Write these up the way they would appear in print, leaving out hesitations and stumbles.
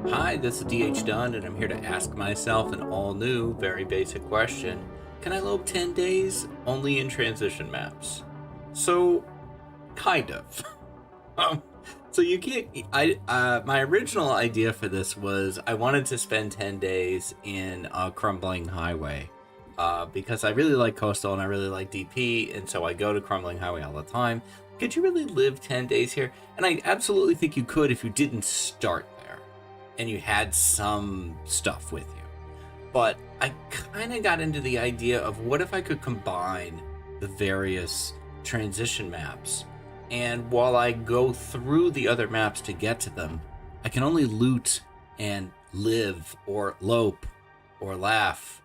Hi, this is DH Dunn, and I'm here to ask myself an all-new, very basic question. Can I lope 10 days only in transition maps? So, kind of. um, so you can't. My original idea for this was I wanted to spend 10 days in Crumbling Highway, because I really like Coastal and I really like DP, and so I go to Crumbling Highway all the time. Could you really live 10 days here? And I absolutely think you could if you didn't start there and you had some stuff with you. But I kind of got into the idea of what if I could combine the various transition maps, and while I go through the other maps to get to them, I can only loot and live or lope or laugh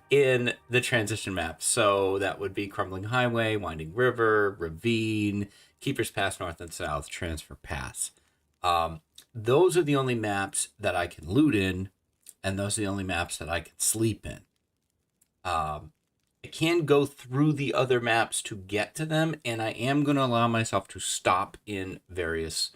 in the transition maps. So that would be Crumbling Highway, Winding River, Ravine, Keeper's Pass North and South, Transfer Pass. Those are the only maps that I can loot in, and those are the only maps that I can sleep in. I can go through the other maps to get to them, and I am going to allow myself to stop in various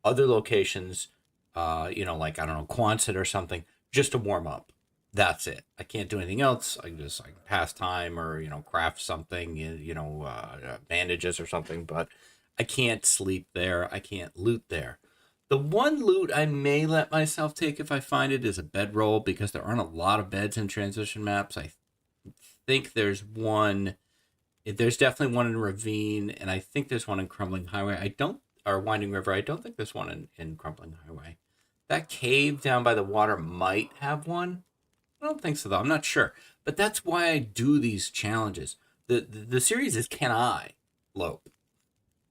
other locations, like, I don't know, Quonset or something, just to warm up. That's it. I can't do anything else. I can just pass time or, craft something, bandages or something, but I can't sleep there. I can't loot there. The one loot I may let myself take if I find it is a bedroll, because there aren't a lot of beds in transition maps. I think there's one. There's definitely one in Ravine, and I think there's one in Crumbling Highway. Or Winding River. I don't think there's one in Crumbling Highway. That cave down by the water might have one. I don't think so, though. I'm not sure. But that's why I do these challenges. The series is Can I Lope?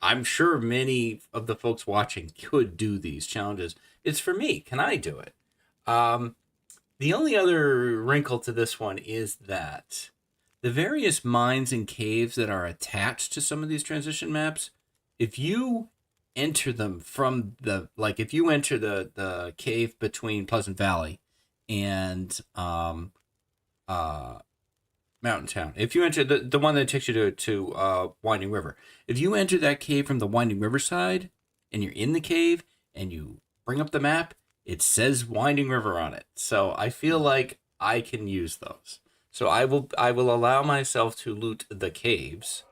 I'm sure many of the folks watching could do these challenges. It's for me. Can I do it? The only other wrinkle to this one is that the various mines and caves that are attached to some of these transition maps, if you enter them from if you enter the cave between Pleasant Valley and Mountain Town, if you enter the one that takes you to Winding River, if you enter that cave from the Winding River side and you're in the cave and you bring up the map, it says Winding River on it. So I feel like I can use those. So I will allow myself to loot the caves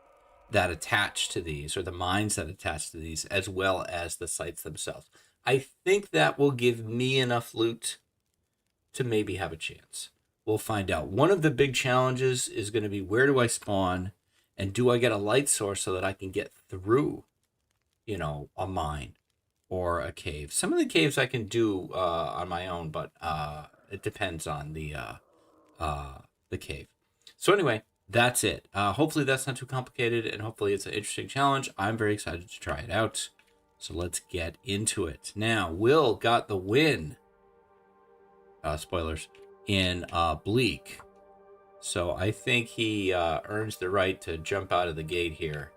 that attach to these, or the mines that attach to these, as well as the sites themselves. I think that will give me enough loot to maybe have a chance. We'll find out. One of the big challenges is going to be, where do I spawn, and do I get a light source so that I can get through, a mine or a cave. Some of the caves I can do on my own, but it depends on the cave. So anyway, that's it. Hopefully that's not too complicated, and hopefully it's an interesting challenge. I'm very excited to try it out. So let's get into it. Now, Will got the win. Spoilers. In Bleak. So I think he earns the right to jump out of the gate here.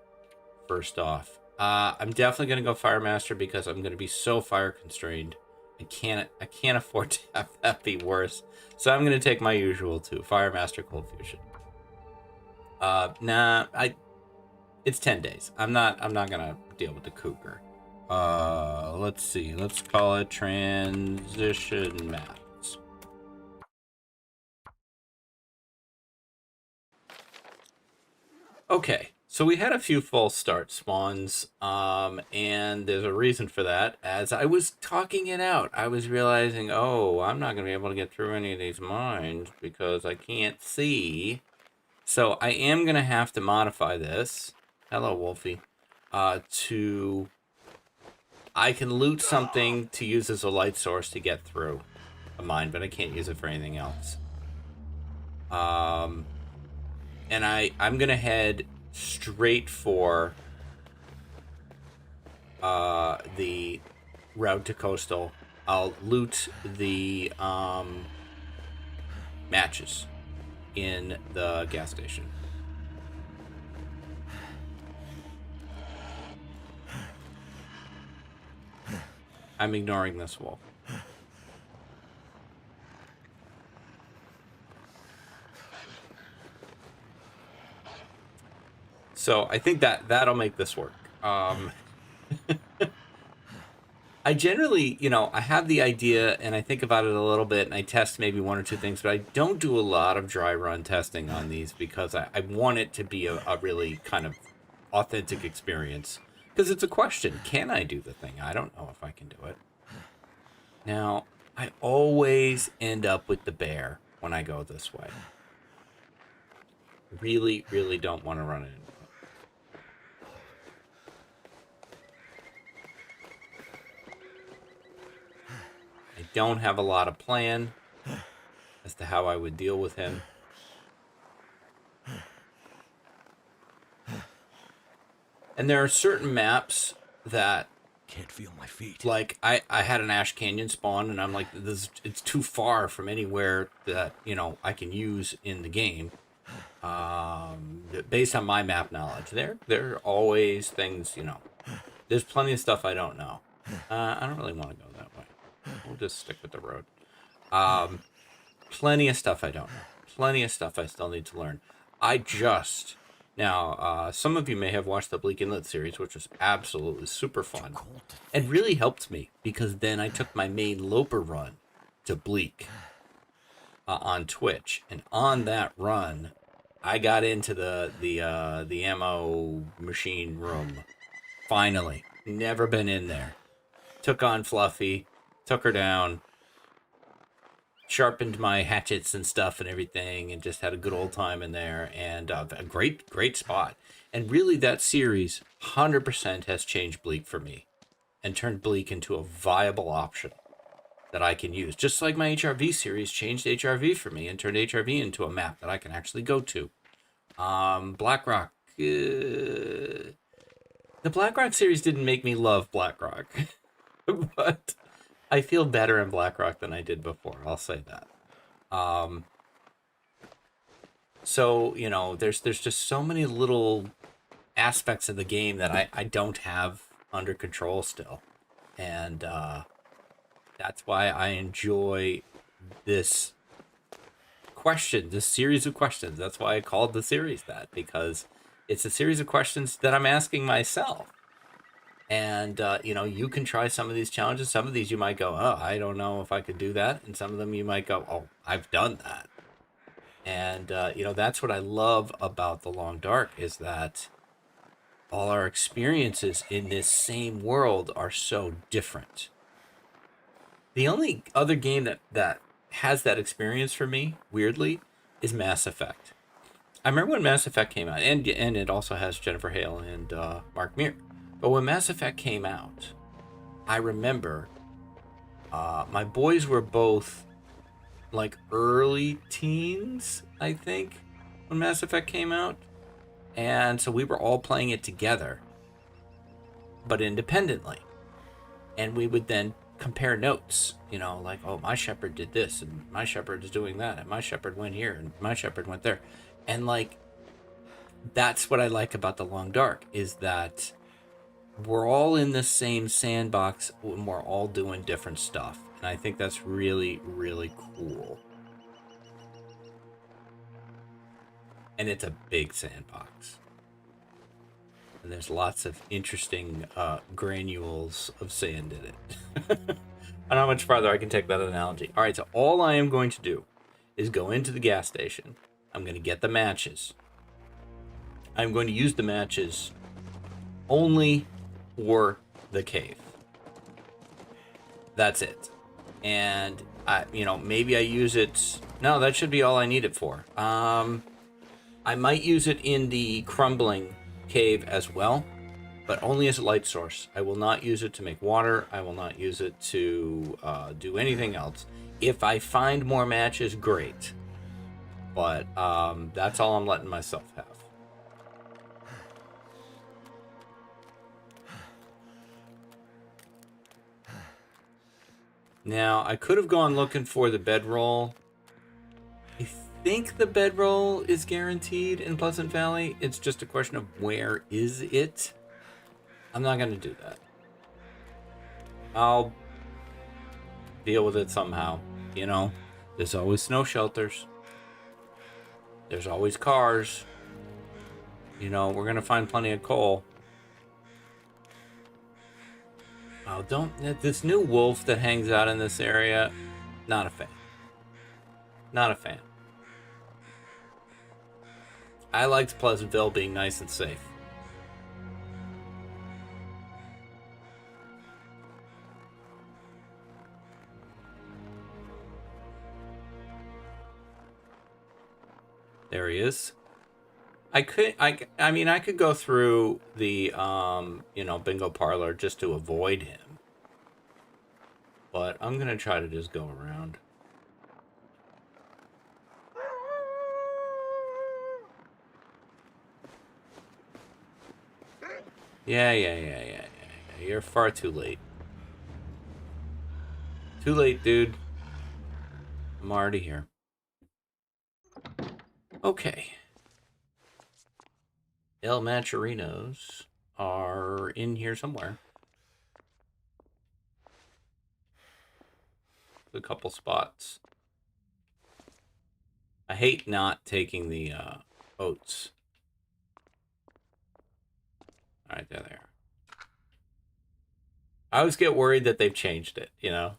First off. I'm definitely going to go Fire Master, because I'm going to be so fire constrained. I can't afford to have that be worse. So I'm going to take my usual too. Fire Master, Cold Fusion. It's 10 days. I'm not going to deal with the cougar. Let's see. Let's call it transition maps. Okay. So we had a few false start spawns, and there's a reason for that. As I was talking it out, I was realizing, I'm not going to be able to get through any of these mines because I can't see. So I am going to have to modify this. Hello, Wolfie. I can loot something to use as a light source to get through a mine, but I can't use it for anything else. And I'm going to head straight for the route to Coastal. I'll loot the matches in the gas station. I'm ignoring this wolf. So I think that'll make this work. I generally, I have the idea and I think about it a little bit and I test maybe one or two things, but I don't do a lot of dry run testing on these because I want it to be a really kind of authentic experience. Because it's a question, can I do the thing? I don't know if I can do it. Now, I always end up with the bear when I go this way. Really, really don't want to run into it. I don't have a lot of plan as to how I would deal with him. And there are certain maps that can't feel my feet. Like I had an Ash Canyon spawn and I'm like, it's too far from anywhere that, I can use in the game. Based on my map knowledge. There are always things, there's plenty of stuff I don't know. I don't really want to go that way. We'll just stick with the road. Plenty of stuff I don't know. Plenty of stuff I still need to learn. Now, some of you may have watched the Bleak Inlet series, which was absolutely super fun. And really helped me, because then I took my main Loper run to Bleak on Twitch. And on that run, I got into the ammo machine room. Finally. Never been in there. Took on Fluffy, took her down, sharpened my hatchets and stuff and everything, and just had a good old time in there. And a great spot. And really, that series 100% has changed Bleak for me and turned Bleak into a viable option that I can use. Just like my HRV series changed HRV for me and turned HRV into a map that I can actually go to. Blackrock. The Blackrock series didn't make me love Blackrock. But I feel better in Blackrock than I did before. I'll say that. So, there's just so many little aspects of the game that I don't have under control still. And that's why I enjoy this series of questions. That's why I called the series that, because it's a series of questions that I'm asking myself. And, you can try some of these challenges. Some of these you might go, oh, I don't know if I could do that. And some of them you might go, oh, I've done that. And, that's what I love about The Long Dark, is that all our experiences in this same world are so different. The only other game that has that experience for me, weirdly, is Mass Effect. I remember when Mass Effect came out, and it also has Jennifer Hale and Mark Meer. But when Mass Effect came out, I remember my boys were both like early teens, I think, when Mass Effect came out. And so we were all playing it together, but independently. And we would then compare notes, like, oh, my shepherd did this, and my shepherd is doing that, and my shepherd went here, and my shepherd went there. And, like, that's what I like about The Long Dark, is that we're all in the same sandbox, and we're all doing different stuff. And I think that's really, really cool. And it's a big sandbox. And there's lots of interesting granules of sand in it. I don't know how much farther I can take that analogy. All right, so all I am going to do is go into the gas station. I'm going to get the matches. I'm going to use the matches only for the cave. That's it. And maybe I use it. No, that should be all I need it for. I might use it in the crumbling cave as well, but only as a light source. I will not use it to make water. I will not use it to do anything else. If I find more matches, great. But that's all I'm letting myself have. Now, I could have gone looking for the bedroll. I think the bedroll is guaranteed in Pleasant Valley. It's just a question of where is it. I'm not going to do that. I'll deal with it somehow. There's always snow shelters. There's always cars. We're going to find plenty of coal. Oh, don't... This new wolf that hangs out in this area, not a fan. Not a fan. I liked Pleasantville being nice and safe. There he is. I mean, I could go through the, bingo parlor just to avoid him. But I'm going to try to just go around. Yeah. You're far too late. Too late, dude. I'm already here. Okay. El Macharinos are in here somewhere. A couple spots. I hate not taking the oats. Alright, there they are. I always get worried that they've changed it, you know?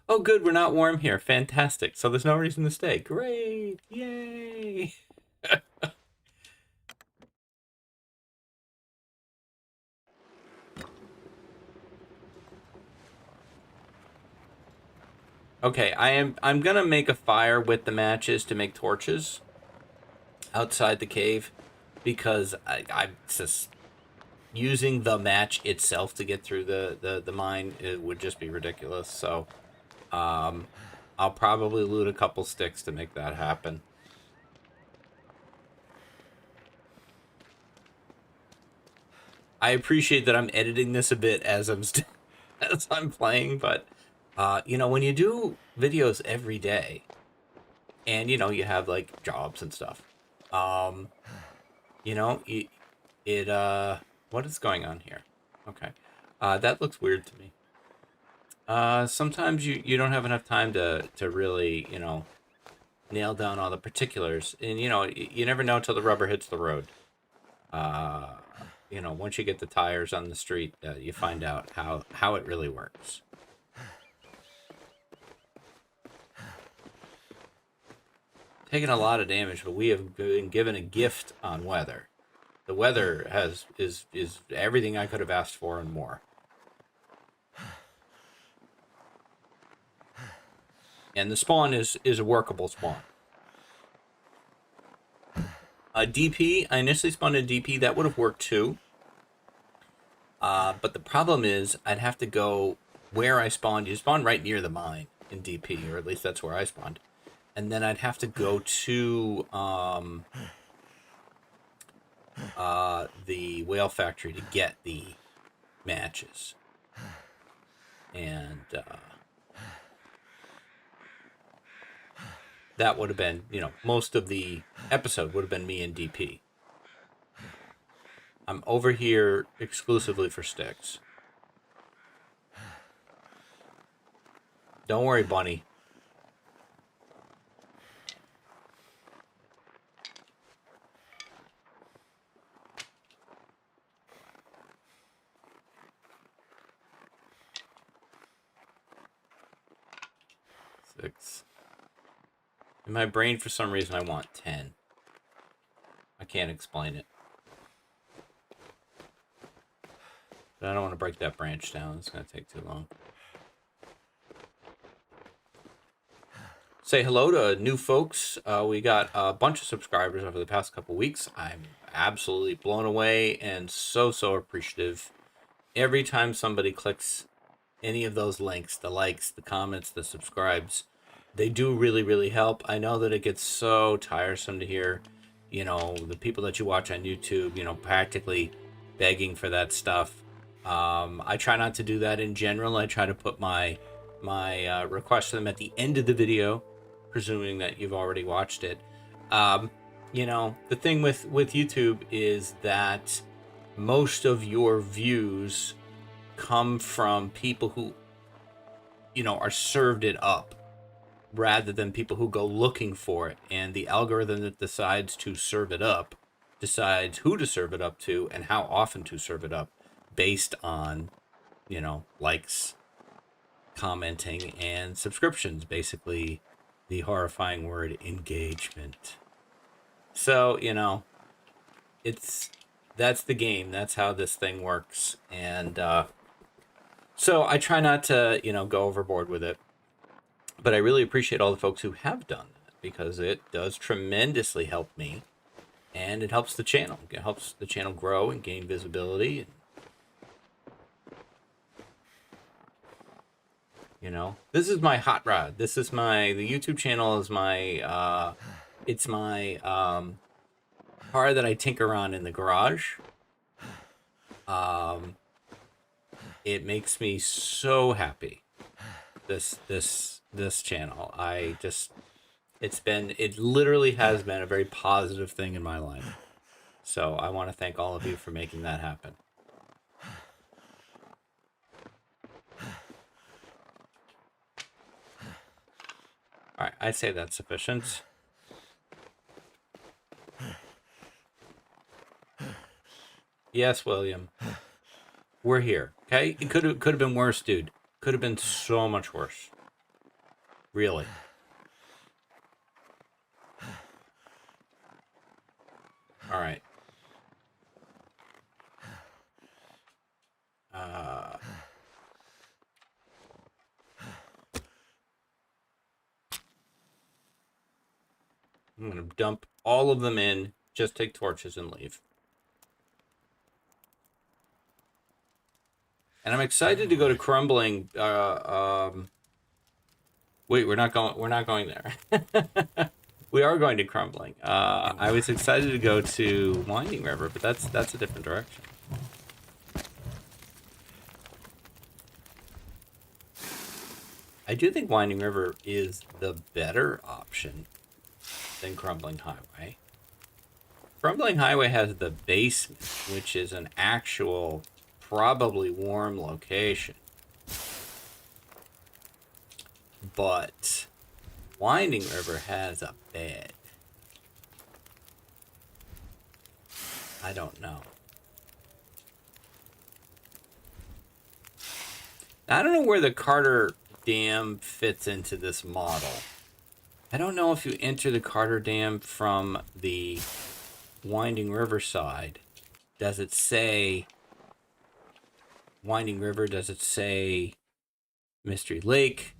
Oh, good, we're not warm here. Fantastic. So there's no reason to stay. Great. Yay. Okay, I'm gonna make a fire with the matches to make torches outside the cave because I'm just using the match itself to get through the mine. It would just be ridiculous. So I'll probably loot a couple sticks to make that happen. I appreciate that I'm editing this a bit as I'm playing, but when you do videos every day, and you have like jobs and stuff, what is going on here? Okay, that looks weird to me. Sometimes you don't have enough time to really nail down all the particulars, and you never know till the rubber hits the road. Once you get the tires on the street, you find out how it really works. Taking a lot of damage, but we have been given a gift on weather. The weather is everything I could have asked for and more. And the spawn is a workable spawn. A DP, I initially spawned a DP, that would have worked too. But the problem is, I'd have to go where I spawned. You spawn right near the mine in DP, or at least that's where I spawned. And then I'd have to go to the whale factory to get the matches. And that would have been, most of the episode would have been me in DP. I'm over here exclusively for sticks. Don't worry, bunny. Six. In my brain, for some reason, I want 10. I can't explain it. But I don't want to break that branch down. It's going to take too long. Say hello to new folks. We got a bunch of subscribers over the past couple weeks. I'm absolutely blown away and so appreciative. Every time somebody clicks any of those links, the likes, the comments, the subscribes, they do really help. I know that it gets so tiresome to hear, the people that you watch on YouTube, practically begging for that stuff. I try not to do that in general. I try to put my request to them at the end of the video, presuming that you've already watched it. The thing with YouTube is that most of your views come from people who, are served it up rather than people who go looking for it. And the algorithm that decides to serve it up decides who to serve it up to and how often to serve it up based on, you know, likes, commenting, and subscriptions. Basically, the horrifying word engagement. So, you know, that's the game. That's how this thing works. And so I try not to, you know, go overboard with it. But I really appreciate all the folks who have done that, because it does tremendously help me. And it helps the channel. It helps the channel grow and gain visibility. You know, this is my hot rod. This is the YouTube channel is my, it's my car that I tinker on in the garage. It makes me so happy. This channel. It literally has been a very positive thing in my life. So I want to thank all of you for making that happen. All right, I'd say that's sufficient. Yes, William. We're here. Okay? It could have been worse, dude. Could have been so much worse. Really. All right. I'm going to dump all of them in, just take torches and leave. And I'm excited to go to crumbling. Wait, we're not going there. We are going to crumbling. I was excited to go to Winding River, but that's a different direction. I do think Winding River is the better option than Crumbling Highway. Crumbling Highway has the basement, which is an actual, probably warm location. But Winding River has a bed. I don't know. I don't know where the Carter Dam fits into this model. I don't know if you enter the Carter Dam from the Winding River side. Does it say Winding River? Does it say Mystery Lake?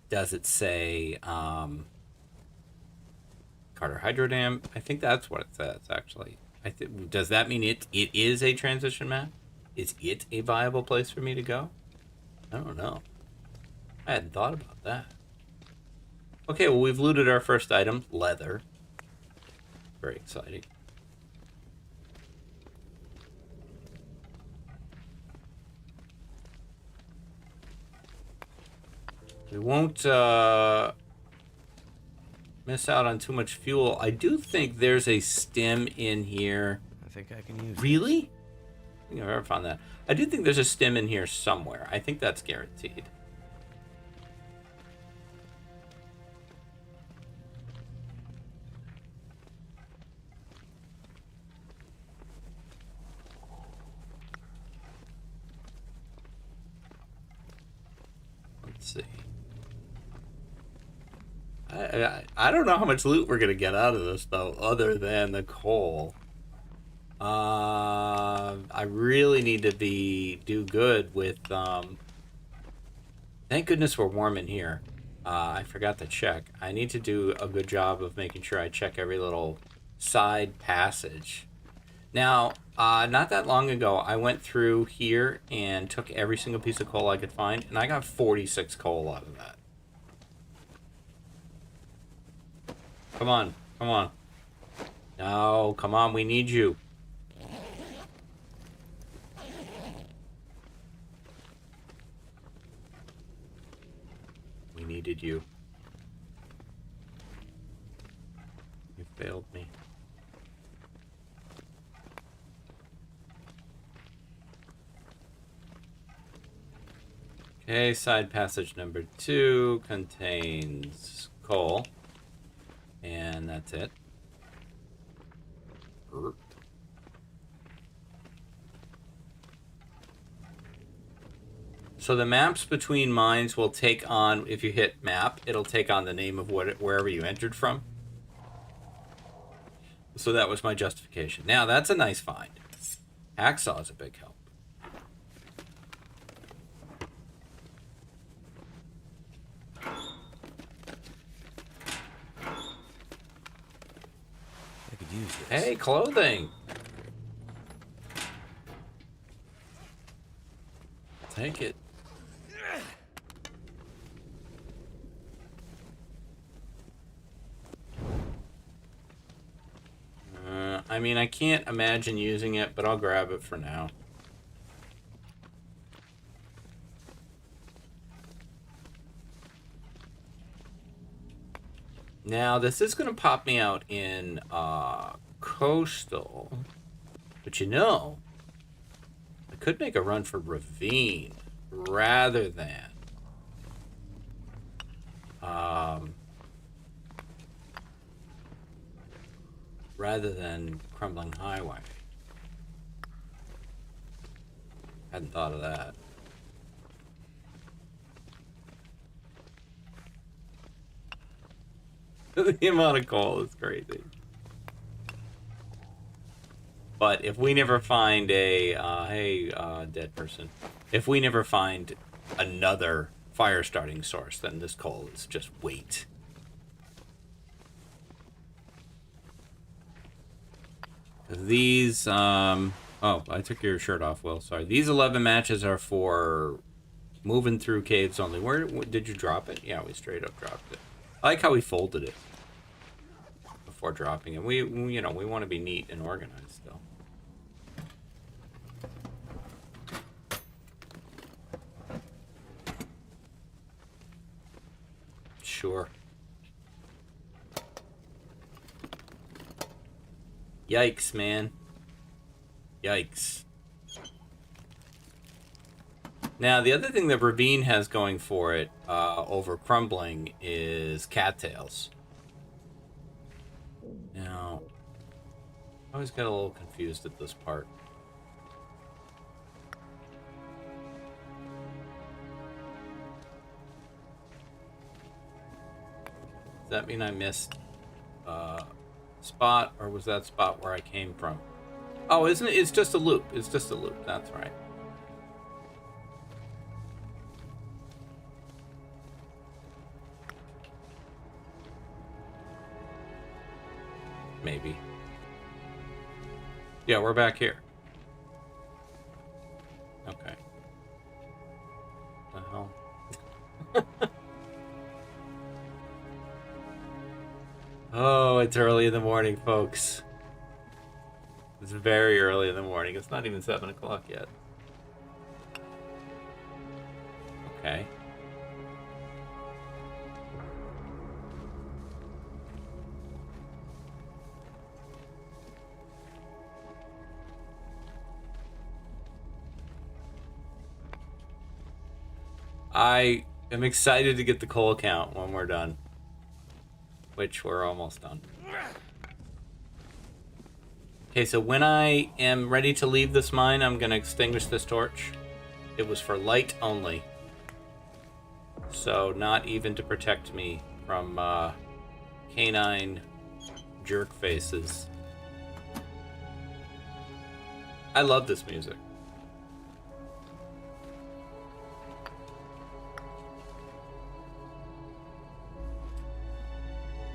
Does it say Carter Hydro Dam? I think that's what it says, actually. Does that mean it is a transition map? Is it a viable place for me to go? I don't know. I hadn't thought about that. Okay, well, we've looted our first item, leather. Very exciting. We won't miss out on too much fuel. I do think there's a stem in here. I think I can use Really? I don't think I've ever found that. I do think there's a stem in here somewhere. I think that's guaranteed. Let's see. I don't know how much loot we're gonna get out of this though, other than the coal. I really need to do good with. Thank goodness we're warm in here. I forgot to check. I need to do a good job of making sure I check every little side passage. Now, not that long ago, I went through here and took every single piece of coal I could find, and I got 46 coal out of that. Come on, come on. No, come on, we need you. We needed you. You failed me. Okay, side passage number 2 contains coal. And that's it. So the maps between mines will take on, if you hit map, it'll take on the name of wherever you entered from. So that was my justification. Now, that's a nice find. Hacksaw is a big help. I could use this. Hey, clothing! Take it. I mean, I can't imagine using it, but I'll grab it for now. Now, this is going to pop me out in Coastal. But you know, I could make a run for Ravine rather than Crumbling Highway. Hadn't thought of that. The amount of coal is crazy. But if we never find a, dead person. If we never find another fire starting source, then this coal is just weight. These, oh, I took your shirt off, Will. Sorry. These 11 matches are for moving through caves only. Where did you drop it? Yeah, we straight up dropped it. I like how we folded it before dropping it. We you know, we want to be neat and organized still. Sure. Yikes, man. Yikes. Now, the other thing that Ravine has going for it over Crumbling is cattails. Now, I always get a little confused at this part. Does that mean I missed spot, or was that spot where I came from? Oh, isn't it? It's just a loop. It's just a loop. That's right. Maybe. Yeah, we're back here. Okay. What the hell? Oh, it's early in the morning, folks. It's very early in the morning. It's not even 7 o'clock yet. Okay. I am excited to get the coal count when we're done. Which we're almost done. Okay, so when I am ready to leave this mine, I'm going to extinguish this torch. It was for light only. So not even to protect me from canine jerk faces. I love this music.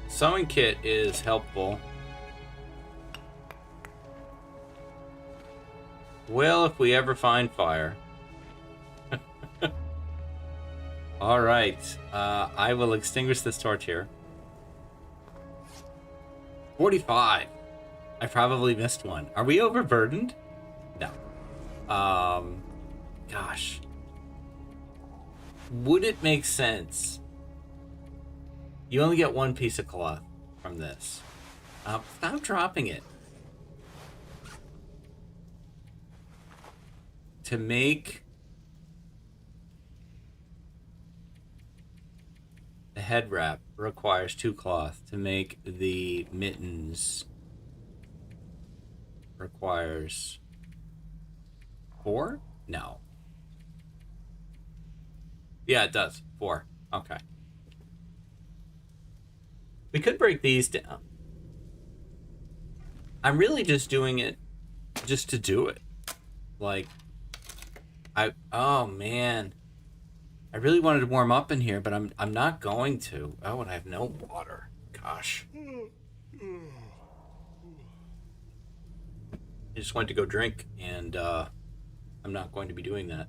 Sewing kit is helpful. Well, if we ever find fire. Alright, I will extinguish this torch here. 45! I probably missed one. Are we overburdened? No. Gosh. Would it make sense? You only get one piece of cloth from this. Stop dropping it. To make the head wrap requires 2 cloth. To make the mittens requires 4? No. Yeah, it does. 4. Okay. We could break these down. I'm really just doing it just to do it. Like, oh man. I really wanted to warm up in here, but I'm not going to. Oh, and I have no water. Gosh. I just went to go drink, and I'm not going to be doing that.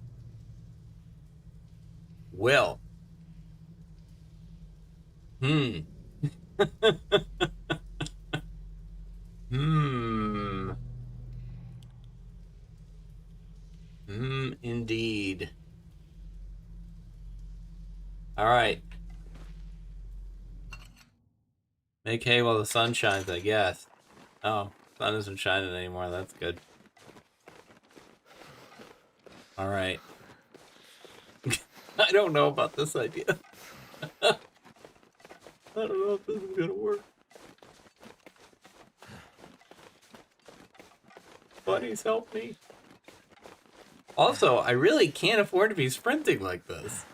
Well. Hmm. Hmm. Indeed. All right. Make hay while the sun shines, I guess. Oh, sun isn't shining anymore. That's good. All right. I don't know about this idea. I don't know if this is gonna work. Buddies, help me. Also, I really can't afford to be sprinting like this.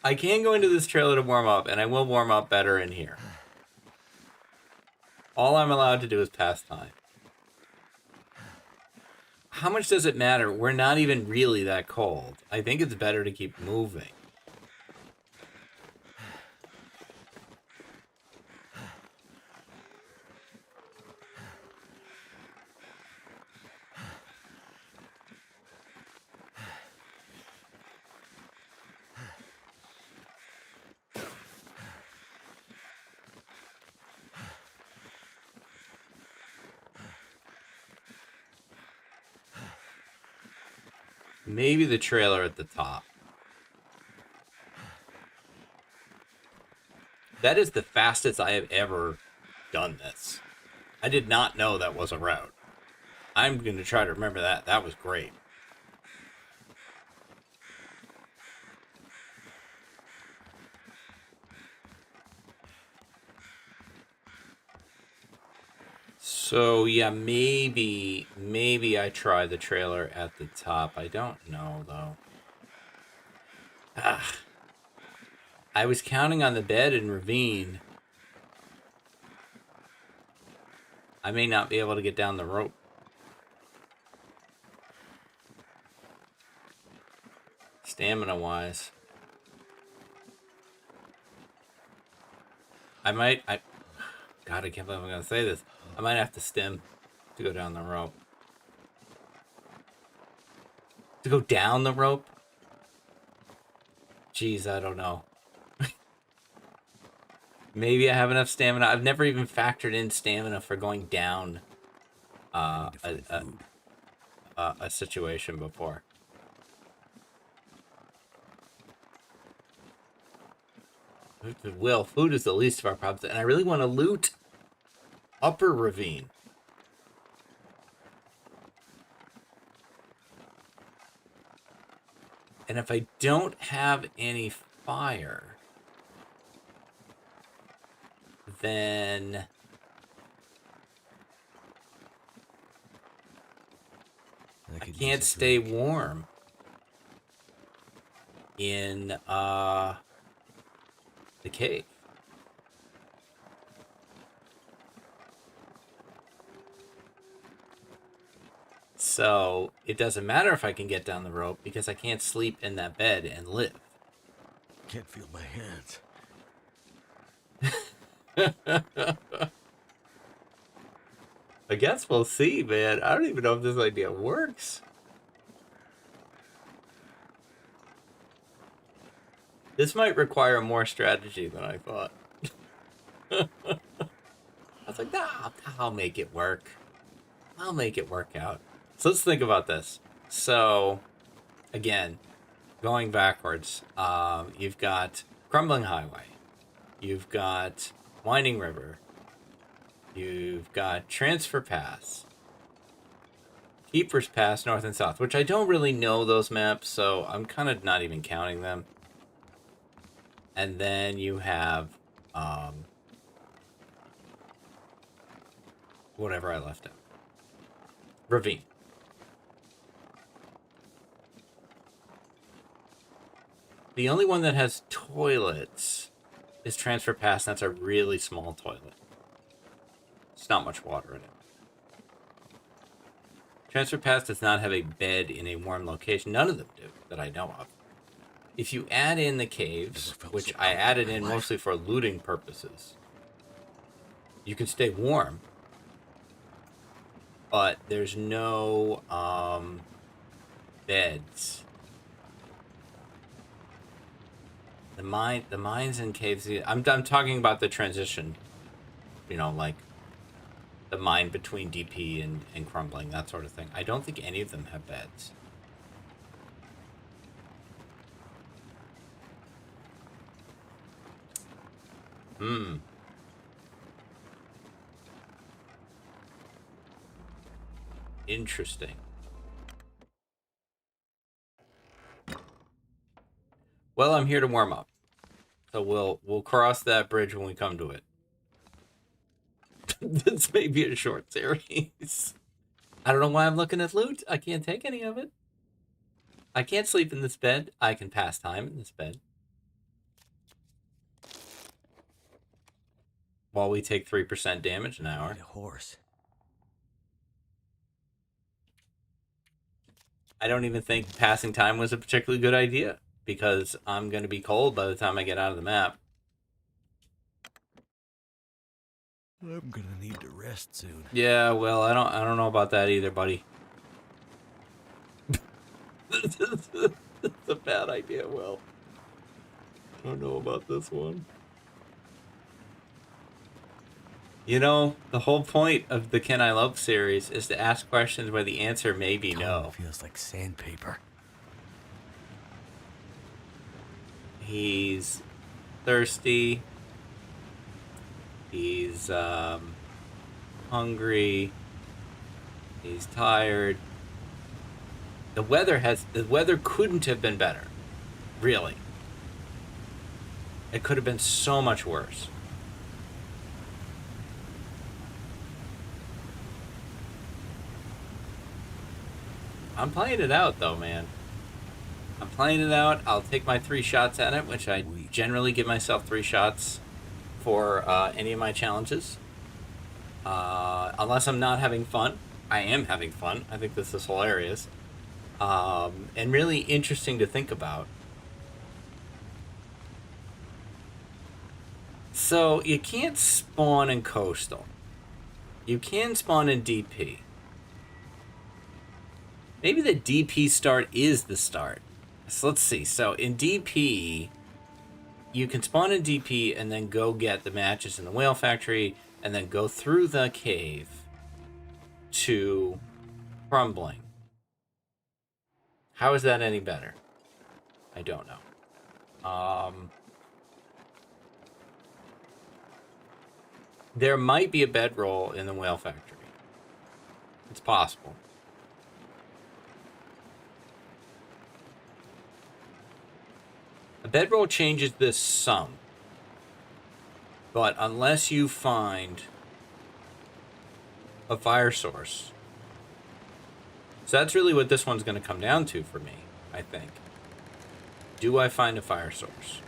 I can go into this trailer to warm up, and I will warm up better in here. All I'm allowed to do is pass time. How much does it matter? We're not even really that cold. I think it's better to keep moving. Maybe the trailer at the top. That is the fastest I have ever done this. I did not know that was a route. I'm going to try to remember that. That was great. So, yeah, maybe I try the trailer at the top. I don't know, though. Ah. I was counting on the bed in Ravine. I may not be able to get down the rope. Stamina-wise. God, I can't believe I'm going to say this. I might have to stim to go down the rope. To go down the rope? Jeez, I don't know. Maybe I have enough stamina. I've never even factored in stamina for going down a situation before. Will, food is the least of our problems, and I really want to loot Upper Ravine. And if I don't have any fire, then I can't stay warm in the cave. So it doesn't matter if I can get down the rope because I can't sleep in that bed and live. Can't feel my hands. I guess we'll see, man. I don't even know if this idea works. This might require more strategy than I thought. I was like, nah, I'll make it work. I'll make it work out. So let's think about this. So, again, going backwards, you've got Crumbling Highway. You've got Winding River. You've got Transfer Pass. Keeper's Pass, North and South, which I don't really know those maps, so I'm kind of not even counting them. And then you have whatever I left out. Ravine. The only one that has toilets is Transfer Pass, and that's a really small toilet. It's not much water in it. Transfer Pass does not have a bed in a warm location. None of them do, that I know of. If you add in the caves, which I added in mostly for looting purposes, you can stay warm. But there's no beds. The mines and caves. I'm talking about the transition. You know, like the mine between DP and crumbling, that sort of thing. I don't think any of them have beds. Interesting. Well, I'm here to warm up. So we'll cross that bridge when we come to it. This may be a short series. I don't know why I'm looking at loot. I can't take any of it. I can't sleep in this bed. I can pass time in this bed. While we take 3% damage an hour. A horse. I don't even think passing time was a particularly good idea, because I'm going to be cold by the time I get out of the map. I'm gonna need to rest soon. Yeah, well, I don't know about that either, buddy. This is a bad idea, Will. I don't know about this one. You know, the whole point of the I Lope series is to ask questions where the answer may be no. Feels like sandpaper. He's thirsty. He's hungry. He's tired. The weather couldn't have been better. Really. It could have been so much worse. I'm playing it out though, man. I'm playing it out. I'll take my 3 shots at it, which I generally give myself 3 shots for any of my challenges. Unless I'm not having fun. I am having fun. I think this is hilarious. And really interesting to think about. So, you can't spawn in Coastal. You can spawn in DP. Maybe the DP start is the start. So let's see. So in DP, you can spawn in DP and then go get the matches in the whale factory and then go through the cave to crumbling. How is that any better? I don't know. There might be a bedroll in the whale factory. It's possible. A bedroll changes this some, but unless you find a fire source. So that's really what this one's going to come down to for me, I think. Do I find a fire source?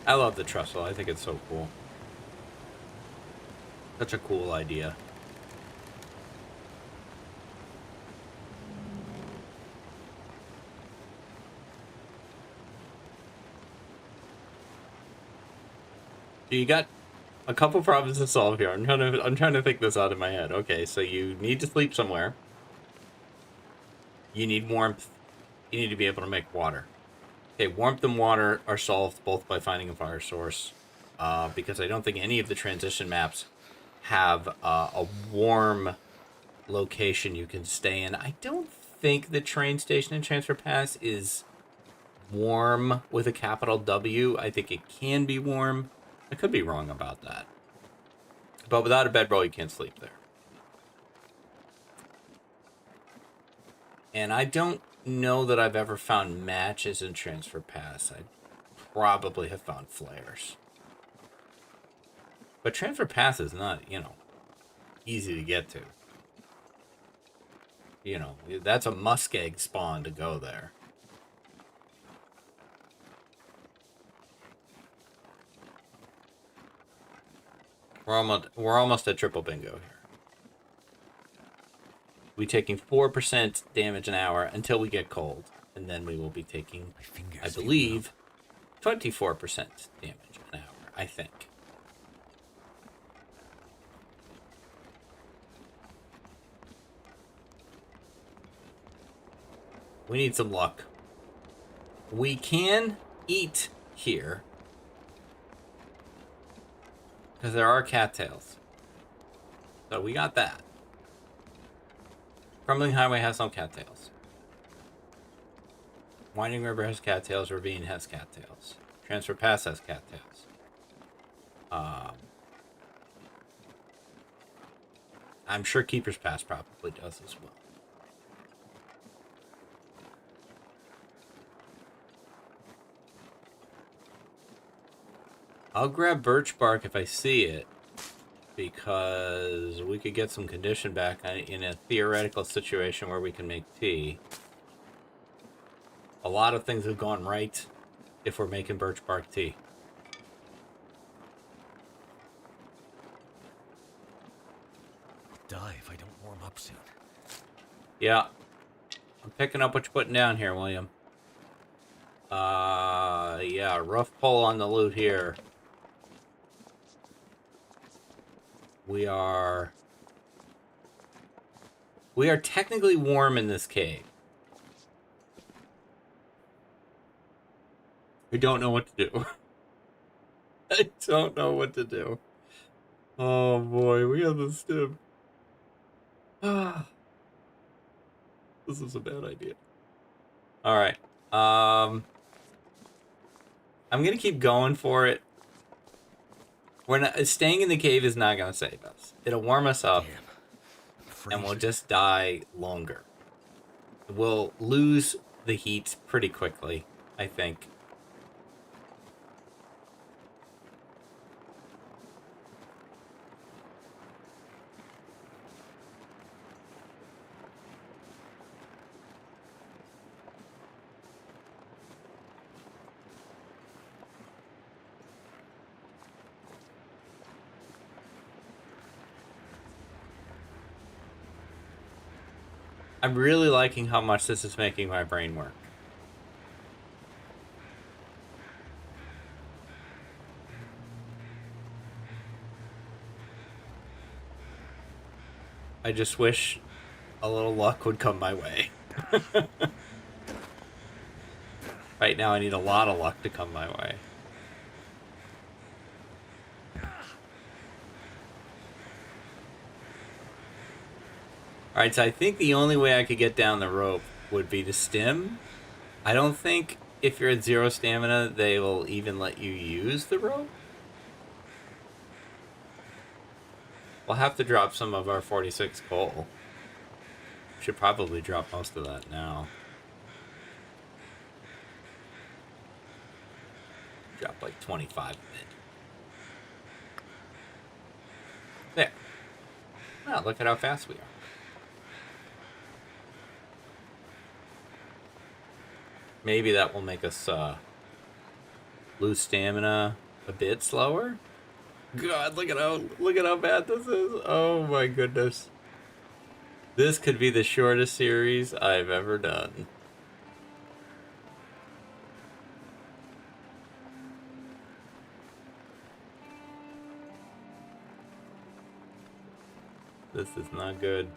I love the trestle. I think it's so cool. Such a cool idea. You got a couple problems to solve here. I'm trying to think this out in my head. Okay, so you need to sleep somewhere. You need warmth. You need to be able to make water. Okay, warmth and water are solved both by finding a fire source. Because I don't think any of the transition maps have a warm location you can stay in. I don't think the train station and transfer pass is warm with a capital W. I think it can be warm. I could be wrong about that. But without a bedroll, you can't sleep there. And I don't know that I've ever found matches in Transfer Pass. I probably have found flares. But Transfer Pass is not, you know, easy to get to. You know, that's a muskeg spawn to go there. We're almost at triple bingo here. We're taking 4% damage an hour until we get cold, and then we will be taking, I believe, 24% damage an hour, I think. We need some luck. We can eat here, because there are cattails. So we got that. Crumbling Highway has some cattails. Winding River has cattails. Ravine has cattails. Transfer Pass has cattails. I'm sure Keeper's Pass probably does as well. I'll grab birch bark if I see it, because we could get some condition back in a theoretical situation where we can make tea. A lot of things have gone right if we're making birch bark tea. Die if I don't warm up soon. Yeah. I'm picking up what you're putting down here, William. Yeah, rough pull on the loot here. We are technically warm in this cave. I don't know what to do. I don't know what to do. Oh boy, we have the stim. This is a bad idea. Alright. I'm gonna keep going for it. We're not staying in the cave is not gonna save us. It'll warm us up. Damn. And we'll just die longer. We'll lose the heat pretty quickly, I think. I'm really liking how much this is making my brain work. I just wish a little luck would come my way. Right now I need a lot of luck to come my way. Alright, so I think the only way I could get down the rope would be to stim. I don't think if you're at 0 stamina, they will even let you use the rope. We'll have to drop some of our 46 coal. Should probably drop most of that now. Drop like 25 of it. There. Wow, look at how fast we are. Maybe that will make us lose stamina a bit slower. God, look at how bad this is. Oh my goodness. This could be the shortest series I've ever done. This is not good.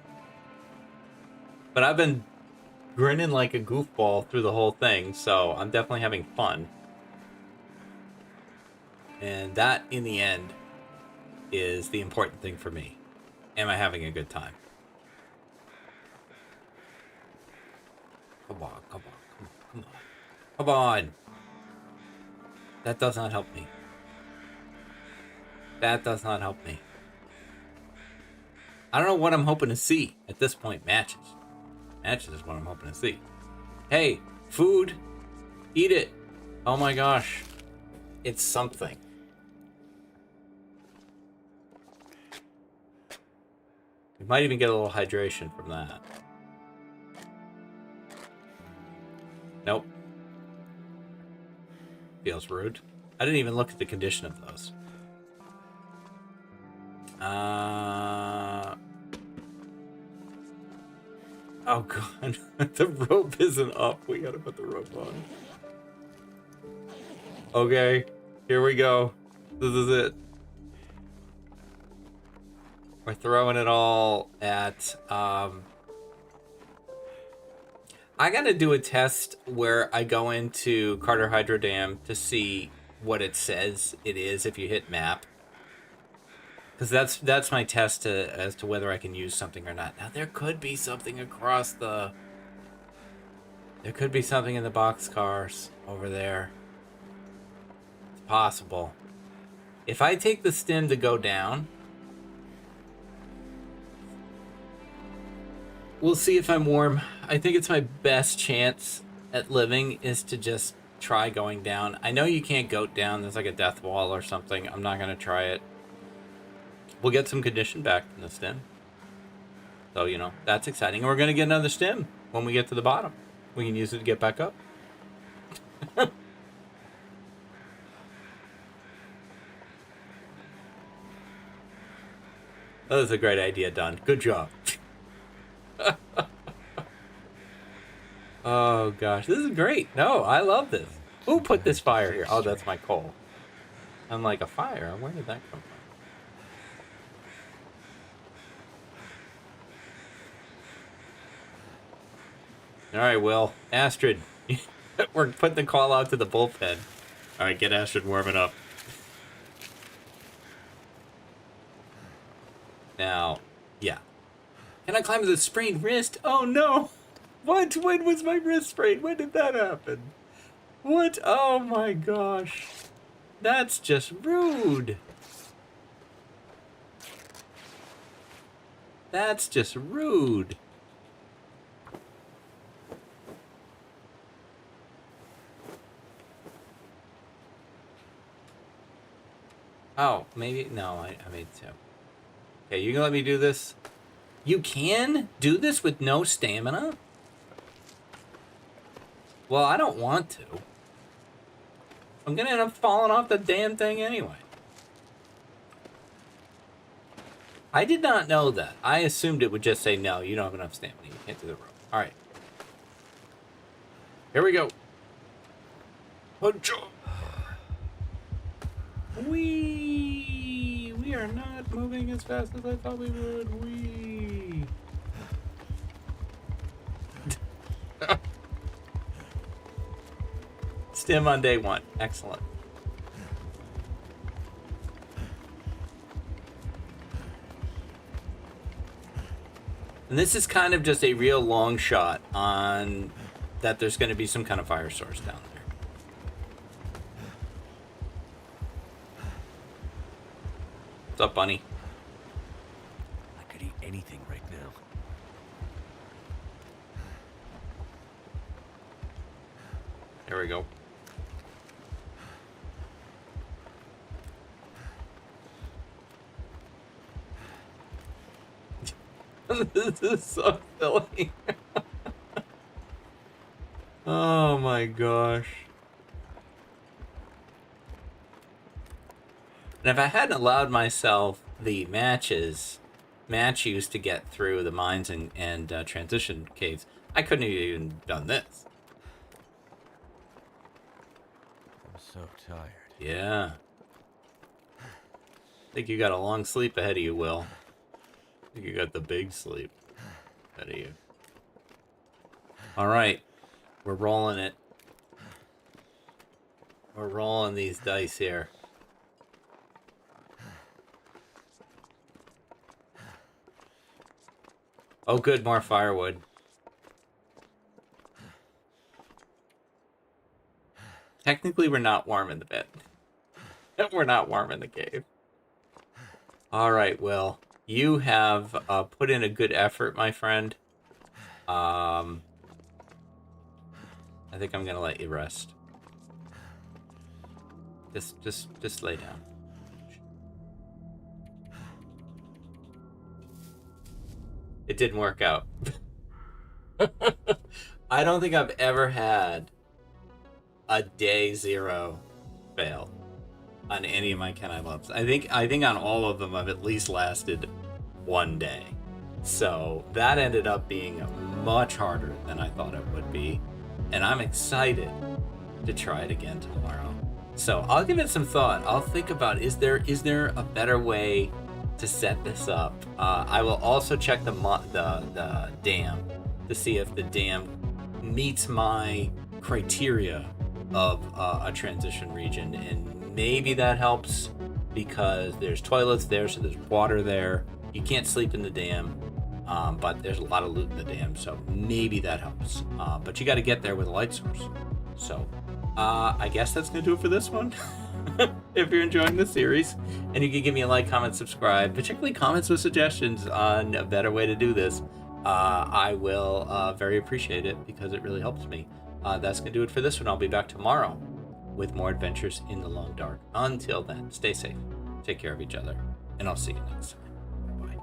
But I've been grinning like a goofball through the whole thing, so I'm definitely having fun. And that, in the end, is the important thing for me. Am I having a good time? Come on, come on, come on, come on. Come on! That does not help me. That does not help me. I don't know what I'm hoping to see at this point. Matches. Matches is what I'm hoping to see. Hey, food. Eat it. Oh my gosh. It's something. We might even get a little hydration from that. Nope. Feels rude. I didn't even look at the condition of those. Oh god, the rope isn't up. We gotta put the rope on. Okay, here we go. This is it. We're throwing it all at, I gotta do a test where I go into Carter Hydro Dam to see what it says it is if you hit map. Because that's my test as to whether I can use something or not. Now, there could be something across the... There could be something in the boxcars over there. It's possible. If I take the stim to go down... We'll see if I'm warm. I think it's my best chance at living is to just try going down. I know you can't goat down. There's like a death wall or something. I'm not going to try it. We'll get some condition back from the stim. So, you know, that's exciting. And we're going to get another stim when we get to the bottom. We can use it to get back up. That was a great idea, Dunn. Good job. Oh, gosh. This is great. No, I love this. Who put this fire here? Oh, that's my coal. I'm like, a fire? Where did that come from? All right, Will. Astrid. We're putting the call out to the bullpen. All right, get Astrid warming up. Now, yeah. Can I climb with a sprained wrist? Oh, no. What? When was my wrist sprained? When did that happen? What? Oh, my gosh. That's just rude. That's just rude. Oh, maybe... No, I made two. Okay, you can let me do this? You can do this with no stamina? Well, I don't want to. I'm gonna end up falling off the damn thing anyway. I did not know that. I assumed it would just say, no, you don't have enough stamina. You can't do the rope. Alright. Here we go. Punch up. We are not moving as fast as I thought we would. Stim on day one. Excellent. And this is kind of just a real long shot on that there's going to be some kind of fire source down there. What's up, bunny? I could eat anything right now. There we go. This is so silly. Oh my gosh. And if I hadn't allowed myself the match use to get through the mines and transition caves, I couldn't have even done this. I'm so tired. Yeah. I think you got a long sleep ahead of you, Will. I think you got the big sleep ahead of you. All right. We're rolling it. We're rolling these dice here. Oh, good, more firewood. Technically, we're not warm in the bed. We're not warm in the cave. All right, Will. You have put in a good effort, my friend. I think I'm gonna let you rest. Just lay down. It didn't work out. I don't think I've ever had a day 0 fail on any of my Can I Lopes. I think on all of them I've at least lasted 1 day. So that ended up being much harder than I thought it would be. And I'm excited to try it again tomorrow. So I'll give it some thought. I'll think about, is there a better way to set this up? I will also check the dam to see if the dam meets my criteria of a transition region, and maybe that helps because there's toilets there, so there's water there. You can't sleep in the dam, but there's a lot of loot in the dam, so maybe that helps. But you got to get there with a light source. So I guess that's gonna do it for this one. If you're enjoying the series, and you can give me a like, comment, subscribe, particularly comments with suggestions on a better way to do this, I will very appreciate it because it really helps me. That's gonna do it for this one. I'll be back tomorrow with more adventures in the long dark. Until then, stay safe, take care of each other, and I'll see you next time. Bye.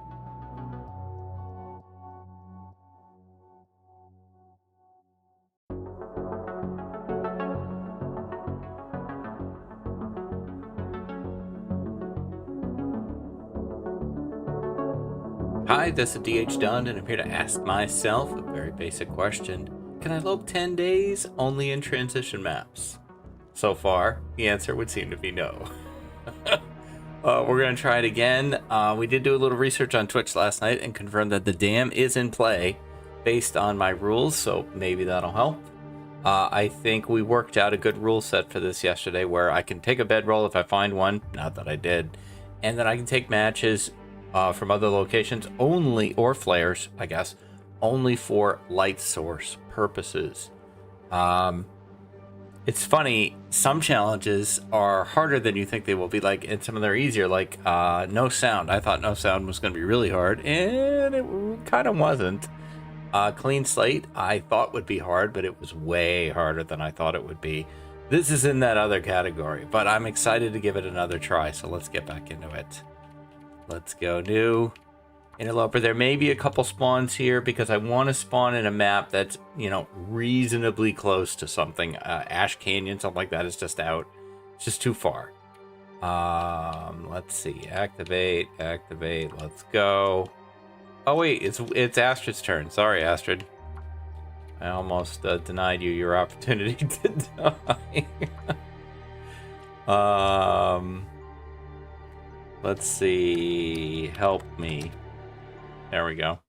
Hi, this is DH Dunn, and I'm here to ask myself a very basic question. Can I lope 10 days only in transition maps? So far, the answer would seem to be no. We're going to try it again. We did do a little research on Twitch last night and confirmed that the dam is in play based on my rules, so maybe that'll help. I think we worked out a good rule set for this yesterday where I can take a bedroll if I find one, not that I did, and then I can take matches from other locations only, or flares, I guess, only for light source purposes. It's funny, some challenges are harder than you think they will be, like, and some of them are easier, like no sound. I thought no sound was going to be really hard, and it kind of wasn't. Clean slate I thought would be hard, but it was way harder than I thought it would be. This is in that other category, but I'm excited to give it another try, so let's get back into it. Let's go new interloper. There may be a couple spawns here because I want to spawn in a map that's, you know, reasonably close to something. Ash Canyon, something like that is just out. It's just too far. Let's see. Activate. Let's go. Oh wait, it's Astrid's turn. Sorry, Astrid. I almost denied you your opportunity to die. Let's see. Help me. There we go.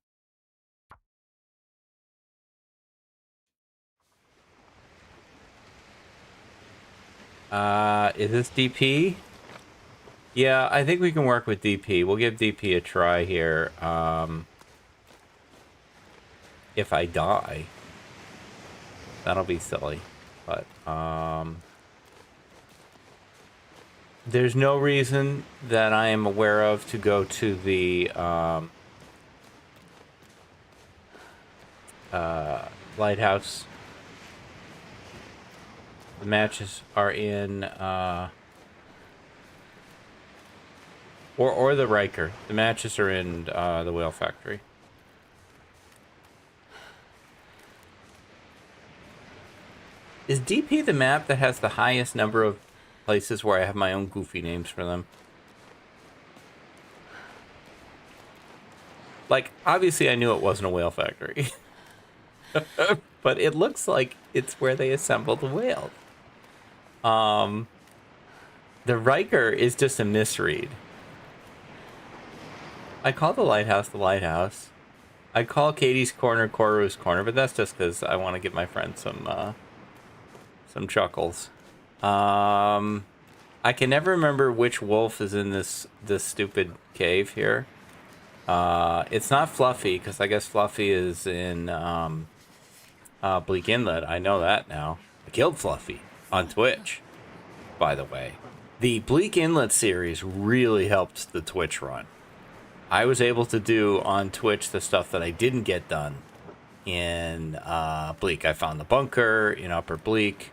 Is this DP? Yeah, I think we can work with DP. We'll give DP a try here. If I die, that'll be silly. But, there's no reason that I am aware of to go to the lighthouse. The matches are in or the Riker. The matches are in the Whale Factory. Is DP the map that has the highest number of places where I have my own goofy names for them? Like, obviously I knew it wasn't a Whale Factory. But it looks like it's where they assemble the whales. The Riker is just a misread. I call the lighthouse the lighthouse. I call Katie's corner Koru's corner, but that's just because I want to give my friend some chuckles. I can never remember which wolf is in this stupid cave here. It's not Fluffy, because I guess Fluffy is in Bleak Inlet. I know that now. I killed Fluffy on Twitch, by the way. The Bleak Inlet series really helped the Twitch run. I was able to do on Twitch the stuff that I didn't get done in Bleak. I found the bunker in Upper Bleak.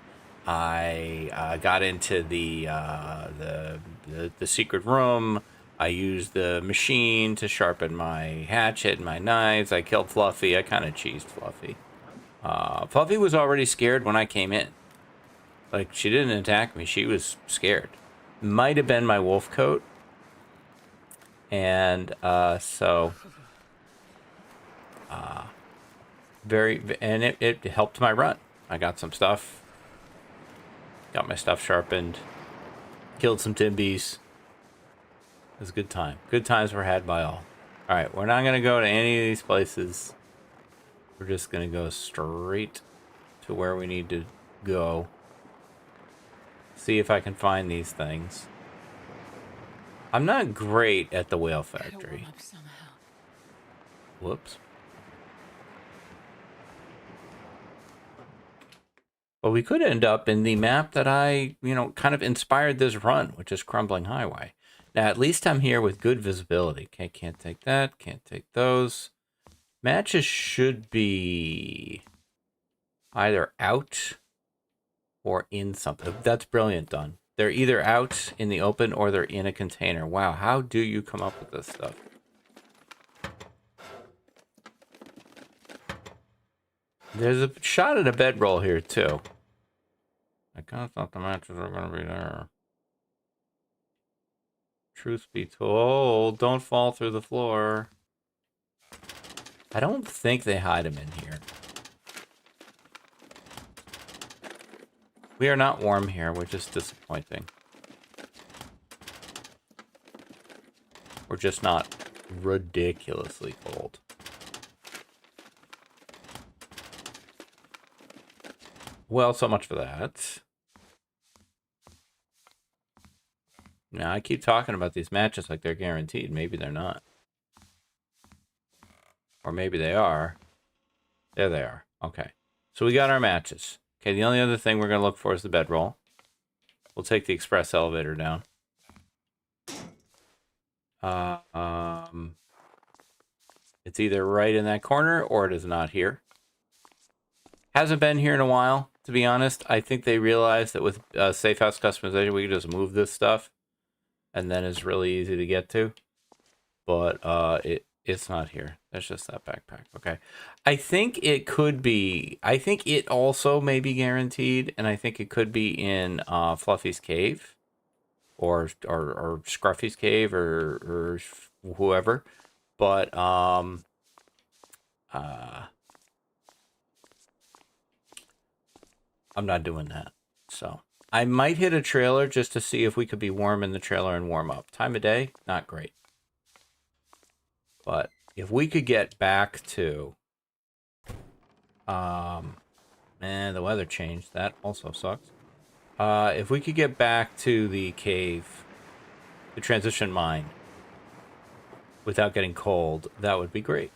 I got into the secret room. I used the machine to sharpen my hatchet and my knives. I killed Fluffy. I kind of cheesed Fluffy. Fluffy was already scared when I came in. Like, she didn't attack me. She was scared. Might have been my wolf coat. And it helped my run. I got some stuff. Got my stuff sharpened. Killed some Timbies. It was a good time. Good times were had by all. Alright, we're not going to go to any of these places. We're just going to go straight to where we need to go. See if I can find these things. I'm not great at the whale factory. Whoops. Well, we could end up in the map that I, kind of inspired this run, which is Crumbling Highway. Now, at least I'm here with good visibility. Okay, can't take that. Can't take those. Matches should be either out or in something. That's brilliant, Dunn. They're either out in the open or they're in a container. Wow, how do you come up with this stuff? There's a shot at a bedroll here, too. I kind of thought the matches were going to be there. Truth be told, don't fall through the floor. I don't think they hide them in here. We are not warm here, which is disappointing. We're just not ridiculously cold. Well, so much for that. Now, I keep talking about these matches like they're guaranteed. Maybe they're not. Or maybe they are. There they are. Okay. So we got our matches. Okay, the only other thing we're going to look for is the bedroll. We'll take the express elevator down. It's either right in that corner or it is not here. Hasn't been here in a while, to be honest. I think they realized that with safe house customization, we can just move this stuff. And then it's really easy to get to. But it's not here. That's just that backpack. Okay. I think it could be... I think it also may be guaranteed. And I think it could be in Fluffy's cave. Or Scruffy's cave. Or whoever. But... I'm not doing that. So... I might hit a trailer just to see if we could be warm in the trailer and warm up. Time of day, not great. But if we could get back to... the weather changed. That also sucks. If we could get back to the cave, the transition mine, without getting cold, that would be great.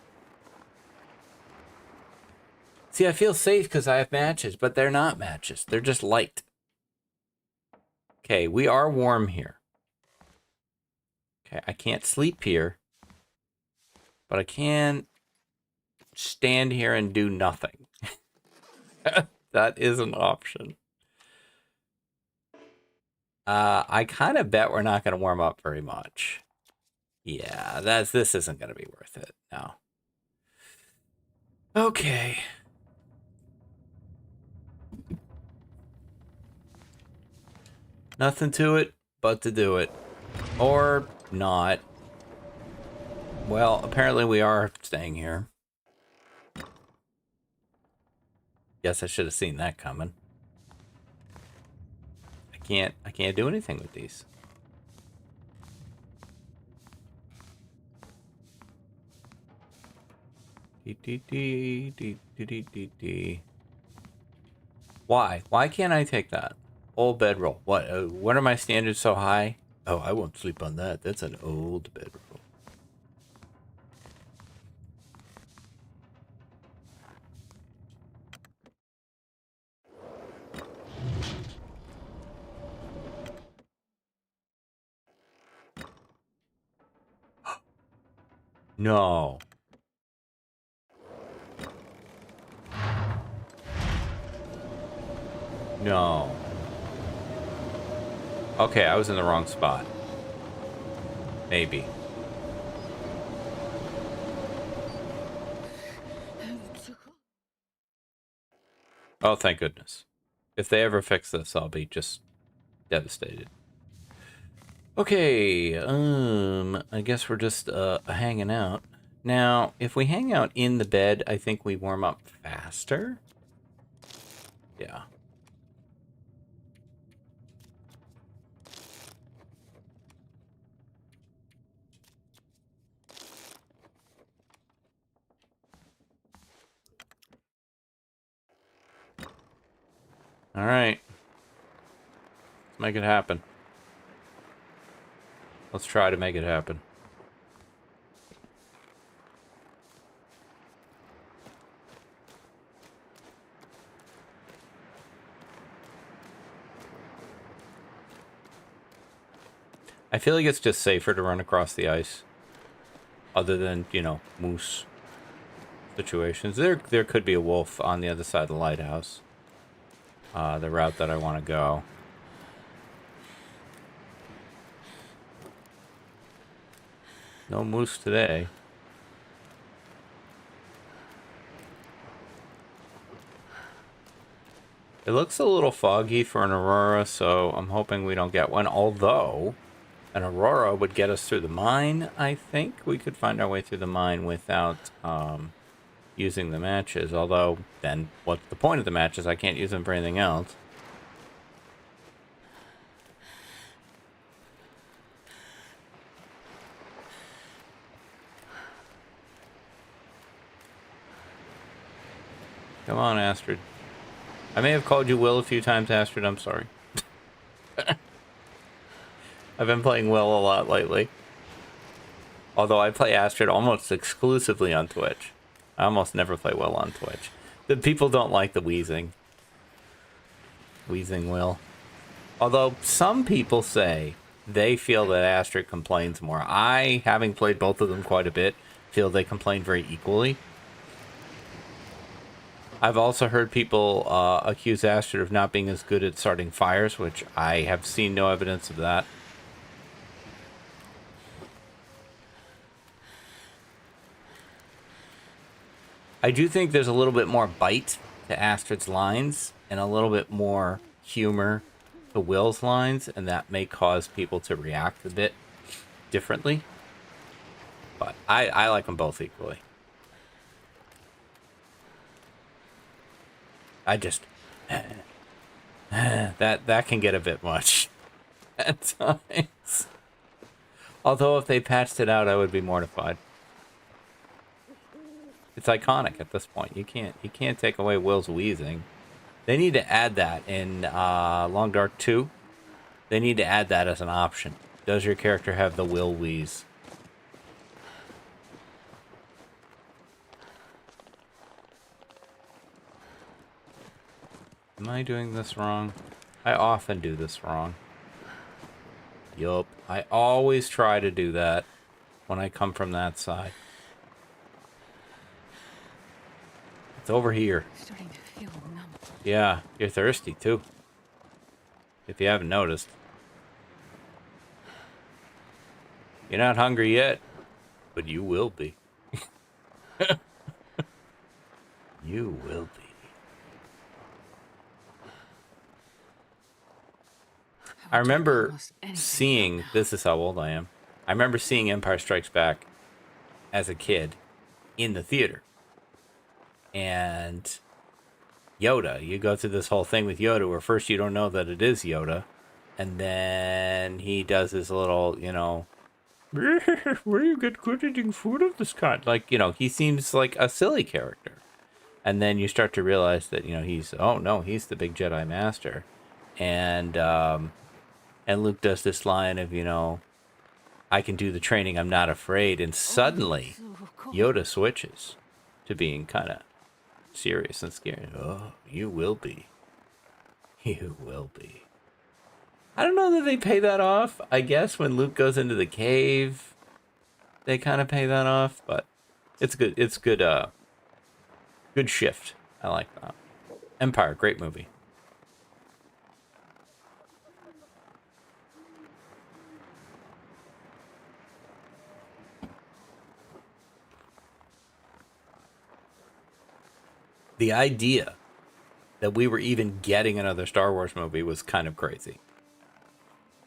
See, I feel safe because I have matches, but they're not matches. They're just light. Okay, we are warm here. Okay, I can't sleep here. But I can stand here and do nothing. That is an option. I kind of bet we're not going to warm up very much. Yeah, this isn't going to be worth it. No. Okay. Nothing to it but to do it. Or not. Well, apparently we are staying here. Guess I should have seen that coming. I can't do anything with these. Why? Why can't I take that? Old bedroll. What are my standards so high? Oh, I won't sleep on that. That's an old bedroll. No. No. Okay, I was in the wrong spot. Maybe. Oh, thank goodness. If they ever fix this, I'll be just devastated. Okay, I guess we're just hanging out. Now, if we hang out in the bed, I think we warm up faster. Yeah. All right. Let's make it happen. Let's try to make it happen. I feel like it's just safer to run across the ice. Other than, you know, moose situations. There could be a wolf on the other side of the lighthouse. The route that I want to go. No moose today. It looks a little foggy for an aurora, so I'm hoping we don't get one. Although, an aurora would get us through the mine, I think. We could find our way through the mine without using the matches. Although, then, what's the point of the matches? I can't use them for anything else. Come on, Astrid. I may have called you Will a few times, Astrid. I'm sorry. I've been playing Will a lot lately. Although I play Astrid almost exclusively on Twitch. I almost never play Will on Twitch. The people don't like the wheezing. Wheezing Will. Although some people say they feel that Astrid complains more. I, having played both of them quite a bit, feel they complain very equally. I've also heard people accuse Astrid of not being as good at starting fires, which I have seen no evidence of that. I do think there's a little bit more bite to Astrid's lines and a little bit more humor to Will's lines, and that may cause people to react a bit differently. But I like them both equally. I just that can get a bit much at times. Although if they patched it out, I would be mortified. It's iconic at this point. You can't take away Will's wheezing. They need to add that in Long Dark 2. They need to add that as an option. Does your character have the Will wheeze? Am I doing this wrong? I often do this wrong. Yup. I always try to do that when I come from that side. It's over here. Starting to feel numb. Yeah, you're thirsty too. If you haven't noticed. You're not hungry yet, but you will be. You will be. I remember seeing, this is how old I am. I remember seeing Empire Strikes Back as a kid in the theater. And Yoda, you go through this whole thing with Yoda where first you don't know that it is Yoda. And then he does his little, you know, where you get good eating food of this kind? Like, you know, he seems like a silly character. And then you start to realize that, you know, he's the big Jedi Master. And Luke does this line of, you know, I can do the training, I'm not afraid. And suddenly, Yoda switches to being kind of serious and scary. Oh, you will be. You will be. I don't know that they pay that off. I guess when Luke goes into the cave, they kind of pay that off. But it's good. It's good. Good shift. I like that. Empire, great movie. The idea that we were even getting another Star Wars movie was kind of crazy.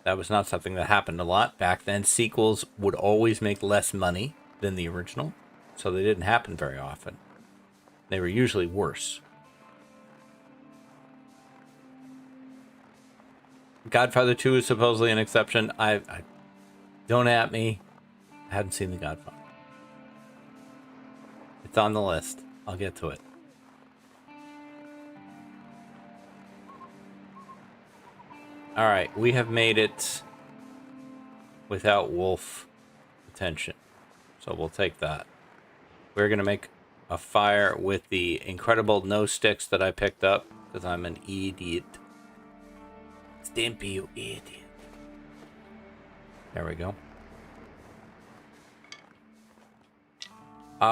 That was not something that happened a lot. Back then, sequels would always make less money than the original, so they didn't happen very often. They were usually worse. Godfather 2 is supposedly an exception. I don't at me. I haven't seen The Godfather. It's on the list. I'll get to it. Alright, we have made it without wolf attention. So we'll take that. We're going to make a fire with the incredible no sticks that I picked up because I'm an idiot. Stimpy, you idiot. There we go.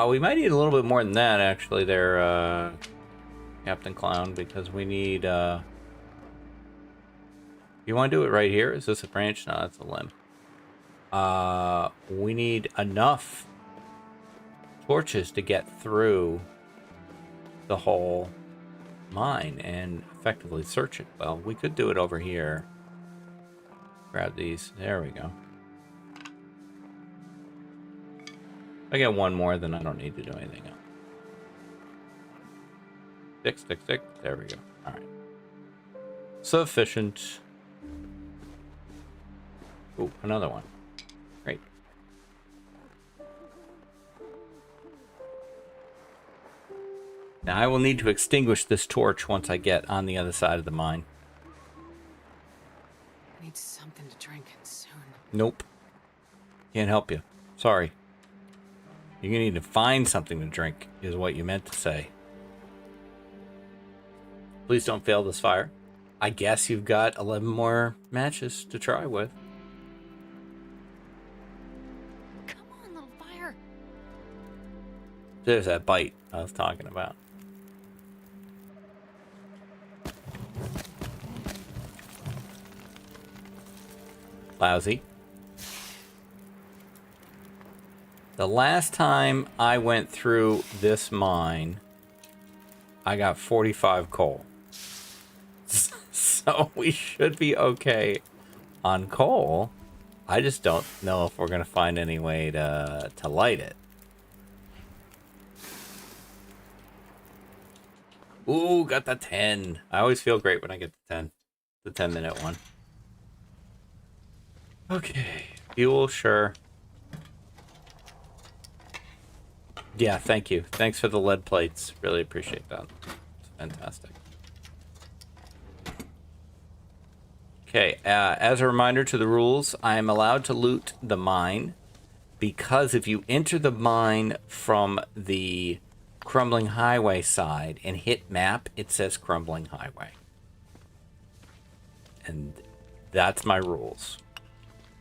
We might need a little bit more than that, actually, there, Captain Clown, because we need, You want to do it right here? Is this a branch? No, that's a limb. We need enough torches to get through the whole mine and effectively search it. Well, we could do it over here. Grab these. There we go. If I get one more, then I don't need to do anything else. Stick, stick, stick. There we go. All right. Sufficient. Ooh, another one. Great. Now I will need to extinguish this torch once I get on the other side of the mine. I need something to drink soon. Nope. Can't help you. Sorry. You're gonna need to find something to drink, is what you meant to say. Please don't fail this fire. I guess you've got 11 more matches to try with. Come on, little fire. There's that bite I was talking about. Lousy. The last time I went through this mine, I got 45 coal. So we should be okay on coal. I just don't know if we're going to find any way to light it. Ooh, got the 10. I always feel great when I get the 10. The 10-minute one. Okay. Fuel, sure. Yeah, thank you. Thanks for the lead plates. Really appreciate that. It's fantastic. Okay, as a reminder to the rules, I am allowed to loot the mine because if you enter the mine from the Crumbling Highway side and hit map, it says Crumbling Highway. And that's my rules.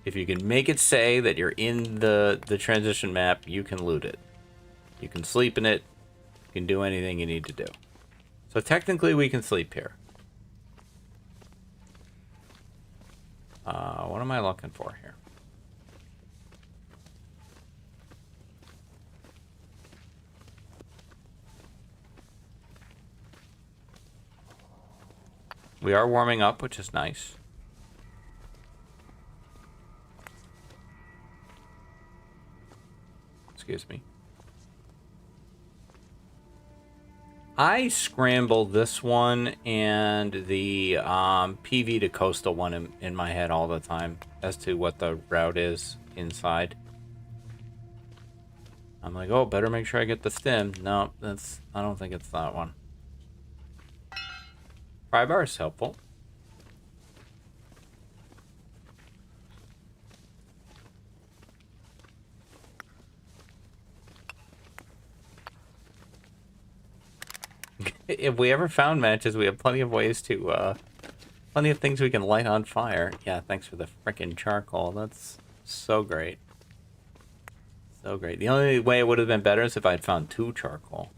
If you can make it say that you're in the transition map, you can loot it. You can sleep in it. You can do anything you need to do. So technically we can sleep here. What am I looking for here? We are warming up, which is nice. Excuse me. I scramble this one and the PV to coastal one in my head all the time as to what the route is inside. I'm like, oh, better make sure I get the stem. No, I don't think it's that one. Pry bar is helpful. If we ever found matches, we have plenty of ways to, plenty of things we can light on fire. Yeah, thanks for the frickin' charcoal. That's so great. So great. The only way it would have been better is if I'd found 2 charcoal.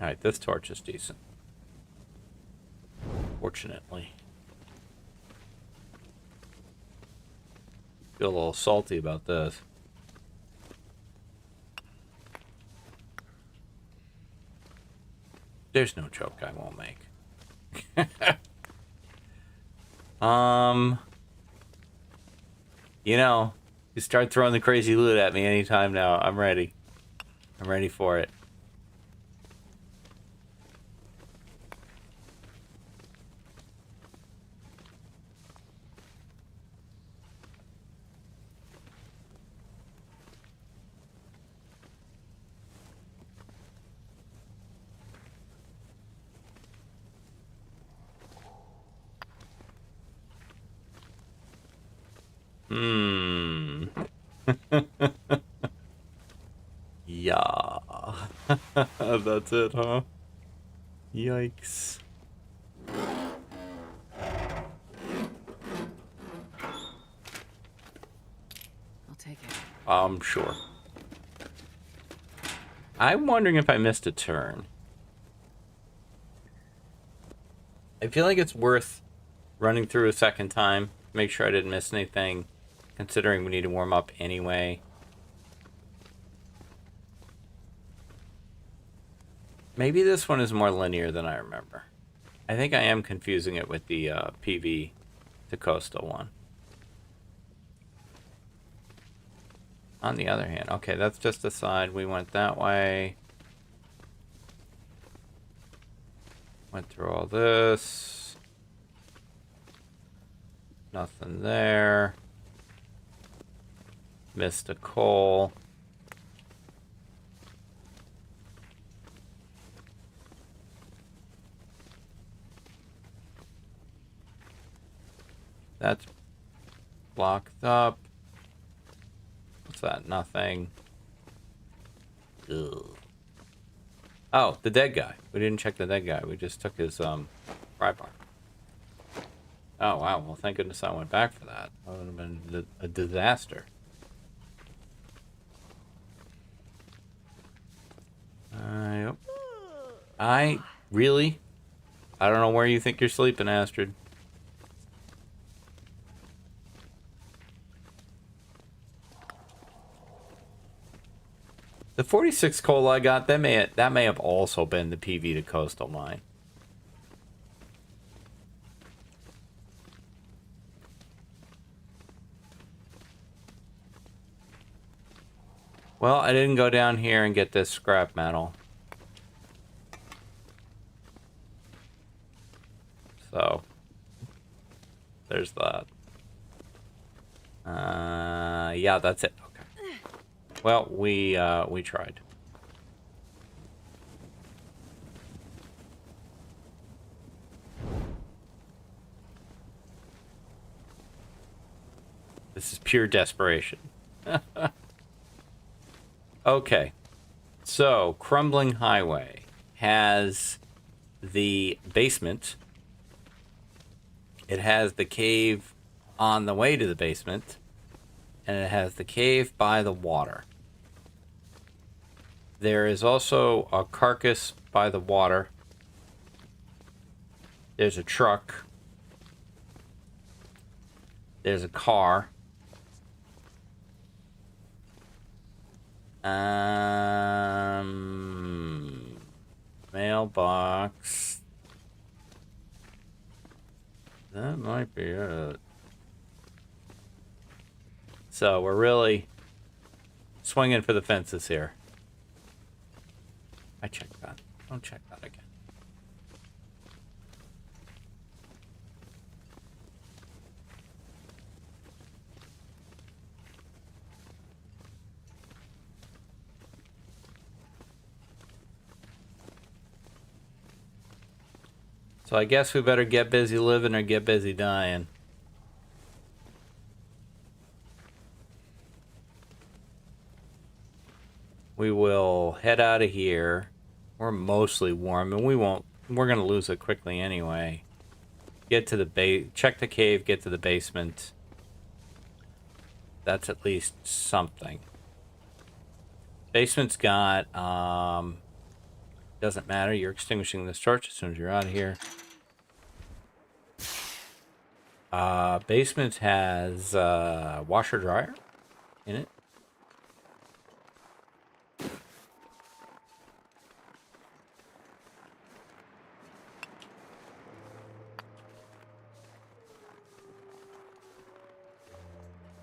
Alright, this torch is decent. Fortunately. Feel a little salty about this. There's no joke I won't make. You know, you start throwing the crazy loot at me anytime now. I'm ready. I'm ready for it. Yeah. That's it, huh? Yikes. I'll take it. I'm sure. I'm wondering if I missed a turn. I feel like it's worth running through a second time. Make sure I didn't miss anything, considering we need to warm up anyway. Maybe this one is more linear than I remember. I think I am confusing it with the PV to coastal one. On the other hand, okay, that's just the side. We went that way. Went through all this. Nothing there. Missed a coal. That's blocked up. What's that? Nothing. Ugh. Oh, the dead guy. We didn't check the dead guy. We just took his pry bar. Oh, wow. Well, thank goodness I went back for that. That would have been a disaster. Yep. Really? I don't know where you think you're sleeping, Astrid. The 46 coal I got, that may have also been the PV to coastal mine. Well, I didn't go down here and get this scrap metal. So, there's that. Yeah, that's it. Okay. Well, we tried. This is pure desperation. Okay. So, Crumbling Highway has the basement. It has the cave on the way to the basement. And it has the cave by the water. There is also a carcass by the water. There's a truck. There's a car. Mailbox. That might be it. So we're really swinging for the fences here. I checked that. Don't check that again. So I guess we better get busy living or get busy dying. We will head out of here. We're mostly warm, and we're gonna lose it quickly anyway. Get to the check the cave, get to the basement. That's at least something. Basement's got, doesn't matter, you're extinguishing this torch as soon as you're out of here. Basement has washer dryer in it.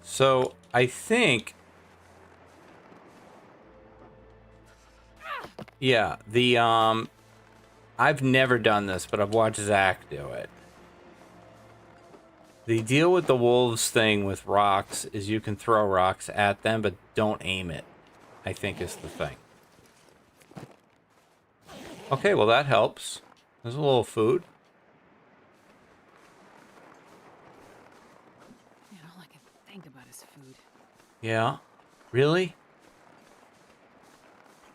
So I think, yeah, the I've never done this, but I've watched Zach do it. The deal with the wolves thing with rocks is you can throw rocks at them, but don't aim it, I think is the thing. Okay, well that helps. There's a little food. Man, all I can think about is food. Yeah. Really?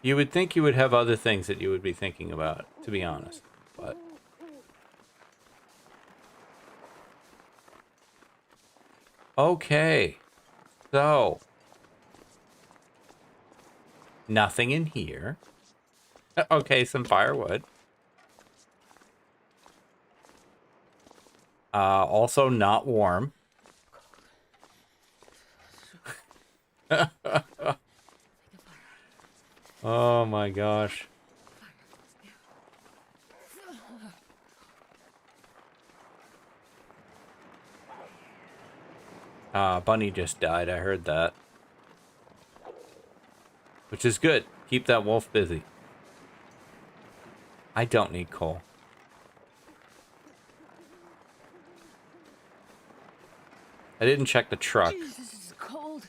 You would think you would have other things that you would be thinking about, to be honest. But okay. So nothing in here. Okay, some firewood. Also not warm. Oh my gosh. Bunny just died. I heard that. Which is good. Keep that wolf busy. I don't need coal. I didn't check the truck. Jeez, this is cold.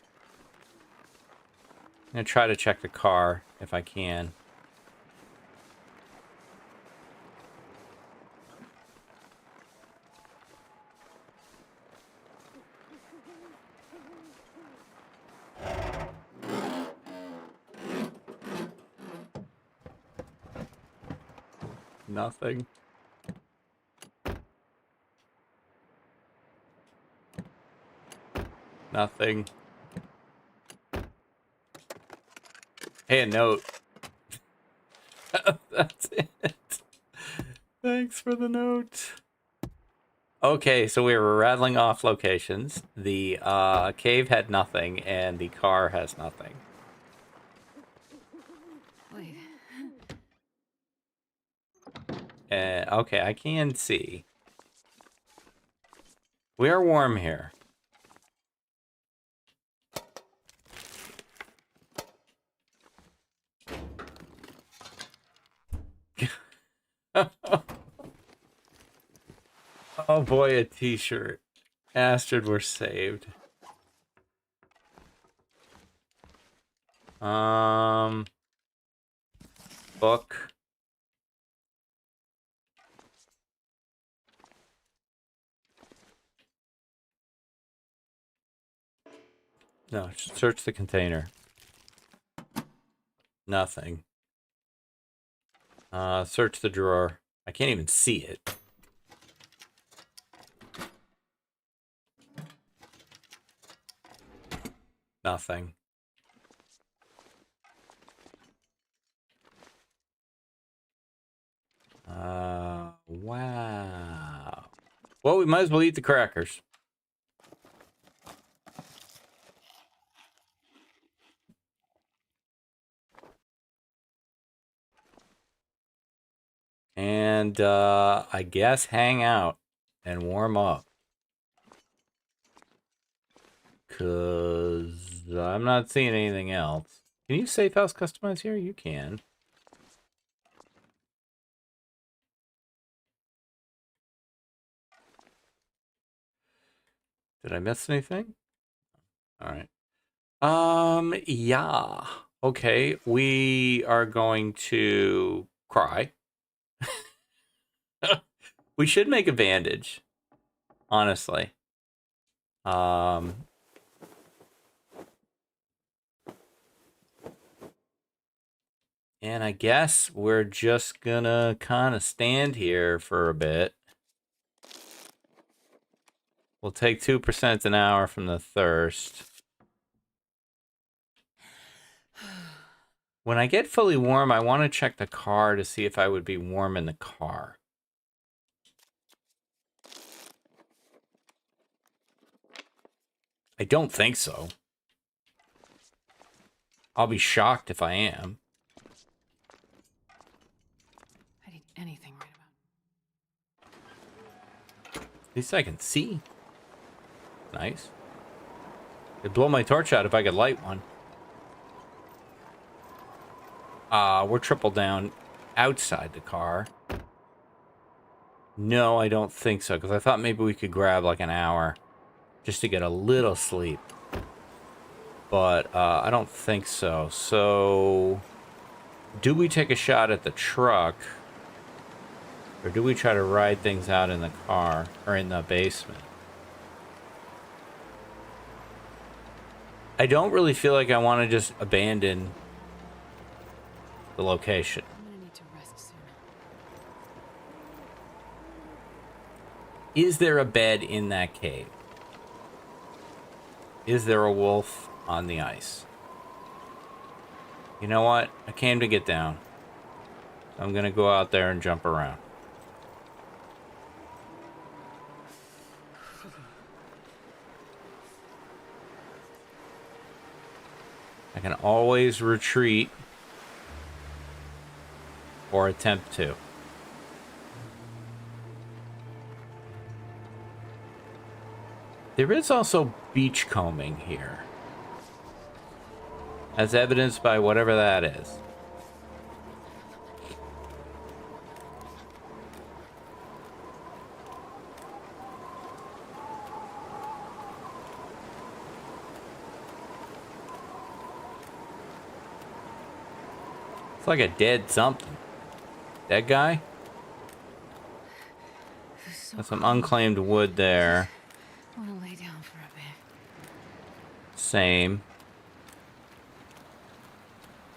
I'm gonna try to check the car if I can. Nothing. Nothing. Hey, a note. That's it. Thanks for the note. Okay, so we were rattling off locations. The cave had nothing, and the car has nothing. Wait. Okay, I can see. We are warm here. Oh boy, a t-shirt. Astrid, we're saved. Book. No, search the container. Nothing. Search the drawer. I can't even see it. Nothing. Wow. Well, we might as well eat the crackers. And, I guess hang out and warm up. 'Cause I'm not seeing anything else. Can you safe house customize here? You can. Did I miss anything? All right. Yeah. Okay, we are going to cry. We should make a bandage, honestly. And I guess we're just gonna kind of stand here for a bit. We'll take 2% an hour from the thirst. When I get fully warm, I want to check the car to see if I would be warm in the car. I don't think so. I'll be shocked if I am. I'd eat anything right about. At least I can see. Nice. It'd blow my torch out if I could light one. We're triple down outside the car. No, I don't think so, because I thought maybe we could grab like an hour just to get a little sleep. But I don't think so. So, do we take a shot at the truck? Or do we try to ride things out in the car or in the basement? I don't really feel like I want to just abandon the location. I'm gonna need to rest soon. Is there a bed in that cave? Is there a wolf on the ice? You know what? I came to get down. I'm gonna go out there and jump around. I can always retreat or attempt to. There is also beachcombing here, as evidenced by whatever that is. It's like a dead something. Dead guy? Got some unclaimed wood there. I wanna lay down for a bit. Same.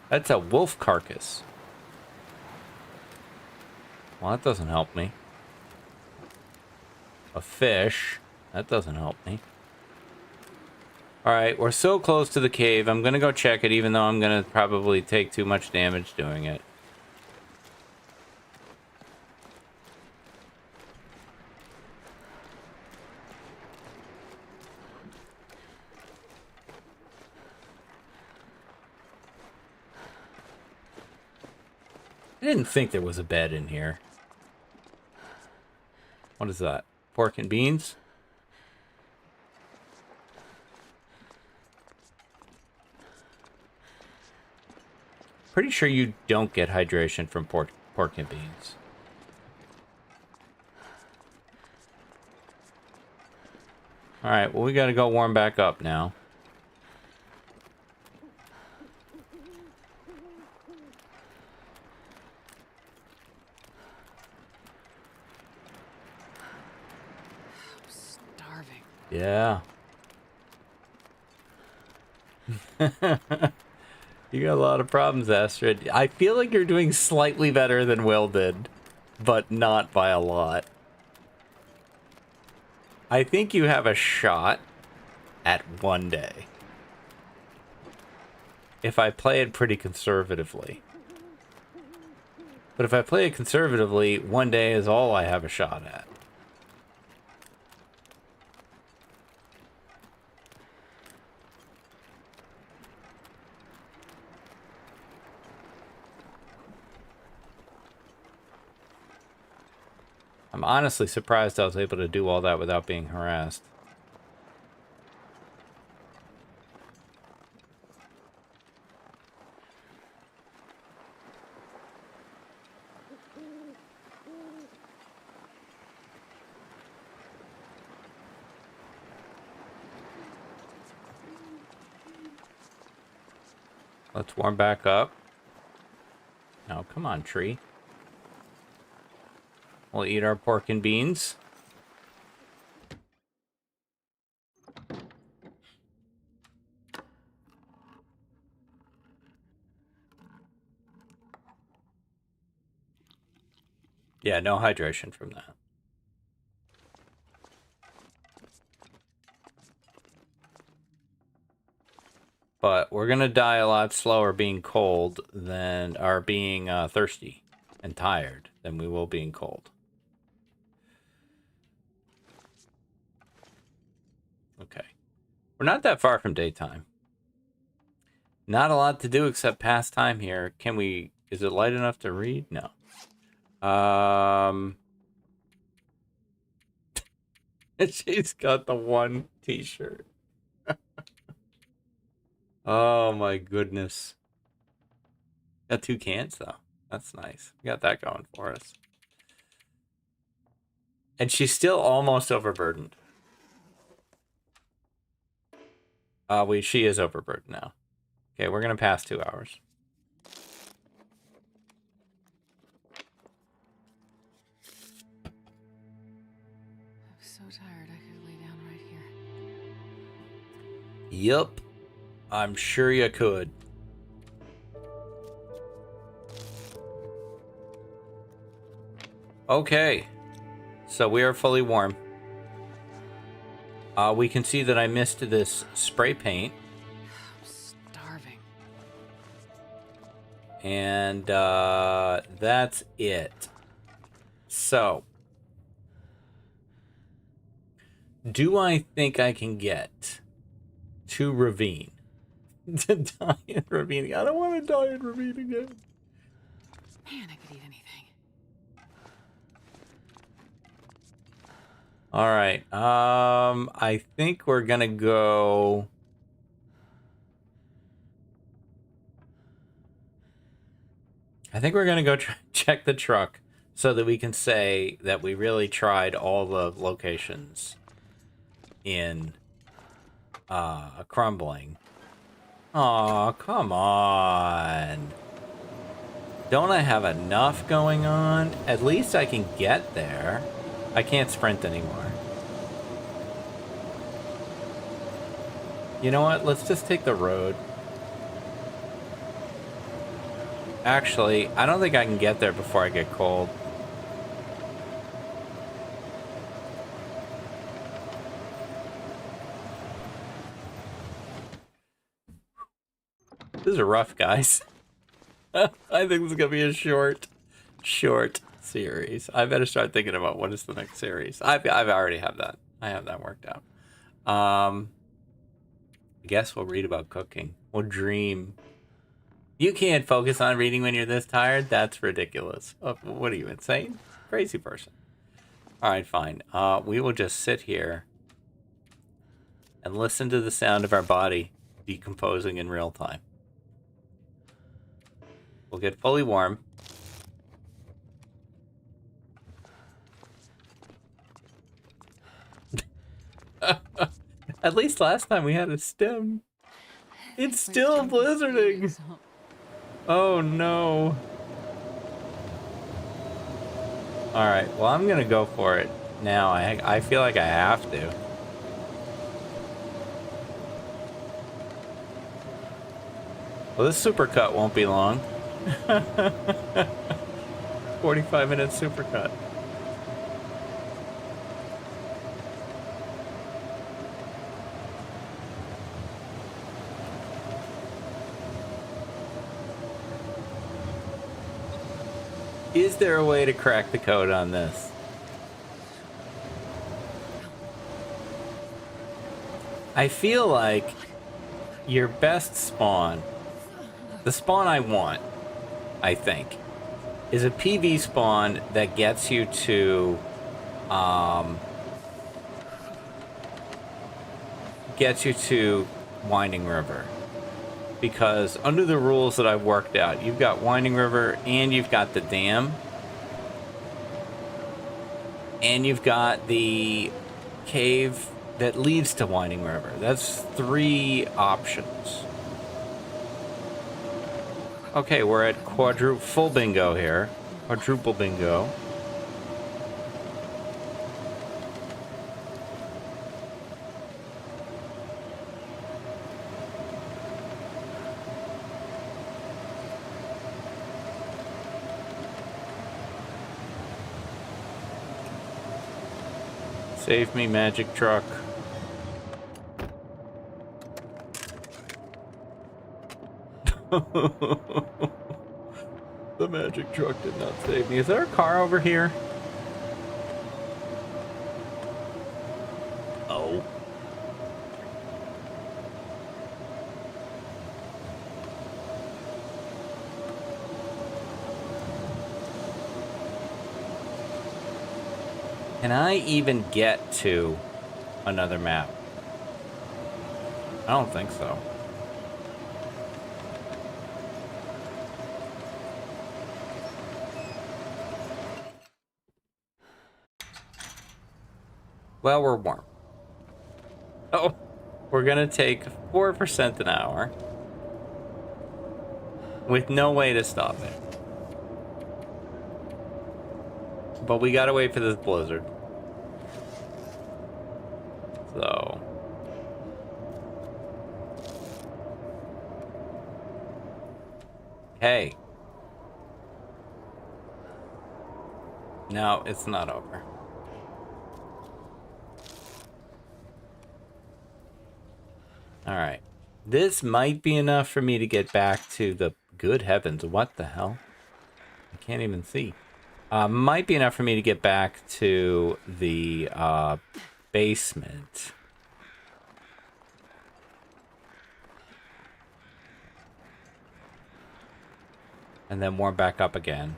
That's a wolf carcass. Well, that doesn't help me. A fish. That doesn't help me. Alright, we're so close to the cave. I'm gonna go check it, even though I'm gonna probably take too much damage doing it. I didn't think there was a bed in here. What is that? Pork and beans? Pretty sure you don't get hydration from pork and beans. Alright, well we gotta go warm back up now. I'm starving. Yeah. You got a lot of problems, Astrid. I feel like you're doing slightly better than Will did, but not by a lot. I think you have a shot at one day. If I play it pretty conservatively. But if I play it conservatively, one day is all I have a shot at. I'm honestly surprised I was able to do all that without being harassed. Let's warm back up. Now, come on, tree. We'll eat our pork and beans. Yeah, no hydration from that. But we're gonna die a lot slower being cold than, or being thirsty and tired than we will being cold. Okay. We're not that far from daytime. Not a lot to do except pass time here. Can we... Is it light enough to read? No. She's got the one t-shirt. Oh my goodness. Got 2 cans though. That's nice. We got that going for us. And she's still almost overburdened. She is overburdened now. Okay, we're gonna pass 2 hours. I'm so tired I could lay down right here. Yup. I'm sure you could. Okay. So we are fully warm. We can see that I missed this spray paint. I'm starving. And that's it. So, do I think I can get to Ravine? To die in Ravine? I don't want to die in Ravine again. Man, I could eat anything. All right. I think we're gonna go. I think we're gonna go check the truck so that we can say that we really tried all the locations in Crumbling. Aw, come on. Don't I have enough going on? At least I can get there. I can't sprint anymore. You know what? Let's just take the road. Actually, I don't think I can get there before I get cold. This is rough, guys. I think this is gonna be a short series. I better start thinking about what is the next series. I already have that. I have that worked out. I guess we'll read about cooking. We'll dream. You can't focus on reading when you're this tired? That's ridiculous. Oh, what are you, insane? Crazy person. Alright, fine. We will just sit here and listen to the sound of our body decomposing in real time. We'll get fully warm. At least last time we had a stem. It's still blizzarding. Oh no. Alright, well I'm gonna go for it now. I feel like I have to. Well, this supercut won't be long. 45-minute supercut. Is there a way to crack the code on this? I feel like your best spawn, the spawn I want, I think, is a PV spawn that gets you to Winding River. Because under the rules that I've worked out, you've got Winding River and you've got the dam. And you've got the cave that leads to Winding River. That's 3 options. Okay, we're at full bingo here. Quadruple bingo. Save me, magic truck. The magic truck did not save me. Is there a car over here? Oh. Can I even get to another map? I don't think so. Well, we're warm. Oh, we're gonna take 4% an hour with no way to stop it. But we gotta wait for this blizzard. So. Hey. No, it's not over. Alright. This might be enough for me to get back to the... Good heavens, what the hell? I can't even see. Might be enough for me to get back to the basement. And then warm back up again.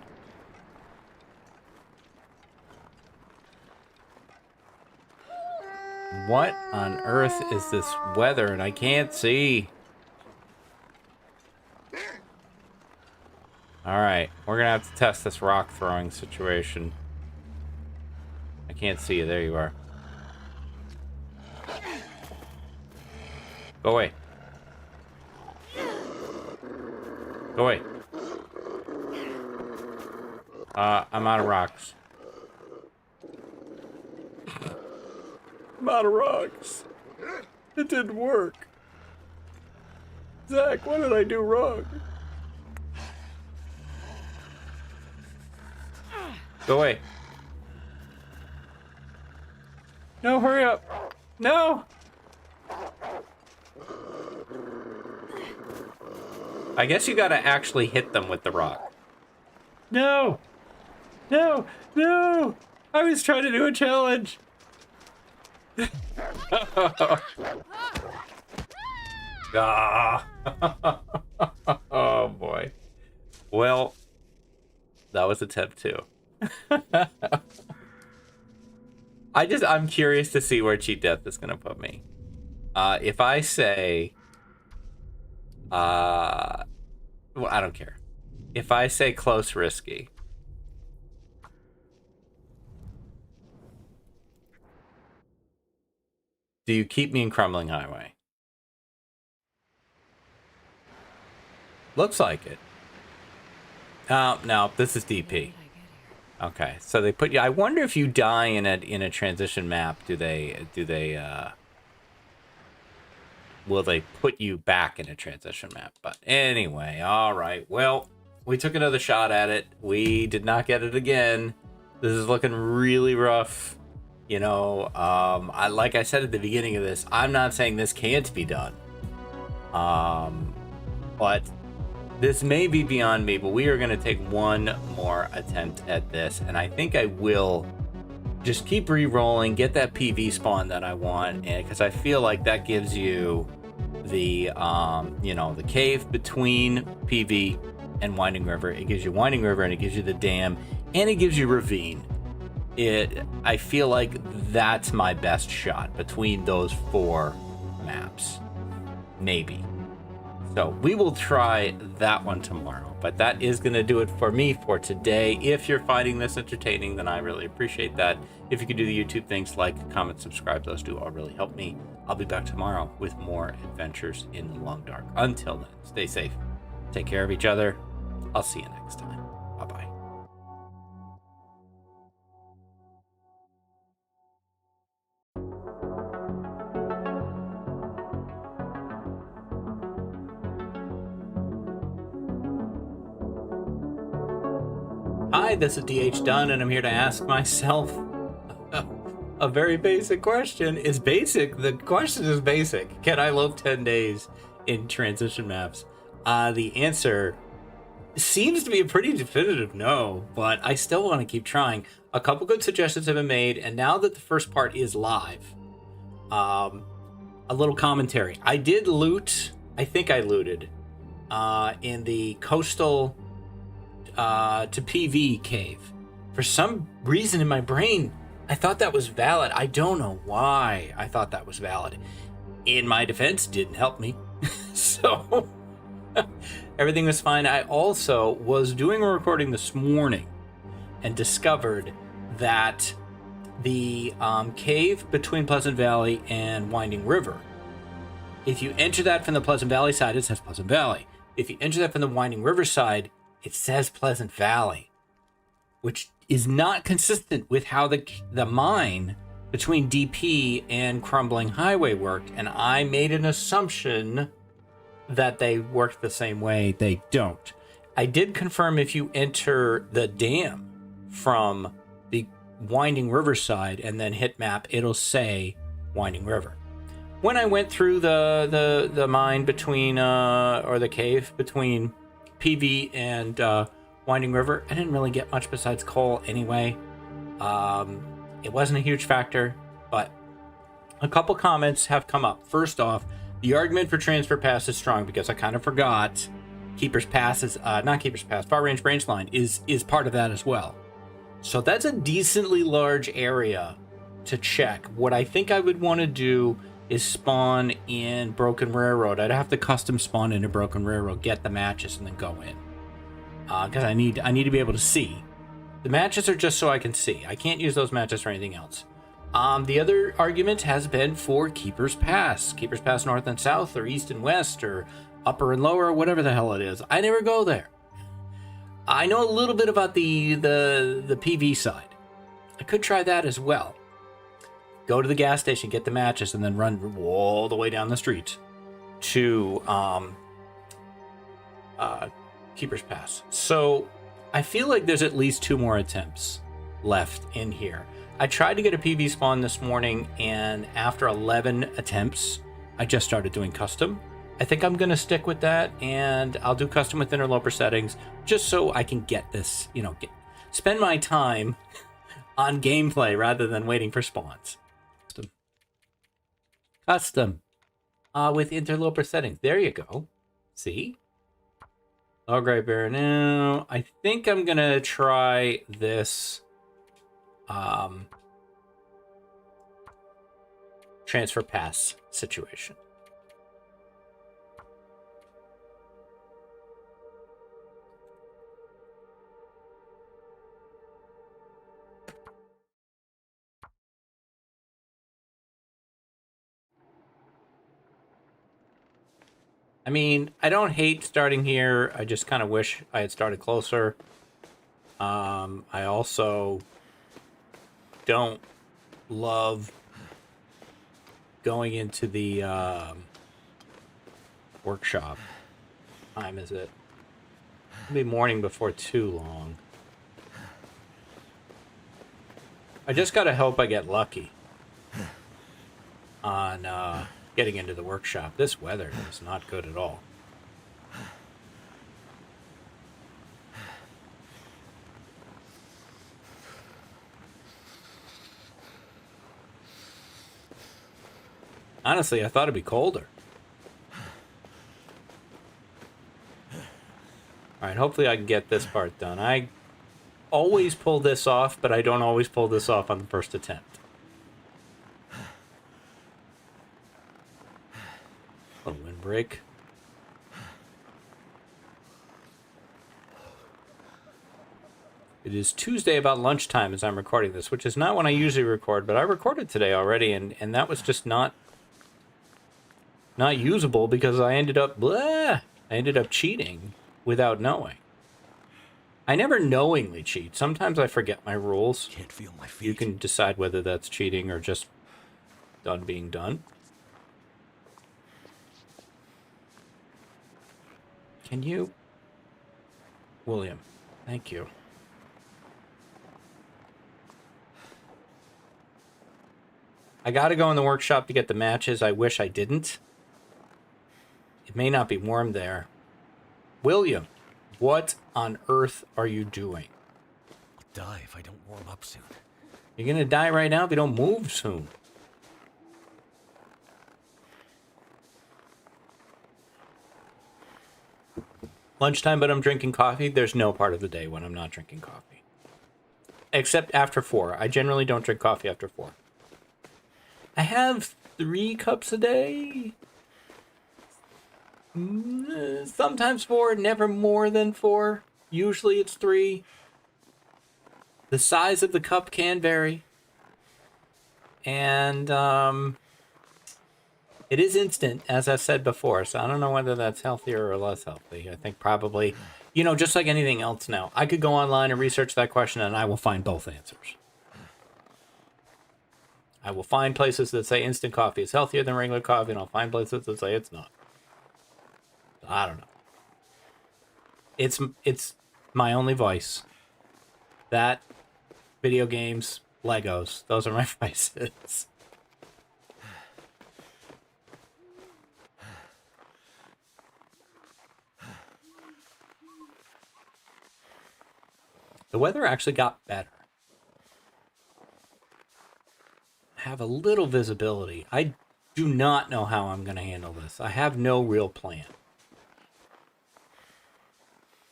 What on earth is this weather? And I can't see. Alright, we're gonna have to test this rock throwing situation. I can't see you. There you are. Go away. Go away. I'm out of rocks. I'm out of rocks. It didn't work. Zach, what did I do wrong? Go away. No, hurry up. No! I guess you gotta actually hit them with the rock. No! No! No! I was trying to do a challenge! Ah. Oh boy. Well, that was attempt 2. I'm curious to see where cheat death is gonna put me. If I say well, I don't care. If I say close risky. Do you keep me in Crumbling Highway? Looks like it. No, this is DP. Okay, so they put you. I wonder if you die in a transition map, will they put you back in a transition map? But anyway, all right. Well, we took another shot at it. We did not get it again. This is looking really rough. You know, like I said at the beginning of this, I'm not saying this can't be done. But this may be beyond me, but we are going to take one more attempt at this. And I think I will just keep re-rolling, get that PV spawn that I want. And because I feel like that gives you the, the cave between PV and Winding River. It gives you Winding River and it gives you the dam and it gives you Ravine. I feel like that's my best shot between those 4 maps. Maybe. So we will try that one tomorrow. But that is going to do it for me for today. If you're finding this entertaining, then I really appreciate that. If you could do the YouTube things like comment, subscribe, those do all really help me. I'll be back tomorrow with more adventures in the Long Dark. Until then, stay safe. Take care of each other. I'll see you next time. Bye-bye. Hi, this is DH Dunn, and I'm here to ask myself a very basic question. It's basic. The question is basic. Can I lope 10 days in transition maps? The answer seems to be a pretty definitive no, but I still want to keep trying. A couple good suggestions have been made, and now that the first part is live, a little commentary. I did loot. I think I looted in the coastal to PV cave. For some reason in my brain, I thought that was valid. I don't know why I thought that was valid. In my defense, didn't help me. So everything was fine. I also was doing a recording this morning and discovered that the cave between Pleasant Valley and Winding River, if you enter that from the Pleasant Valley side, it says Pleasant Valley. If you enter that from the Winding River side, it says Pleasant Valley, which is not consistent with how the mine between DP and Crumbling Highway worked, and I made an assumption that they worked the same way. They don't. I did confirm if you enter the dam from the Winding River side and then hit map, it'll say Winding River. When I went through the mine between, or the cave between PV and Winding River, I didn't really get much besides coal anyway. It wasn't a huge factor, but a couple comments have come up. First off, the argument for Transfer Pass is strong because I kind of forgot Keeper's Pass is, not Keeper's Pass, Far Range Branch Line is part of that as well. So that's a decently large area to check. What I think I would want to do is spawn in Broken Railroad. I'd have to custom spawn into Broken Railroad, get the matches, and then go in. Because I need to be able to see. The matches are just so I can see. I can't use those matches for anything else. The other argument has been for Keeper's Pass. Keeper's Pass North and South, or East and West, or Upper and Lower, whatever the hell it is. I never go there. I know a little bit about the PV side. I could try that as well. Go to the gas station, get the matches, and then run all the way down the street to Keeper's Pass. So I feel like there's at least 2 more attempts left in here. I tried to get a PV spawn this morning, and after 11 attempts, I just started doing custom. I think I'm going to stick with that, and I'll do custom with interloper settings just so I can get this, spend my time on gameplay rather than waiting for spawns. Custom with interloper settings. There you go. See? All right, Bear. Now, I think I'm going to try this transfer pass situation. I mean, I don't hate starting here. I just kind of wish I had started closer. I also don't love going into the workshop. What time is it? It'll be morning before too long. I just gotta hope I get lucky on getting into the workshop. This weather is not good at all. Honestly, I thought it'd be colder. Alright, hopefully I can get this part done. I always pull this off, but I don't always pull this off on the first attempt. A windbreak. It is Tuesday about lunchtime as I'm recording this, which is not when I usually record, but I recorded today already, and that was just not usable because I ended up cheating without knowing. I never knowingly cheat. Sometimes I forget my rules. Can't feel my feet. You can decide whether that's cheating or just done being done. Can you? William, thank you. I gotta go in the workshop to get the matches. I wish I didn't. It may not be warm there. William, what on earth are you doing? I'll die if I don't warm up soon. You're gonna die right now if you don't move soon. Lunchtime, but I'm drinking coffee. There's no part of the day when I'm not drinking coffee. except after 4. I generally don't drink coffee after 4. I have 3 cups a day. Sometimes 4, never more than 4. Usually it's 3. The size of the cup can vary. And it is instant, as I've said before, so I don't know whether that's healthier or less healthy. I think probably, you know, just like anything else now, I could go online and research that question and I will find both answers. I will find places that say instant coffee is healthier than regular coffee, and I'll find places that say it's not. I don't know. It's my only vice. That, video games, Legos, those are my vices. The weather actually got better. I have a little visibility. I do not know how I'm going to handle this. I have no real plan.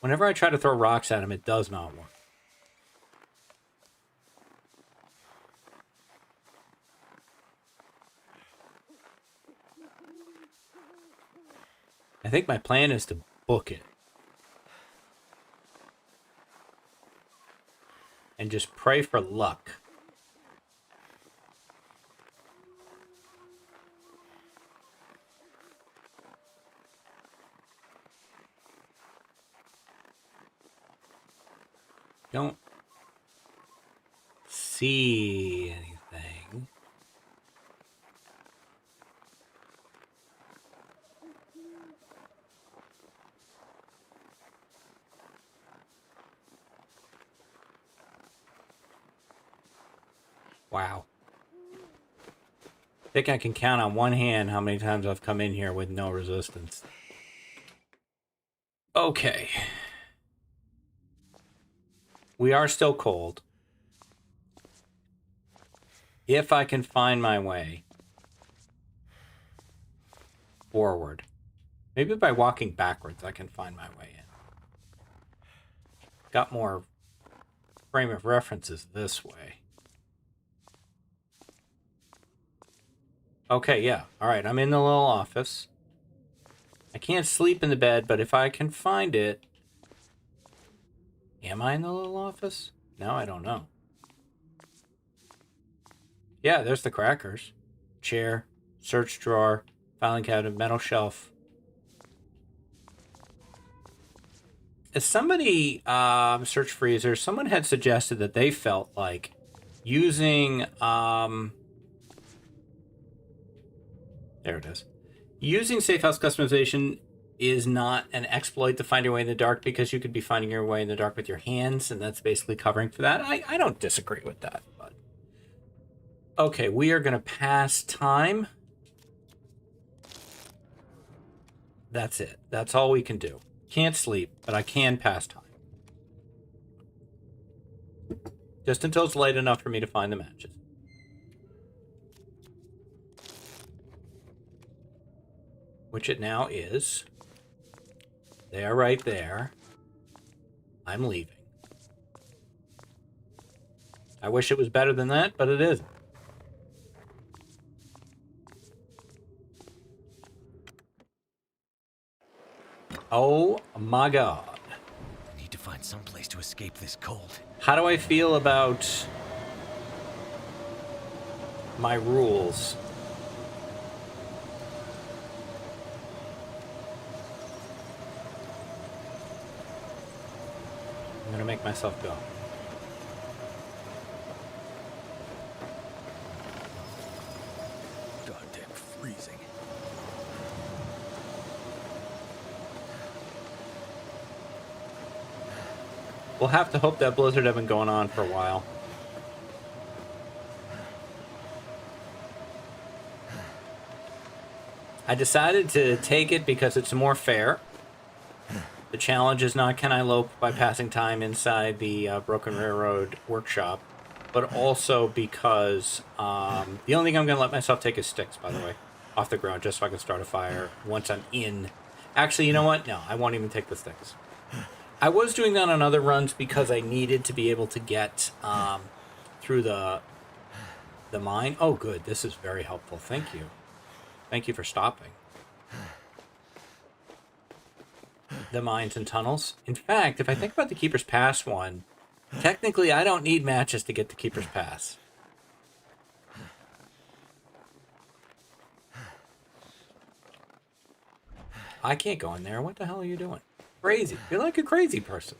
Whenever I try to throw rocks at him, it does not work. I think my plan is to book it. And just pray for luck. Don't see anything. Wow. I think I can count on one hand how many times I've come in here with no resistance. Okay. We are still cold. If I can find my way forward, maybe by walking backwards I can find my way in. Got more frame of references this way. Okay, yeah. All right, I'm in the little office. I can't sleep in the bed, but if I can find it... Am I in the little office? No, I don't know. Yeah, there's the crackers. Chair, search drawer, filing cabinet, metal shelf. As somebody, search freezer, someone had suggested that they felt like using, there it is. Using safe house customization is not an exploit to find your way in the dark, because you could be finding your way in the dark with your hands, and that's basically covering for that. I don't disagree with that, but... Okay, we are going to pass time. That's it. That's all we can do. Can't sleep, but I can pass time. Just until it's late enough for me to find the matches. Which it now is. They are right there. I'm leaving. I wish it was better than that, but it isn't. Oh my god. I need to find some place to escape this cold. How do I feel about my rules? I'm gonna make myself go. Goddamn freezing. We'll have to hope that blizzard has been going on for a while. I decided to take it because it's more fair. The challenge is not can I lope by passing time inside the Broken Railroad workshop, but also because the only thing I'm going to let myself take is sticks, by the way, off the ground, just so I can start a fire once I'm in. Actually, you know what? No, I won't even take the sticks. I was doing that on other runs because I needed to be able to get through the mine. Oh, good. This is very helpful. Thank you. Thank you for stopping. The mines and tunnels. In fact, if I think about the Keeper's Pass one, technically I don't need matches to get the Keeper's Pass. I can't go in there. What the hell are you doing? Crazy. You're like a crazy person.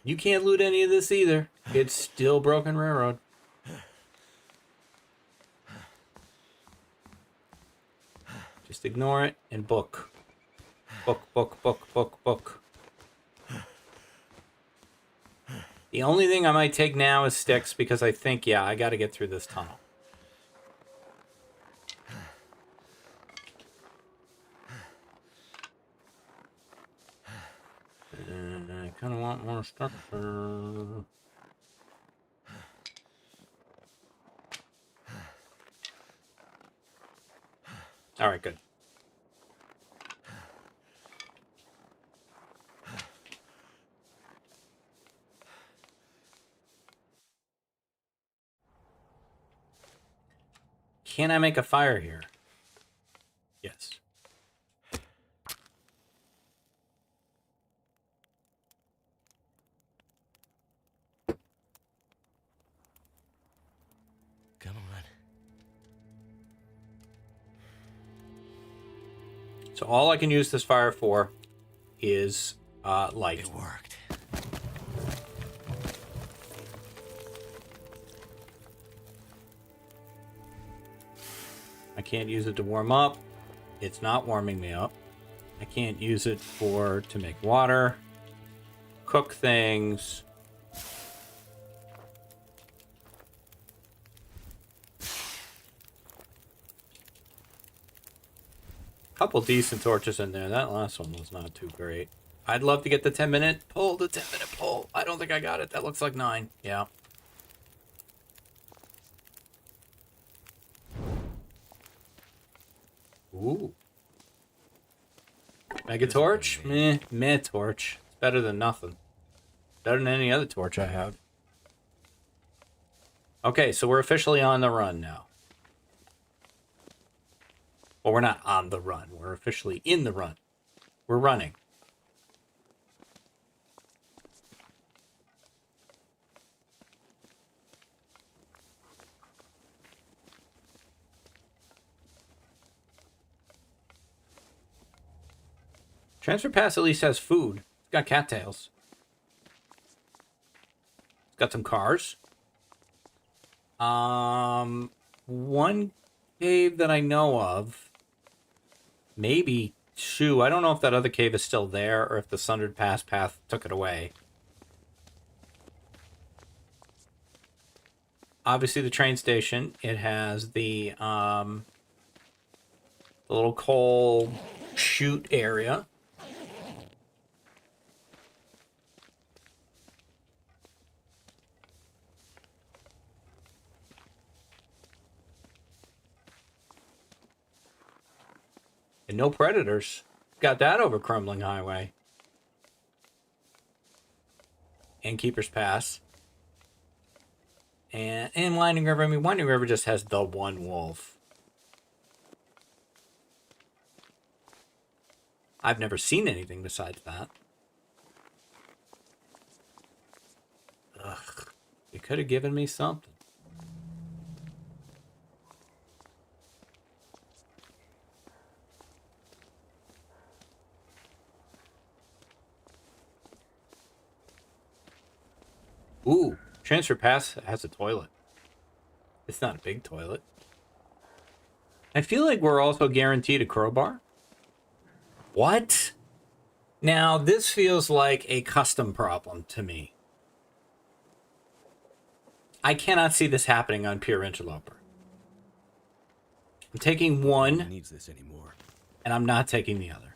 You can't loot any of this either. It's still Broken Railroad. Just ignore it and book. Book, book, book, book, book. The only thing I might take now is sticks because I think, yeah, I got to get through this tunnel. And I kind of want more structure. All right, good. Can I make a fire here? Yes. Come on. So all I can use this fire for is light. It worked. I can't use it to warm up. It's not warming me up. I can't use it to make water, cook things. Couple decent torches in there. That last one was not too great. I'd love to get the 10-minute pull. The 10-minute pull. I don't think I got it. That looks like 9. Yeah. Ooh. Mega torch? Meh torch. It's better than nothing. Better than any other torch I have. Okay, so we're officially on the run now. Well, we're not on the run. We're officially in the run. We're running. Transfer Pass at least has food. It's got cattails. It's got some cars. One cave that I know of. Maybe 2. I don't know if that other cave is still there or if the Sundered Pass path took it away. Obviously, the train station. It has the little coal chute area. And no predators. Got that over Crumbling Highway. And Keeper's Pass. And Winding River. I mean, Winding River just has the one wolf. I've never seen anything besides that. Ugh. You could have given me something. Ooh, Transfer Pass has a toilet. It's not a big toilet. I feel like we're also guaranteed a crowbar. What? Now, this feels like a custom problem to me. I cannot see this happening on Pure Interloper. I'm taking one. No one needs this anymore. And I'm not taking the other.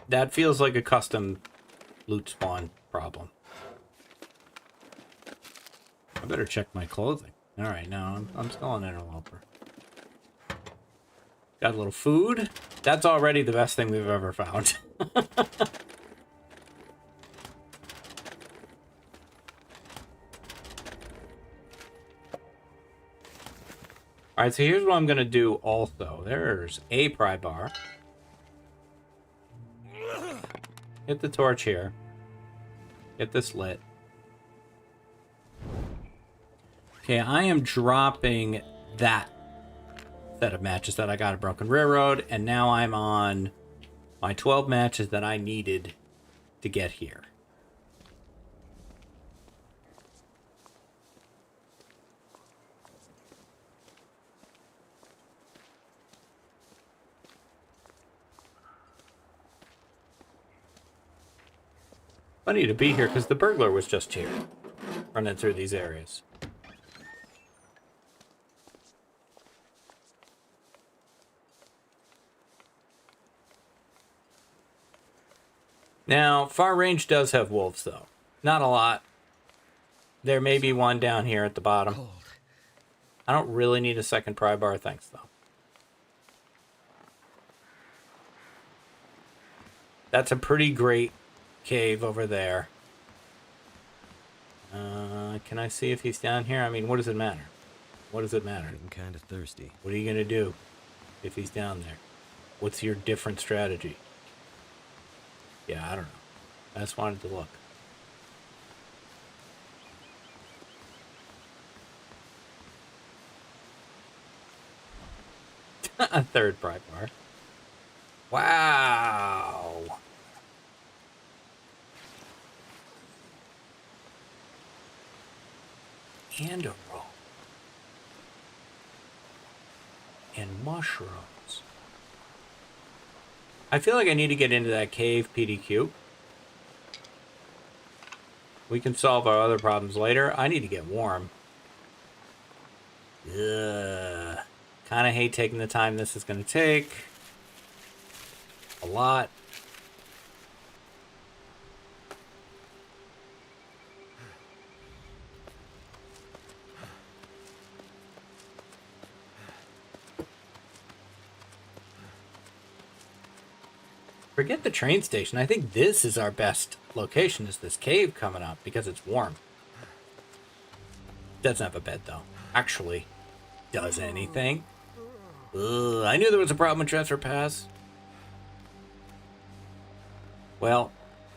That feels like a custom loot spawn problem. I better check my clothing. Alright, no, I'm still an interloper. Got a little food. That's already the best thing we've ever found. Alright, so here's what I'm going to do also. There's a pry bar. Hit the torch here. Get this lit. Okay, I am dropping that set of matches that I got at Broken Railroad, and now I'm on my 12 matches that I needed to get here. Funny to be here because the burglar was just here, running through these areas. Now, Far Range does have wolves, though. Not a lot. There may be one down here at the bottom. Cold. I don't really need a second pry bar, thanks, though. That's a pretty great cave over there. Can I see if he's down here? I mean, what does it matter? What does it matter? Getting kind of thirsty. What are you going to do if he's down there? What's your different strategy? Yeah, I don't know. I just wanted to look. A third pry bar. Wow. And a roll. And mushrooms. I feel like I need to get into that cave PDQ. We can solve our other problems later. I need to get warm. Ugh. Kind of hate taking the time this is going to take. A lot. Forget the train station. I think this is our best location, is this cave coming up, because it's warm. Doesn't have a bed, though. Actually, does anything? Ugh, I knew there was a problem with transfer pass. Well,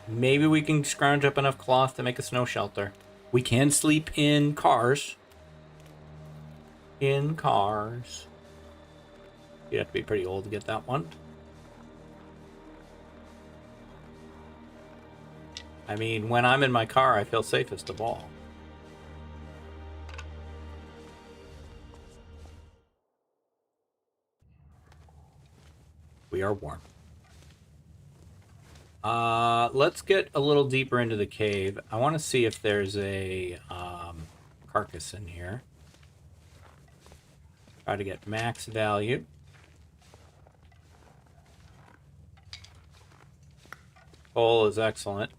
maybe we can scrounge up enough cloth to make a snow shelter. We can sleep in cars. In cars. You'd have to be pretty old to get that one. I mean, when I'm in my car, I feel safest of all. We are warm. Let's get a little deeper into the cave. I want to see if there's a carcass in here. Try to get max value. Coal is excellent.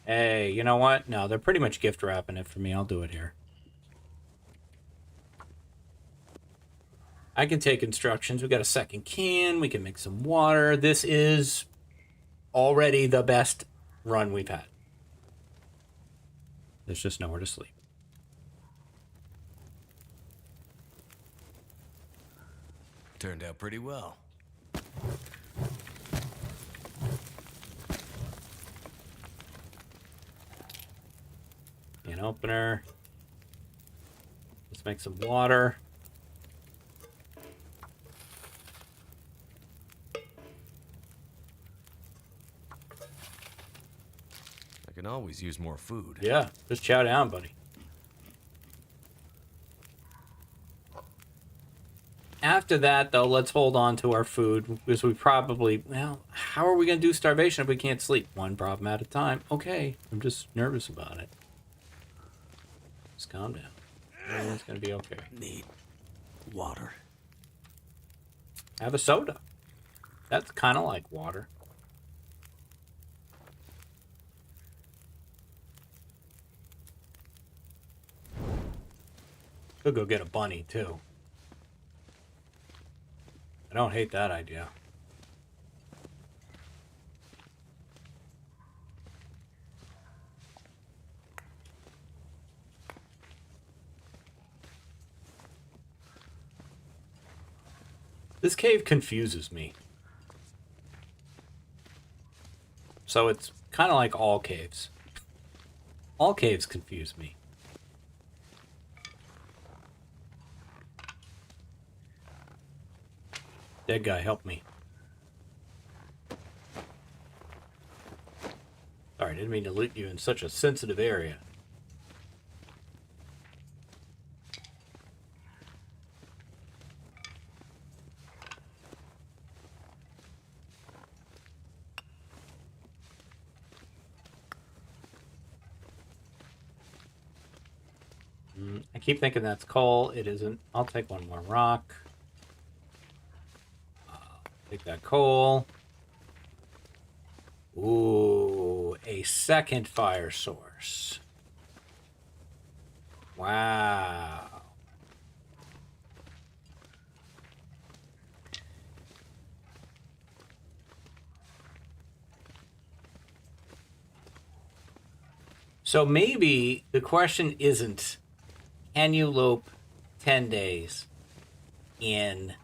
Hey, you know what? No, they're pretty much gift wrapping it for me. I'll do it here. I can take instructions. We got a second can. We can make some water. This is already the best run we've had. There's just nowhere to sleep. Turned out pretty well. Can opener. Let's make some water. I can always use more food. Yeah, just chow down, buddy. After that, though, let's hold on to our food, because we probably, well, how are we going to do starvation if we can't sleep? One problem at a time. Okay, I'm just nervous about it. Just calm down. Everything's going to be okay. Need water. Have a soda. That's kind of like water. Could go get a bunny, too. I don't hate that idea. This cave confuses me. So it's kind of like all caves. All caves confuse me. Dead guy, help me. Sorry, I didn't mean to loot you in such a sensitive area. I keep thinking that's coal. It isn't. I'll take one more rock. Take that coal. Ooh, a second fire source. Wow. So maybe the question isn't, can you lope 10 days in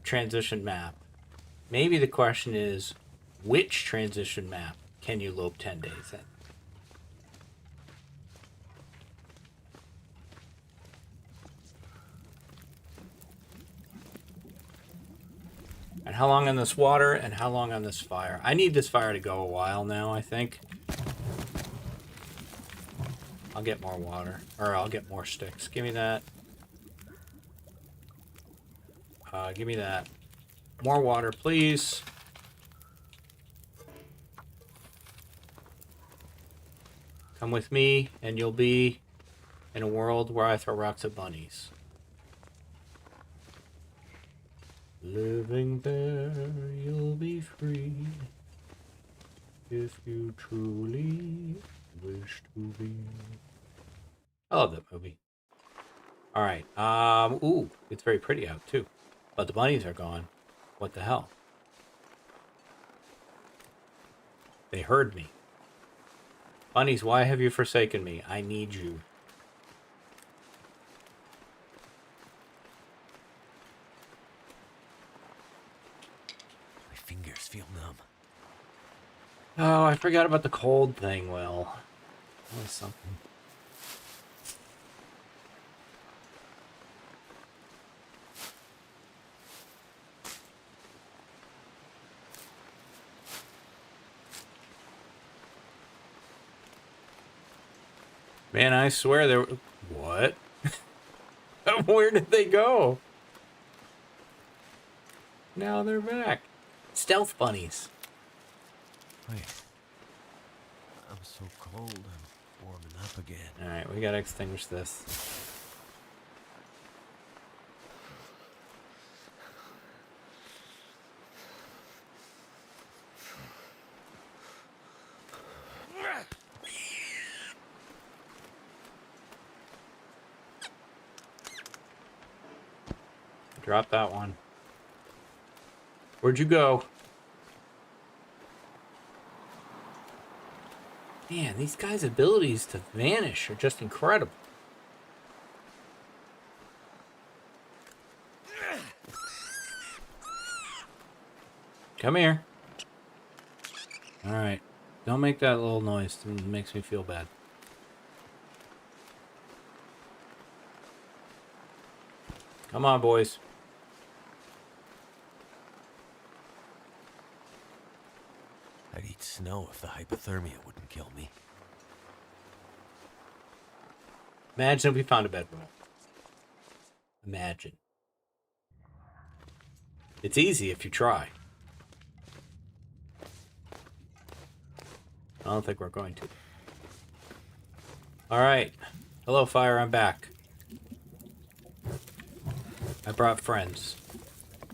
transition map? Maybe the question is, which transition map can you lope 10 days in? And how long on this water and how long on this fire? I need this fire to go a while now, I think. I'll get more water, or I'll get more sticks. Give me that. Give me that. More water, please. Come with me, and you'll be in a world where I throw rocks at bunnies. Living there, you'll be free if you truly wish to be. I love that movie. All right. Ooh, it's very pretty out too, but the bunnies are gone. What the hell? They heard me. Bunnies, why have you forsaken me? I need you. My fingers feel numb. Oh, I forgot about the cold thing, Will. That was something. Man, I swear there... What? Where did they go? Now they're back. Stealth bunnies. Wait. I'm so cold, I'm warming up again. Alright, we gotta extinguish this. Drop that one. Where'd you go? Man, these guys' abilities to vanish are just incredible. Come here. Alright. Don't make that little noise. It makes me feel bad. Come on, boys. I'd eat snow if the hypothermia wouldn't kill me. Imagine if we found a bedroll. Imagine. It's easy if you try. I don't think we're going to. Alright. Hello, fire, I'm back. I brought friends.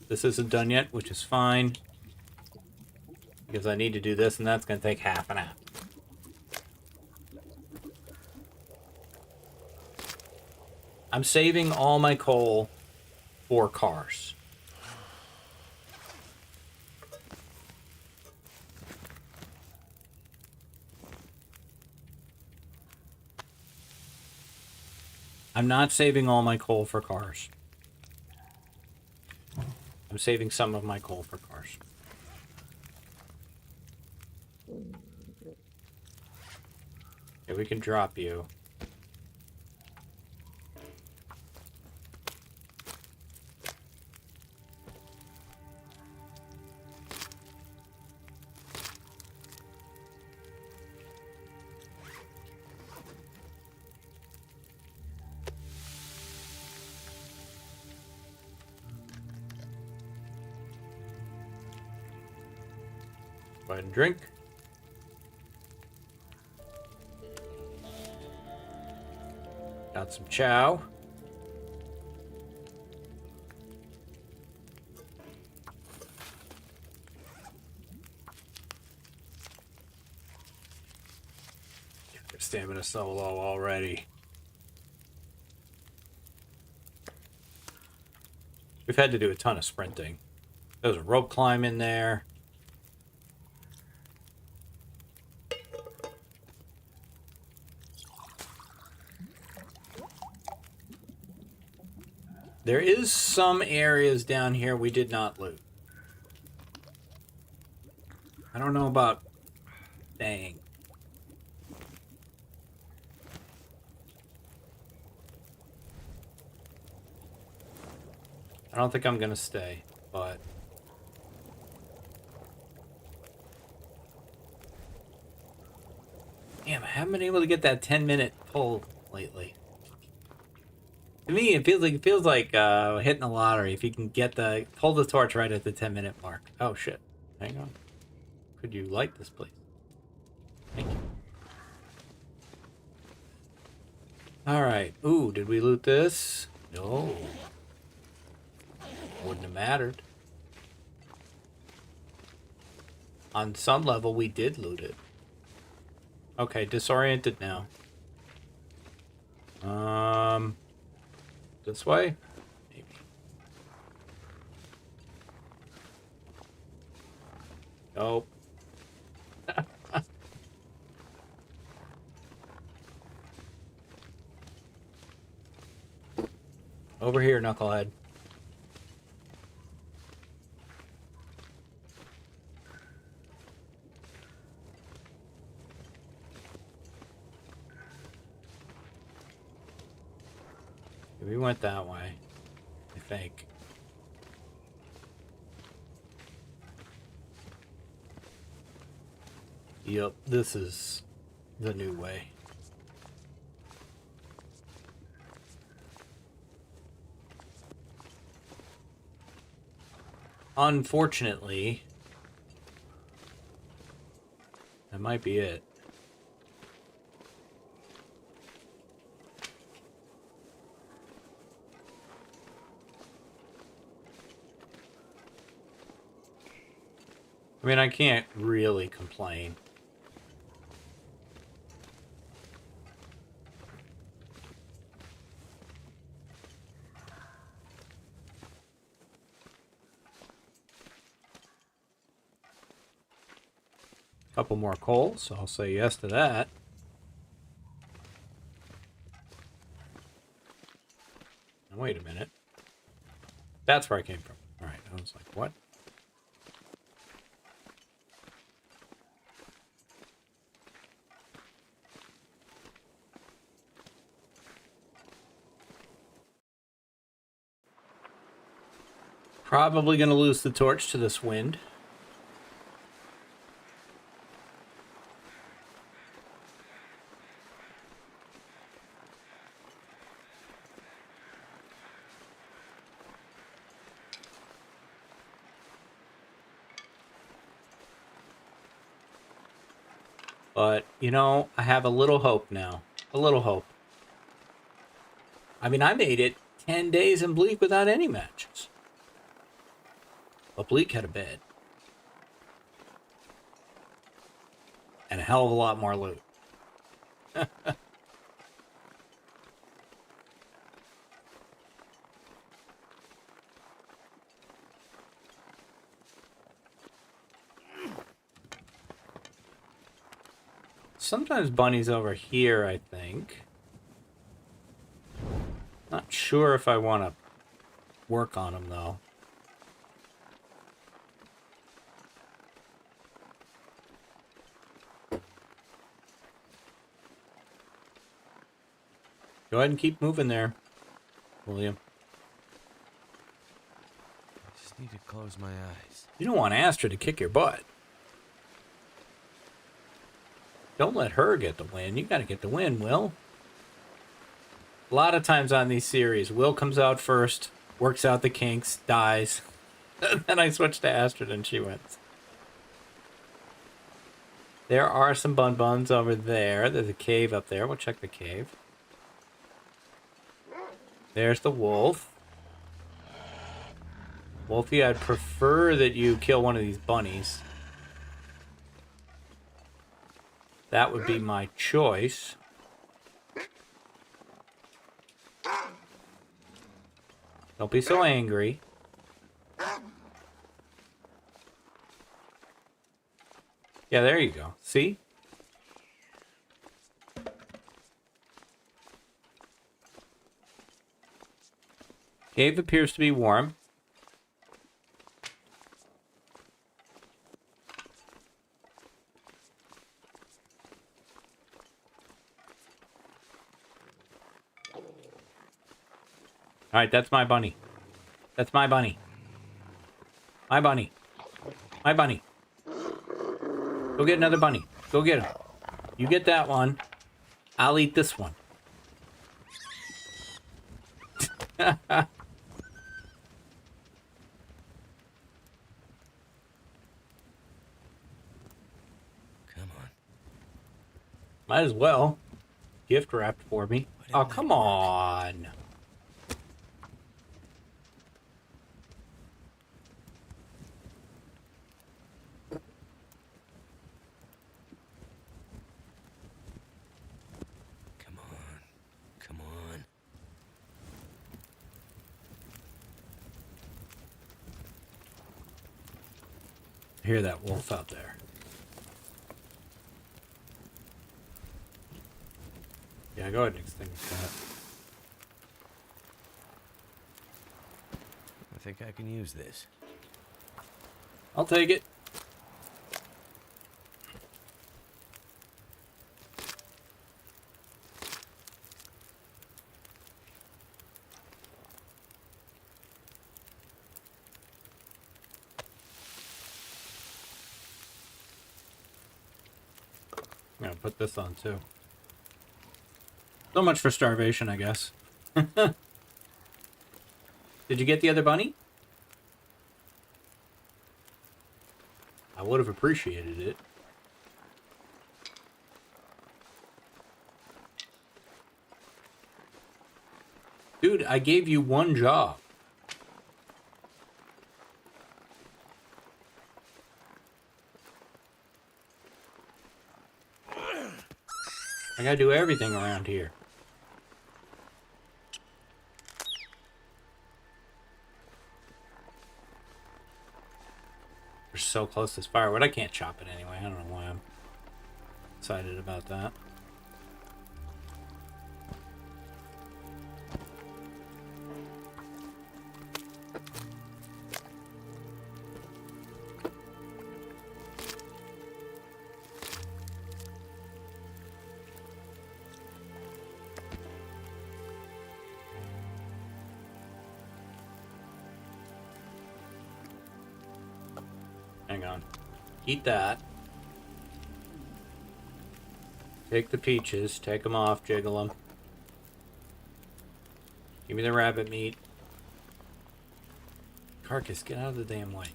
This isn't done yet, which is fine. Because I need to do this, and that's going to take half an hour. I'm saving all my coal for cars. I'm not saving all my coal for cars. I'm saving some of my coal for cars. Yeah, we can drop you. Go ahead and drink. Got some chow. Their stamina so low already. We've had to do a ton of sprinting. There's a rope climb in there. There is some areas down here we did not loot. I don't know about... Dang. I don't think I'm gonna stay, but... Damn, I haven't been able to get that 10-minute pull lately. To me, it feels like hitting the lottery if you can pull the torch right at the 10-minute mark. Oh shit! Hang on. Could you light this, please? Thank you. All right. Ooh, did we loot this? No. Wouldn't have mattered. On some level, we did loot it. Okay, disoriented now. This way? Maybe. Nope. Over here, knucklehead. We went that way, I think. Yep, this is the new way. Unfortunately, that might be it. I mean, I can't really complain. Couple more coal, so I'll say yes to that. Now, wait a minute. That's where I came from. All right, I was like, what? Probably going to lose the torch to this wind. But, you know, I have a little hope now. A little hope. I mean, I made it 10 days in Bleak without any matches. But Bleak had a bed. And a hell of a lot more loot. Sometimes Bunny's over here, I think. sure if I want to work on them, though. Go ahead and keep moving there, William. I just need to close my eyes. You don't want Astra to kick your butt. Don't let her get the win. You gotta get the win, Will. A lot of times on these series, Will comes out first, works out the kinks, dies. Then I switch to Astrid and she wins. There are some bun-buns over there. There's a cave up there. We'll check the cave. There's the wolf. Wolfie, I'd prefer that you kill one of these bunnies. That would be my choice. Don't be so angry. Yeah, there you go. See? Cave appears to be warm. Alright, that's my bunny. That's my bunny. My bunny. My bunny. Go get another bunny. Go get him. You get that one. I'll eat this one. Come on. Might as well. Gift wrapped for me. Oh, come on. I hear that wolf out there. Yeah, go ahead and extinguish that. I think I can use this. I'll take it. I'm gonna put this on too. So much for starvation, I guess. Did you get the other bunny? I would have appreciated it. Dude, I gave you one job. I gotta do everything around here. We're so close to this firewood. I can't chop it anyway. I don't know why I'm excited about that. Hang on. Eat that. Take the peaches. Take them off. Jiggle them. Give me the rabbit meat. Carcass, get out of the damn way.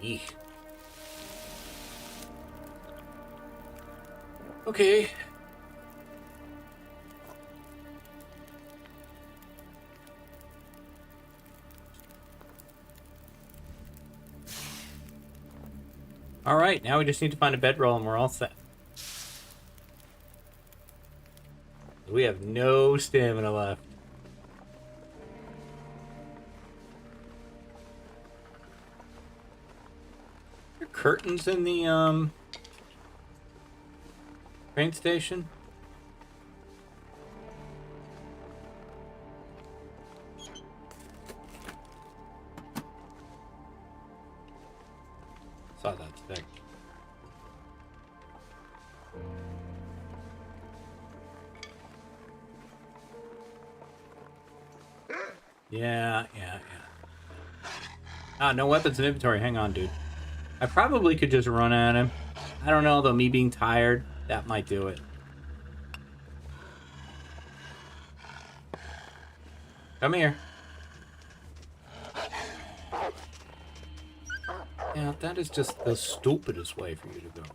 Eek. Okay. Alright, now we just need to find a bedroll and we're all set. We have no stamina left. You're curtains in the train station? Saw that stick. Yeah. Ah, no weapons in inventory. Hang on, dude. I probably could just run at him. I don't know, though. Me being tired, that might do it. Come here. Yeah, that is just the stupidest way for you to go.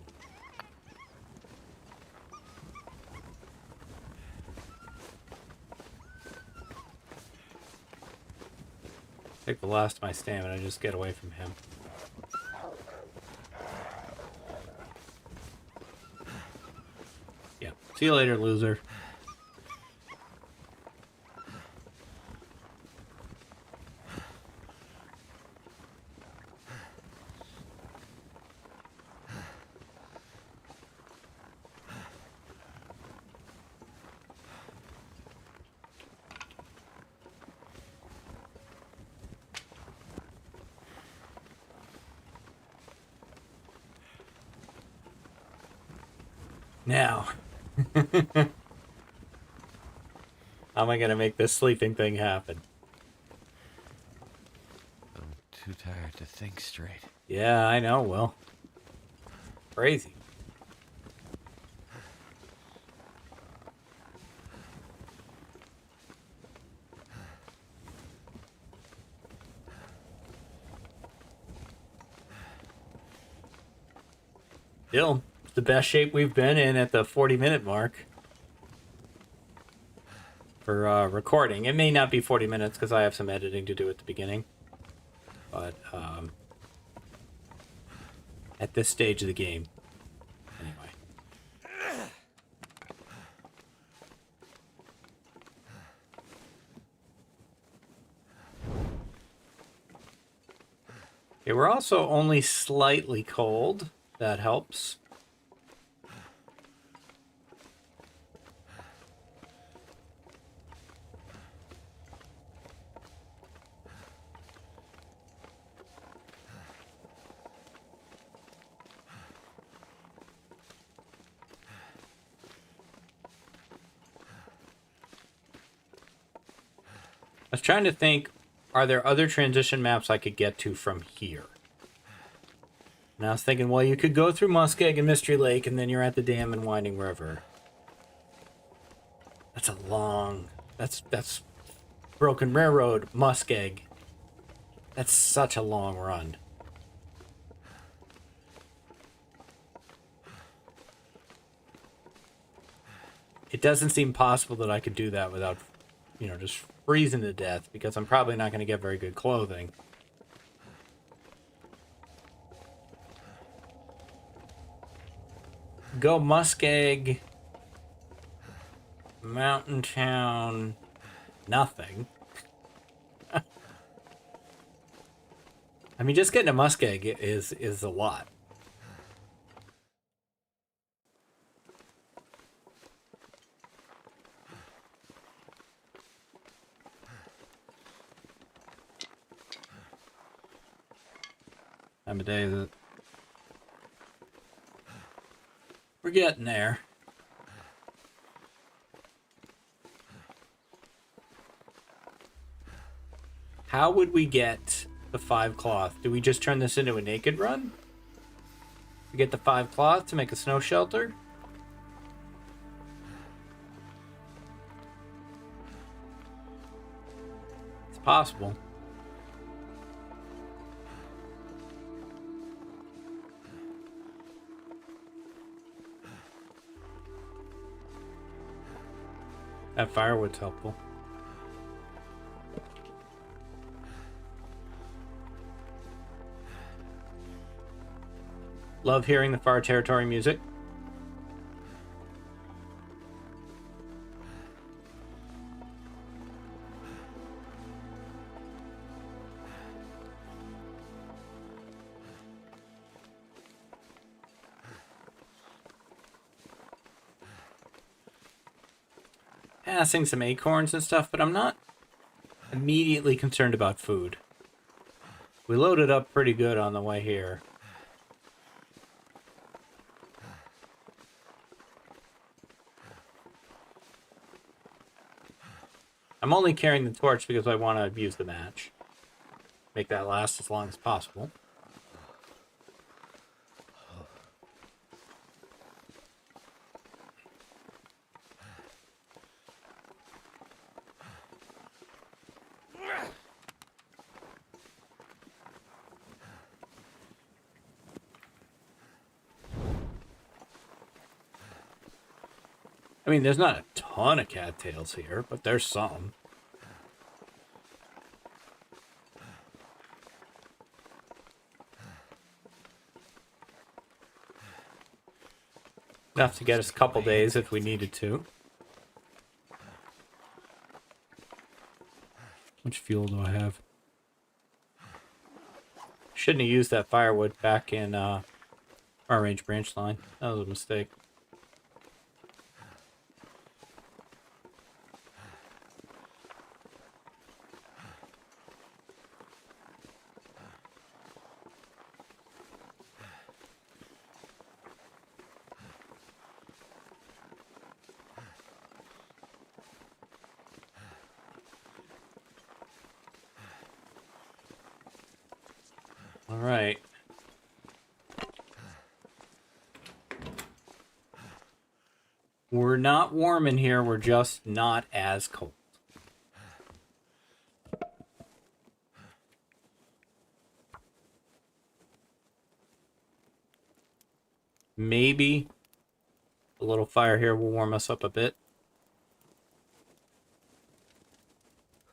Take the last of my stamina, just get away from him. Yeah. See you later, loser. Now, how am I gonna make this sleeping thing happen? I'm too tired to think straight. Yeah, I know, Will. Crazy. Still, it's the best shape we've been in at the 40-minute mark for recording. It may not be 40 minutes because I have some editing to do at the beginning. But at this stage of the game, anyway. Okay, we're also only slightly cold. That helps. I was trying to think, are there other transition maps I could get to from here? And I was thinking, well, you could go through Muskeg and Mystery Lake, and then you're at the dam and Winding River. That's a long... That's Broken Railroad, Muskeg. That's such a long run. It doesn't seem possible that I could do that without, you know, just freezing to death, because I'm probably not going to get very good clothing. Go Muskeg, Mountain Town, nothing. I mean, just getting to Muskeg is a lot. Time of day is it? We're getting there. How would we get the 5 cloth? Do we just turn this into a naked run? We get the 5 cloth to make a snow shelter? It's possible. That firewood's helpful. Love hearing the Far Territory music. passing some acorns and stuff, but I'm not immediately concerned about food. We loaded up pretty good on the way here. I'm only carrying the torch because I want to use the match. Make that last as long as possible. I mean, there's not a ton of cattails here, but there's some. Enough to get us a couple days if we needed to. How much fuel do I have? Shouldn't have used that firewood back in our range branch line. That was a mistake. All right. We're not warm in here, we're just not as cold. Maybe a little fire here will warm us up a bit.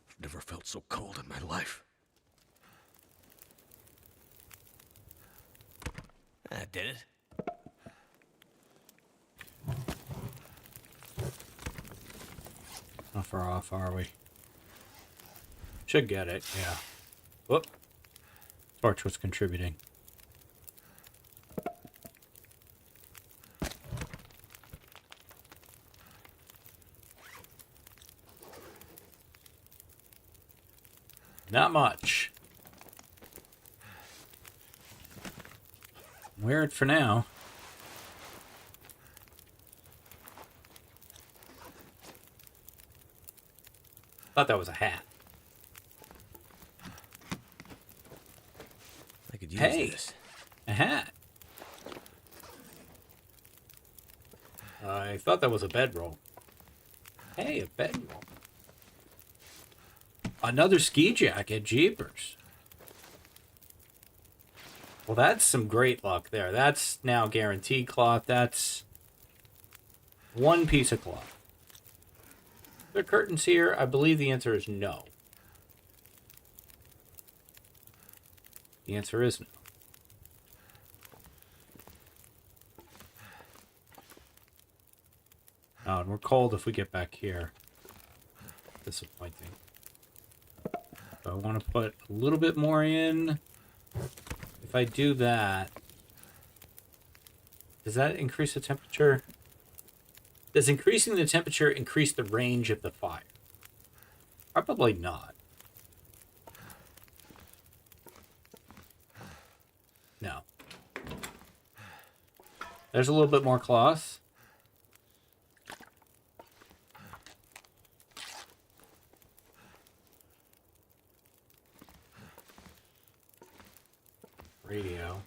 I've never felt so cold in my life. That did it. How far off are we? Should get it, yeah. Whoop. Torch was contributing. Not much. Weird for now. Thought that was a hat. I could use this. A hat. I thought that was a bedroll. Hey, a bedroll. Another ski jacket, jeepers. Well, that's some great luck there. That's now guaranteed cloth. That's one piece of cloth. Are there curtains here? I believe the answer is no. The answer is no. Oh, and we're cold if we get back here. Disappointing. So I want to put a little bit more in. If I do that, does that increase the temperature? Does increasing the temperature increase the range of the fire? Probably not. No. There's a little bit more cloth. Radio.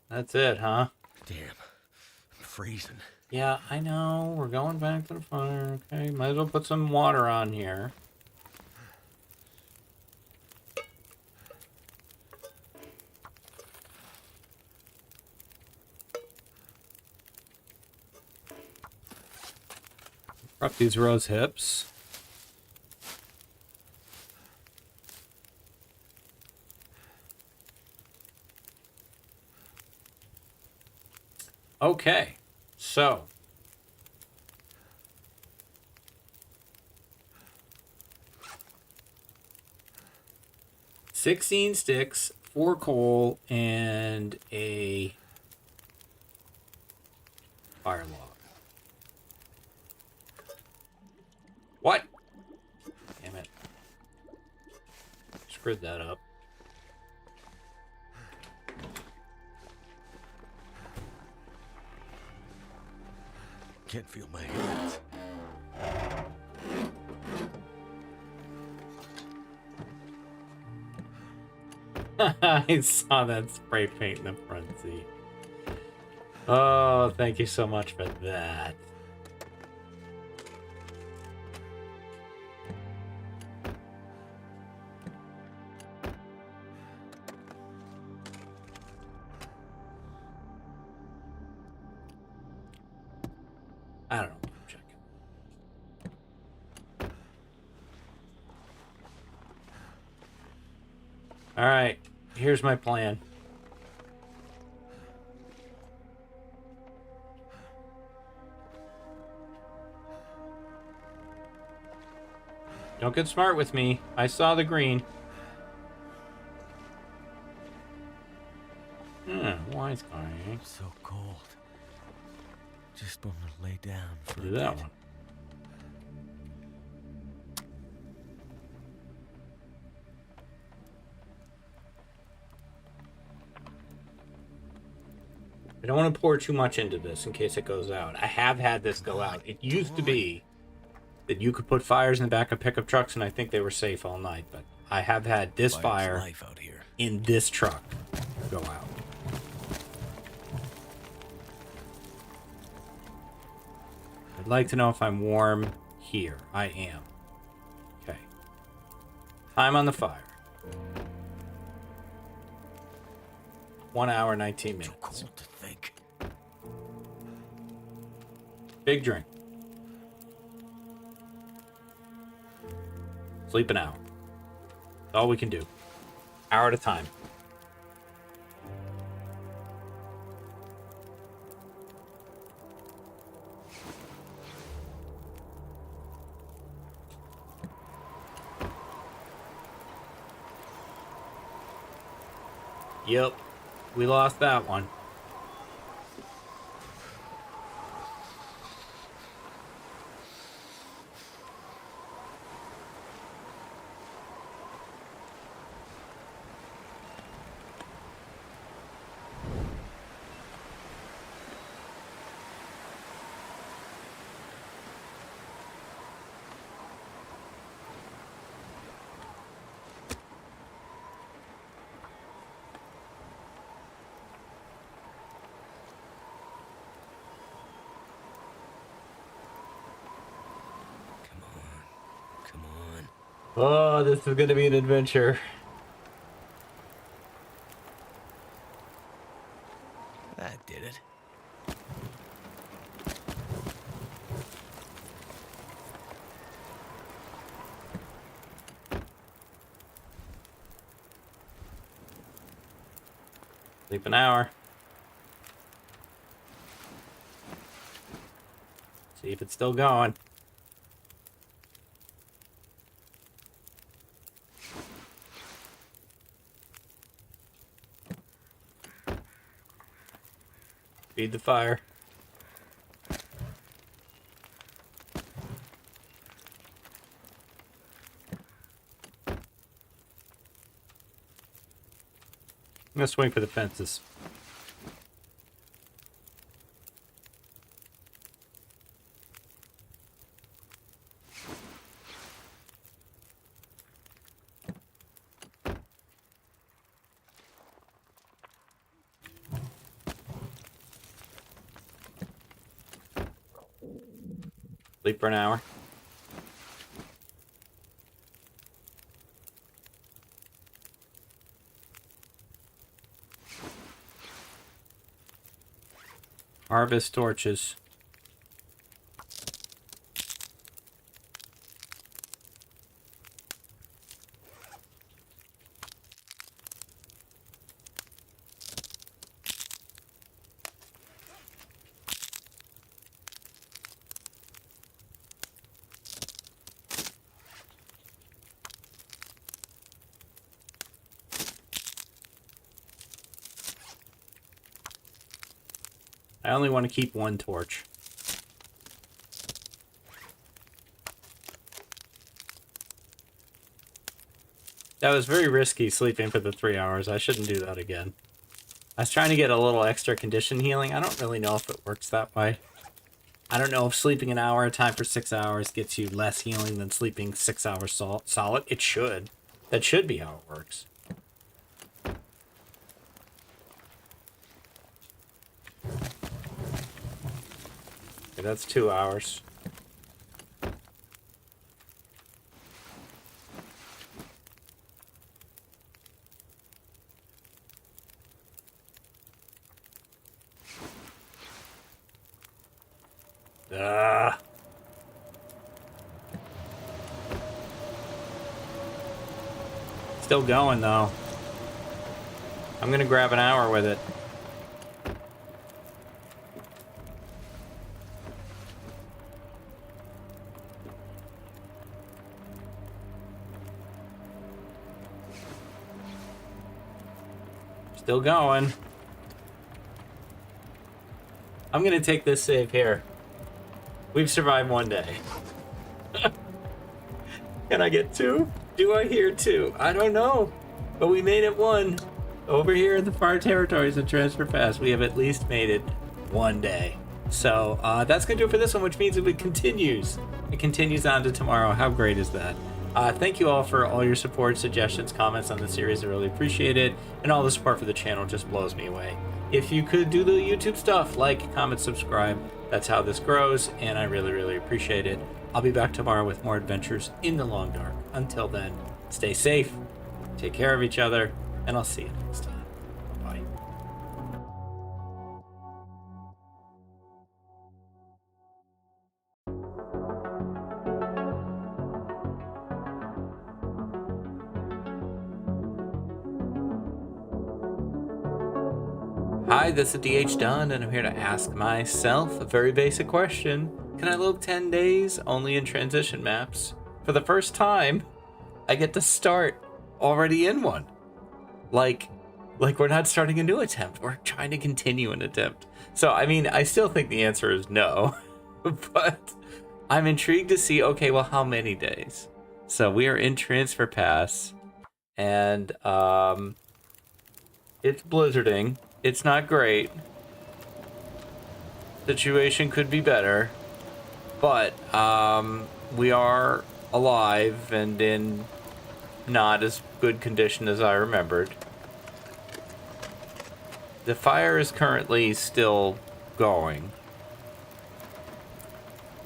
That's it, huh? Damn, I'm freezing. Yeah, I know. We're going back to the fire. Okay, might as well put some water on here. Prep these rose hips. Okay, so "16 sticks, 4 coal, and a fire log." What? Damn it. Screwed that up. Can't feel my hands. I saw that spray paint in the front seat. Oh, thank you so much for that. I don't know. I'm checking. All right. Here's my plan. Don't get smart with me. I saw the green. Why is going? I'm so cold. Just want to lay down for Do a that bit. one. I don't want to pour too much into this in case it goes out. I have had this go out. It used to be that you could put fires in the back of pickup trucks, and I think they were safe all night. But I have had this Fire's fire life out here. in this truck go out. I'd like to know if I'm warm here. I am. Okay. Time on the fire. 1 hour, 19 Too minutes. cold to think. Big drink. Sleep an hour. That's all we can do. Hour at a time. Yep. We lost that one. Come on. Oh, this is going to be an adventure. That did it. Sleep an hour. See if it's still going. Feed the fire. I'm gonna swing for the fences. Sleep for an hour. Harvest torches. I only want to keep one torch. That was very risky sleeping for the 3 hours. I shouldn't do that again. I was trying to get a little extra condition healing. I don't really know if it works that way. I don't know if sleeping an hour at a time for 6 hours gets you less healing than sleeping 6 hours solid. It should. That should be how it works. Okay, that's 2 hours. Still going though. I'm gonna grab an hour with it. Still going. I'm gonna take this save here. We've survived 1 day. Can I get 2? Do I hear 2? I don't know. But we made it 1. Over here in the far territories of Transfer Pass, we have at least made it 1 day. So that's going to do it for this one, which means it continues. It continues on to tomorrow. How great is that? Thank you all for all your support, suggestions, comments on the series. I really appreciate it. And all the support for the channel just blows me away. If you could do the YouTube stuff, like, comment, subscribe. That's how this grows, and I really, really appreciate it. I'll be back tomorrow with more adventures in the long dark. Until then, stay safe, take care of each other, and I'll see you next time. Bye. Hi, this is DH Dunn, and I'm here to ask myself a very basic question. Can I lope 10 days only in transition maps? For the first time, I get to start already in one. Like we're not starting a new attempt. We're trying to continue an attempt. So, I mean, I still think the answer is no. But I'm intrigued to see, okay, well, how many days? So we are in Transfer Pass, and it's blizzarding. It's not great. Situation could be better. But we are alive and in not as good condition as I remembered. The fire is currently still going.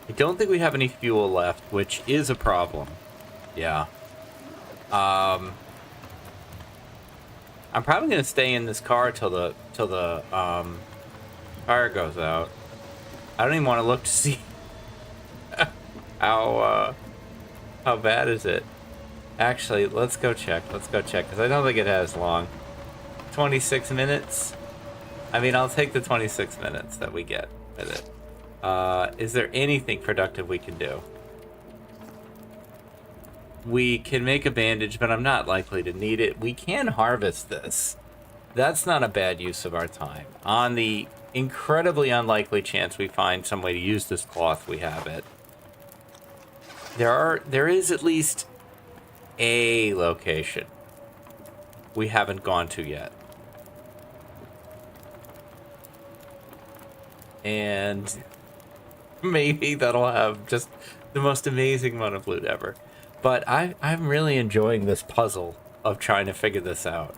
I don't think we have any fuel left, which is a problem. Yeah. I'm probably gonna stay in this car till the fire goes out. I don't even want to look to see how bad is it. Actually, let's go check. Let's go check because I don't think it has long. 26 minutes. I mean, I'll take the 26 minutes that we get with it. Is there anything productive we can do? We can make a bandage, but I'm not likely to need it. We can harvest this. That's not a bad use of our time. On the incredibly unlikely chance we find some way to use this cloth, we have it. There is at least a location we haven't gone to yet. And maybe that'll have just the most amazing amount of loot ever. But I'm really enjoying this puzzle of trying to figure this out.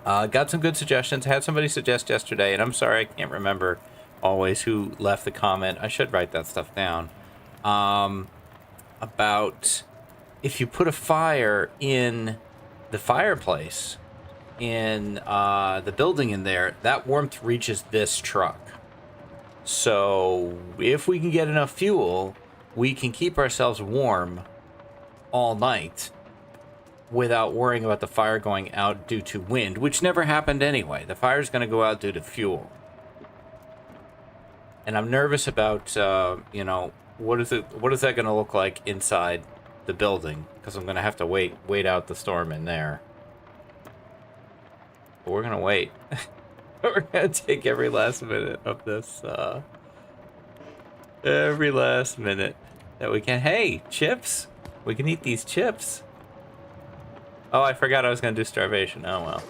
Got some good suggestions. Had somebody suggest yesterday, and I'm sorry I can't remember always who left the comment. I should write that stuff down. About if you put a fire in the fireplace in the building in there, that warmth reaches this truck. So if we can get enough fuel, we can keep ourselves warm all night without worrying about the fire going out due to wind, which never happened anyway. The fire's going to go out due to fuel. And I'm nervous about, you know, what is that going to look like inside the building? Because I'm going to have to wait out the storm in there. But we're going to wait. We're going to take every last minute of this, every last minute that we can. Hey, chips! We can eat these chips. Oh, I forgot I was going to do starvation. Oh, well.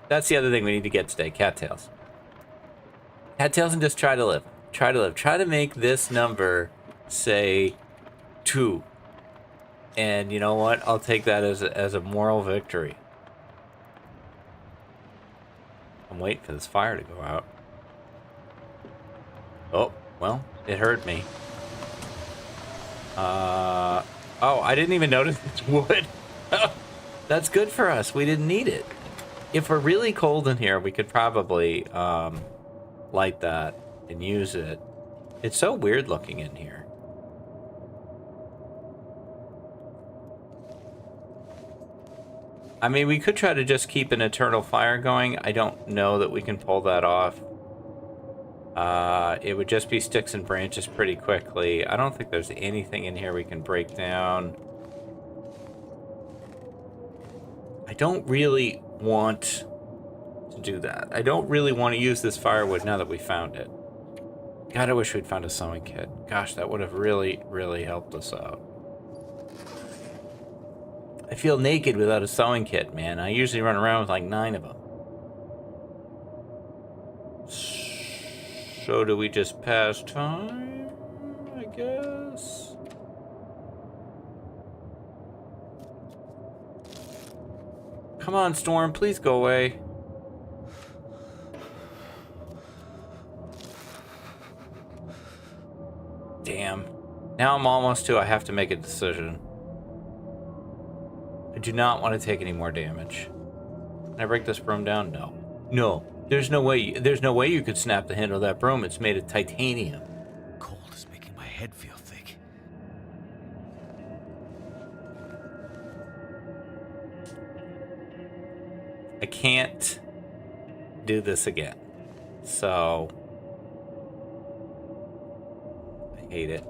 That's the other thing we need to get today. Cattails. Cattails and just try to live. Try to live. Try to make this number, say, 2. And you know what? I'll take that as a moral victory. I'm waiting for this fire to go out. Oh, well, it hurt me. Oh, I didn't even notice it's wood. That's good for us. We didn't need it. If we're really cold in here, we could probably light that and use it. It's so weird looking in here. I mean, we could try to just keep an eternal fire going. I don't know that we can pull that off. It would just be sticks and branches pretty quickly. I don't think there's anything in here we can break down. I don't really want to do that. I don't really want to use this firewood now that we found it. God, I wish we'd found a sewing kit. Gosh, that would have really, really helped us out. I feel naked without a sewing kit, man. I usually run around with like 9 of them. So do we just pass time, I guess? Come on, Storm, please go away. Damn. Now I'm almost to I have to make a decision. I do not want to take any more damage. Can I break this broom down? No. No. There's no way you could snap the handle of that broom. It's made of titanium. Cold is making my head feel thick. I can't do this again. So I hate it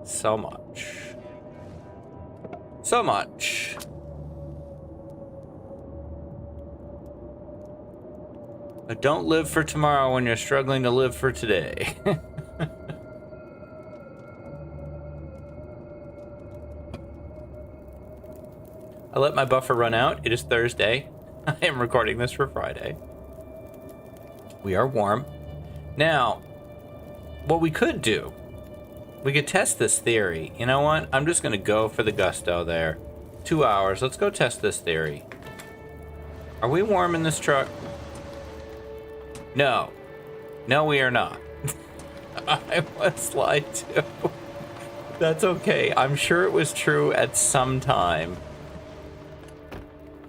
so much. So much. But don't live for tomorrow when you're struggling to live for today. I let my buffer run out. It is Thursday. I am recording this for Friday. We are warm. Now, what we could do, we could test this theory. You know what? I'm just going to go for the gusto there. 2 hours. Let's go test this theory. Are we warm in this truck? No. No, we are not. I was lied to. That's okay. I'm sure it was true at some time.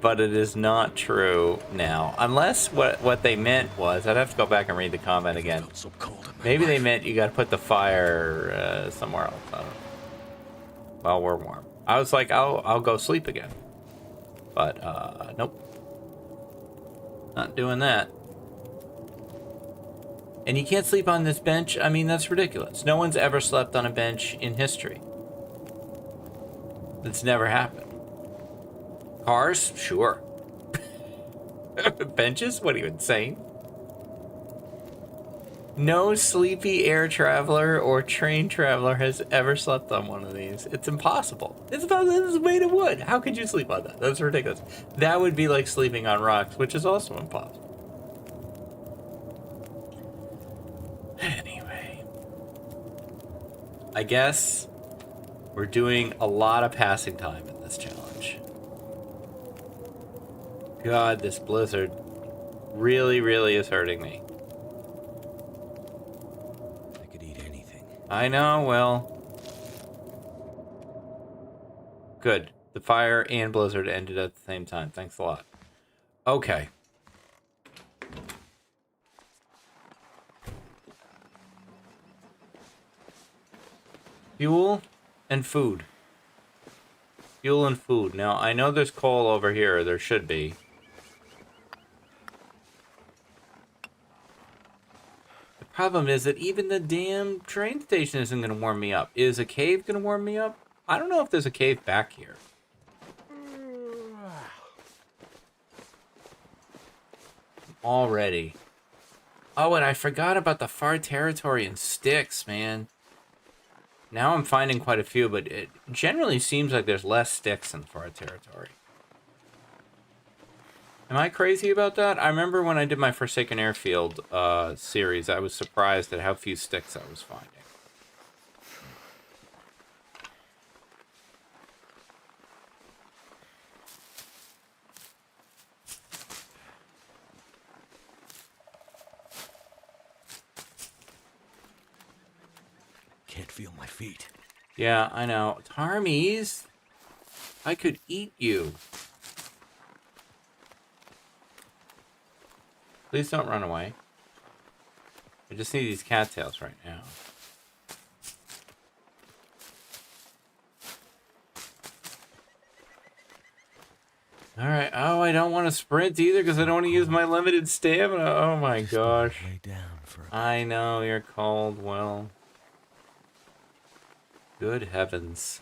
But it is not true now. Unless what they meant was... I'd have to go back and read the comment again. So cold. Maybe they meant you gotta put the fire somewhere else. I don't know. Well, we're warm. I was like, I'll go sleep again. But, nope. Not doing that. And you can't sleep on this bench? I mean, that's ridiculous. No one's ever slept on a bench in history. It's never happened. Cars? Sure. Benches? What are you, insane? No sleepy air traveler or train traveler has ever slept on one of these. It's impossible. It's made of wood. How could you sleep on that? That's ridiculous. That would be like sleeping on rocks, which is also impossible. Anyway. I guess we're doing a lot of passing time in this challenge. God, this blizzard really, really is hurting me. I could eat anything. I know, well. Good. The fire and blizzard ended at the same time. Thanks a lot. Okay. Fuel and food. Fuel and food. Now, I know there's coal over here. There should be. The problem is that even the damn train station isn't going to warm me up. Is a cave going to warm me up? I don't know if there's a cave back here. Already. Oh, and I forgot about the far territory and sticks, man. Now I'm finding quite a few, but it generally seems like there's less sticks in far territory. Am I crazy about that? I remember when I did my Forsaken Airfield series, I was surprised at how few sticks I was finding. Can't feel my feet. Yeah, I know. Tarmies, I could eat you. Please don't run away. I just need these cattails right now. Alright. Oh, I don't want to sprint either because I don't want to use my limited stamina. Oh my gosh. Lay down for a I know, you're cold. Well. Good heavens.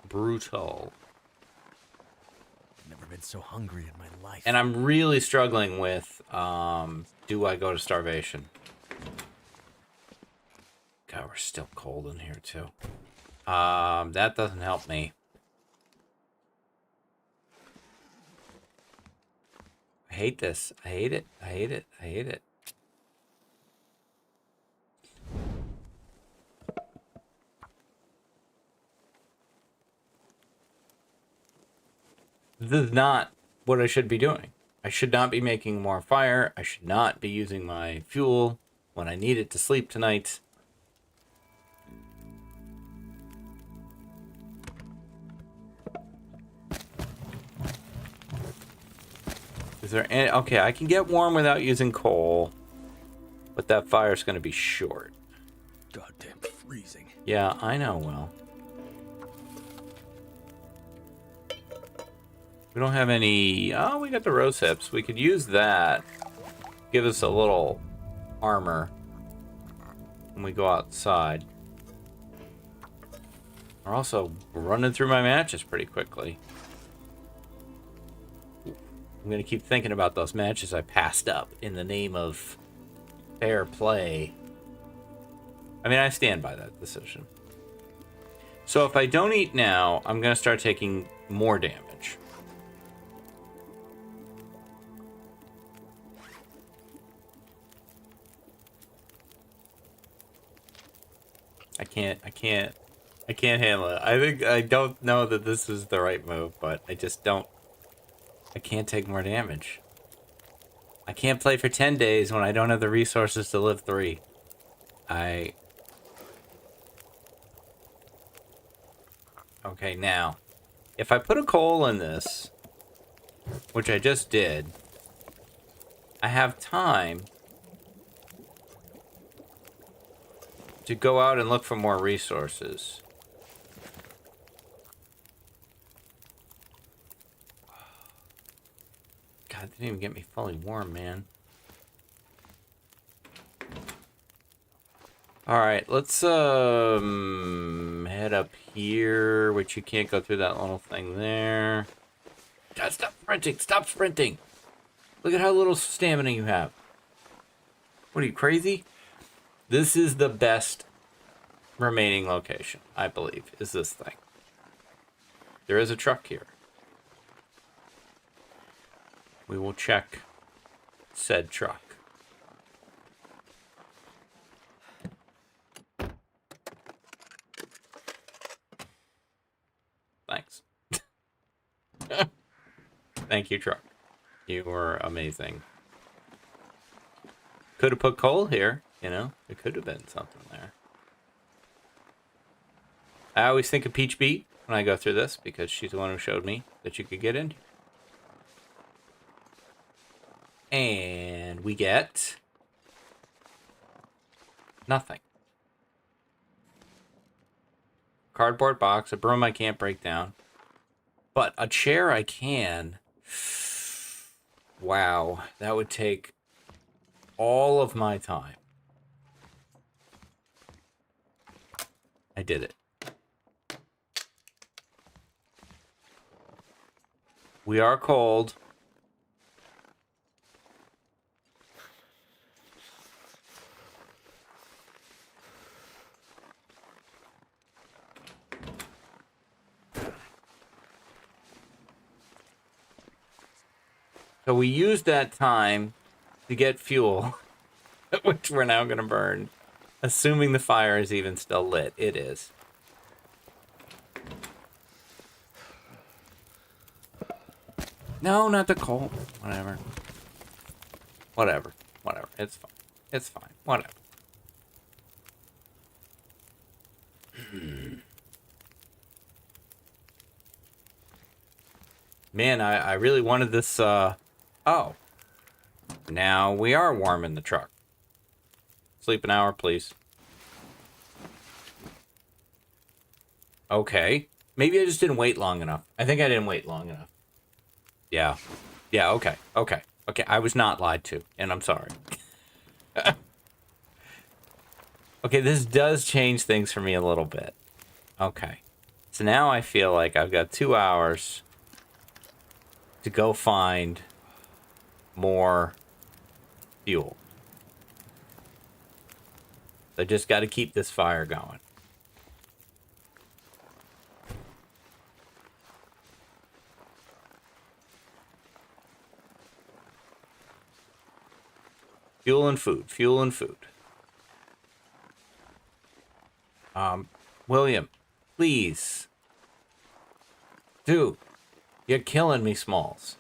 Brutal. Never been so hungry in my life. And I'm really struggling with, do I go to starvation? God, we're still cold in here, too. That doesn't help me. I hate this. I hate it. I hate it. I hate it. This is not what I should be doing. I should not be making more fire. I should not be using my fuel when I need it to sleep tonight. Is there any... Okay, I can get warm without using coal, but that fire's going to be short. Goddamn freezing. Yeah, I know, Will. We don't have any... Oh, we got the rose hips. We could use that. Give us a little armor when we go outside. We're also running through my matches pretty quickly. I'm going to keep thinking about those matches I passed up in the name of fair play. I mean, I stand by that decision. So if I don't eat now, I'm going to start taking more damage. I can't handle it. I don't know that this is the right move, but I just don't. I can't take more damage. I can't play for 10 days when I don't have the resources to live 3. Okay, now, if I put a coal in this, which I just did, I have time to go out and look for more resources. God, it didn't even get me fully warm, man. Alright, let's head up here, which you can't go through that little thing there. God, stop sprinting! Stop sprinting! Look at how little stamina you have. What are you, crazy? This is the best remaining location, I believe, is this thing. There is a truck here. We will check said truck. Thanks. Thank you, truck. You were amazing. Could have put coal here, you know? There could have been something there. I always think of Peach Beat when I go through this because she's the one who showed me that you could get in. And we get nothing. Cardboard box, a broom I can't break down. But a chair I can. Wow, that would take all of my time. I did it. We are cold. So we used that time to get fuel, which we're now going to burn. Assuming the fire is even still lit. It is. No, not the coal. Whatever. Whatever. Whatever. It's fine. It's fine. Whatever. Man, I really wanted this, Oh. Now we are warm in the truck. Sleep an hour, please. Okay. Maybe I just didn't wait long enough. I think I didn't wait long enough. Yeah. Yeah, okay. Okay. Okay, I was not lied to, and I'm sorry. Okay, this does change things for me a little bit. Okay. So now I feel like I've got 2 hours to go find more fuel. I just got to keep this fire going. Fuel and food. Fuel and food. William, please. Dude, you're killing me, Smalls.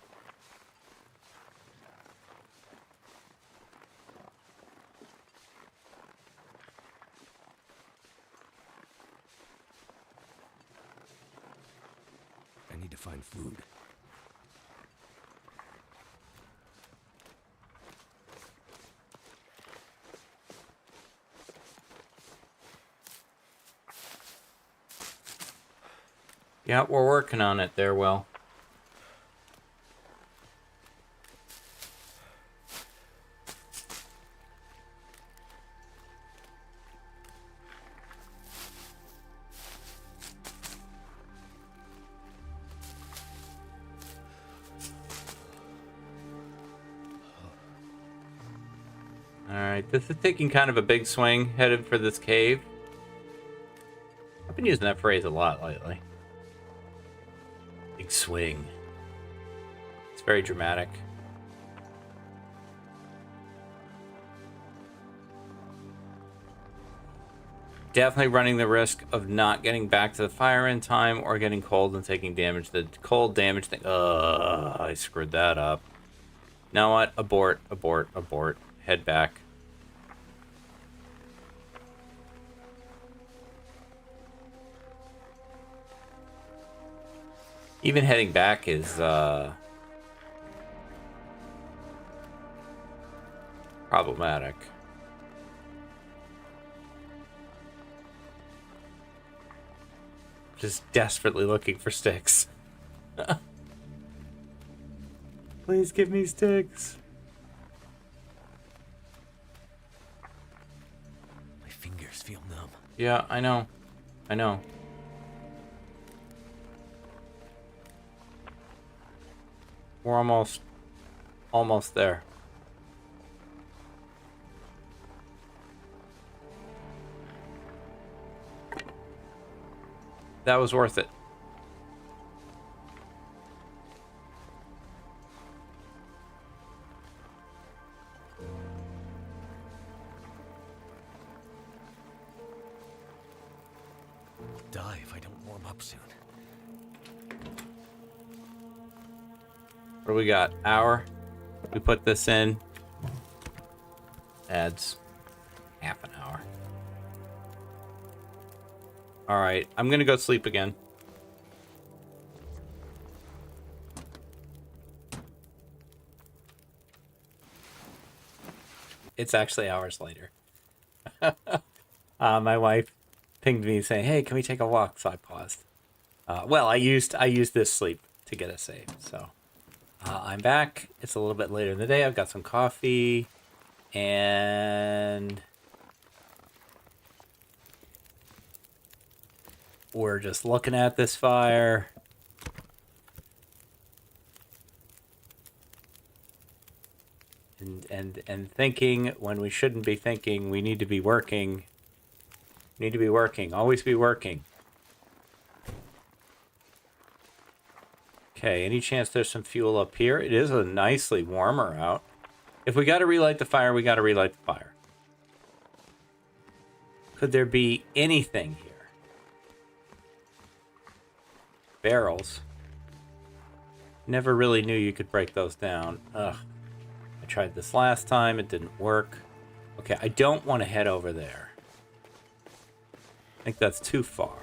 I need to find food. Yeah, we're working on it there, Will. Alright, this is taking kind of a big swing, headed for this cave. I've been using that phrase a lot lately. Big swing. It's very dramatic. Definitely running the risk of not getting back to the fire in time or getting cold and taking damage. The cold damage thing. I screwed that up. You know what? Abort, abort, abort. Head back. Even heading back is problematic. Just desperately looking for sticks. Please give me sticks. My fingers feel numb. Yeah, I know. I know. We're almost there. That was worth it. Die if I don't warm up soon. What do we got? Hour? We put this in. Adds half an hour. Alright, I'm gonna go sleep again. It's actually hours later. My wife pinged me saying, "Hey, can we take a walk?" So I paused. Well, I used this sleep to get us safe. So I'm back. It's a little bit later in the day. I've got some coffee, and we're just looking at this fire. And thinking when we shouldn't be thinking. We need to be working. We need to be working. Always be working. Okay, any chance there's some fuel up here? It is a nicely warmer out. If we got to relight the fire, we got to relight the fire. Could there be anything here? Barrels. Never really knew you could break those down. Ugh. I tried this last time. It didn't work. Okay, I don't want to head over there. I think that's too far.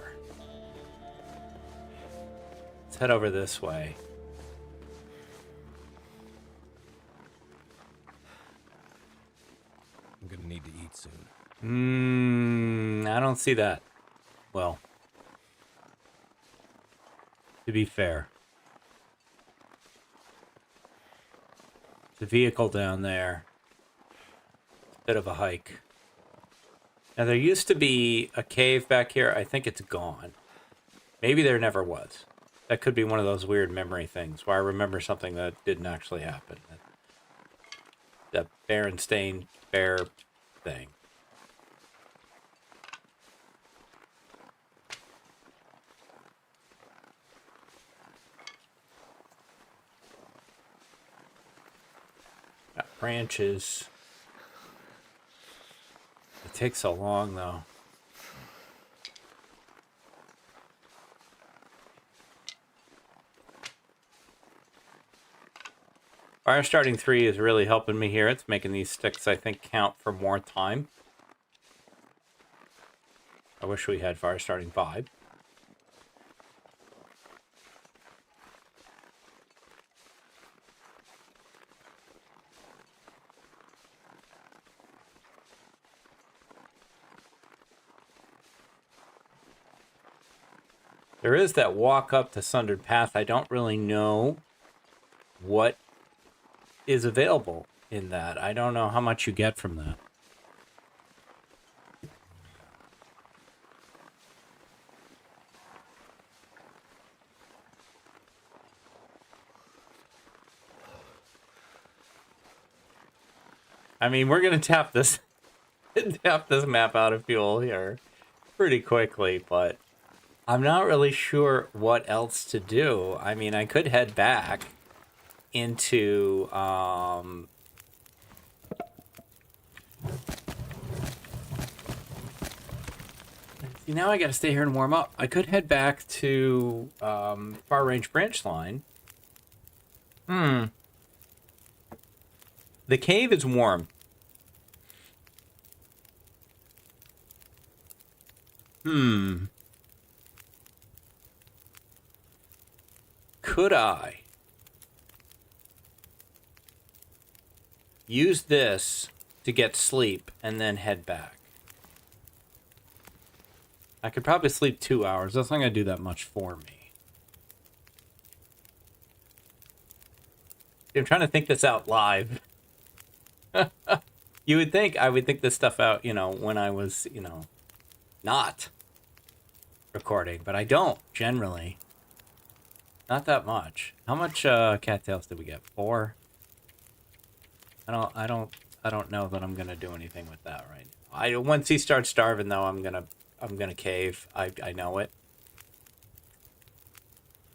Let's head over this way. I'm gonna need to eat soon. I don't see that. Well, to be fair. The vehicle down there. Bit of a hike. Now, there used to be a cave back here. I think it's gone. Maybe there never was. That could be one of those weird memory things where I remember something that didn't actually happen. That Berenstain Bear thing. Got branches. It takes so long, though. Fire starting 3 is really helping me here. It's making these sticks, I think, count for more time. I wish we had fire starting 5. There is that walk up to Sundered Path. I don't really know what is available in that. I don't know how much you get from that. I mean, we're gonna tap this map out of fuel here pretty quickly, but I'm not really sure what else to do. I mean, I could head back into see, now I gotta stay here and warm up. I could head back to far range branch line. The cave is warm. Could I use this to get sleep and then head back? I could probably sleep 2 hours. That's not going to do that much for me. I'm trying to think this out live. You would think I would think this stuff out, you know, when I was, you know, not recording, but I don't generally. Not that much. How much cattails did we get? 4? I don't know that I'm gonna do anything with that right now. Once he starts starving though, I'm gonna cave. I know it.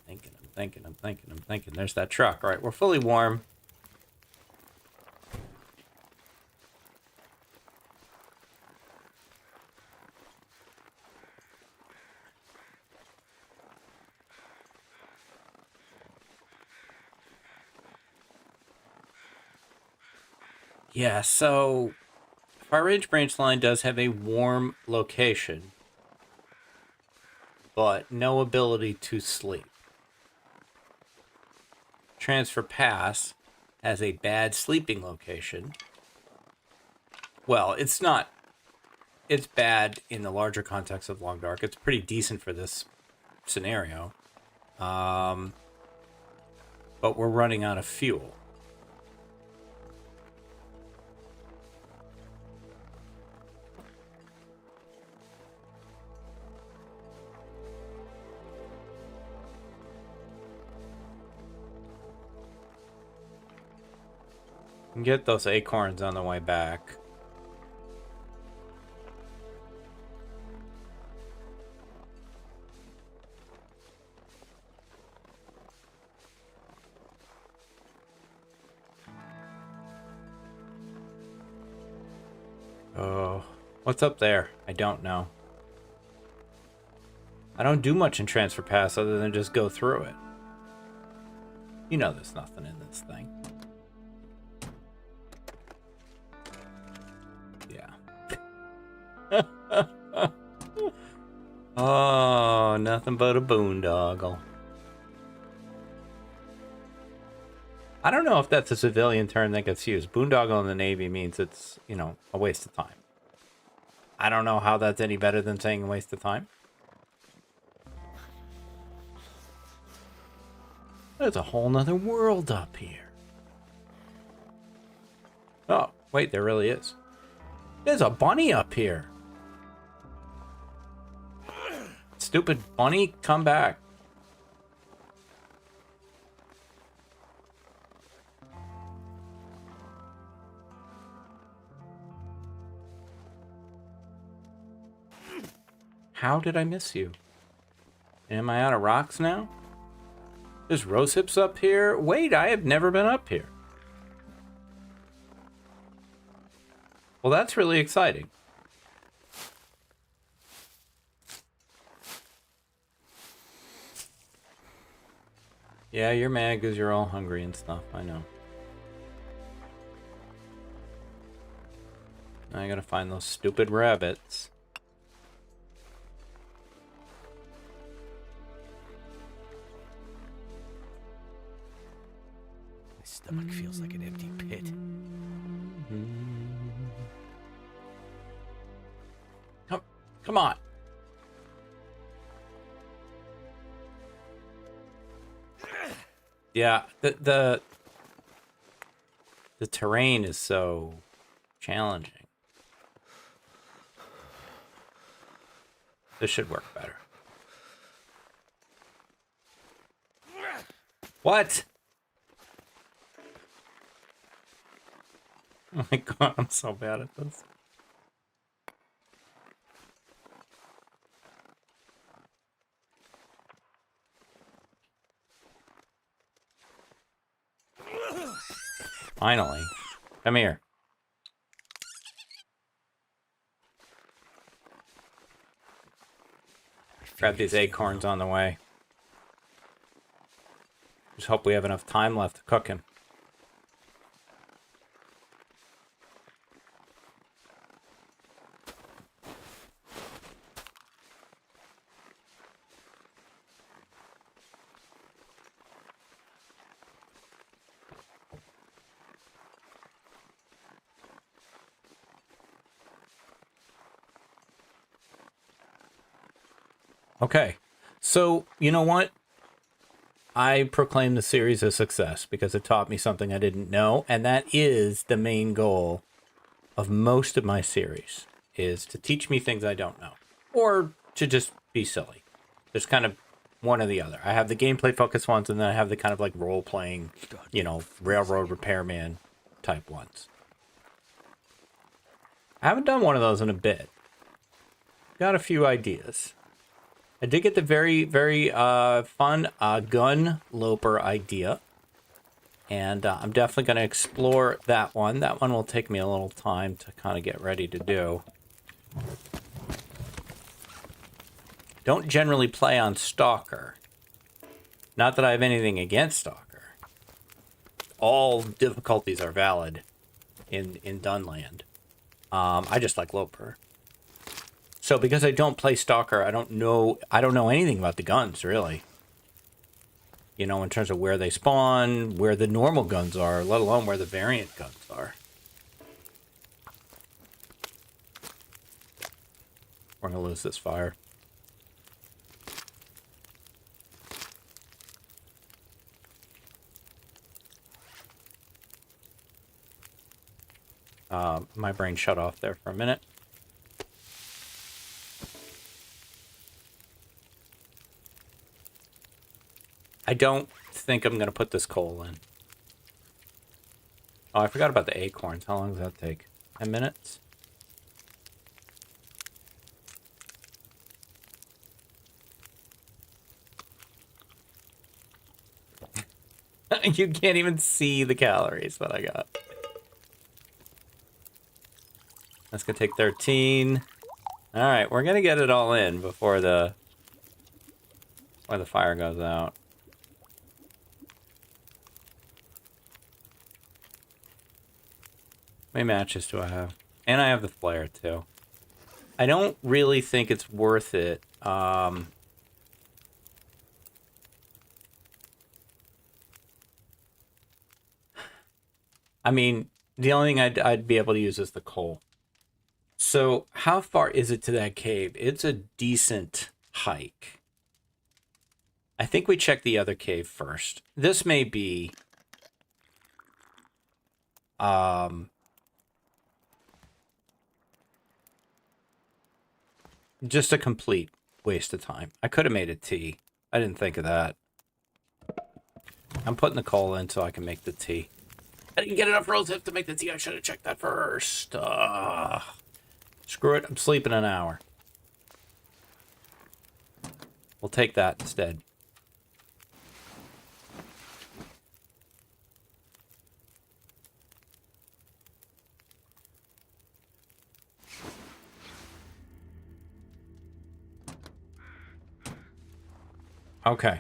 I'm thinking. There's that truck. All right, we're fully warm. Yeah, so Far Range Branch Line does have a warm location, but no ability to sleep. Transfer Pass has a bad sleeping location. Well, it's not. It's bad in the larger context of Long Dark. It's pretty decent for this scenario. But we're running out of fuel. Get those acorns on the way back. Oh, what's up there? I don't know. I don't do much in Transfer Pass other than just go through it. You know there's nothing in this thing. Yeah. Oh, nothing but a boondoggle. I don't know if that's a civilian term that gets used. Boondoggle in the Navy means it's, you know, a waste of time. I don't know how that's any better than saying a waste of time. There's a whole nother world up here. Oh, wait, there really is. There's a bunny up here. Stupid bunny, come back. How did I miss you? Am I out of rocks now? There's rose hips up here. Wait, I have never been up here. Well, that's really exciting. Yeah, you're mad because you're all hungry and stuff. I know. Now I gotta find those stupid rabbits. My stomach feels like an empty pit. Come on. Yeah, the terrain is so challenging. This should work better. What? Oh my god, I'm so bad at this. Finally. Come here. Grab these acorns on the way. Just hope we have enough time left to cook him. Okay, so you know what? I proclaim the series a success because it taught me something I didn't know, and that is the main goal of most of my series, is to teach me things I don't know, or to just be silly. There's kind of one or the other. I have the gameplay focused ones, and then I have the kind of like role-playing, you know, railroad repairman type ones. I haven't done one of those in a bit. Got a few ideas. I did get the very, very fun gun loper idea. And I'm definitely going to explore that one. That one will take me a little time to kind of get ready to do. Don't generally play on Stalker. Not that I have anything against Stalker. All difficulties are valid in Dunland. I just like Loper. So because I don't play Stalker, I don't know anything about the guns, really. You know, in terms of where they spawn, where the normal guns are, let alone where the variant guns are. We're gonna lose this fire. My brain shut off there for a minute. I don't think I'm going to put this coal in. Oh, I forgot about the acorns. How long does that take? 10 minutes? You can't even see the calories that I got. That's gonna take 13. All right, we're gonna get it all in before the fire goes out. How many matches do I have? And I have the flare too. I don't really think it's worth it. I mean, the only thing I'd be able to use is the coal. So how far is it to that cave? It's a decent hike. I think we check the other cave first. This may be just a complete waste of time. I could have made a tea. I didn't think of that. I'm putting the coal in so I can make the tea. I didn't get enough rose hip to make the tea. I should have checked that first. Screw it. I'm sleeping an hour. We'll take that instead. Okay.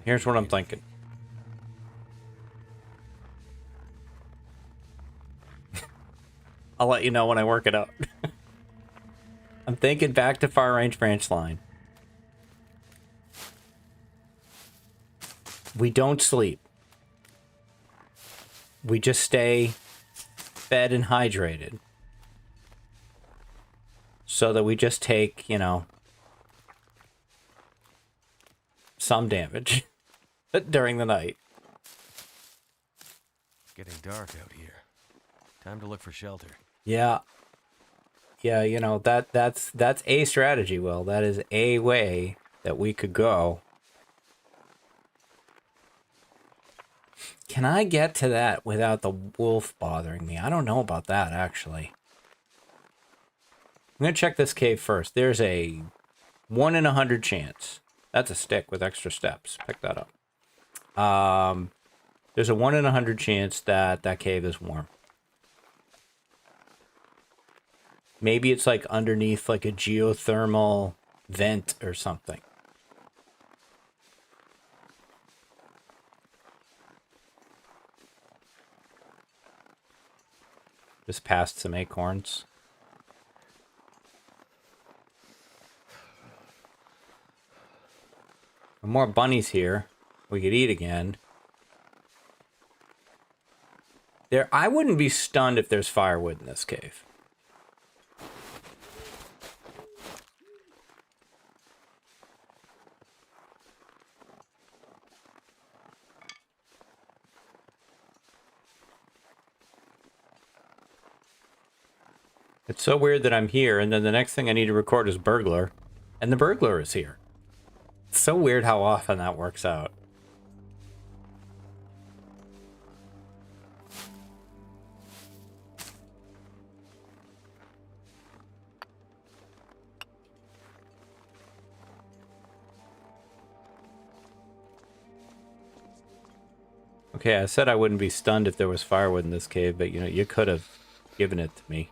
Here's what I'm thinking. I'll let you know when I work it out. I'm thinking back to far range branch line. We don't sleep. We just stay fed and hydrated. So that we just take, you know, some damage during the night. It's getting dark out here. Time to look for shelter. Yeah. Yeah, you know, that's a strategy, Will. That is a way that we could go. Can I get to that without the wolf bothering me? I don't know about that, actually. I'm going to check this cave first. There's a 1 in 100 chance. That's a stick with extra steps. Pick that up. There's a 1 in 100 chance that that cave is warm. Maybe it's like underneath like a geothermal vent or something. Just past some acorns. More bunnies here. We could eat again. I wouldn't be stunned if there's firewood in this cave. It's so weird that I'm here, and then the next thing I need to record is burglar, and the burglar is here. It's so weird how often that works out. Okay, I said I wouldn't be stunned if there was firewood in this cave, but you know, you could have given it to me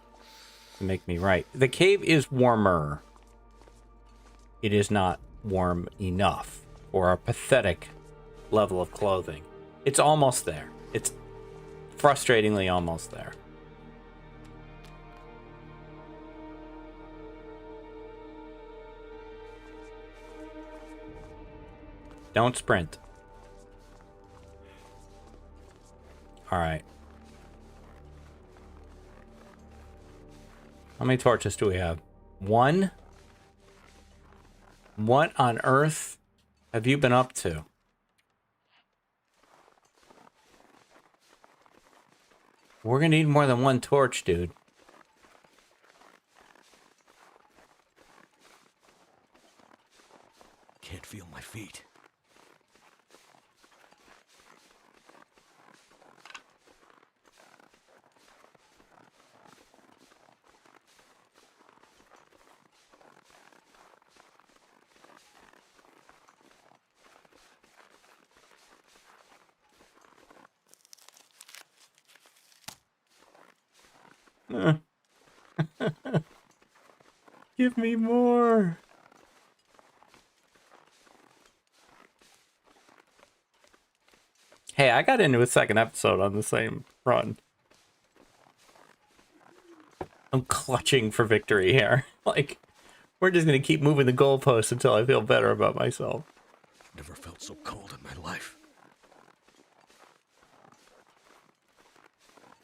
to make me right. The cave is warmer. It is not warm enough for our pathetic level of clothing. It's almost there. It's frustratingly almost there. Don't sprint. All right. How many torches do we have? 1? What on earth have you been up to? We're gonna need more than 1 torch, dude. Can't feel my feet. Give me more. Hey, I got into a second episode on the same run. I'm clutching for victory here. Like, we're just going to keep moving the goalposts until I feel better about myself. Never felt so cold in my life.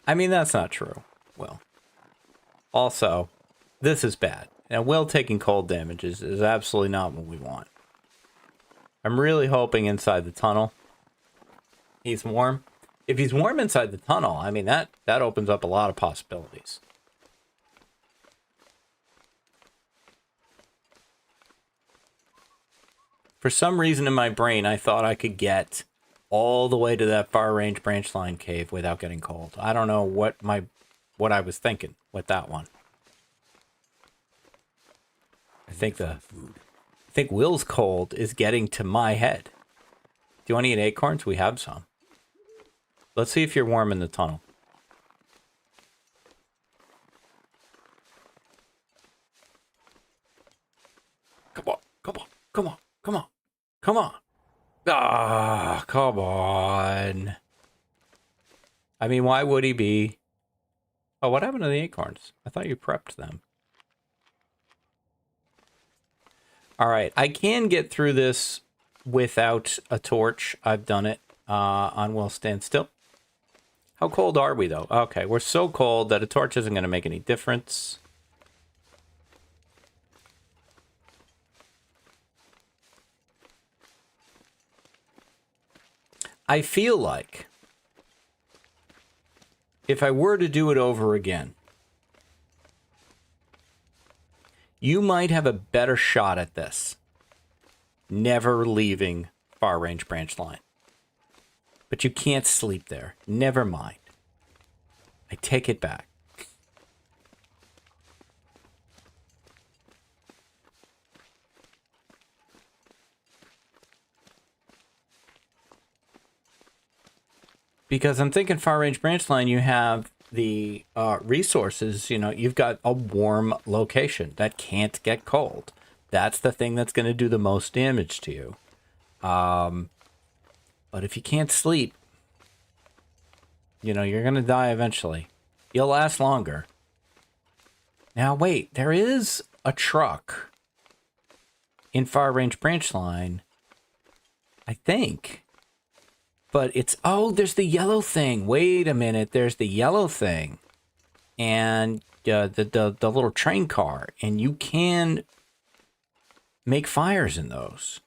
I mean, that's not true, Will. Also, this is bad. Now, Will taking cold damage is absolutely not what we want. I'm really hoping inside the tunnel he's warm. If he's warm inside the tunnel, I mean, that opens up a lot of possibilities. For some reason in my brain, I thought I could get all the way to that far range branch line cave without getting cold. I don't know what I was thinking with that one. I think Will's cold is getting to my head. Do you want to eat acorns? We have some. Let's see if you're warm in the tunnel. Come on, come on, come on, come on, come on. Ah, come on. I mean, why would he be? Oh, what happened to the acorns? I thought you prepped them. All right, I can get through this without a torch. I've done it on Will Stand Still. How cold are we, though? Okay, we're so cold that a torch isn't going to make any difference. I feel like if I were to do it over again, you might have a better shot at this. Never leaving far range branch line. But you can't sleep there. Never mind. I take it back. Because I'm thinking far range branch line, you have the resources. You know, you've got a warm location that can't get cold. That's the thing that's going to do the most damage to you. But if you can't sleep, you know, you're going to die eventually. You'll last longer. Now, wait, there is a truck in far range branch line, I think. But it's, oh, there's the yellow thing. Wait a minute, there's the yellow thing. And the little train car. And you can make fires in those.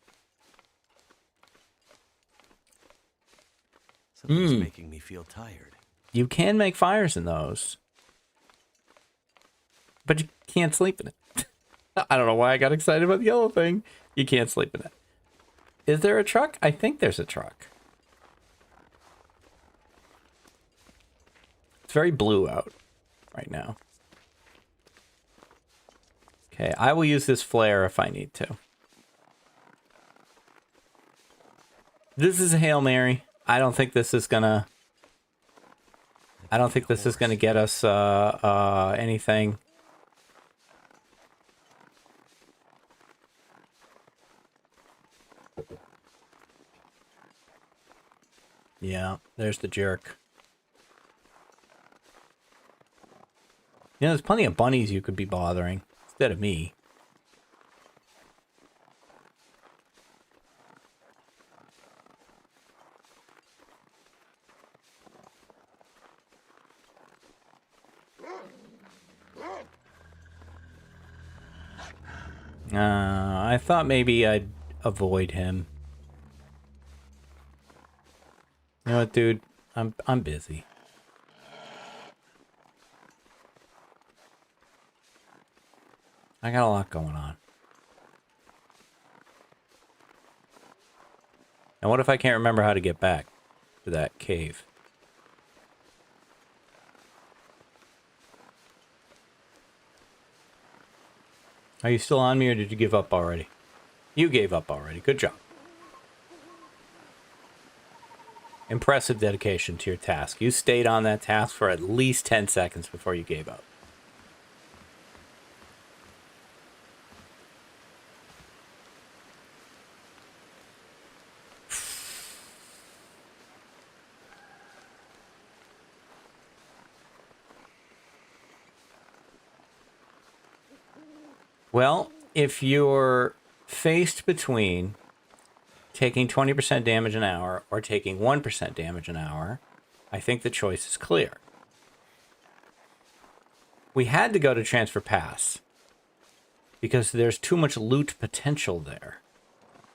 Something's making me feel tired. You can make fires in those. But you can't sleep in it. I don't know why I got excited about the yellow thing. You can't sleep in it. Is there a truck? I think there's a truck. It's very blue out right now. Okay, I will use this flare if I need to. This is a Hail Mary. I don't think this is gonna get us anything. Yeah, there's the jerk. You know, there's plenty of bunnies you could be bothering instead of me. I thought maybe I'd avoid him. You know what, dude? I'm busy. I got a lot going on. And what if I can't remember how to get back to that cave? Are you still on me, or did you give up already? You gave up already. Good job. Impressive dedication to your task. You stayed on that task for at least 10 seconds before you gave up. Well, if you're faced between taking 20% damage an hour or taking 1% damage an hour, I think the choice is clear. We had to go to Transfer Pass because there's too much loot potential there.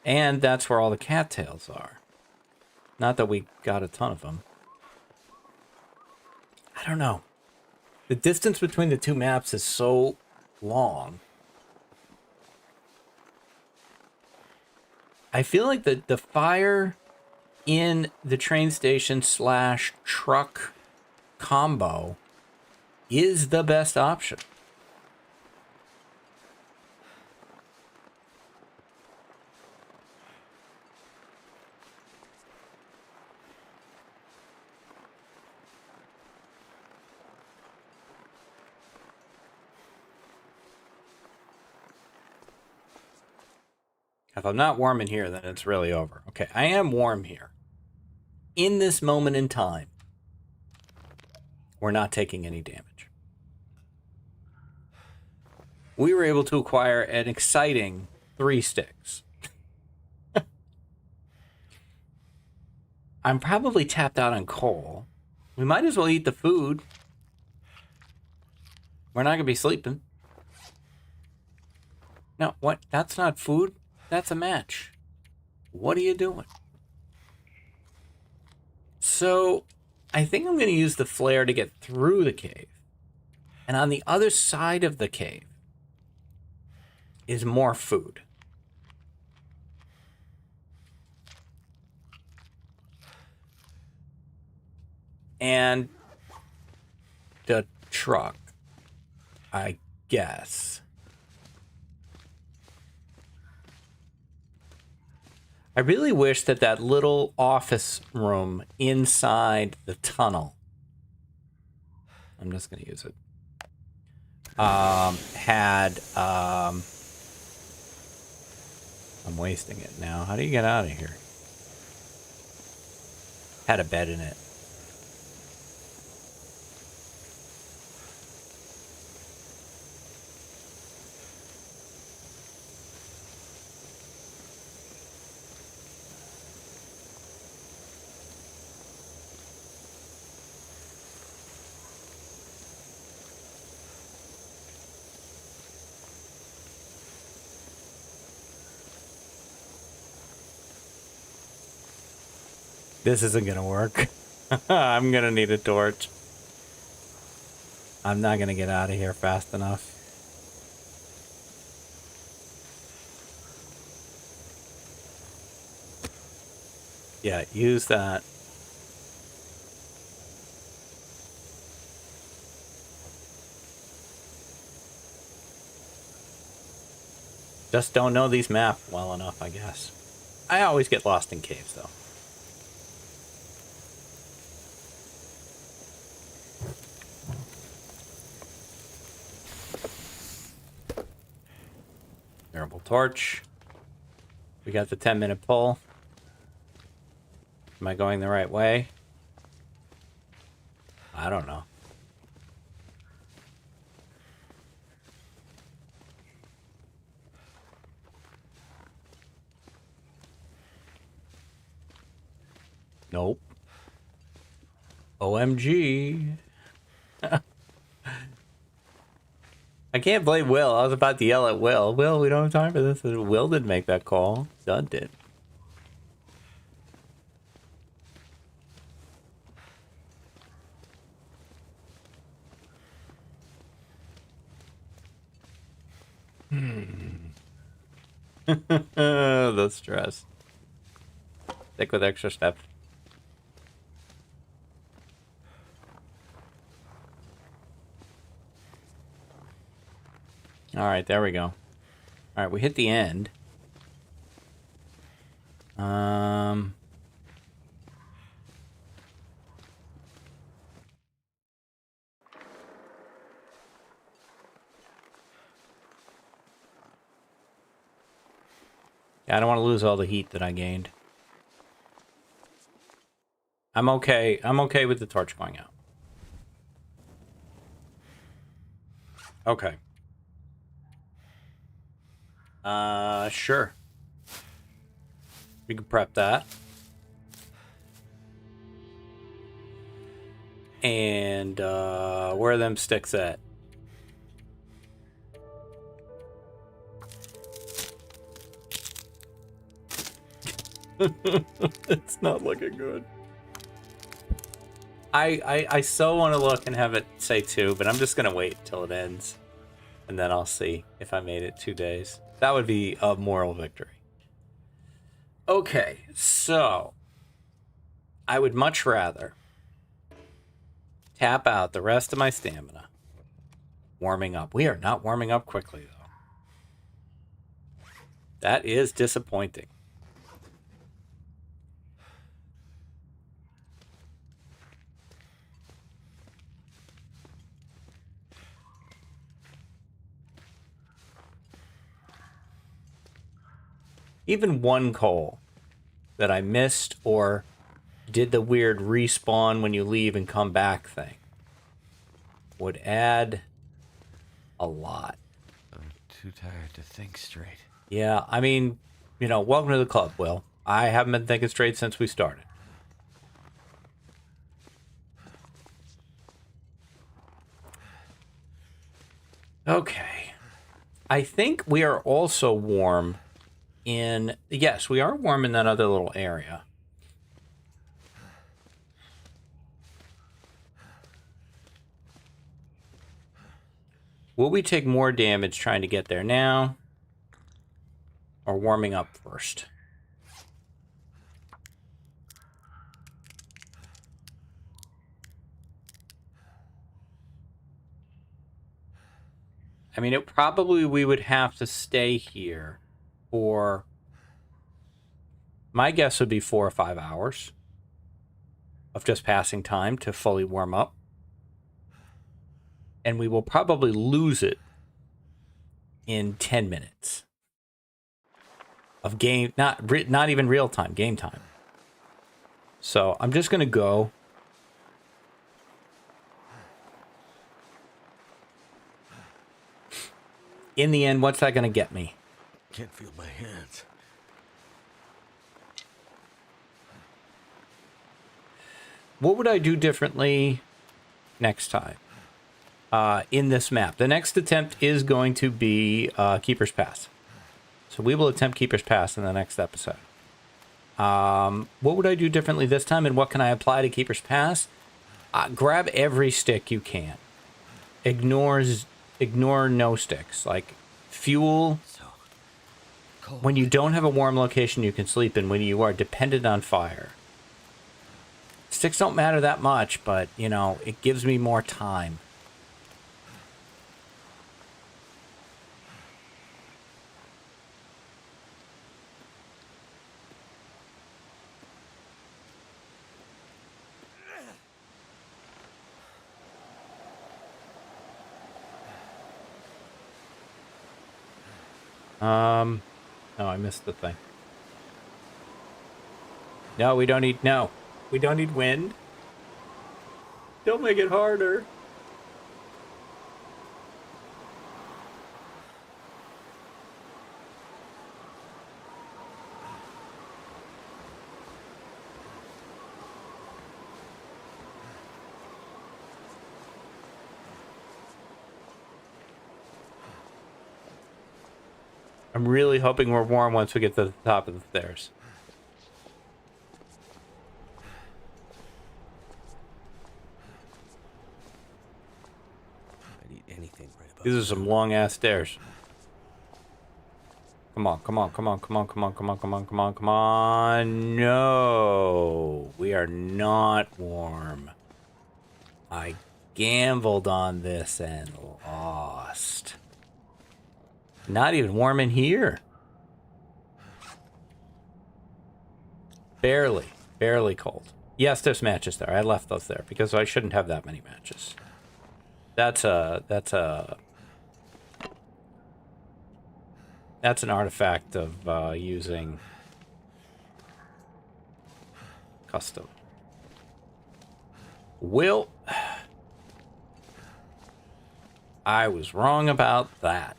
And that's where all the cattails are. Not that we got a ton of them. I don't know. The distance between the two maps is so long. I feel like the fire in the train station / truck combo is the best option. If I'm not warm in here, then it's really over. Okay, I am warm here. In this moment in time, we're not taking any damage. We were able to acquire an exciting 3 sticks. I'm probably tapped out on coal. We might as well eat the food. We're not going to be sleeping. No, what? That's not food. That's a match. What are you doing? So, I think I'm going to use the flare to get through the cave. And on the other side of the cave is more food. And the truck, I guess. I really wish that that little office room inside the tunnel, I'm just going to use it, had, I'm wasting it now. How do you get out of here? Had a bed in it. This isn't gonna work. I'm gonna need a torch. I'm not gonna get out of here fast enough. Yeah, use that. Just don't know these maps well enough, I guess. I always get lost in caves, though. Durable torch. We got the 10-minute pull. Am I going the right way? I don't know. Nope. OMG. I can't blame Will. I was about to yell at Will. Will, we don't have time for this. Will didn't make that call. Dunn did. The stress. Stick with extra step. Alright, there we go. Alright, we hit the end. Yeah, I don't want to lose all the heat that I gained. I'm okay. I'm okay with the torch going out. Okay. Sure. We can prep that. And, where are them sticks at? It's not looking good. I so want to look and have it say 2, but I'm just going to wait till it ends. And then I'll see if I made it 2 days. That would be a moral victory. Okay, so I would much rather tap out the rest of my stamina warming up. We are not warming up quickly, though. That is disappointing. Even one coal that I missed or did the weird respawn when you leave and come back thing would add a lot. I'm too tired to think straight. Yeah, I mean, you know, welcome to the club, Will. I haven't been thinking straight since we started. Okay. I think we are also warm in... Yes, we are warm in that other little area. Will we take more damage trying to get there now? Or warming up first? I mean, we would have to stay here for... My guess would be 4 or 5 hours of just passing time to fully warm up. And we will probably lose it in 10 minutes of game, not even real time, game time. So I'm just going to go. In the end, what's that going to get me? Can't feel my hands. What would I do differently next time in this map? The next attempt is going to be Keeper's Pass. So we will attempt Keeper's Pass in the next episode. What would I do differently this time, and what can I apply to Keeper's Pass? Grab every stick you can. Ignore no sticks. Like fuel. So cold. When you don't have a warm location you can sleep in, when you are dependent on fire. Sticks don't matter that much, but, you know, it gives me more time. No, I missed the thing. No, we don't need... No. We don't need wind. Don't make it harder. I'm really hoping we're warm once we get to the top of the stairs. I'd eat anything right about These are some long ass stairs. Come on, come on, come on, come on, come on, come on, come on, come on, come on. No, we are not warm. I gambled on this and lost. Not even warm in here. Barely cold. Yes, there's matches there. I left those there because I shouldn't have that many matches. That's an artifact of using custom. Will, I was wrong about that.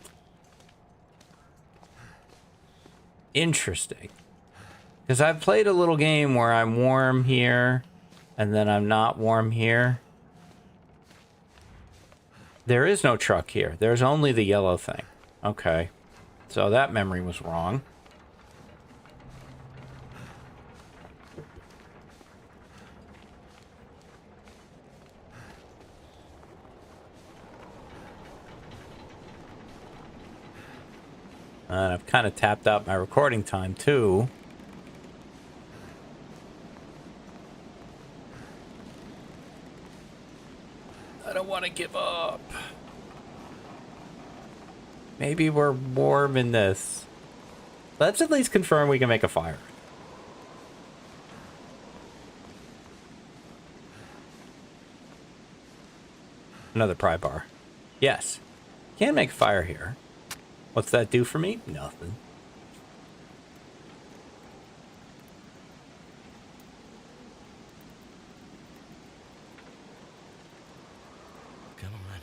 Interesting. Because I've played a little game where I'm warm here, and then I'm not warm here. There is no truck here. There's only the yellow thing. Okay. So that memory was wrong. And I've kind of tapped out my recording time, too. I don't want to give up. Maybe we're warm in this. Let's at least confirm we can make a fire. Another pry bar. Yes. Can make a fire here. What's that do for me? Nothing. Come on.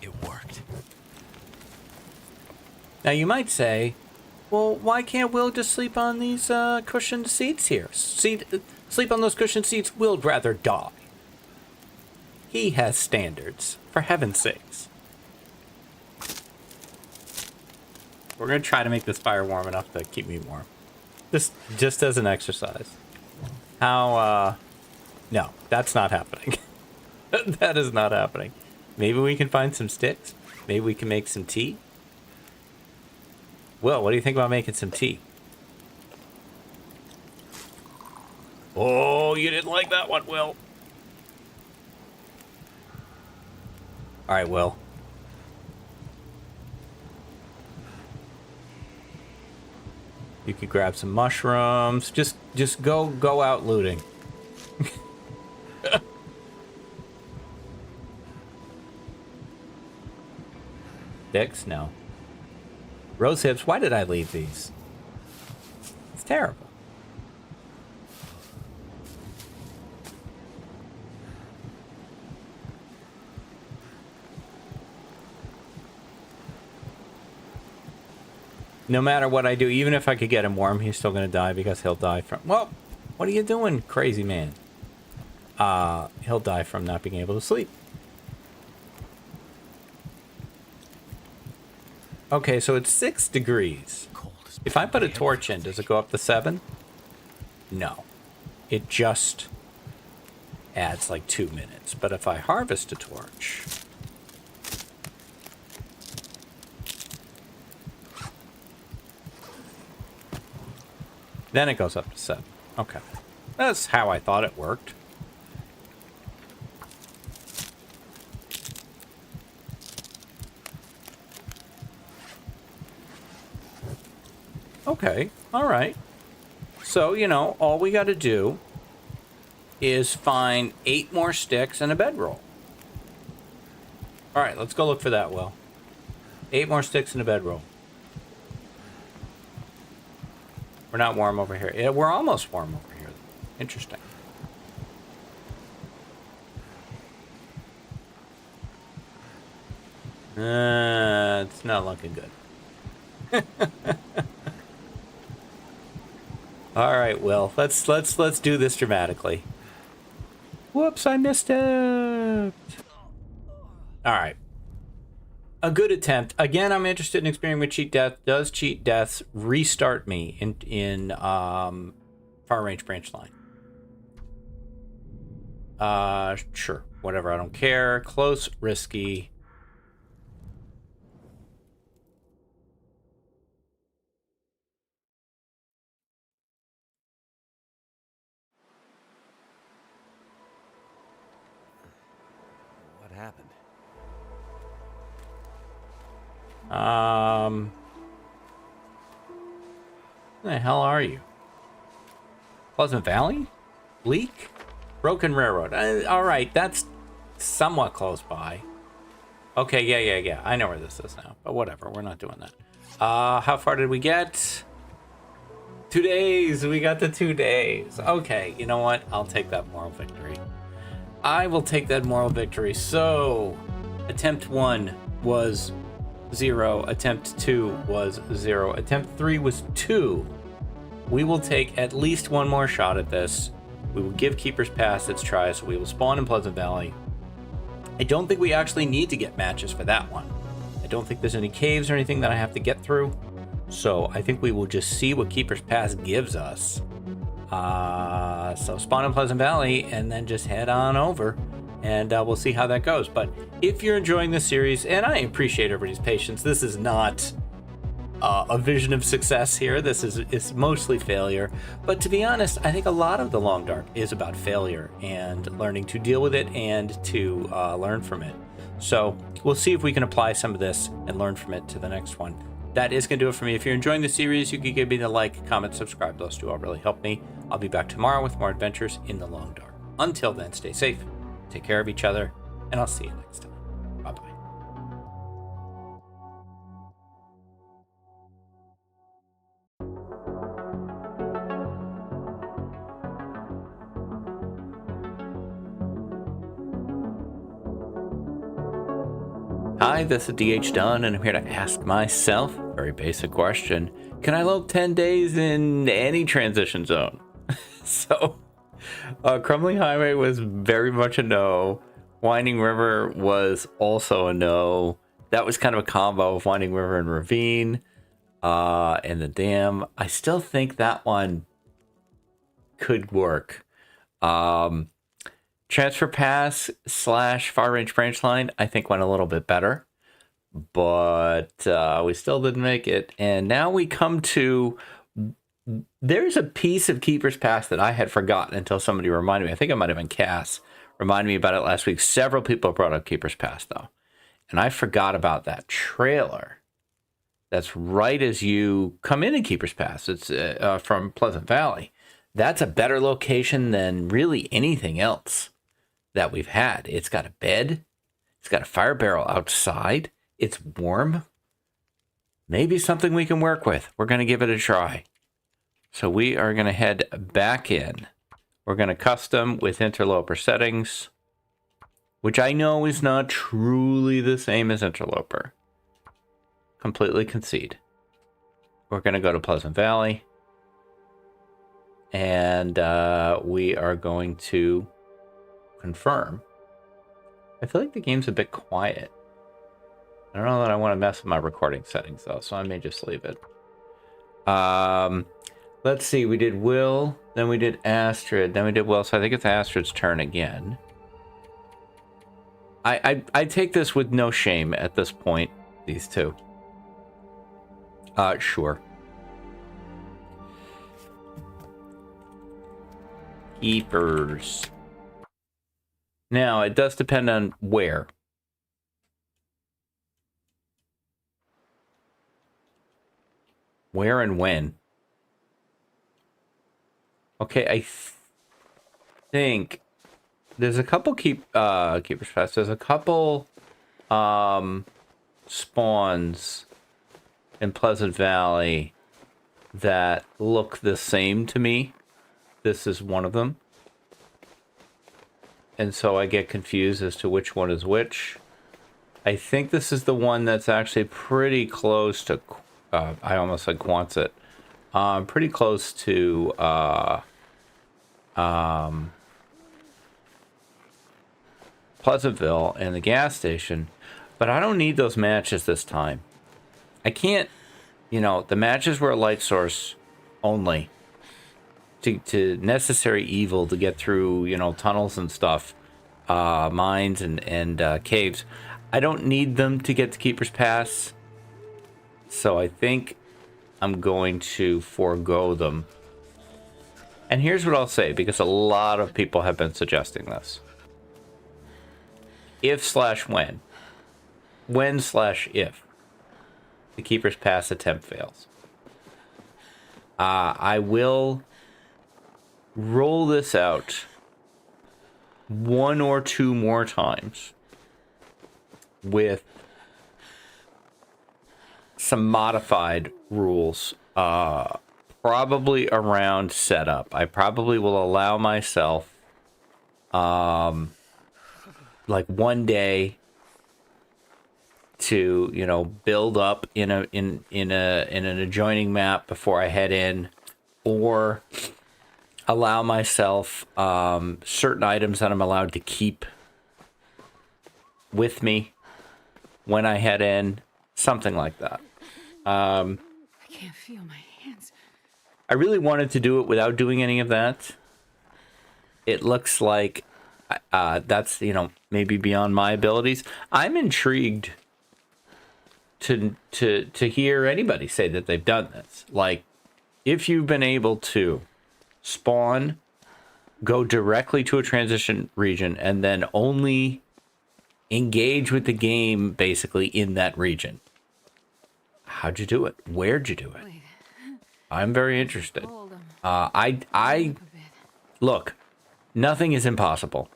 It worked. Now you might say, well, why can't Will just sleep on these cushioned seats here? Sleep on those cushioned seats. Will'd rather die. He has standards, for heaven's sakes. We're gonna try to make this fire warm enough to keep me warm. Just as an exercise. How, no, that's not happening. That is not happening. Maybe we can find some sticks. Maybe we can make some tea. Will, what do you think about making some tea? Oh, you didn't like that one, Will. All right, Will. You could grab some mushrooms. Just go out looting. Dicks? No. Rose hips. Why did I leave these? It's terrible. No matter what I do, even if I could get him warm, he's still going to die because he'll die from... Well, what are you doing, crazy man? He'll die from not being able to sleep. Okay, so it's 6 degrees. If I put a torch in, does it go up to 7? No. It just adds like 2 minutes. But if I harvest a torch... then it goes up to 7. Okay. That's how I thought it worked. Okay. All right. So, you know, all we got to do is find 8 more sticks and a bedroll. All right, let's go look for that, Will. 8 more sticks and a bedroll. We're not warm over here. Yeah, we're almost warm over here. Interesting. It's not looking good. All right, Will. Let's do this dramatically. Whoops, I missed it. All right. A good attempt. Again, I'm interested in experimenting with cheat death. Does cheat deaths restart me in far range branch line? Sure. Whatever. I don't care. Close, risky. What happened? Where the hell are you? Pleasant Valley? Bleak? Broken Railroad. All right, that's somewhat close by. Okay, yeah. I know where this is now, but whatever. We're not doing that. How far did we get? 2 days. We got to 2 days. Okay, you know what? I'll take that moral victory. I will take that moral victory. So, Attempt 1 was 0. Attempt 2 was 0. Attempt 3 was 2. We will take at least one more shot at this. We will give Keeper's Pass its try, so we will spawn in Pleasant Valley. I don't think we actually need to get matches for that one. I don't think there's any caves or anything that I have to get through. So I think we will just see what Keeper's Pass gives us. So spawn in Pleasant Valley and then just head on over. And we'll see how that goes. But if you're enjoying this series, and I appreciate everybody's patience, this is not a vision of success here. This is mostly failure. But to be honest, I think a lot of The Long Dark is about failure and learning to deal with it and to learn from it. So we'll see if we can apply some of this and learn from it to the next one. That is going to do it for me. If you're enjoying the series, you can give me the like, comment, subscribe. Those two all really help me. I'll be back tomorrow with more adventures in The Long Dark. Until then, stay safe, take care of each other, and I'll see you next time. Bye-bye. Hi, this is DH Dunn, and I'm here to ask myself a very basic question. Can I lope 10 days in any transition zone? So, Crumbling Highway was very much a no. Winding River was also a no. That was kind of a combo of Winding River and Ravine, and the Dam. I still think that one could work. Transfer Pass / Far Range Branch Line, I think went a little bit better, but we still didn't make it. And now we come to, there's a piece of Keeper's Pass that I had forgotten until somebody reminded me. I think it might have been Cass reminded me about it last week. Several people brought up Keeper's Pass though, and I forgot about that trailer. That's right as you come into Keeper's Pass. It's from Pleasant Valley. That's a better location than really anything else that we've had. It's got a bed. It's got a fire barrel outside. It's warm. Maybe something we can work with. We're going to give it a try. So we are going to head back in. We're going to custom with interloper settings, which I know is not truly the same as interloper. Completely concede. We're going to go to Pleasant Valley. And we are going to confirm. I feel like the game's a bit quiet. I don't know that I want to mess with my recording settings though, so I may just leave it. Let's see, we did Will, then we did Astrid, then we did Will, so I think it's Astrid's turn again. I take this with no shame at this point, these two. Sure. Keepers. Now, it does depend on where. Where and when. Okay, I think there's a couple Keeper's Pass. There's a couple spawns in Pleasant Valley that look the same to me. This is one of them. And so I get confused as to which one is which. I think this is the one that's actually pretty close to, I almost said Quonset. Pretty close to Pleasantville and the gas station. But I don't need those matches this time. I can't, the matches were a light source only. To necessary evil to get through, tunnels and stuff, mines and caves. I don't need them to get to Keeper's Pass, so I think I'm going to forego them. And here's what I'll say, because a lot of people have been suggesting this. If/when. When/if the Keeper's Pass attempt fails. I will roll this out one or two more times with some modified rules, probably around setup. I probably will allow myself like one day to, you know, build up in an adjoining map before I head in, or allow myself certain items that I'm allowed to keep with me when I head in, something like that. I can't feel my hands. I really wanted to do it without doing any of that. It looks like that's, you know, maybe beyond my abilities. I'm intrigued to hear anybody say that they've done this. Like, if you've been able to spawn, go directly to a transition region, and then only engage with the game basically in that region. How'd you do it? Where'd you do it? Wait, I'm very interested. hold 'em. I A bit. look, nothing is impossible.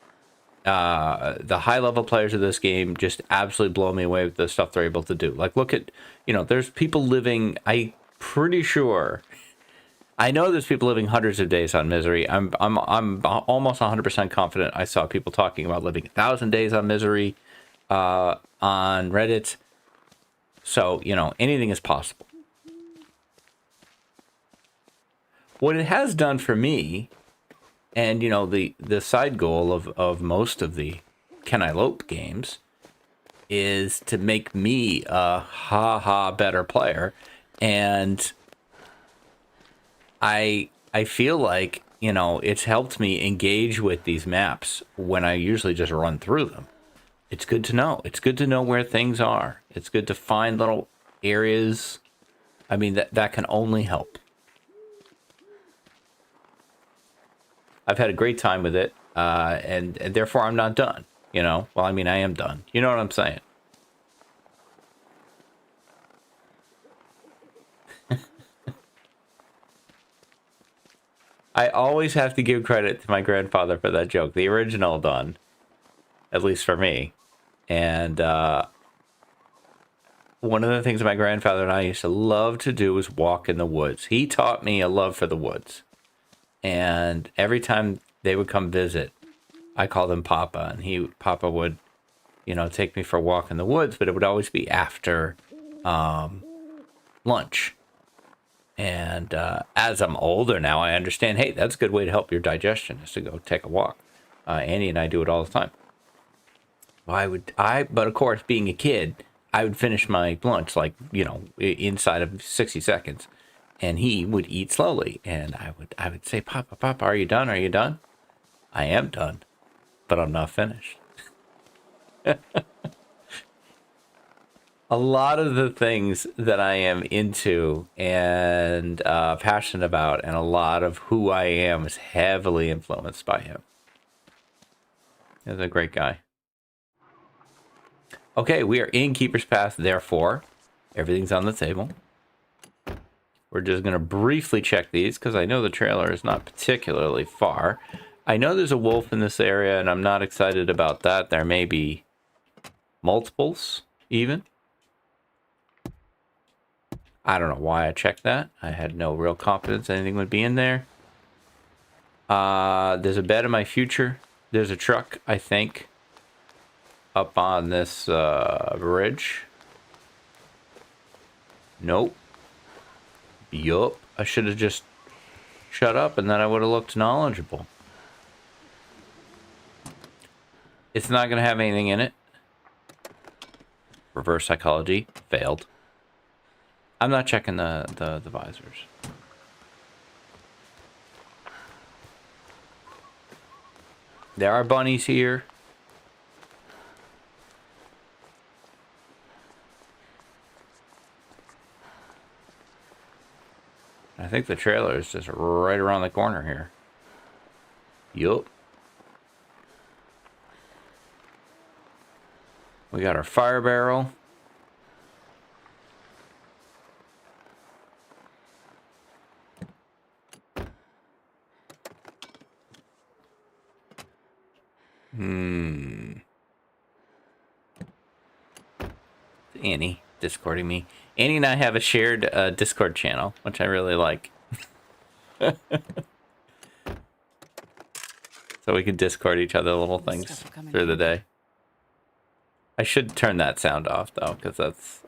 The high level players of this game just absolutely blow me away with the stuff they're able to do. Like, look at, you know, there's people living, I know there's people living hundreds of days on misery. I'm almost 100% confident I saw people talking about living 1,000 days on misery on Reddit. So, you know, anything is possible. What it has done for me, and, you know, the side goal of most of the Can I Lope games, is to make me a better player. And I feel like, you know, it's helped me engage with these maps when I usually just run through them. It's good to know. It's good to know where things are. It's good to find little areas. I mean, that can only help. I've had a great time with it, and therefore I'm not done, you know? Well, I mean, I am done. You know what I'm saying? I always have to give credit to my grandfather for that joke. The original Dunn, at least for me. And one of the things my grandfather and I used to love to do was walk in the woods. He taught me a love for the woods. And every time they would come visit, I called him Papa, and Papa would, you know, take me for a walk in the woods, but it would always be after lunch. And as I'm older now, I understand, hey, that's a good way to help your digestion, is to go take a walk. Annie and I do it all the time. But of course, being a kid, I would finish my lunch, like, you know, inside of 60 seconds. And he would eat slowly. And I would say, Papa, are you done? Are you done? I am done, but I'm not finished. A lot of the things that I am into and passionate about, and a lot of who I am, is heavily influenced by him. He's a great guy. Okay, we are in Keeper's Path, therefore everything's on the table. We're just going to briefly check these, because I know the trailer is not particularly far. I know there's a wolf in this area, and I'm not excited about that. There may be multiples, even. I don't know why I checked that. I had no real confidence anything would be in there. There's a bed in my future. There's a truck, I think, up on this bridge. Nope. Yup. I should have just shut up, and then I would have looked knowledgeable. It's not going to have anything in it. Reverse psychology. Failed. I'm not checking the visors. There are bunnies here. I think the trailer is just right around the corner here. Yup. We got our fire barrel. Annie Discording me. Annie and I have a shared Discord channel, which I really like. So we can Discord each other little things through the day. I should turn that sound off though, because that's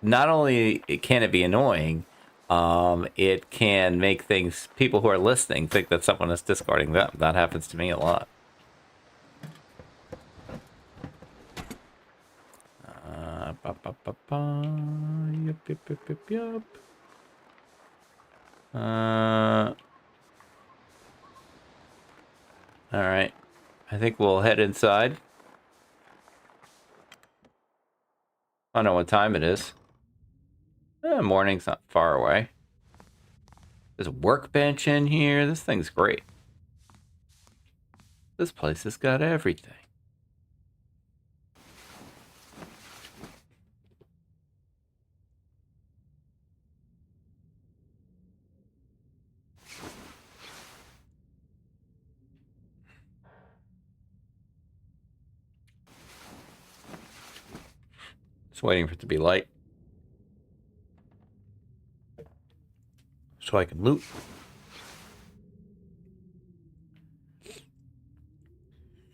not only can it be annoying, it can make people who are listening think that someone is discarding them. That happens to me a lot. Yup. All right. I think we'll head inside. I don't know what time it is. Morning's not far away. There's a workbench in here. This thing's great. This place has got everything. Just waiting for it to be light so I can loot.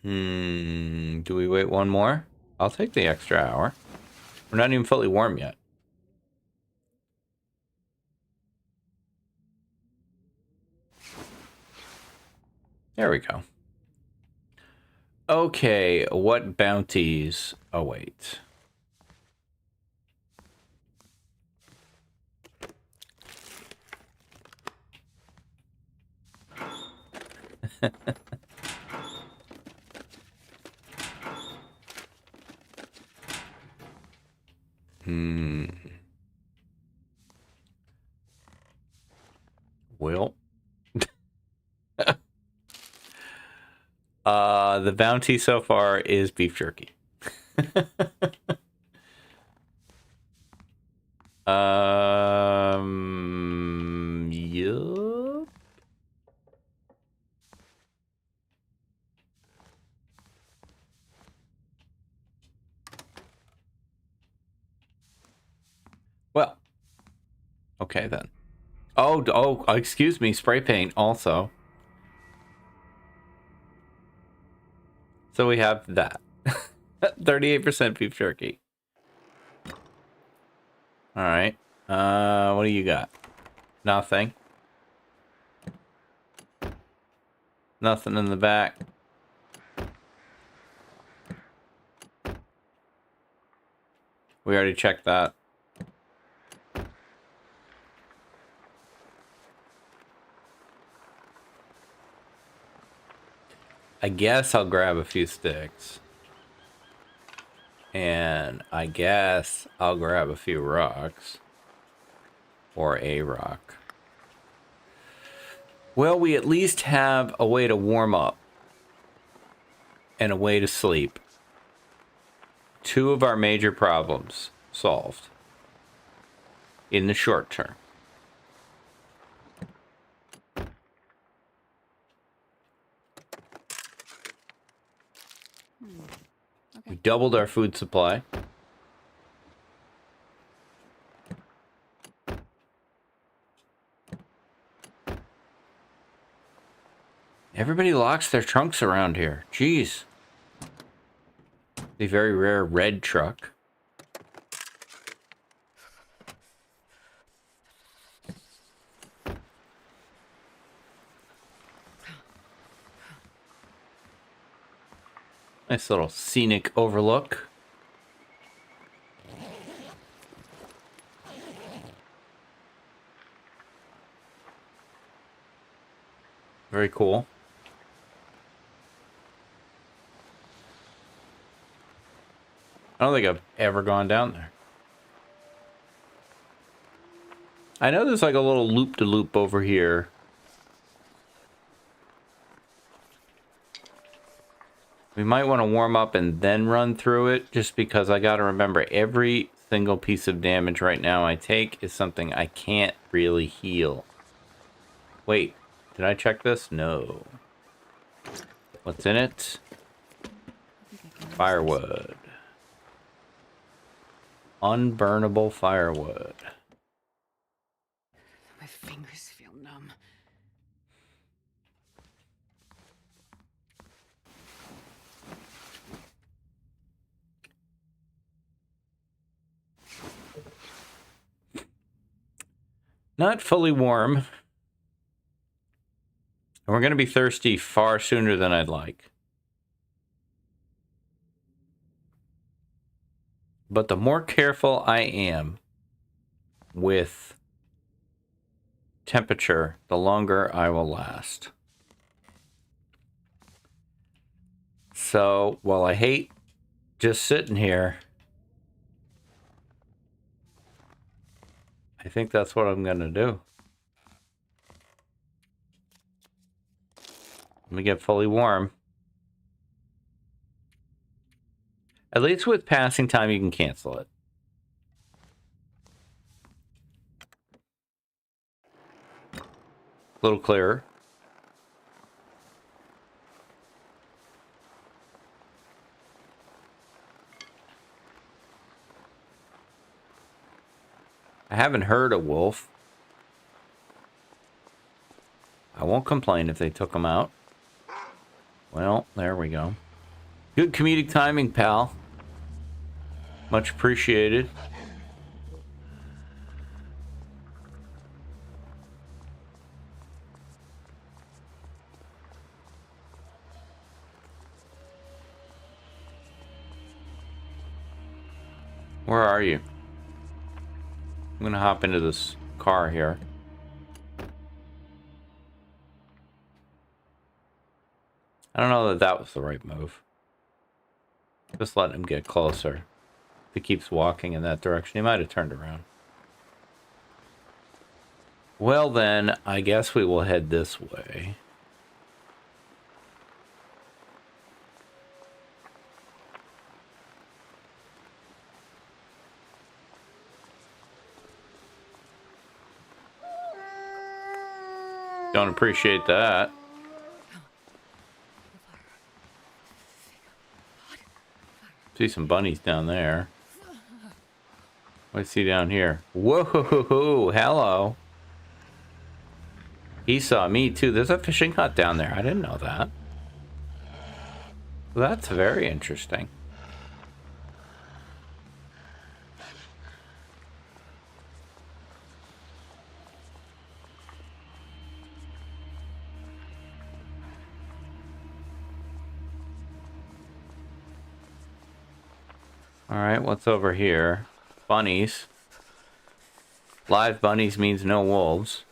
Do we wait one more? I'll take the extra hour. We're not even fully warm yet. There we go. Okay, what bounties await? Well. The bounty so far is beef jerky. Yup. Well. Okay then. Oh, excuse me, spray paint also. So we have that. 38% beef jerky. All right. What do you got? Nothing. Nothing in the back. We already checked that. I guess I'll grab a few sticks. And I guess I'll grab a few rocks. Or a rock. Well, we at least have a way to warm up. And a way to sleep. Two of our major problems solved. In the short term. Okay. We doubled our food supply. Everybody locks their trunks around here. Jeez. The very rare red truck. Nice little scenic overlook. Very cool. I don't think I've ever gone down there. I know there's like a little loop-de-loop over here. We might want to warm up and then run through it, just because I gotta remember every single piece of damage right now I take is something I can't really heal. Wait, did I check this? No. What's in it? Firewood. Unburnable firewood. My fingers feel numb. Not fully warm. And we're going to be thirsty far sooner than I'd like. But the more careful I am with temperature, the longer I will last. So, while I hate just sitting here, I think that's what I'm going to do. Let me get fully warm. At least with passing time, you can cancel it. A little clearer. I haven't heard a wolf. I won't complain if they took him out. Well, there we go. Good comedic timing, pal. Much appreciated. Where are you? I'm gonna hop into this car here. I don't know that that was the right move. Just let him get closer. If he keeps walking in that direction, he might have turned around. Well then, I guess we will head this way. Don't appreciate that. See some bunnies down there. What do I see down here? Whoa, hello. He saw me too. There's a fishing hut down there. I didn't know that. Well, that's very interesting. Alright, what's over here? Bunnies. Live bunnies means no wolves.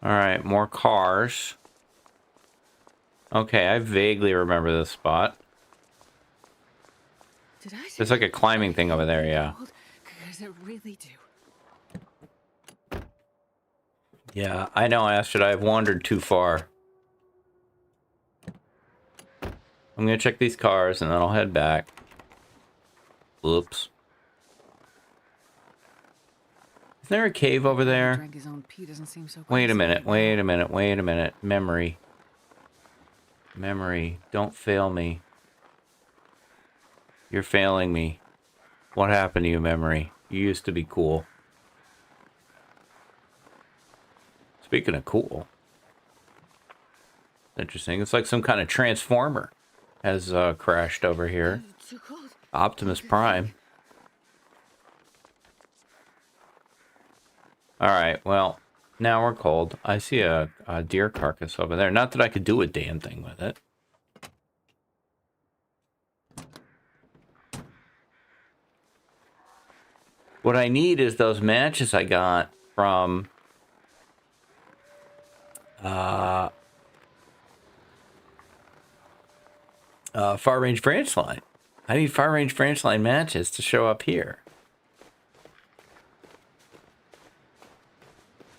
Alright, more cars. Okay, I vaguely remember this spot. There's like a climbing thing over there, yeah. Because it really do. Yeah, I know, Astrid. I've wandered too far. I'm gonna check these cars and then I'll head back. Oops. Is there a cave over there? Wait a minute, wait a minute, wait a minute. Memory. Memory, don't fail me. You're failing me. What happened to you, Memory? You used to be cool. Speaking of cool. Interesting. It's like some kind of transformer has crashed over here. Optimus Prime. Alright, well, now we're cold. I see a deer carcass over there. Not that I could do a damn thing with it. What I need is those matches I got from far range branch line. I need far range branch line matches to show up here.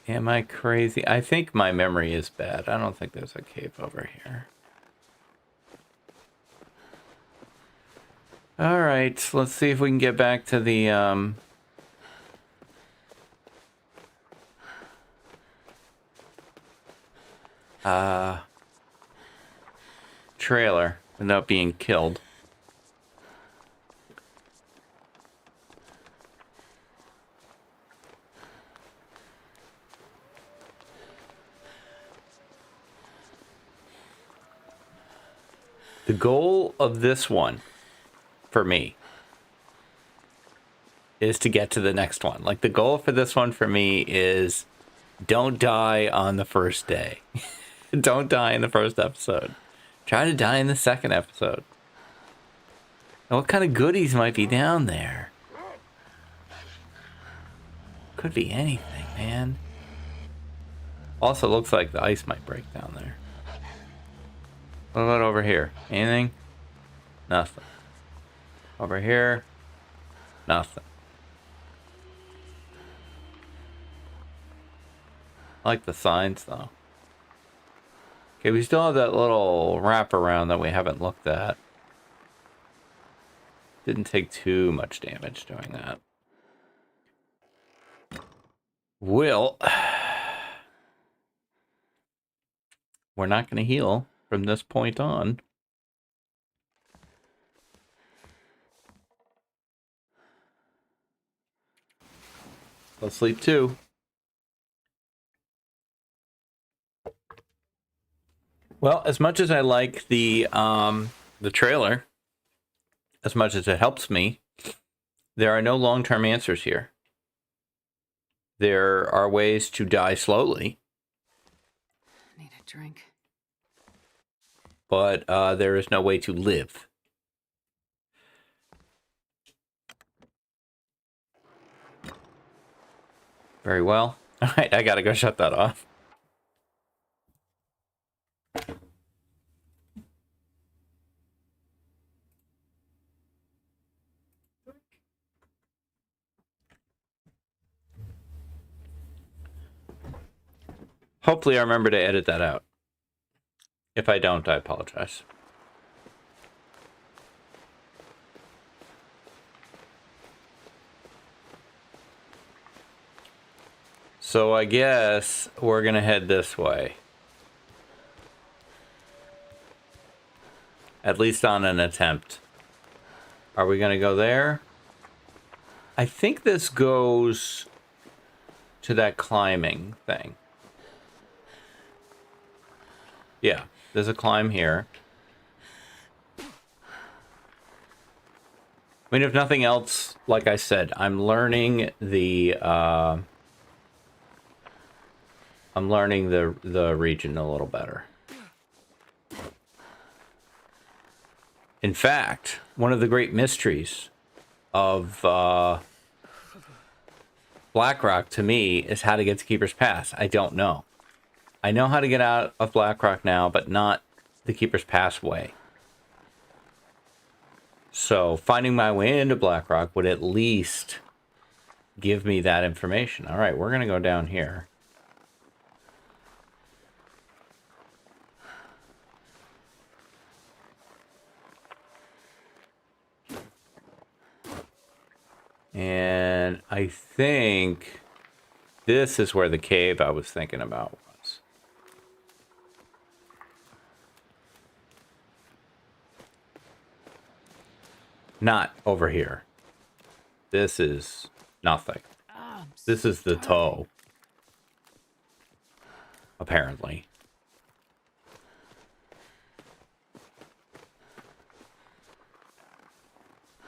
Am I crazy? I think my memory is bad. I don't think there's a cave over here. Alright, let's see if we can get back to the trailer without being killed. The goal of this one, for me, is to get to the next one. Like, the goal for this one for me is don't die on the first day. Don't die in the first episode. Try to die in the second episode. And what kind of goodies might be down there? Could be anything, man. Also, looks like the ice might break down there. What about over here? Anything? Nothing. Over here? Nothing. I like the signs, though. Okay, we still have that little wraparound that we haven't looked at. Didn't take too much damage doing that. We're not going to heal from this point on. I'll sleep too. Well, as much as I like the trailer, as much as it helps me, there are no long-term answers here. There are ways to die slowly. Need a drink. But there is no way to live. Very well. All right, I gotta go shut that off. Hopefully I remember to edit that out. If I don't, I apologize. So I guess we're gonna head this way. At least on an attempt. Are we gonna go there? I think this goes to that climbing thing. Yeah, there's a climb here. I mean, if nothing else, like I said, I'm learning the region a little better. In fact, one of the great mysteries of Blackrock to me is how to get to Keeper's Pass. I don't know. I know how to get out of Blackrock now, but not the Keeper's Pass way. So finding my way into Blackrock would at least give me that information. All right, we're going to go down here. And I think this is where the cave I was thinking about was. Not over here. This is nothing. This is the toe. Apparently.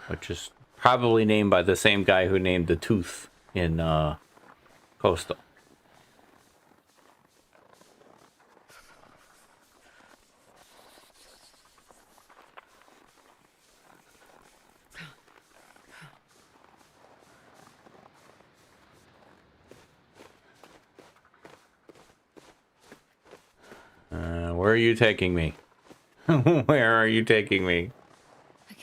Which is probably named by the same guy who named the tooth in Coastal. Where are you taking me? Where are you taking me?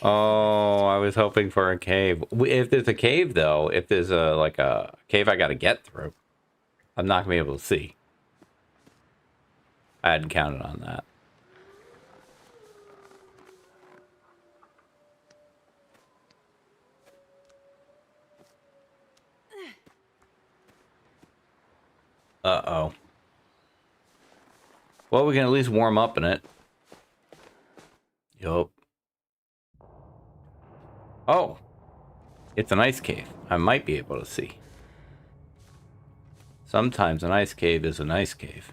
Oh, I was hoping for a cave. If there's a cave, though, if there's a cave I gotta get through, I'm not gonna be able to see. I hadn't counted on that. Uh-oh. Well, we can at least warm up in it. Yup. Oh. It's an ice cave. I might be able to see. Sometimes an ice cave is an ice cave.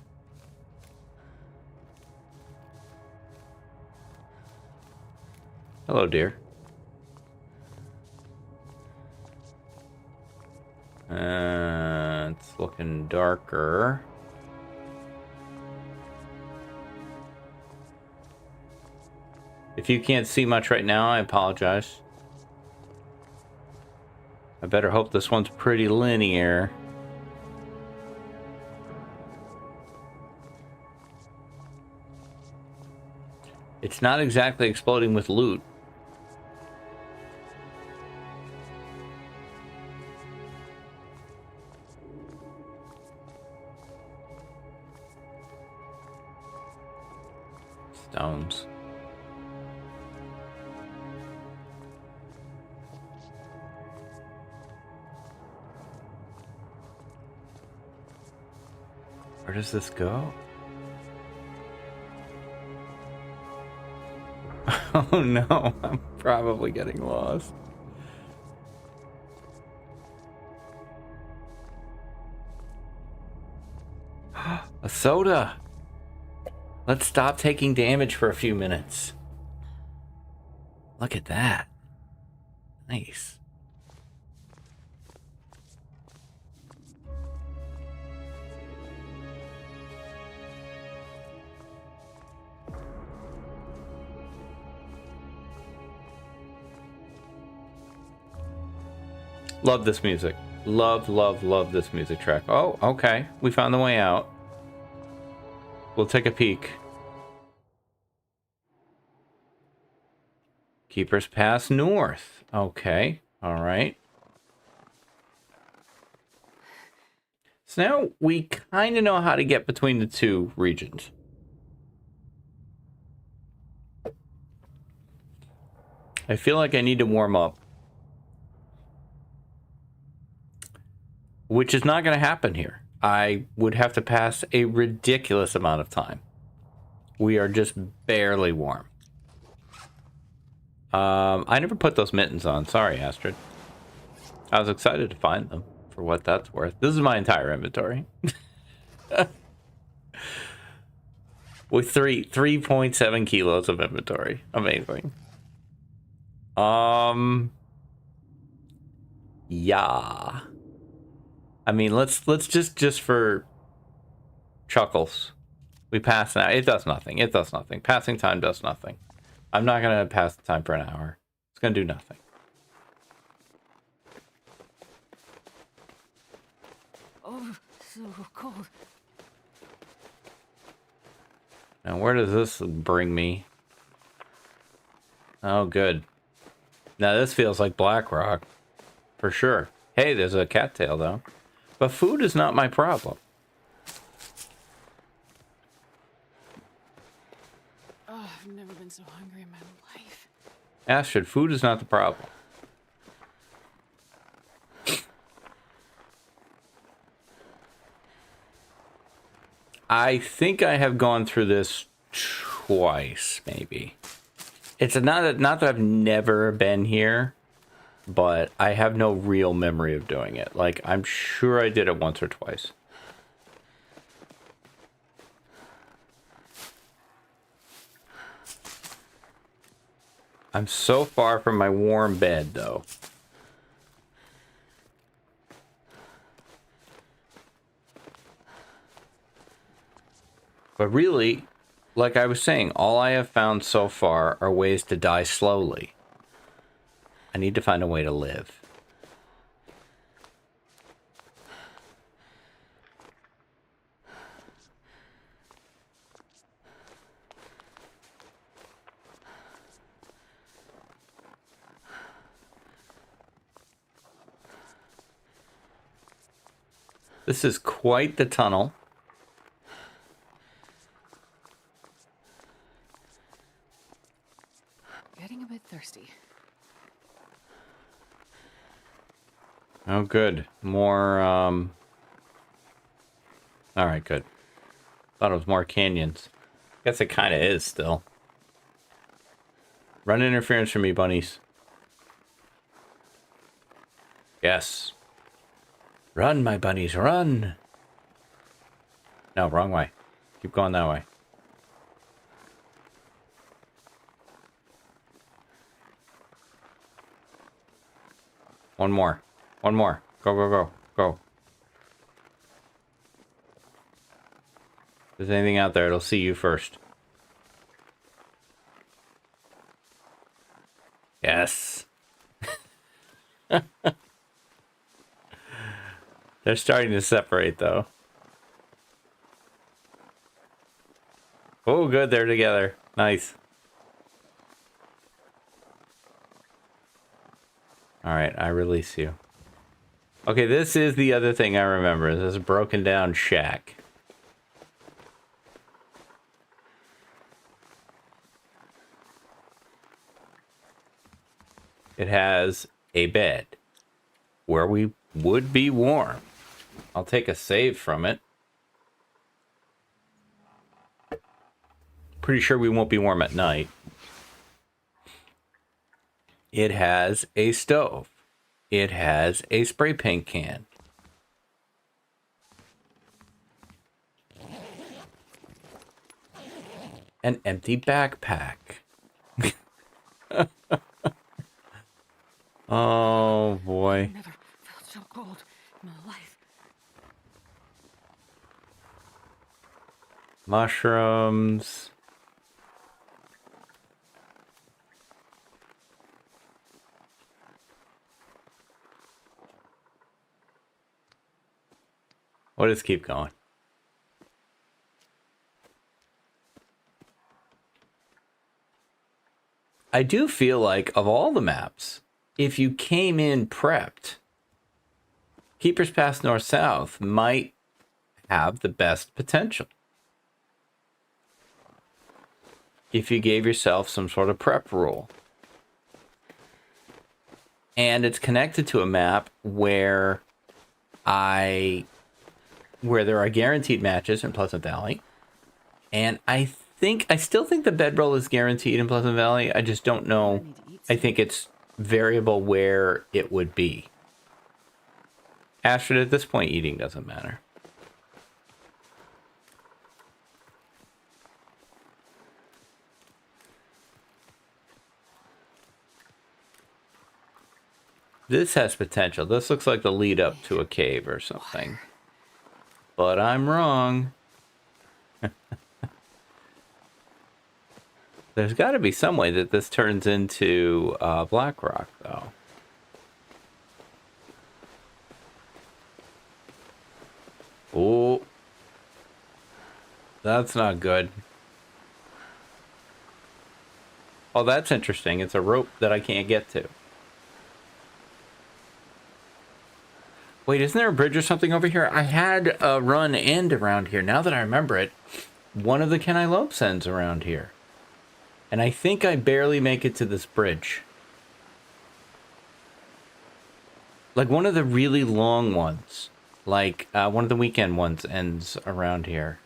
Hello, dear. It's looking darker. If you can't see much right now, I apologize. I better hope this one's pretty linear. It's not exactly exploding with loot. Stones. Where does this go? Oh no, I'm probably getting lost. A soda! Let's stop taking damage for a few minutes. Look at that. Nice. Love this music. Love, love, love this music track. Oh, okay. We found the way out. We'll take a peek. Keeper's Pass North. Okay. All right. So now we kind of know how to get between the two regions. I feel like I need to warm up. Which is not going to happen here. I would have to pass a ridiculous amount of time. We are just barely warm. I never put those mittens on. Sorry, Astrid. I was excited to find them for what that's worth. This is my entire inventory. With 3.7 kilos of inventory. Amazing. Yeah. I mean, let's just for chuckles. We pass now. It does nothing. It does nothing. Passing time does nothing. I'm not going to pass the time for an hour. It's going to do nothing. Oh, so cold. Now, where does this bring me? Oh, good. Now, this feels like Blackrock. For sure. Hey, there's a cattail, though. But food is not my problem. Oh, I've never been so hungry in my life. Astrid, food is not the problem. I think I have gone through this twice, maybe. It's not that I've never been here, but I have no real memory of doing it. Like, I'm sure I did it once or twice. I'm so far from my warm bed, though. But really, like I was saying, all I have found so far are ways to die slowly. I need to find a way to live. This is quite the tunnel. Getting a bit thirsty. Oh, good. More, all right, good. Thought it was more canyons. Guess it kind of is still. Run interference for me, bunnies. Yes. Run, my bunnies, run! No, wrong way. Keep going that way. One more. One more. Go, go, go. Go. If there's anything out there, it'll see you first. Yes. They're starting to separate, though. Oh, good. They're together. Nice. Alright, I release you. Okay, this is the other thing I remember. This broken down shack. It has a bed where we would be warm. I'll take a save from it. Pretty sure we won't be warm at night. It has a stove. It has a spray paint can. An empty backpack. Oh boy. Never felt so cold in my life. Mushrooms. We'll just keep going. I do feel like, of all the maps, if you came in prepped, Keeper's Pass North-South might have the best potential. If you gave yourself some sort of prep rule. And it's connected to a map where there are guaranteed matches in Pleasant Valley. And I still think the bedroll is guaranteed in Pleasant Valley. I just don't know. I think it's variable where it would be. Astrid, at this point, eating doesn't matter. This has potential. This looks like the lead up to a cave or something. But I'm wrong. There's got to be some way that this turns into Black Rock, though. Oh. That's not good. Oh, that's interesting. It's a rope that I can't get to. Wait, isn't there a bridge or something over here? I had a run end around here. Now that I remember it, one of the I Lope ends around here. And I think I barely make it to this bridge. Like one of the really long ones. Like one of the weekend ones ends around here.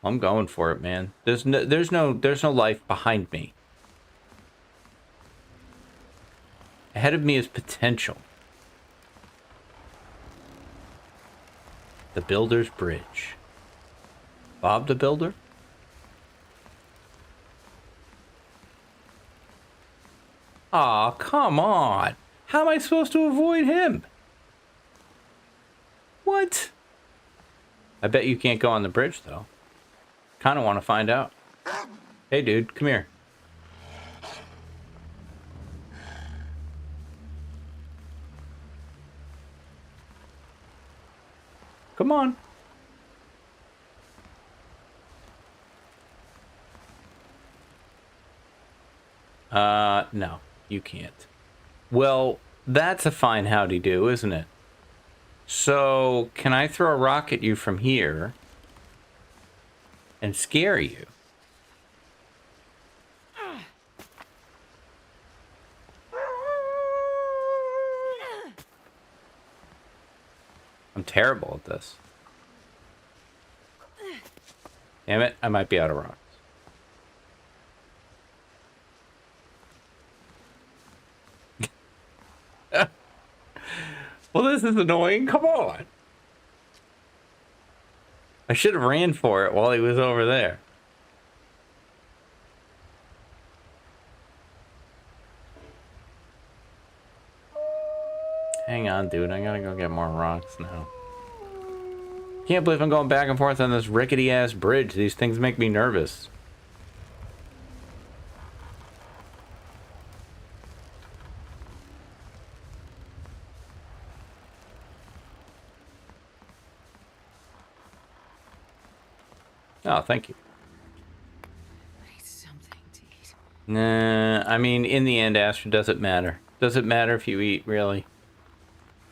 I'm going for it, man. There's no life behind me. Ahead of me is potential. The Builder's Bridge. Bob the Builder? Aw, come on. How am I supposed to avoid him? What? I bet you can't go on the bridge, though. Kind of want to find out. Hey, dude, come here. Come on. No, you can't. Well, that's a fine howdy-do, isn't it? So, can I throw a rock at you from here and scare you? I'm terrible at this. Damn it, I might be out of rocks. Well, this is annoying. Come on. I should have ran for it while he was over there. on, dude. I gotta go get more rocks now. Can't believe I'm going back and forth on this rickety-ass bridge. These things make me nervous. Oh, thank you. I need something to eat. Nah, I mean, in the end, Astra, does it matter? Does it matter if you eat, really?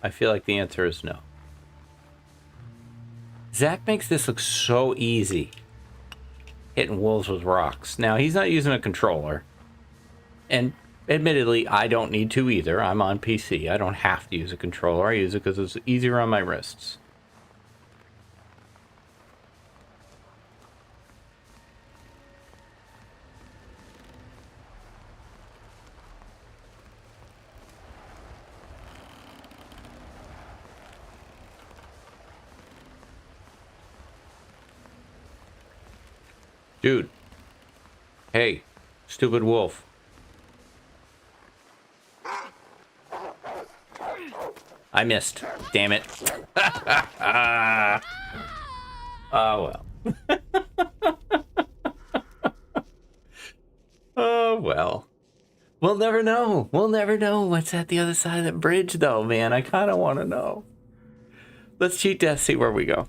I feel like the answer is no. Zach makes this look so easy. Hitting wolves with rocks. Now, he's not using a controller. And admittedly, I don't need to either. I'm on PC. I don't have to use a controller. I use it because it's easier on my wrists. Dude. Hey, stupid wolf. I missed. Damn it. Oh, well. Oh, well. We'll never know. We'll never know what's at the other side of the bridge, though, man. I kind of want to know. Let's cheat death, see where we go.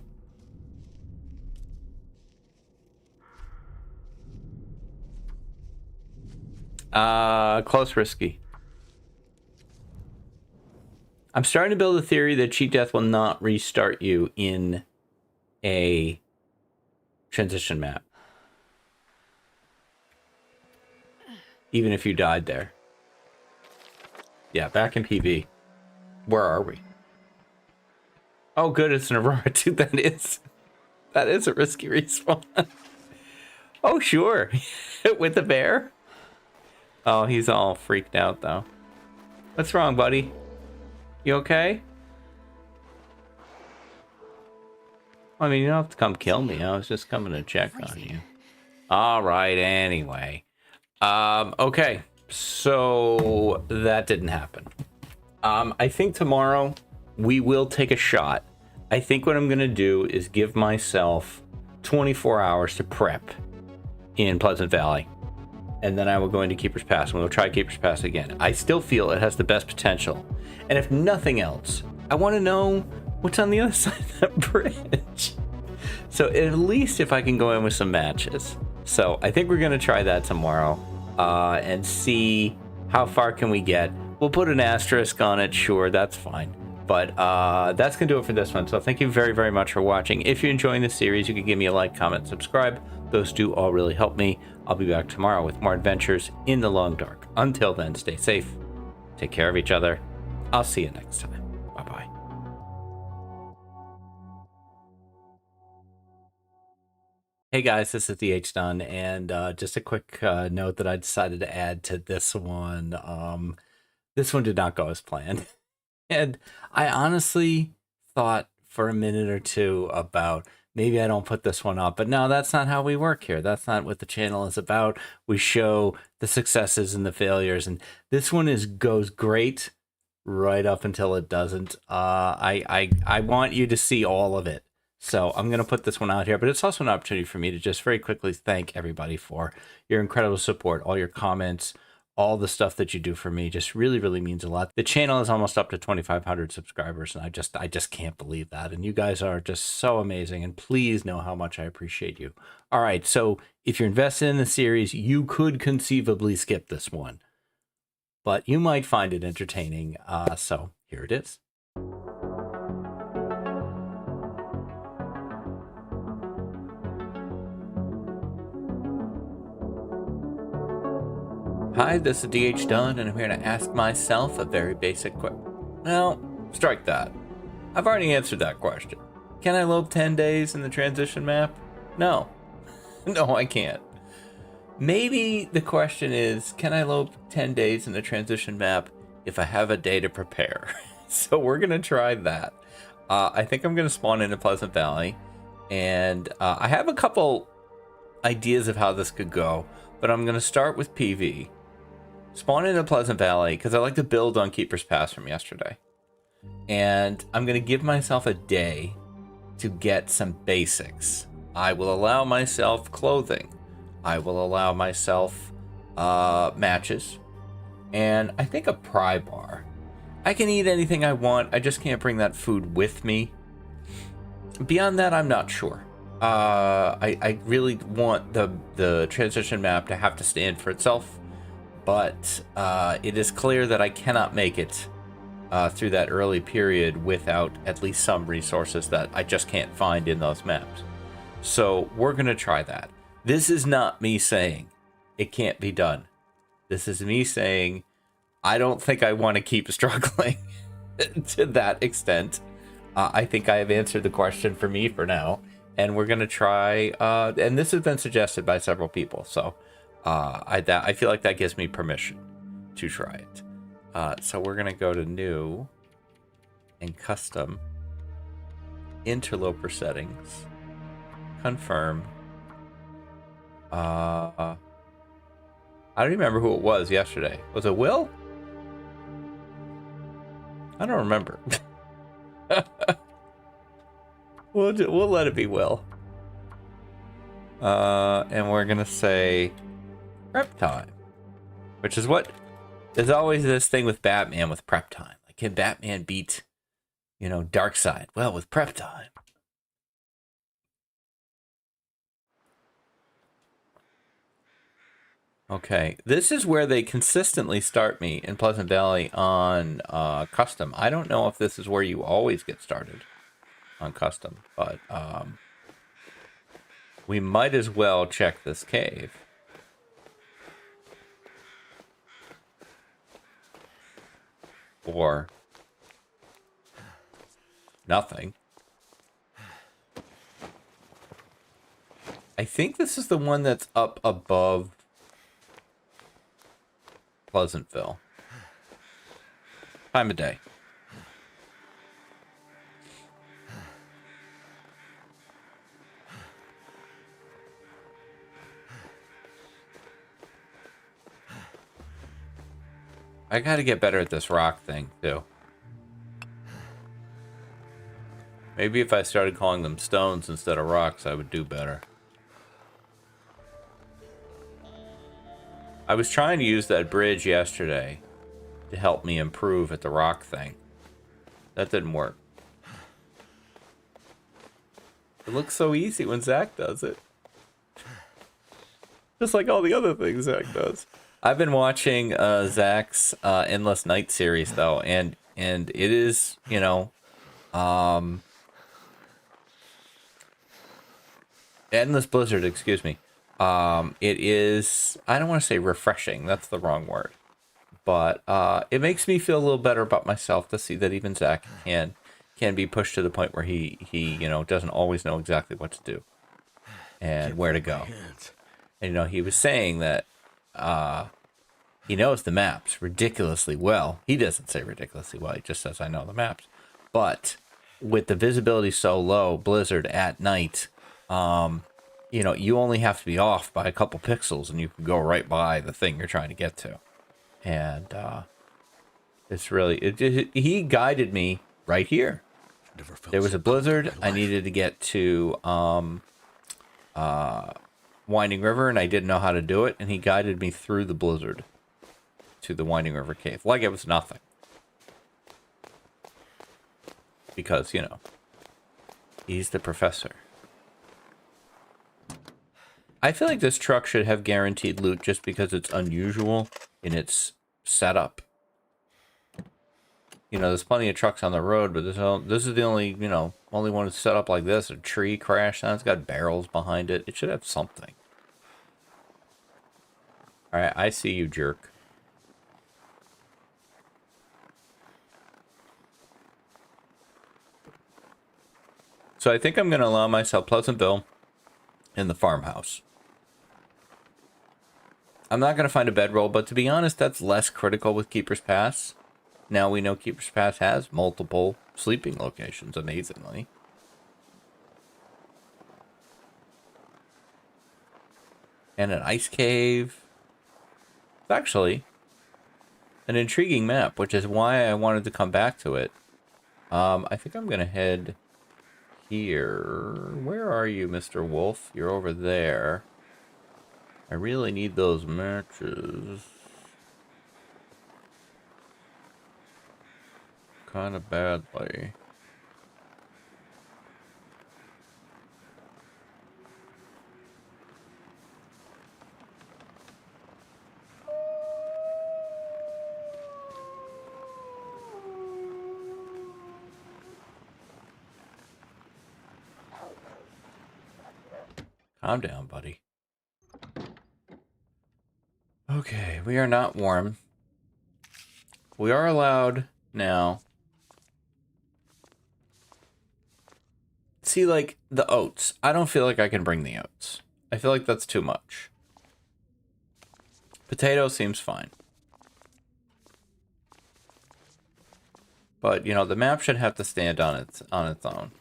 Close risky. I'm starting to build a theory that cheat death will not restart you in a transition map. Even if you died there. Yeah, back in PV. Where are we? Oh, good, it's an Aurora too. That is a risky respawn. Oh, sure. With the bear? Oh, he's all freaked out, though. What's wrong, buddy? You okay? I mean, you don't have to come kill me. I was just coming to check on you. All right, anyway. Okay. So that didn't happen. I think tomorrow we will take a shot. I think what I'm going to do is give myself 24 hours to prep in Pleasant Valley. And then I will go into Keeper's Pass, and we'll try Keeper's Pass again. I still feel it has the best potential. And if nothing else, I want to know what's on the other side of that bridge. So at least if I can go in with some matches. So I think we're going to try that tomorrow and see how far can we get. We'll put an asterisk on it, sure, that's fine. But that's going to do it for this one. So thank you very, very much for watching. If you're enjoying this series, you can give me a like, comment, subscribe. Those do all really help me. I'll be back tomorrow with more adventures in the long dark. Until then, stay safe. Take care of each other. I'll see you next time. Bye-bye. Hey guys, this is Dunn, and just a quick note that I decided to add to this one. This one did not go as planned. And I honestly thought for a minute or two about maybe I don't put this one up, but no, that's not how we work here. That's not what the channel is about. We show the successes and the failures, and this one goes great right up until it doesn't. I want you to see all of it. So I'm going to put this one out here, but it's also an opportunity for me to just very quickly thank everybody for your incredible support, all your comments, all the stuff that you do for me. Just really, really means a lot. The channel is almost up to 2,500 subscribers, and I just can't believe that. And you guys are just so amazing, and please know how much I appreciate you. All right, so if you're invested in the series, you could conceivably skip this one, but you might find it entertaining. So here it is. Hi, this is Dunn, and I'm here to ask myself a very basic question. Well, strike that. I've already answered that question. Can I lope 10 days in the transition map? No. No, I can't. Maybe the question is, can I lope 10 days in the transition map if I have a day to prepare? So we're going to try that. I think I'm going to spawn into Pleasant Valley, and I have a couple ideas of how this could go, but I'm going to start with PV. Spawn into Pleasant Valley, because I like to build on Keeper's Pass from yesterday. and I'm going to give myself a day to get some basics. I will allow myself clothing. I will allow myself matches. And I think a pry bar. I can eat anything I want. I just can't bring that food with me. Beyond that, I'm not sure. I really want the transition map to have to stand for itself. But it is clear that I cannot make it through that early period without at least some resources that I just can't find in those maps. So we're going to try that. This is not me saying it can't be done. This is me saying I don't think I want to keep struggling to that extent. I think I have answered the question for me for now. And we're going to try, and this has been suggested by several people. So I feel like that gives me permission to try it. So we're going to go to new and custom interloper settings, confirm. I don't remember who it was yesterday. Was it Will? I don't remember. We'll let it be Will. And we're gonna say prep time, which is what there's always this thing with Batman with prep time. Like, can Batman beat, Darkseid? Well, with prep time. Okay, this is where they consistently start me in Pleasant Valley on custom. I don't know if this is where you always get started on custom, but we might as well check this cave. Or nothing. I think this is the one that's up above Pleasantville. Time of day. I gotta get better at this rock thing, too. Maybe if I started calling them stones instead of rocks, I would do better. I was trying to use that bridge yesterday to help me improve at the rock thing. That didn't work. It looks so easy when Zach does it. Just like all the other things Zach does. I've been watching Zach's Endless Night series, though, and it is, Endless Blizzard, excuse me. It is, I don't want to say refreshing, that's the wrong word, but it makes me feel a little better about myself to see that even Zach can be pushed to the point where he doesn't always know exactly what to do and where to go. And he was saying that he knows the maps ridiculously well. He doesn't say ridiculously well, he just says I know the maps. But with the visibility so low, Blizzard at night, you only have to be off by a couple pixels and you can go right by the thing you're trying to get to. And it's really, he guided me right here. There was a blizzard. I needed to get to Winding River, and I didn't know how to do it, and he guided me through the blizzard to the Winding River cave, like it was nothing. Because, he's the professor. I feel like this truck should have guaranteed loot just because it's unusual in its setup. There's plenty of trucks on the road, but this is the only, only one that's set up like this. A tree crashed on it. It's got barrels behind it. It should have something. Alright, I see you, jerk. So I think I'm going to allow myself Pleasantville in the farmhouse. I'm not going to find a bedroll, but to be honest, that's less critical with Keeper's Pass. Now we know Keeper's Pass has multiple sleeping locations, amazingly. And an ice cave. It's actually an intriguing map, which is why I wanted to come back to it. I think I'm gonna head here. Where are you, Mr. Wolf? You're over there. I really need those matches. Kind of badly. Calm down, buddy. Okay, we are not warm. We are allowed now. See, like, the oats. I don't feel like I can bring the oats. I feel like that's too much. Potato seems fine. But, you know, the map should have to stand on its own.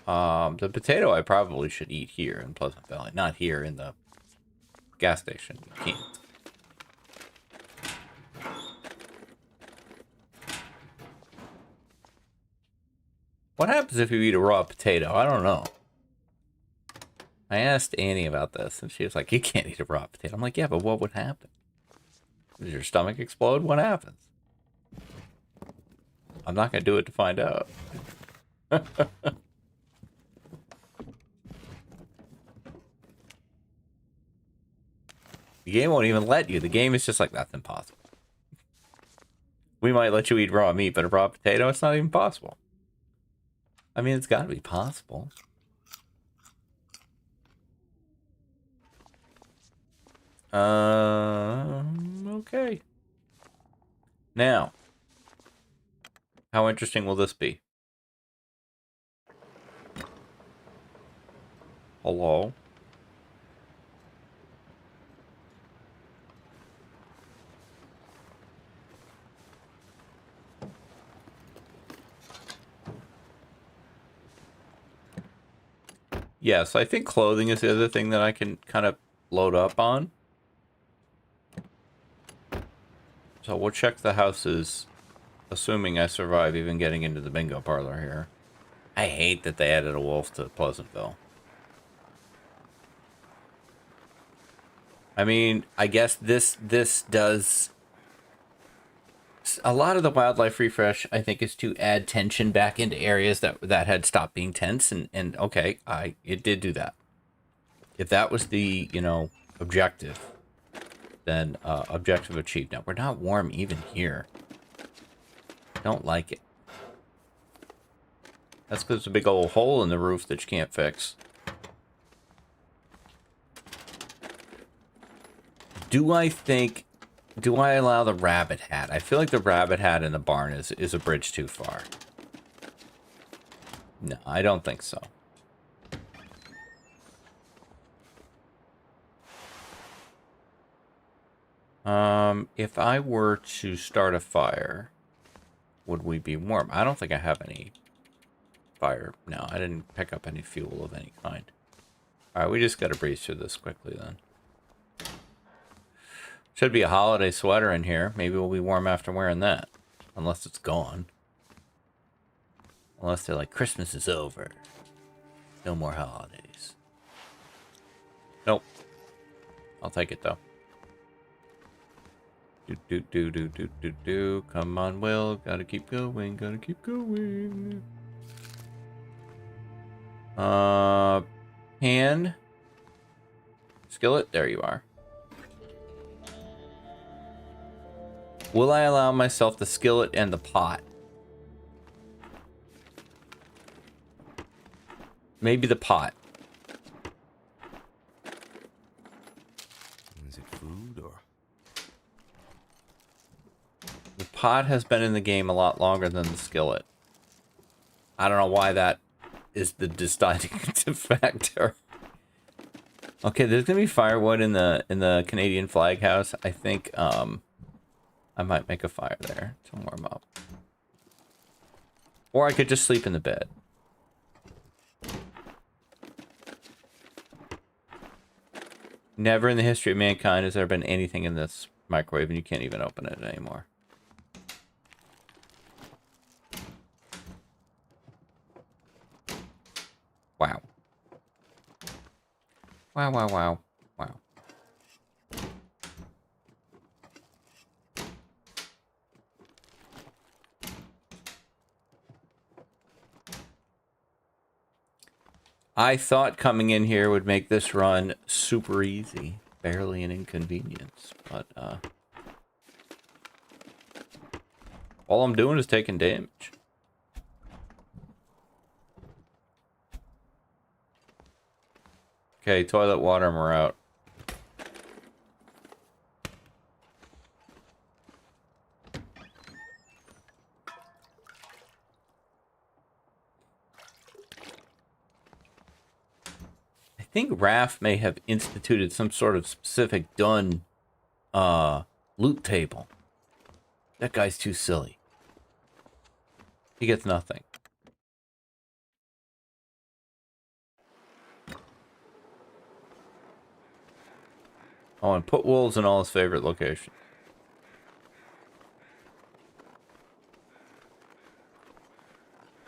The potato I probably should eat here in Pleasant Valley, not here in the gas station. You can't. What happens if you eat a raw potato? I don't know. I asked Annie about this, and she was like, you can't eat a raw potato. I'm like, yeah, but what would happen? Does your stomach explode? What happens? I'm not going to do it to find out. The game won't even let you. The game is just like, that's impossible. We might let you eat raw meat, but a raw potato, it's not even possible. I mean, it's got to be possible. Okay. Now, how interesting will this be? Hello? Yes, I think clothing is the other thing that I can kind of load up on. So we'll check the houses, assuming I survive even getting into the bingo parlor here. I hate that they added a wolf to Pleasantville. I mean, I guess this does... A lot of the wildlife refresh, I think, is to add tension back into areas that had stopped being tense, and okay, it did do that. If that was the, you know, objective, then objective achieved. Now, we're not warm even here. Don't like it. That's because there's a big old hole in the roof that you can't fix. Do I allow the rabbit hat? I feel like the rabbit hat in the barn is a bridge too far. No, I don't think so. If I were to start a fire, would we be warm? I don't think I have any fire. No, I didn't pick up any fuel of any kind. Alright, we just gotta breeze through this quickly then. Should be a holiday sweater in here. Maybe we'll be warm after wearing that. Unless it's gone. Unless they're like, Christmas is over. No more holidays. Nope. I'll take it though. Do. Come on, Will. Gotta keep going. Gotta keep going. Pan. Skillet. There you are. Will I allow myself the skillet and the pot? Maybe the pot. Is it food or? The pot has been in the game a lot longer than the skillet. I don't know why that is the deciding factor. Okay, there's gonna be firewood in the Canadian flag house. I think I might make a fire there to warm up. Or I could just sleep in the bed. Never in the history of mankind has there been anything in this microwave and you can't even open it anymore. Wow, wow, wow. Wow. I thought coming in here would make this run super easy. Barely an inconvenience. But, all I'm doing is taking damage. Okay, toilet water and we're out. I think Raph may have instituted some sort of specific Dunn loot table. That guy's too silly. He gets nothing. Oh, and put wolves in all his favorite locations.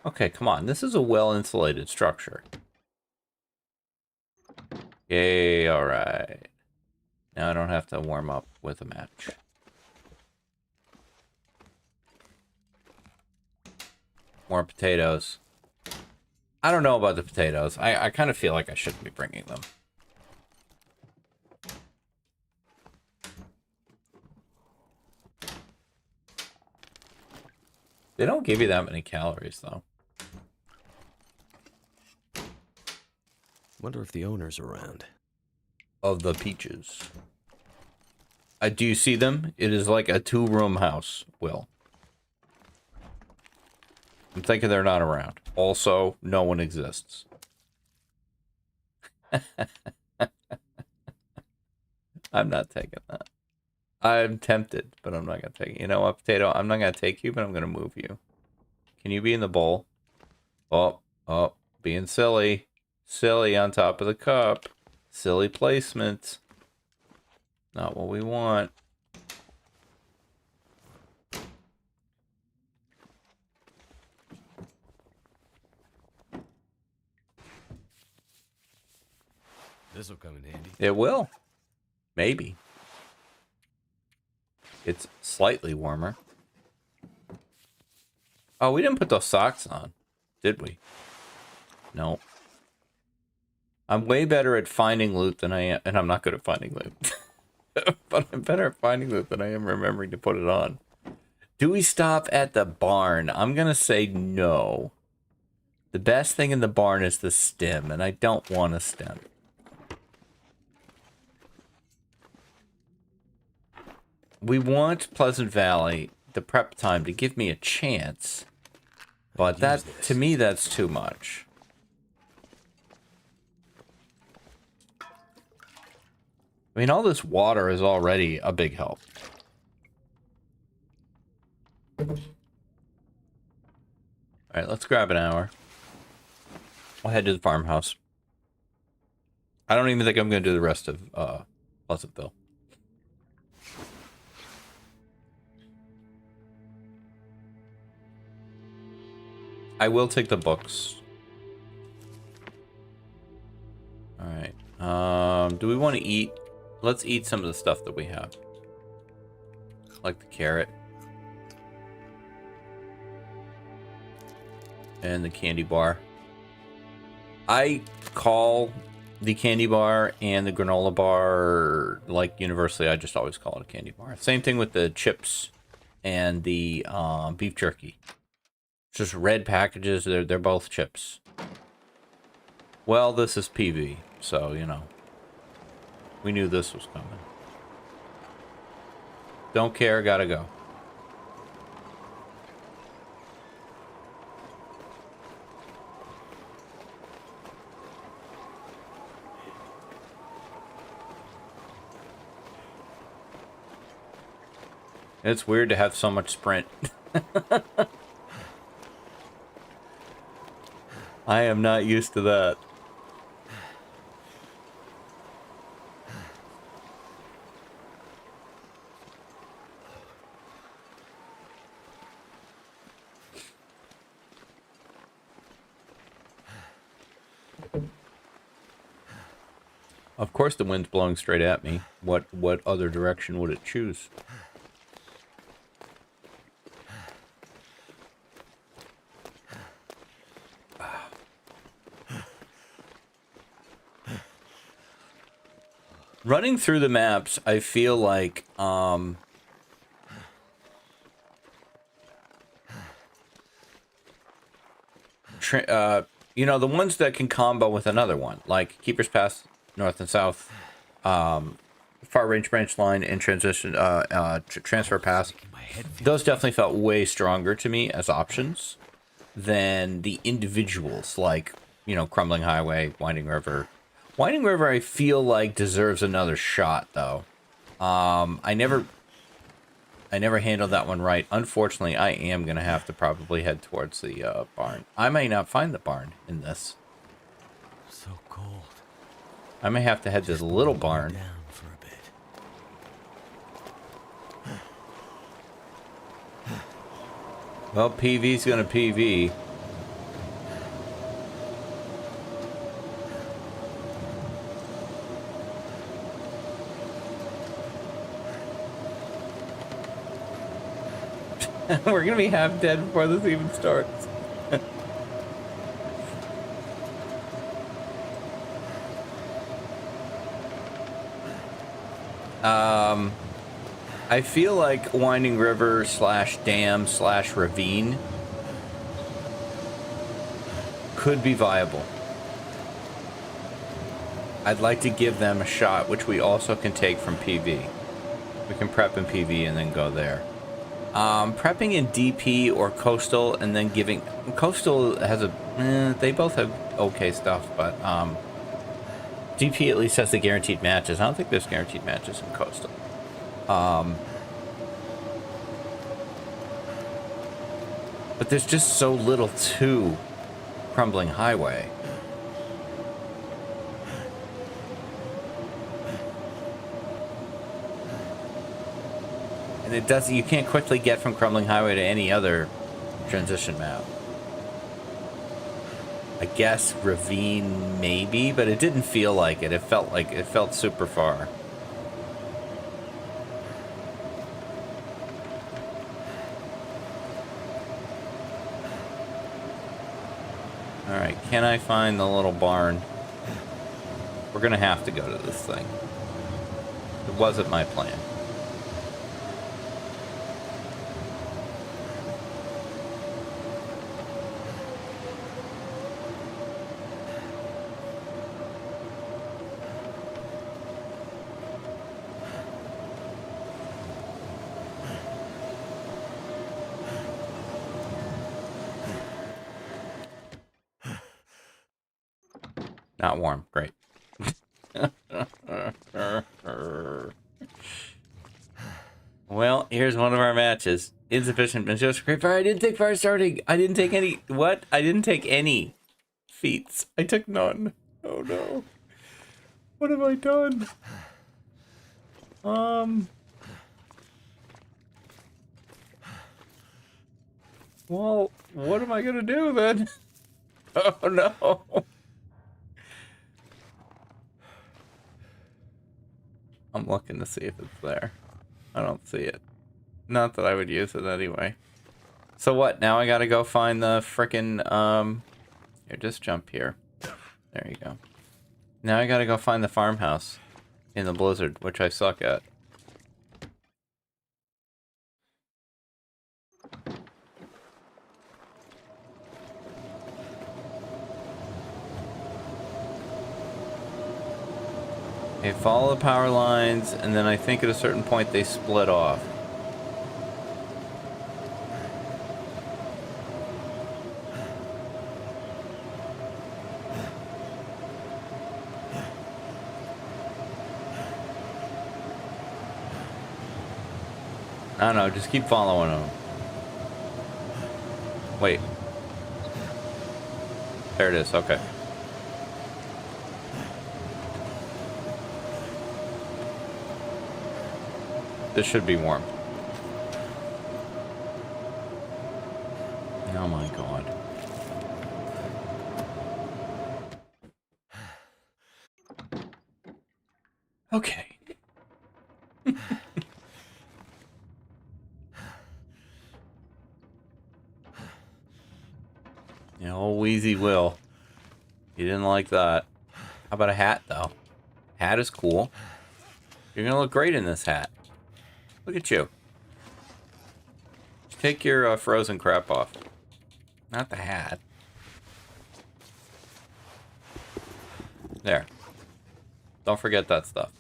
Okay, come on. This is a well-insulated structure. Yay, alright. Now I don't have to warm up with a match. More potatoes. I don't know about the potatoes. I kind of feel like I shouldn't be bringing them. They don't give you that many calories, though. Wonder if the owner's around. Of the peaches. Do you see them? It is like a 2-room house, Will. I'm thinking they're not around. Also, no one exists. I'm not taking that. I'm tempted, but I'm not going to take it. You know what, Potato? I'm not going to take you, but I'm going to move you. Can you be in the bowl? Oh, being silly. Silly on top of the cup. Silly placement. Not what we want. This'll come in handy. It will. Maybe. It's slightly warmer. Oh, we didn't put those socks on, did we? No. I'm way better at finding loot than I am, and I'm not good at finding loot. But I'm better at finding loot than I am remembering to put it on. Do we stop at the barn? I'm gonna say no. The best thing in the barn is the stem, and I don't want a stem. We want Pleasant Valley, the prep time, to give me a chance. But that, to me, that's too much. I mean, all this water is already a big help. Alright, let's grab an hour. I'll head to the farmhouse. I don't even think I'm going to do the rest of Pleasantville. I will take the books. Alright. Do we want to eat? Let's eat some of the stuff that we have. Like the carrot. And the candy bar. I call the candy bar and the granola bar, like universally, I just always call it a candy bar. Same thing with the chips and the beef jerky. It's just red packages, they're both chips. Well, this is PV, so, you know. We knew this was coming. Don't care, gotta go. It's weird to have so much sprint. I am not used to that. Of course the wind's blowing straight at me. What other direction would it choose? Running through the maps, I feel like, you know, the ones that can combo with another one, like Keeper's Pass, North and South, Far Range Branch Line, and Transition, Transfer Pass, those definitely felt way stronger to me as options than the individuals, like, you know, Crumbling Highway, Winding River. Winding River, I feel like, deserves another shot, though. I never handled that one right. Unfortunately, I am going to have to probably head towards the barn. I may not find the barn in this. So cold. I may have to head to the little barn. Down for a bit. Well, PV's going to PV. We're gonna be half dead before this even starts. I feel like Winding River / Dam / Ravine could be viable. I'd like to give them a shot, which we also can take from PV. We can prep in PV and then go there. Prepping in DP or Coastal and then giving... Coastal has a... they both have okay stuff, but DP at least has the guaranteed matches. I don't think there's guaranteed matches in Coastal. But there's just so little to Crumbling Highway. And it doesn't... You can't quickly get from Crumbling Highway to any other transition map. I guess Ravine maybe, but it didn't feel like it. It felt super far. Alright, can I find the little barn? We're gonna have to go to this thing. It wasn't my plan. Not warm. Great. Well, here's one of our matches. Insufficient materials for great fire. I didn't take fire starting. I didn't take any... What? I didn't take any feats. I took none. Oh, no. What have I done? Well, what am I gonna do then? Oh, no. I'm looking to see if it's there. I don't see it. Not that I would use it anyway. So what? Now I gotta go find the frickin', here, just jump here. There you go. Now I gotta go find the farmhouse in the blizzard, which I suck at. Okay, follow the power lines, and then I think at a certain point they split off. I don't know, just keep following them. Wait. There it is, okay. This should be warm. Oh my god. Okay. Yeah, old Wheezy Will. He didn't like that. How about a hat, though? Hat is cool. You're gonna look great in this hat. Look at you. Just take your frozen crap off. Not the hat. There. Don't forget that stuff.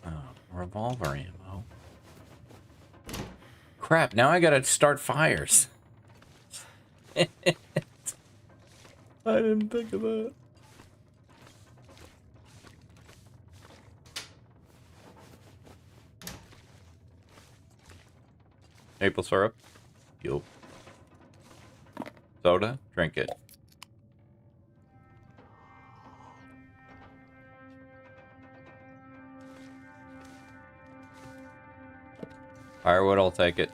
Oh, revolver ammo. Crap, now I gotta start fires. I didn't think of that. Maple syrup. Yup. Soda. Drink it. Firewood, I'll take it.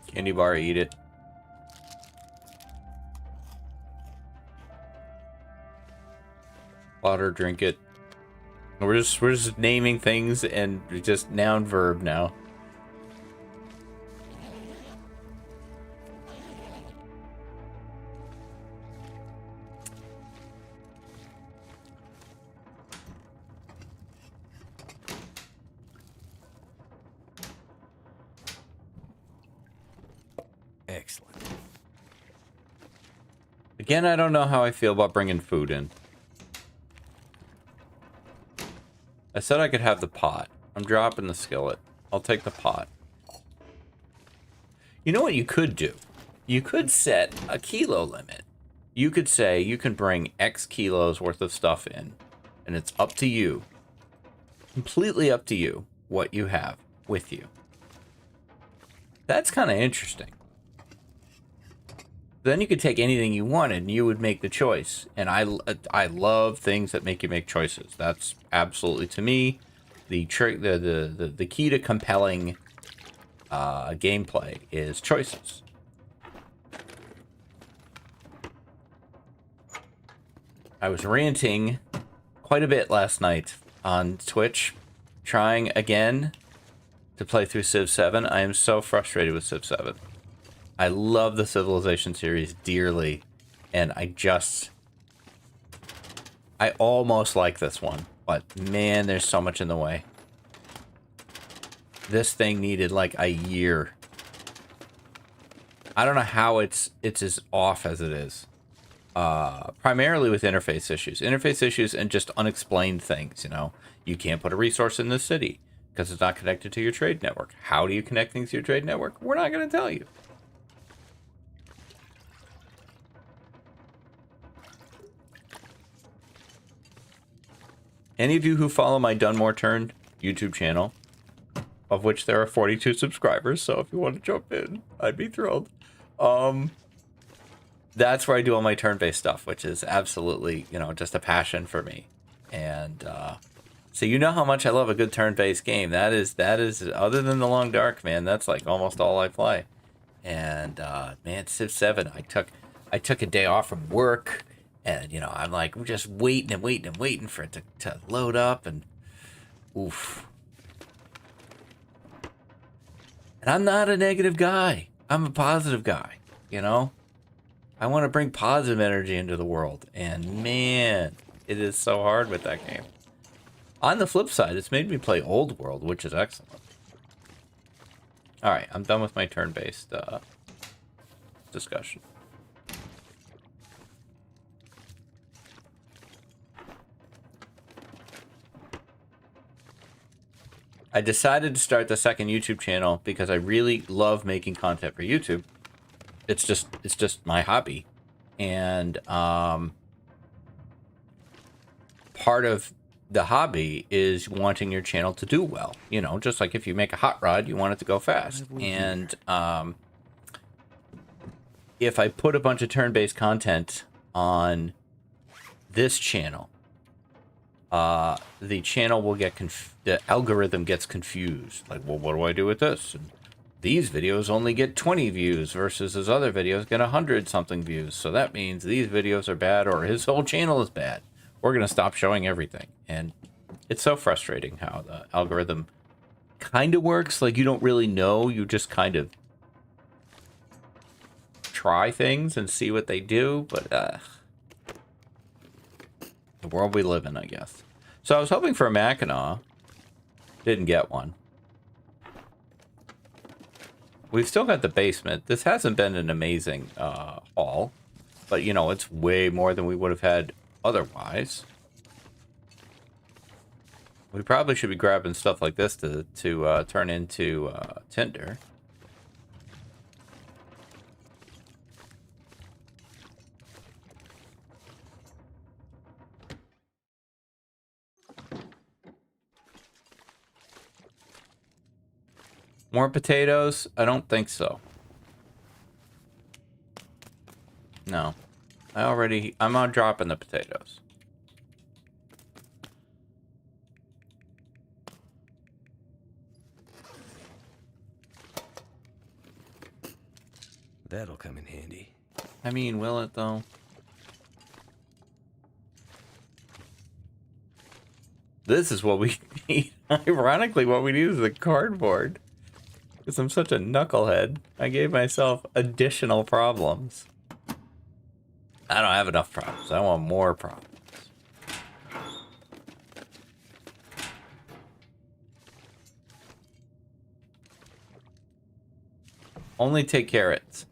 Candy bar, eat it. Water, drink it. We're just naming things and just noun verb now. Excellent. Again, I don't know how I feel about bringing food in. I said I could have the pot. I'm dropping the skillet. I'll take the pot. You know what you could do? You could set a kilo limit. You could say you can bring X kilos worth of stuff in, and it's up to you. Completely up to you what you have with you. That's kind of interesting. Then you could take anything you wanted and you would make the choice. And I love things that make you make choices. That's absolutely, to me, the trick, the key to compelling gameplay is choices. I was ranting quite a bit last night on Twitch, trying again to play through Civ 7. I am so frustrated with Civ 7. I love the Civilization series dearly, and I almost like this one, but man, there's so much in the way. This thing needed like a year. I don't know how it's as off as it is. Primarily with interface issues and just unexplained things, you know. You can't put a resource in this city because it's not connected to your trade network. How do you connect things to your trade network? We're not going to tell you. Any of you who follow my Dunn Turned YouTube channel, of which there are 42 subscribers, so if you want to jump in, I'd be thrilled. That's where I do all my turn-based stuff, which is absolutely, you know, just a passion for me. And so you know how much I love a good turn-based game. That is other than the Long Dark, man, that's like almost all I play. And man, Civ 7, I took a day off from work. And, you know, I'm like, just waiting for it to load up, and oof. And I'm not a negative guy. I'm a positive guy, you know? I want to bring positive energy into the world. And, man, it is so hard with that game. On the flip side, it's made me play Old World, which is excellent. All right, I'm done with my turn-based discussion. I decided to start the second YouTube channel because I really love making content for YouTube. It's just my hobby. And part of the hobby is wanting your channel to do well. You know, just like if you make a hot rod, you want it to go fast. And if I put a bunch of turn-based content on this channel, the channel will get the algorithm gets confused. Like, well, what do I do with this? And these videos only get 20 views versus his other videos get 100 something views. So that means these videos are bad or his whole channel is bad. We're going to stop showing everything. And it's so frustrating how the algorithm kind of works. Like, you don't really know. You just kind of try things and see what they do. But the world we live in, I guess. So I was hoping for a Mackinac. Didn't get one. We've still got the basement. This hasn't been an amazing haul. But, you know, it's way more than we would have had otherwise. We probably should be grabbing stuff like this to turn into tinder. More potatoes? I don't think so. No. I'm on dropping the potatoes. That'll come in handy. I mean, will it though? This is what we need. Ironically, what we need is the cardboard. Because I'm such a knucklehead. I gave myself additional problems. I don't have enough problems. I want more problems. Only take carrots.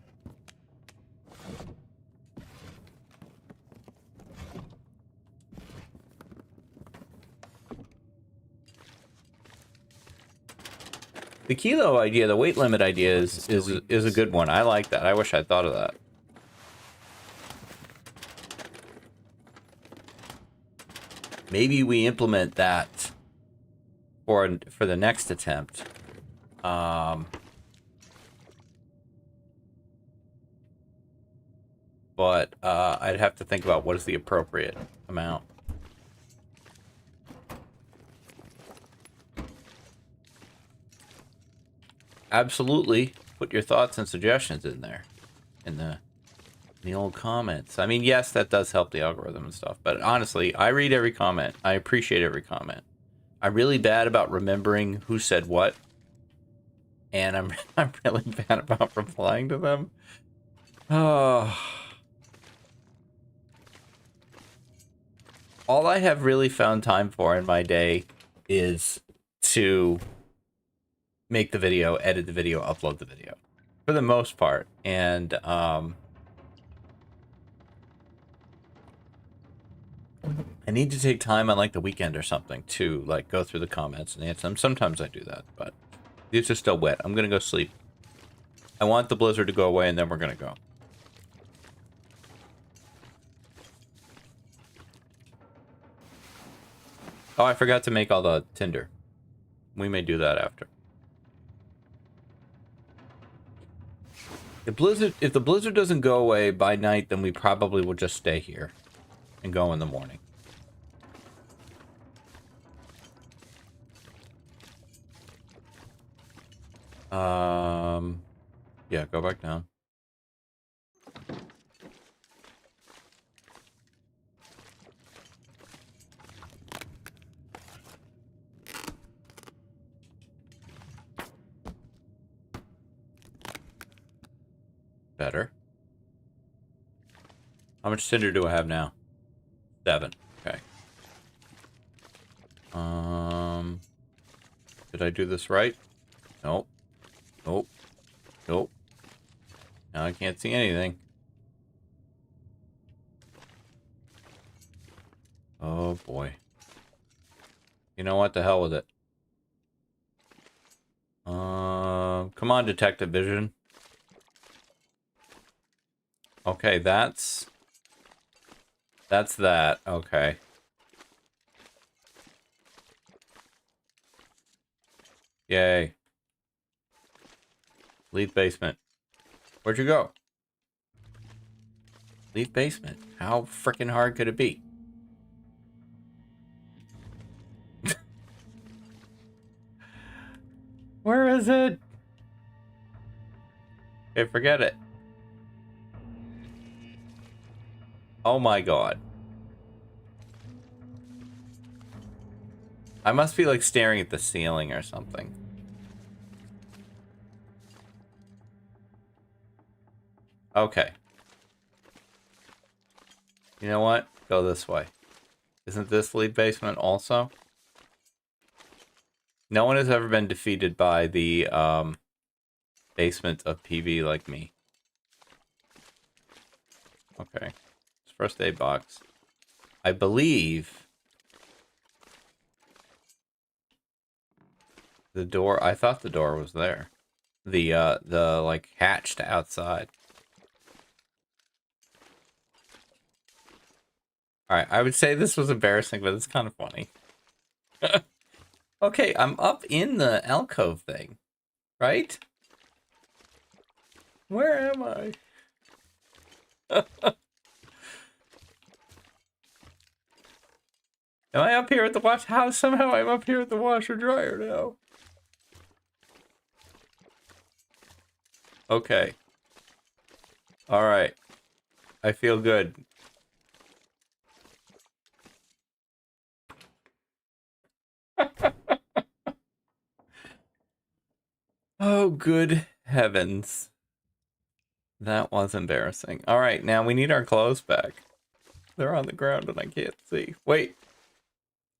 The kilo idea, the weight limit idea is a good one. I like that. I wish I'd thought of that. Maybe we implement that for the next attempt. But I'd have to think about what is the appropriate amount. Absolutely, put your thoughts and suggestions in there, in the old comments. I mean, yes, that does help the algorithm and stuff, but honestly, I read every comment. I appreciate every comment. I'm really bad about remembering who said what, and I'm really bad about replying to them. Oh. All I have really found time for in my day is to make the video, edit the video, upload the video, for the most part. And I need to take time on like the weekend or something to like go through the comments and answer them. Sometimes I do that, but these are still wet. I'm gonna go sleep. I want the blizzard to go away, and then we're gonna go. Oh, I forgot to make all the tinder. We may do that after. If the blizzard doesn't go away by night, then we probably will just stay here and go in the morning. Yeah, go back down. Better. How much tinder do I have now? 7. Okay. Did I do this right? Nope. Nope. Nope. Now I can't see anything. Oh boy. You know what? The hell with it. Come on, Detective Vision. Okay, that's that. Okay. Yay. Leave basement. Where'd you go? Leave basement. How freaking hard could it be? Where is it? Okay, forget it. Oh my god. I must be like staring at the ceiling or something. Okay. You know what? Go this way. Isn't this lead basement also? No one has ever been defeated by the basement of PV like me. Okay. It's first aid box. I believe the door, I thought the door was there. The like hatch to outside. Alright, I would say this was embarrassing, but it's kind of funny. Okay, I'm up in the alcove thing, right? Where am I? Am I up here at the wash house? Somehow I'm up here at the washer dryer now. Okay. Alright. I feel good. Oh, good heavens. That was embarrassing. Alright, now we need our clothes back. They're on the ground and I can't see. Wait.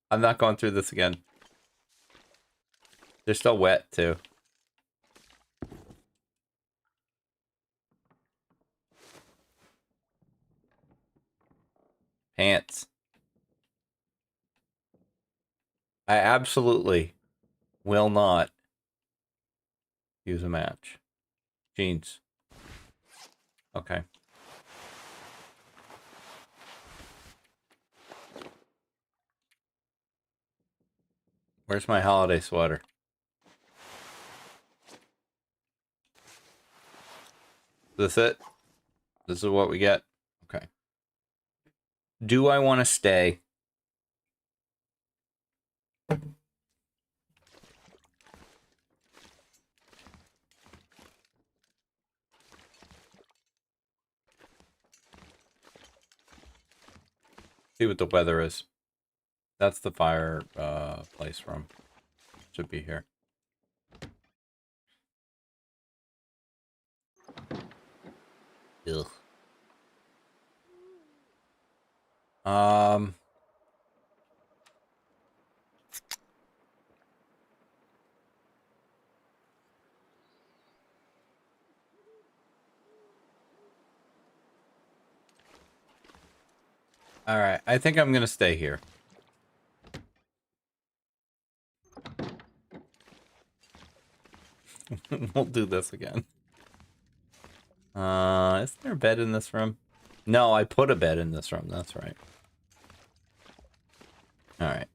I'm not going through this again. They're still wet, too. Pants. I absolutely will not use a match. Jeans. Okay. Where's my holiday sweater? Is this it? This is what we get? Okay. Do I want to stay? See what the weather is. That's the fire place from. Should be here. Ugh. Alright, I think I'm gonna stay here. We'll do this again. Is there a bed in this room? No, I put a bed in this room, that's right. Alright.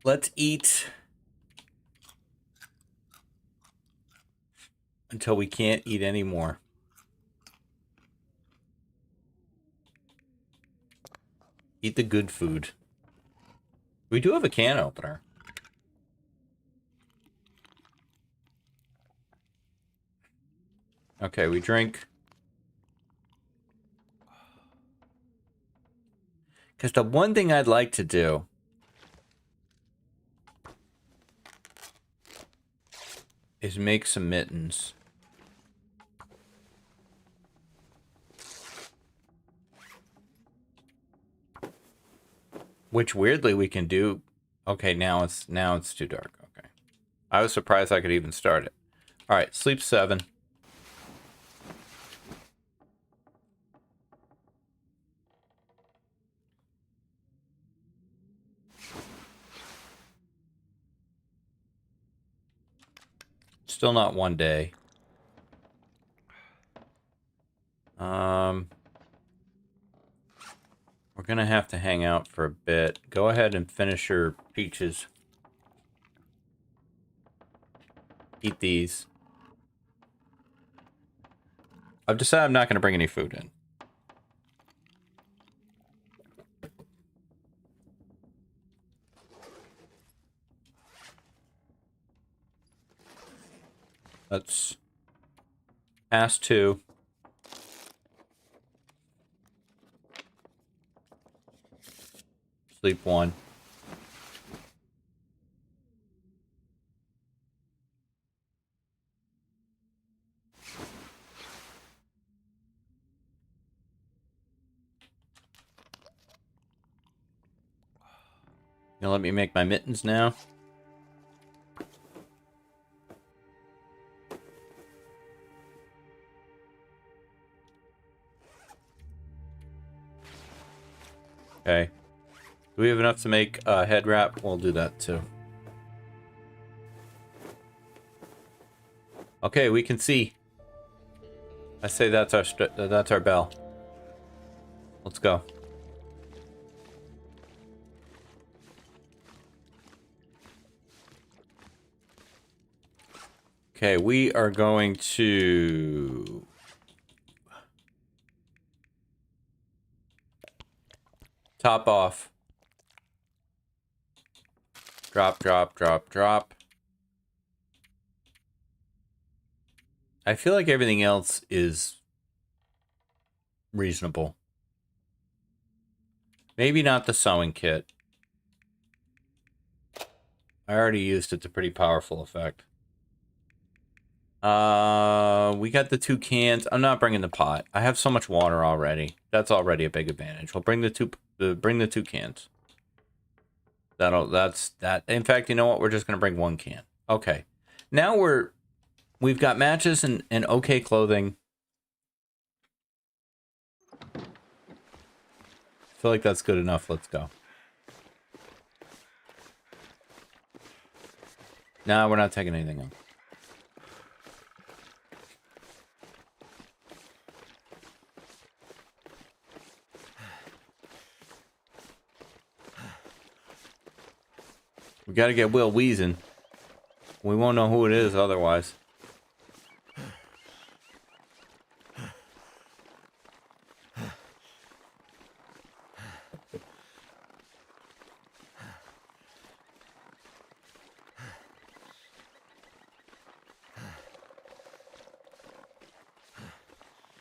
Let's eat until we can't eat anymore. Eat the good food. We do have a can opener. Okay, we drink. Because the one thing I'd like to do is make some mittens. Which weirdly we can do. Okay, now it's too dark. Okay. I was surprised I could even start it. All right, sleep 7. Still not 1 day. We're gonna have to hang out for a bit. Go ahead and finish your peaches. Eat these. I've decided I'm not gonna bring any food in. Let's pass 2. Sleep 1. You let me make my mittens now? Okay. Do we have enough to make a head wrap? We'll do that too. Okay, we can see. I say that's our bell. Let's go. Okay, we are going to top off. Drop, drop, drop, drop. I feel like everything else is reasonable. Maybe not the sewing kit. I already used it. It's a pretty powerful effect. We got the 2 cans. I'm not bringing the pot. I have so much water already. That's already a big advantage. We'll bring the 2 cans. That's that. In fact, you know what? We're just gonna bring 1 can. Okay. Now we've got matches and okay clothing. I feel like that's good enough. Let's go. Nah, we're not taking anything on. We gotta get Will wheezing. We won't know who it is otherwise.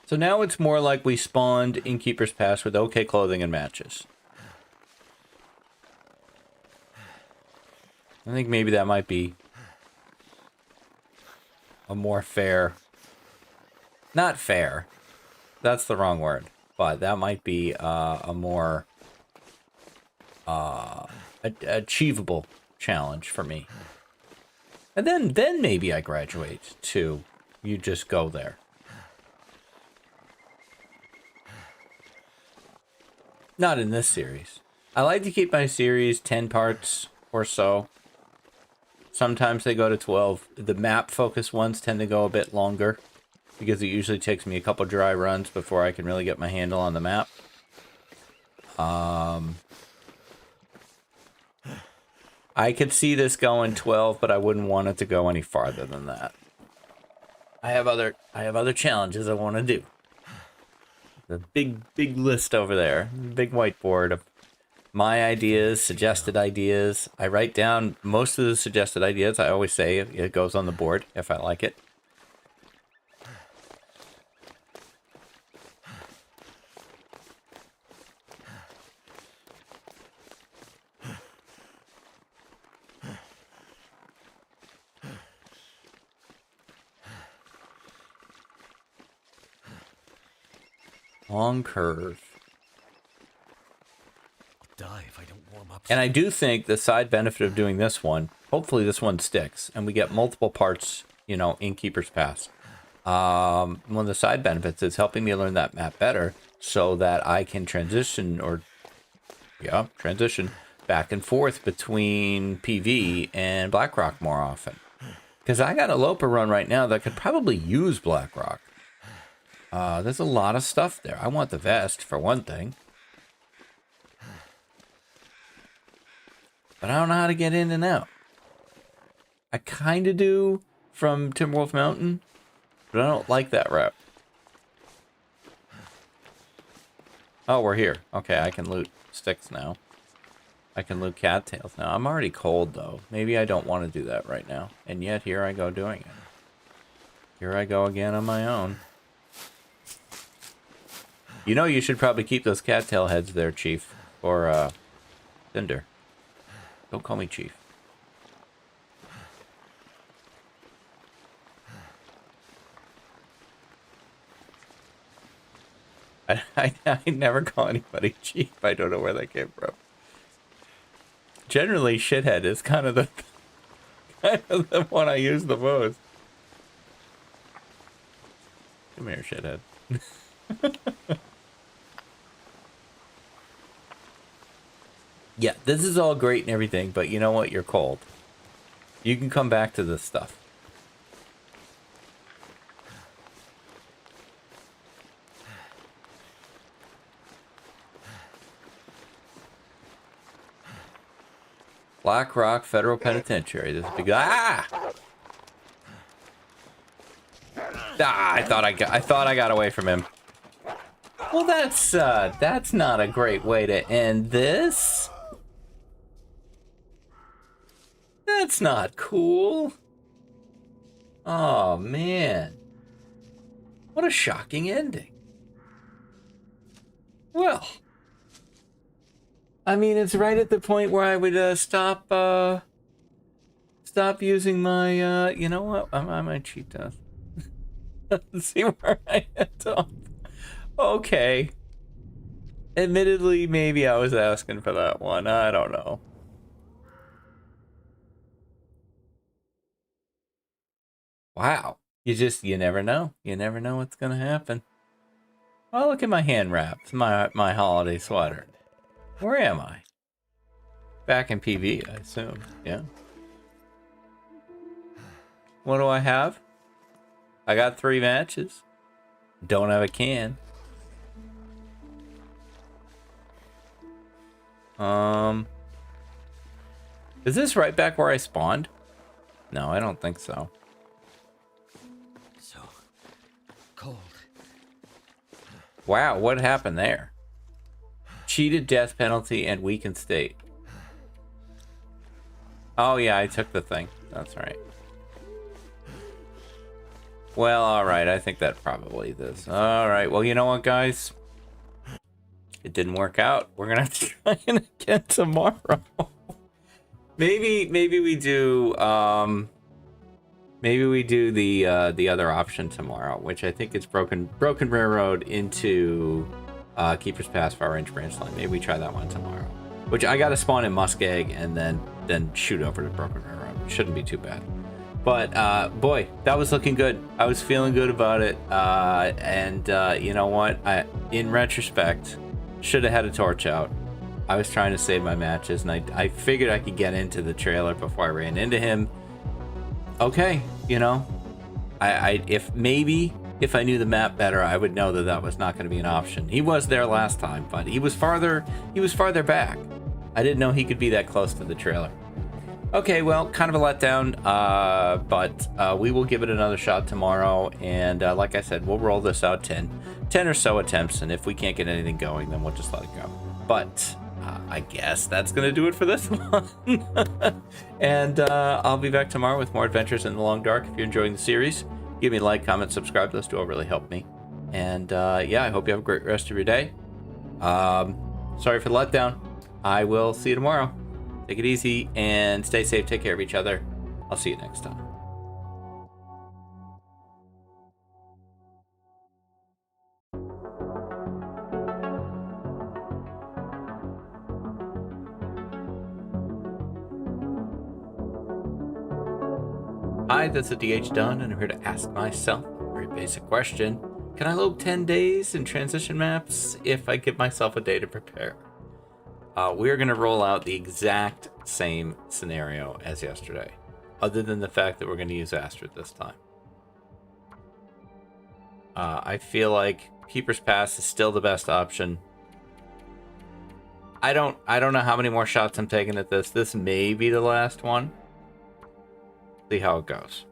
So now it's more like we spawned Innkeeper's Pass with okay clothing and matches. I think maybe that might be a more fair... Not fair. That's the wrong word. But that might be a more achievable challenge for me. And then maybe I graduate to you just go there. Not in this series. I like to keep my series 10 parts or so. Sometimes they go to 12. The map focus ones tend to go a bit longer because it usually takes me a couple dry runs before I can really get my handle on the map. I could see this going 12, but I wouldn't want it to go any farther than that. I have other challenges I want to do. The big list over there, big whiteboard of my ideas, suggested ideas. I write down most of the suggested ideas. I always say it goes on the board if I like it. Long curve. Die if I don't warm up. And I do think the side benefit of doing this one, hopefully this one sticks, and we get multiple parts, you know, Innkeeper's Pass. One of the side benefits is helping me learn that map better so that I can transition back and forth between PV and Blackrock more often. Because I got a Loper run right now that could probably use Blackrock. There's a lot of stuff there. I want the vest, for one thing. But I don't know how to get in and out. I kind of do from Timberwolf Mountain, but I don't like that route. Oh, we're here. Okay, I can loot sticks now. I can loot cattails now. I'm already cold, though. Maybe I don't want to do that right now. And yet, here I go doing it. Here I go again on my own. You know you should probably keep those cattail heads there, Chief. Or, Cinder. Don't call me Chief. I never call anybody Chief. I don't know where that came from. Generally, shithead is kind of the one I use the most. Come here, shithead. Yeah, this is all great and everything, but you know what? You're cold. You can come back to this stuff. Black Rock Federal Penitentiary. This is big. Ah! Ah! I thought I got away from him. Well, that's not a great way to end this. That's not cool. Oh man. What a shocking ending. Well, I mean, it's right at the point where I would stop using my you know what? I might cheat death. Let's see where I end up. Okay. Admittedly, maybe I was asking for that one. I don't know. Wow. You never know. You never know what's gonna happen. Oh, look at my hand wraps. My holiday sweater. Where am I? Back in PV, I assume. Yeah. What do I have? I got 3 matches. Don't have a can. Is this right back where I spawned? No, I don't think so. So cold. Wow, what happened there? Cheated, death penalty, and weakened state. Oh yeah, I took the thing. That's right. Well, alright, I think that probably is. Alright, well, you know what, guys? It didn't work out. We're gonna have to try it again tomorrow. maybe we do the other option tomorrow, which I think is broken railroad into Keeper's Pass Far Range Branch Line. Maybe we try that one tomorrow. Which I gotta spawn in Muskeg and then shoot over to Broken Railroad. Shouldn't be too bad. But boy, that was looking good. I was feeling good about it. And you know what? In retrospect, should have had a torch out. I was trying to save my matches, and I figured I could get into the trailer before I ran into him. Okay, you know, if I knew the map better, I would know that was not going to be an option. He was there last time, but he was farther back. I didn't know he could be that close to the trailer. Okay, well, kind of a letdown, but we will give it another shot tomorrow, and like I said, we'll roll this out 10 or so attempts, and if we can't get anything going, then we'll just let it go. But I guess that's going to do it for this one. And I'll be back tomorrow with more adventures in the Long Dark. If you're enjoying the series, give me a like, comment, subscribe. Those two will really help me. And yeah, I hope you have a great rest of your day. Sorry for the letdown. I will see you tomorrow. Take it easy and stay safe. Take care of each other. I'll see you next time. Hi, this is DH Dunn, and I'm here to ask myself a very basic question. Can I load 10 days in transition maps if I give myself a day to prepare? We're going to roll out the exact same scenario as yesterday, other than the fact that we're going to use Astrid this time. I feel like Keeper's Pass is still the best option. I don't know how many more shots I'm taking at this. This may be the last one. See how it goes.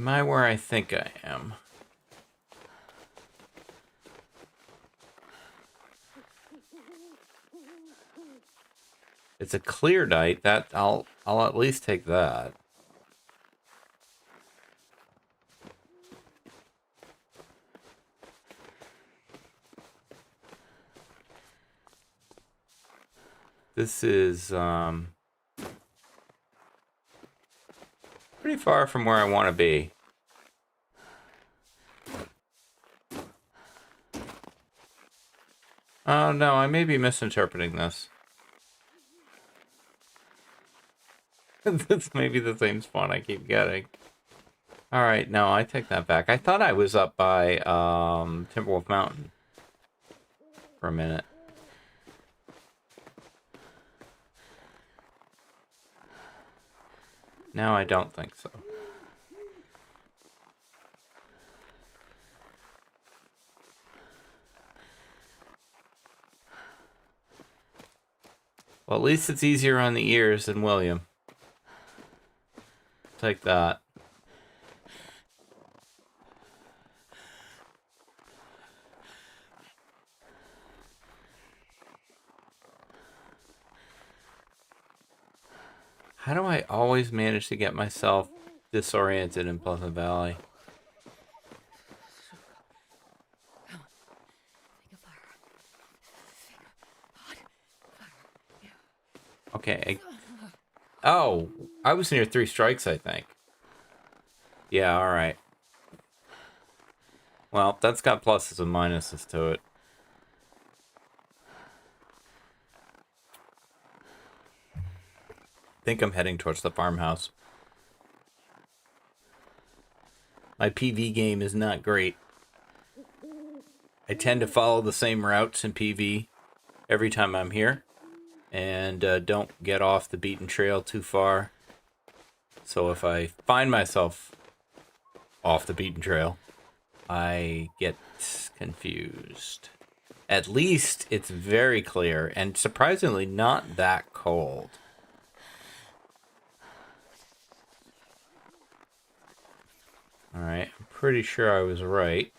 Am I where I think I am? It's a clear night. That I'll at least take that. This is pretty far from where I want to be. Oh no, I may be misinterpreting this. This may be the same spawn I keep getting. Alright, no, I take that back. I thought I was up by Timberwolf Mountain for a minute. Now I don't think so. Well, at least it's easier on the ears than William. Take that. How do I always manage to get myself disoriented in Pleasant Valley? Okay. Oh, I was near 3 strikes, I think. Yeah, alright. Well, that's got pluses and minuses to it. I think I'm heading towards the farmhouse. My PV game is not great. I tend to follow the same routes in PV every time I'm here. And don't get off the beaten trail too far. So if I find myself off the beaten trail, I get confused. At least it's very clear and surprisingly not that cold. Alright, I'm pretty sure I was right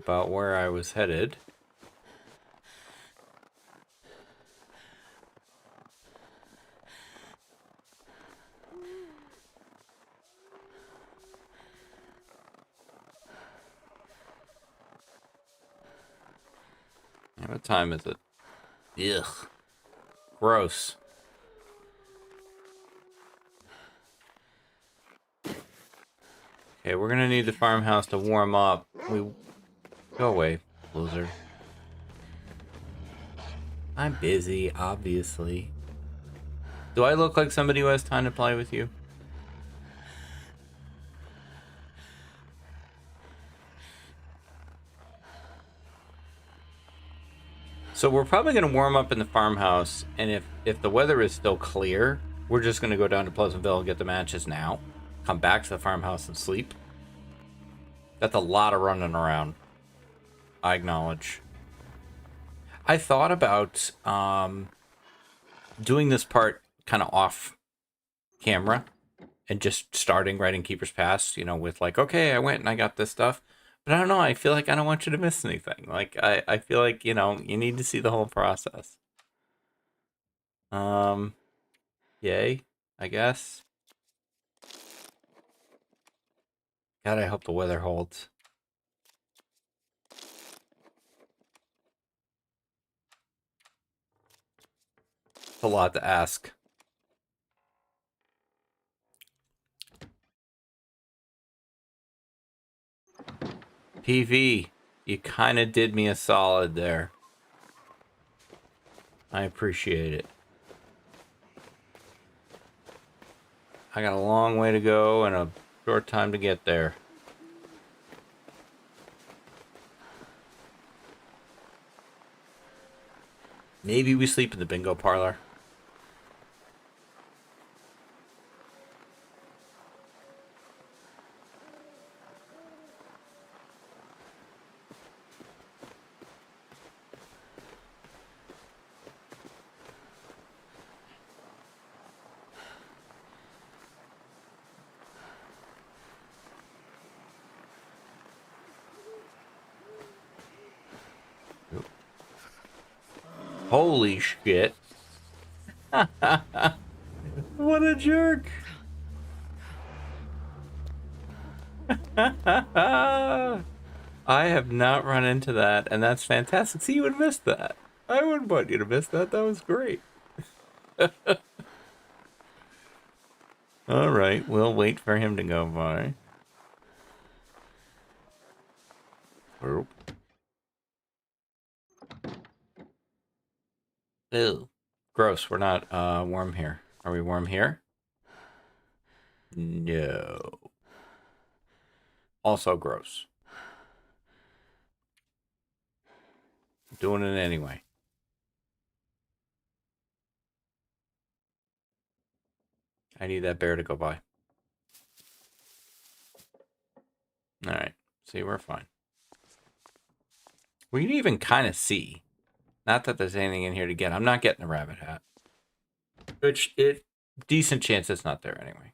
about where I was headed. What time is it? Ugh. Gross. Okay, we're gonna need the farmhouse to warm up. Go away, loser. I'm busy, obviously. Do I look like somebody who has time to play with you? So we're probably going to warm up in the farmhouse, and if the weather is still clear, we're just going to go down to Pleasantville and get the matches now. Come back to the farmhouse and sleep. That's a lot of running around. I acknowledge. I thought about doing this part kind of off camera and just starting writing Keeper's Pass, you know, with like, okay, I went and I got this stuff. But I don't know, I feel like I don't want you to miss anything. Like, I feel like, you know, you need to see the whole process. Yay, I guess. God, I hope the weather holds. It's a lot to ask. PV, you kind of did me a solid there. I appreciate it. I got a long way to go and a short time to get there. Maybe we sleep in the bingo parlor. Holy shit. What a jerk. I have not run into that, and that's fantastic. See, you would miss that. I wouldn't want you to miss that. That was great. All right, we'll wait for him to go by. Oop. Ew. Gross. We're not warm here. Are we warm here? No. Also gross. Doing it anyway. I need that bear to go by. Alright. See, we're fine. We can even kind of see. Not that there's anything in here to get. I'm not getting the rabbit hat. Which, decent chance it's not there anyway.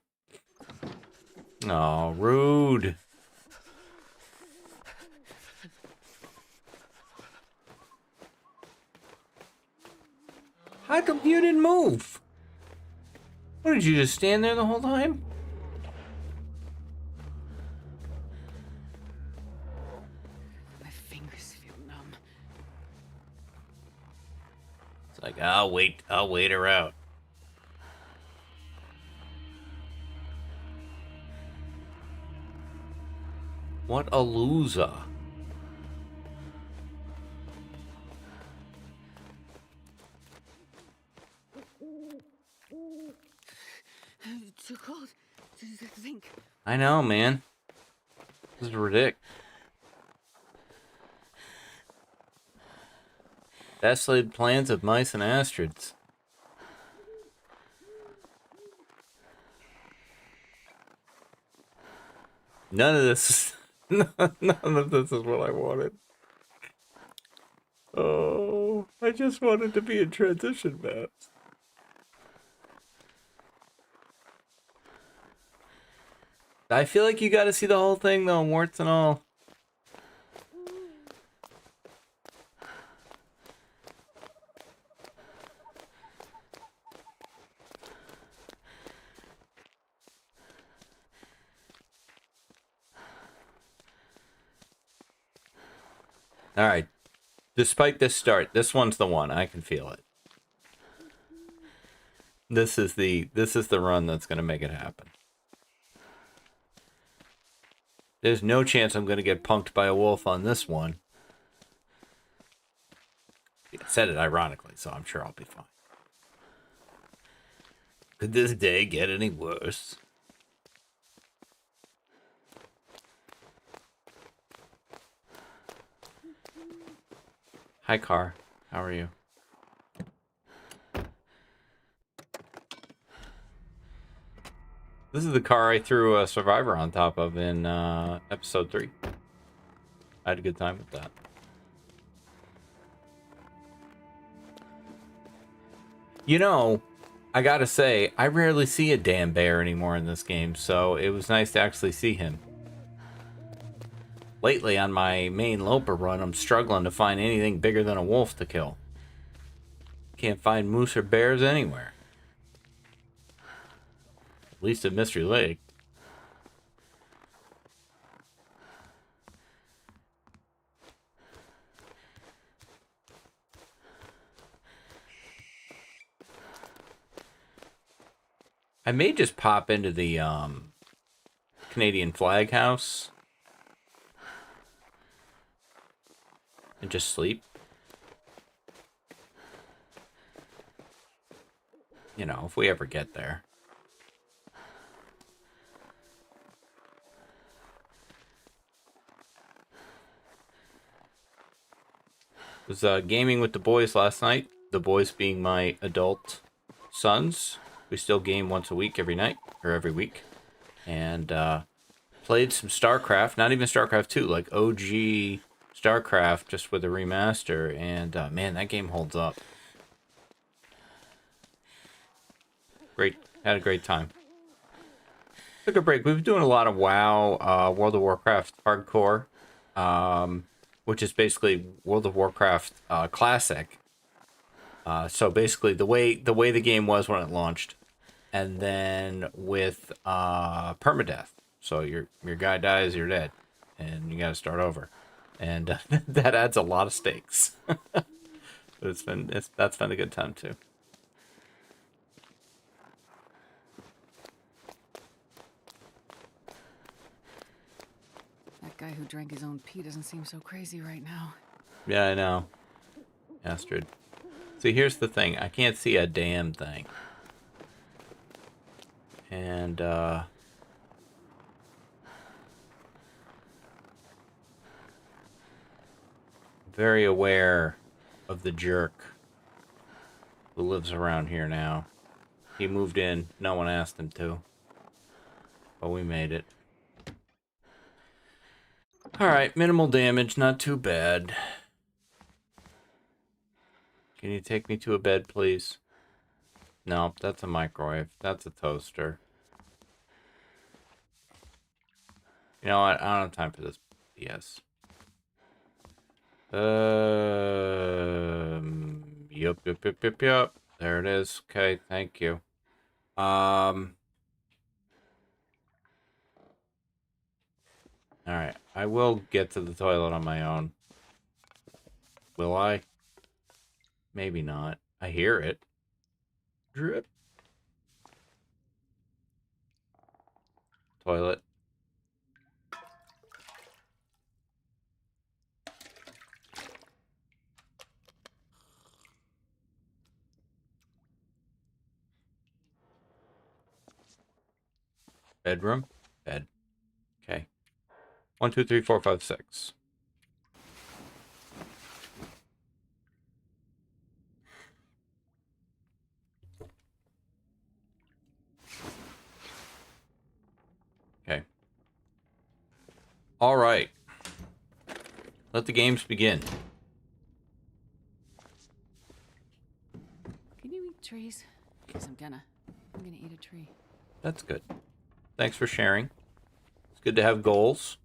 Oh, rude. How come you didn't move? What, did you just stand there the whole time? My fingers feel numb. It's like, I'll wait her out. What a loser. Too cold to think. I know, man. This is ridiculous. Best laid plans of mice and astrids. None of this none of this is what I wanted. Oh, I just wanted to be in transition maps. I feel like you gotta see the whole thing though, warts and all. Alright. Despite this start, this one's the one. I can feel it. This is the run that's gonna make it happen. There's no chance I'm gonna get punked by a wolf on this one. I said it ironically, so I'm sure I'll be fine. Could this day get any worse? Hi, car. How are you? This is the car I threw a survivor on top of in episode 3. I had a good time with that. You know, I gotta say, I rarely see a damn bear anymore in this game, so it was nice to actually see him. Lately, on my main Loper run, I'm struggling to find anything bigger than a wolf to kill. Can't find moose or bears anywhere. At least at Mystery Lake. I may just pop into the Canadian Flag House and just sleep. You know, if we ever get there. Was gaming with the boys last night. The boys being my adult sons. We still game once a week, every night, or every week. And played some StarCraft, not even StarCraft 2, like OG StarCraft, just with a remaster. And man, that game holds up. Great, had a great time. Took a break. We've been doing a lot of WoW, World of Warcraft hardcore. which is basically World of Warcraft Classic. So basically, the way the game was when it launched, and then with permadeath. So your guy dies, you're dead, and you got to start over, and that adds a lot of stakes. But that's been a good time too. That guy who drank his own pee doesn't seem so crazy right now. Yeah, I know. Astrid. See, here's the thing. I can't see a damn thing. And, very aware of the jerk who lives around here now. He moved in. No one asked him to. But we made it. Alright, minimal damage. Not too bad. Can you take me to a bed, please? Nope, that's a microwave. That's a toaster. You know what? I don't have time for this BS. Yup. There it is. Okay, thank you. Alright, I will get to the toilet on my own. Will I? Maybe not. I hear it. Drip. Toilet. Bedroom. Bed. Okay. 1, 2, 3, 4, 5, 6. Okay. All right. Let the games begin. Can you eat trees? Because I'm gonna eat a tree. That's good. Thanks for sharing. It's good to have goals.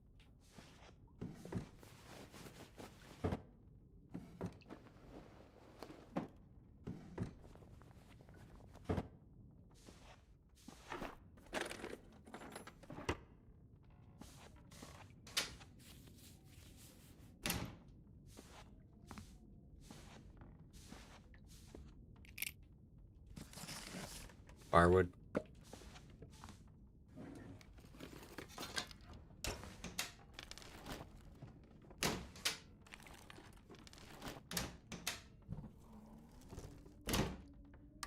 Firewood.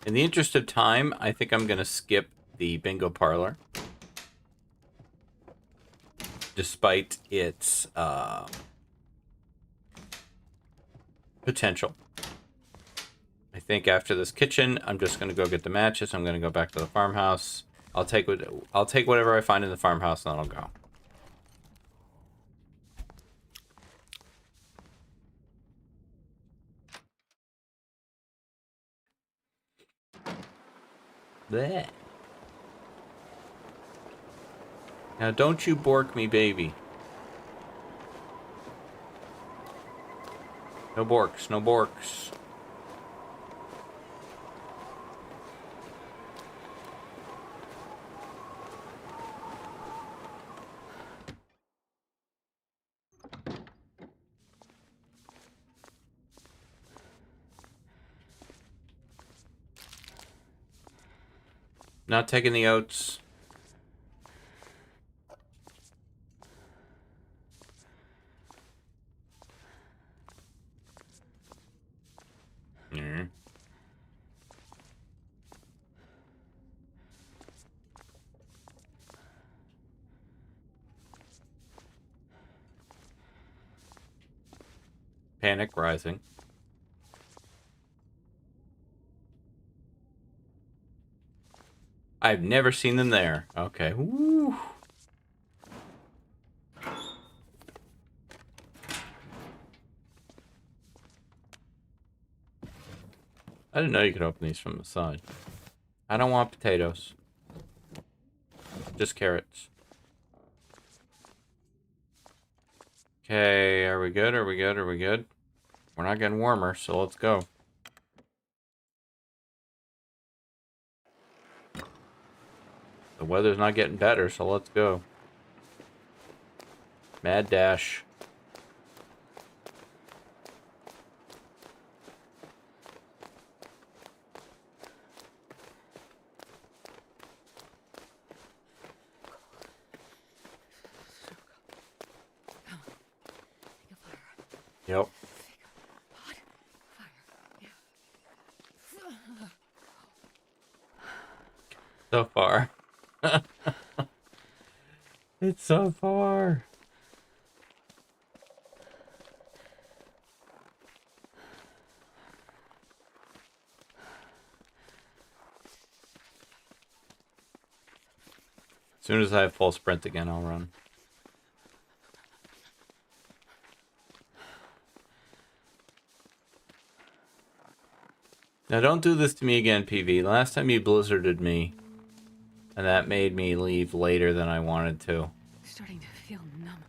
In the interest of time, I think I'm going to skip the bingo parlor. Despite its potential. I think after this kitchen, I'm just going to go get the matches. I'm going to go back to the farmhouse. I'll take whatever I find in the farmhouse, and then I'll go. Blech. Now, don't you bork me, baby. No borks, no borks. Not taking the oats. Panic rising. I've never seen them there. Okay. Woo. I didn't know you could open these from the side. I don't want potatoes. Just carrots. Okay, are we good? Are we good? Are we good? We're not getting warmer, so let's go. The weather's not getting better, so let's go. Mad dash. Yep. Hot fire. Yeah. So far. It's so far. As soon as I have full sprint again, I'll run. Now don't do this to me again, PV. Last time you blizzarded me, and that made me leave later than I wanted to. Starting to feel numb.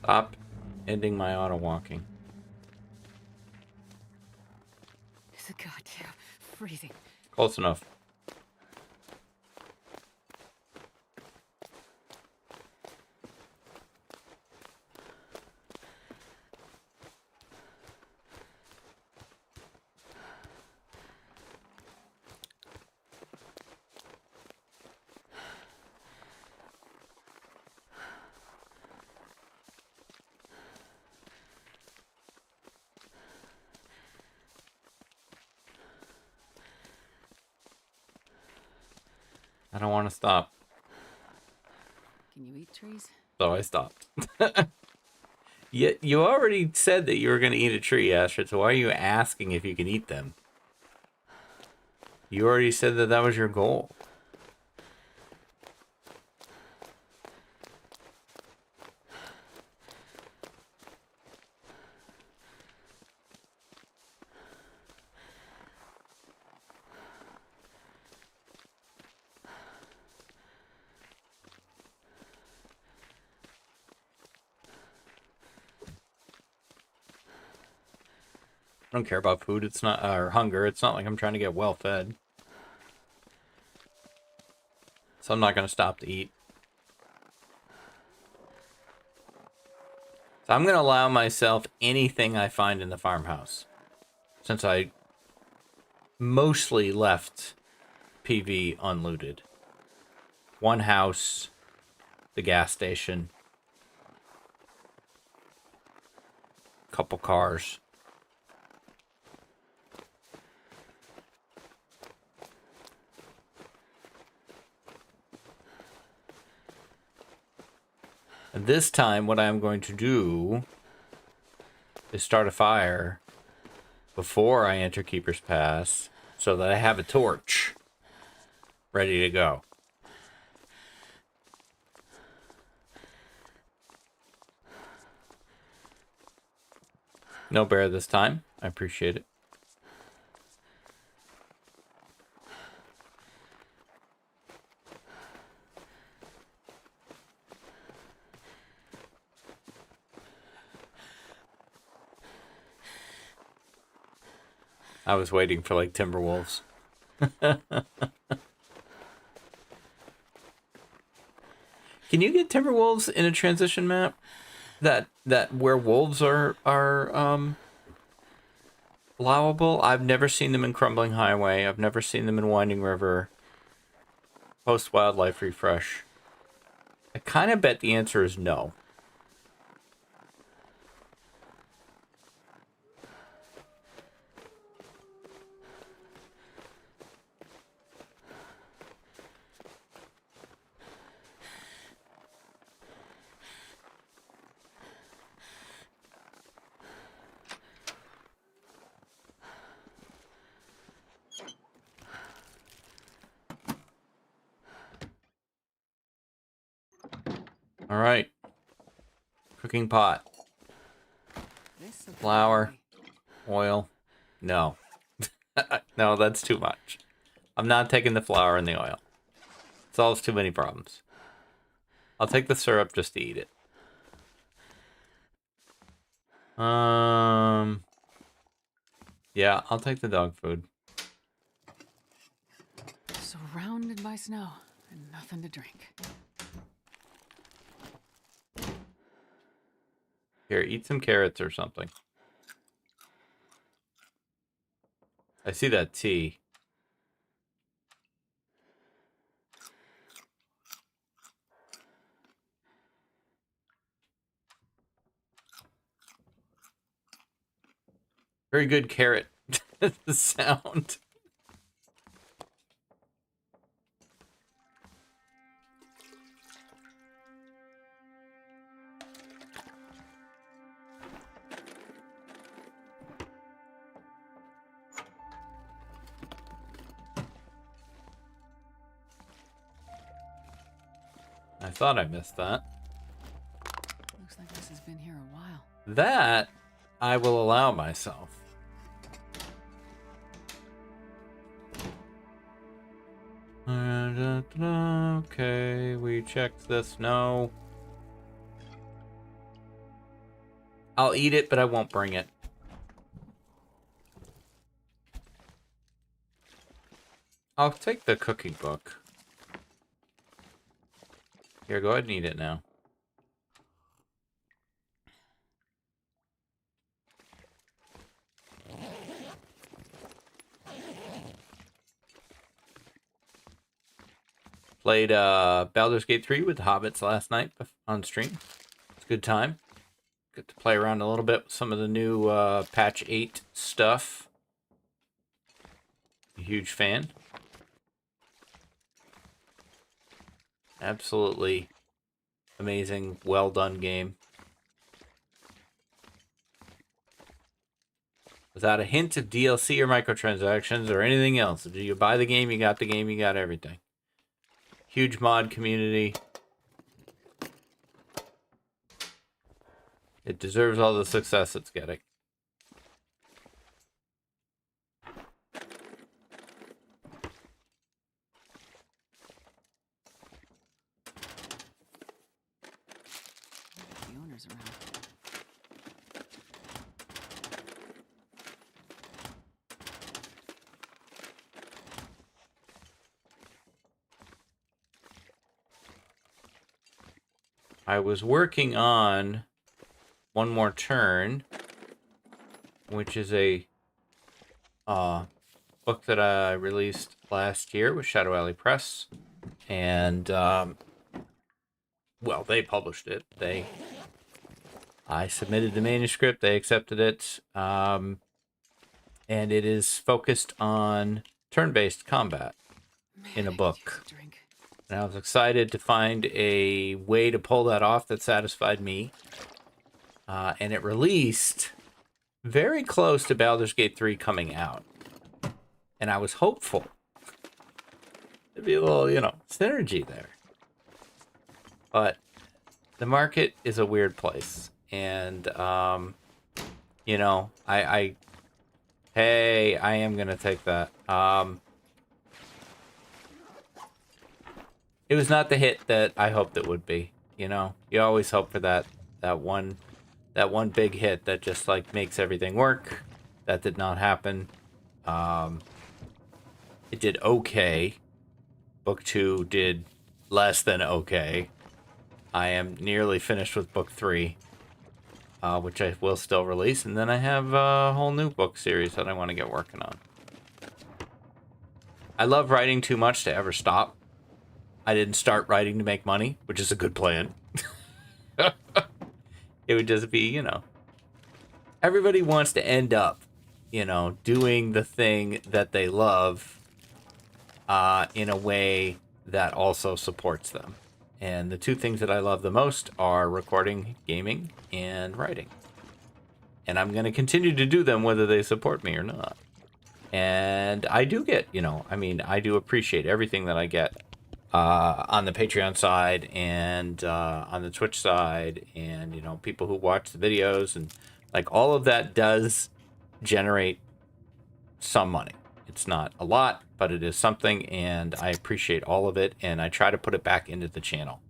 Stop ending my auto walking. It's a goddamn freezing. Close enough. I don't want to stop, Can you eat trees? so I stopped. You already said that you were going to eat a tree, Astrid, so why are you asking if you can eat them? You already said that that was your goal. I don't care about food. It's not, or hunger. It's not like I'm trying to get well fed. So I'm not going to stop to eat. So I'm going to allow myself anything I find in the farmhouse. Since I mostly left PV unlooted. One house, the gas station, couple cars. And this time, what I'm going to do is start a fire before I enter Keeper's Pass so that I have a torch ready to go. No bear this time. I appreciate it. I was waiting for like Timberwolves. Can you get Timberwolves in a transition map that where wolves are allowable? I've never seen them in Crumbling Highway. I've never seen them in Winding River. Post Wildlife Refresh. I kind of bet the answer is no. All right. Cooking pot. This will be Flour. handy. Oil. No. No, that's too much. I'm not taking the flour and the oil. It solves too many problems. I'll take the syrup just to eat it. Yeah, I'll take the dog food. Surrounded by snow and nothing to drink. Here, eat some carrots or something. I see that tea. Very good carrot sound. I thought I missed that. Looks like this has been here a while. That I will allow myself. Okay, we checked this. No. I'll eat it, but I won't bring it. I'll take the cooking book. Here, go ahead and eat it now. Played Baldur's Gate 3 with the Hobbits last night on stream. It's a good time. Get to play around a little bit with some of the new patch 8 stuff. A huge fan. Absolutely amazing, well done game. Without a hint of DLC or microtransactions or anything else. If you buy the game, you got the game, you got everything. Huge mod community. It deserves all the success it's getting. The owner's around. I was working on One More Turn, which is a book that I released last year with Shadow Alley Press. And, well, they published it. I submitted the manuscript, they accepted it, and it is focused on turn-based combat in a book. And I was excited to find a way to pull that off that satisfied me. And it released very close to Baldur's Gate 3 coming out. And I was hopeful. There'd be a little, synergy there. But the market is a weird place. And, hey, I am going to take that. It was not the hit that I hoped it would be. You always hope for that one big hit that just like makes everything work. That did not happen. It did okay. Book 2 did less than okay. I am nearly finished with book 3, which I will still release, and then I have a whole new book series that I want to get working on. I love writing too much to ever stop. I didn't start writing to make money, which is a good plan. It would just be, everybody wants to end up, doing the thing that they love in a way that also supports them. And the two things that I love the most are recording, gaming, and writing. And I'm going to continue to do them whether they support me or not. And I do get, I do appreciate everything that I get on the Patreon side and on the Twitch side, and you know, people who watch the videos, and like all of that does generate some money. It's not a lot, but it is something, and I appreciate all of it, and I try to put it back into the channel.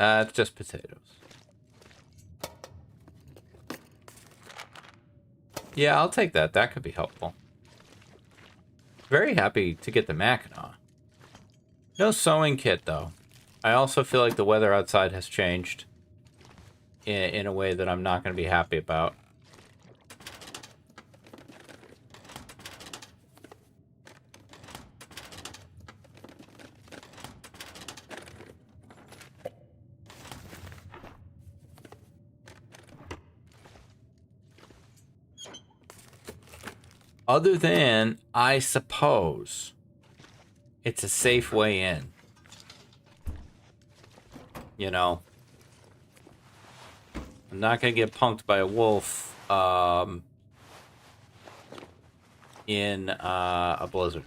It's just potatoes. Yeah, I'll take that. That could be helpful. Very happy to get the Mackinac. No sewing kit, though. I also feel like the weather outside has changed in a way that I'm not going to be happy about. Other than, I suppose, it's a safe way in. You know, I'm not going to get punked by a wolf in a blizzard.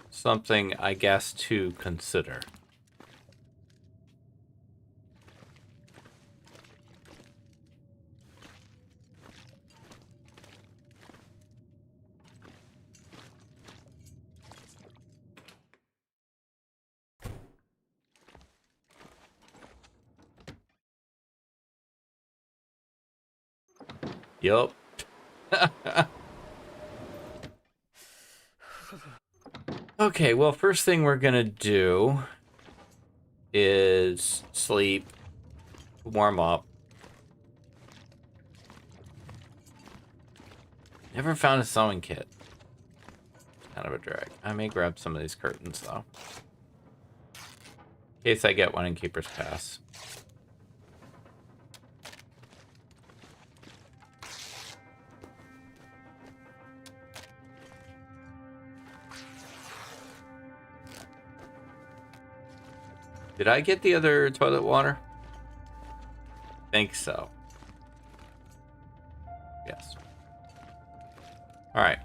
Something, I guess, to consider. Yup. Okay, well, first thing we're gonna do is sleep, warm up. Never found a sewing kit. Kind of a drag. I may grab some of these curtains, though. In case I get one in Keeper's Pass. Did I get the other toilet water? Think so. Yes. All right.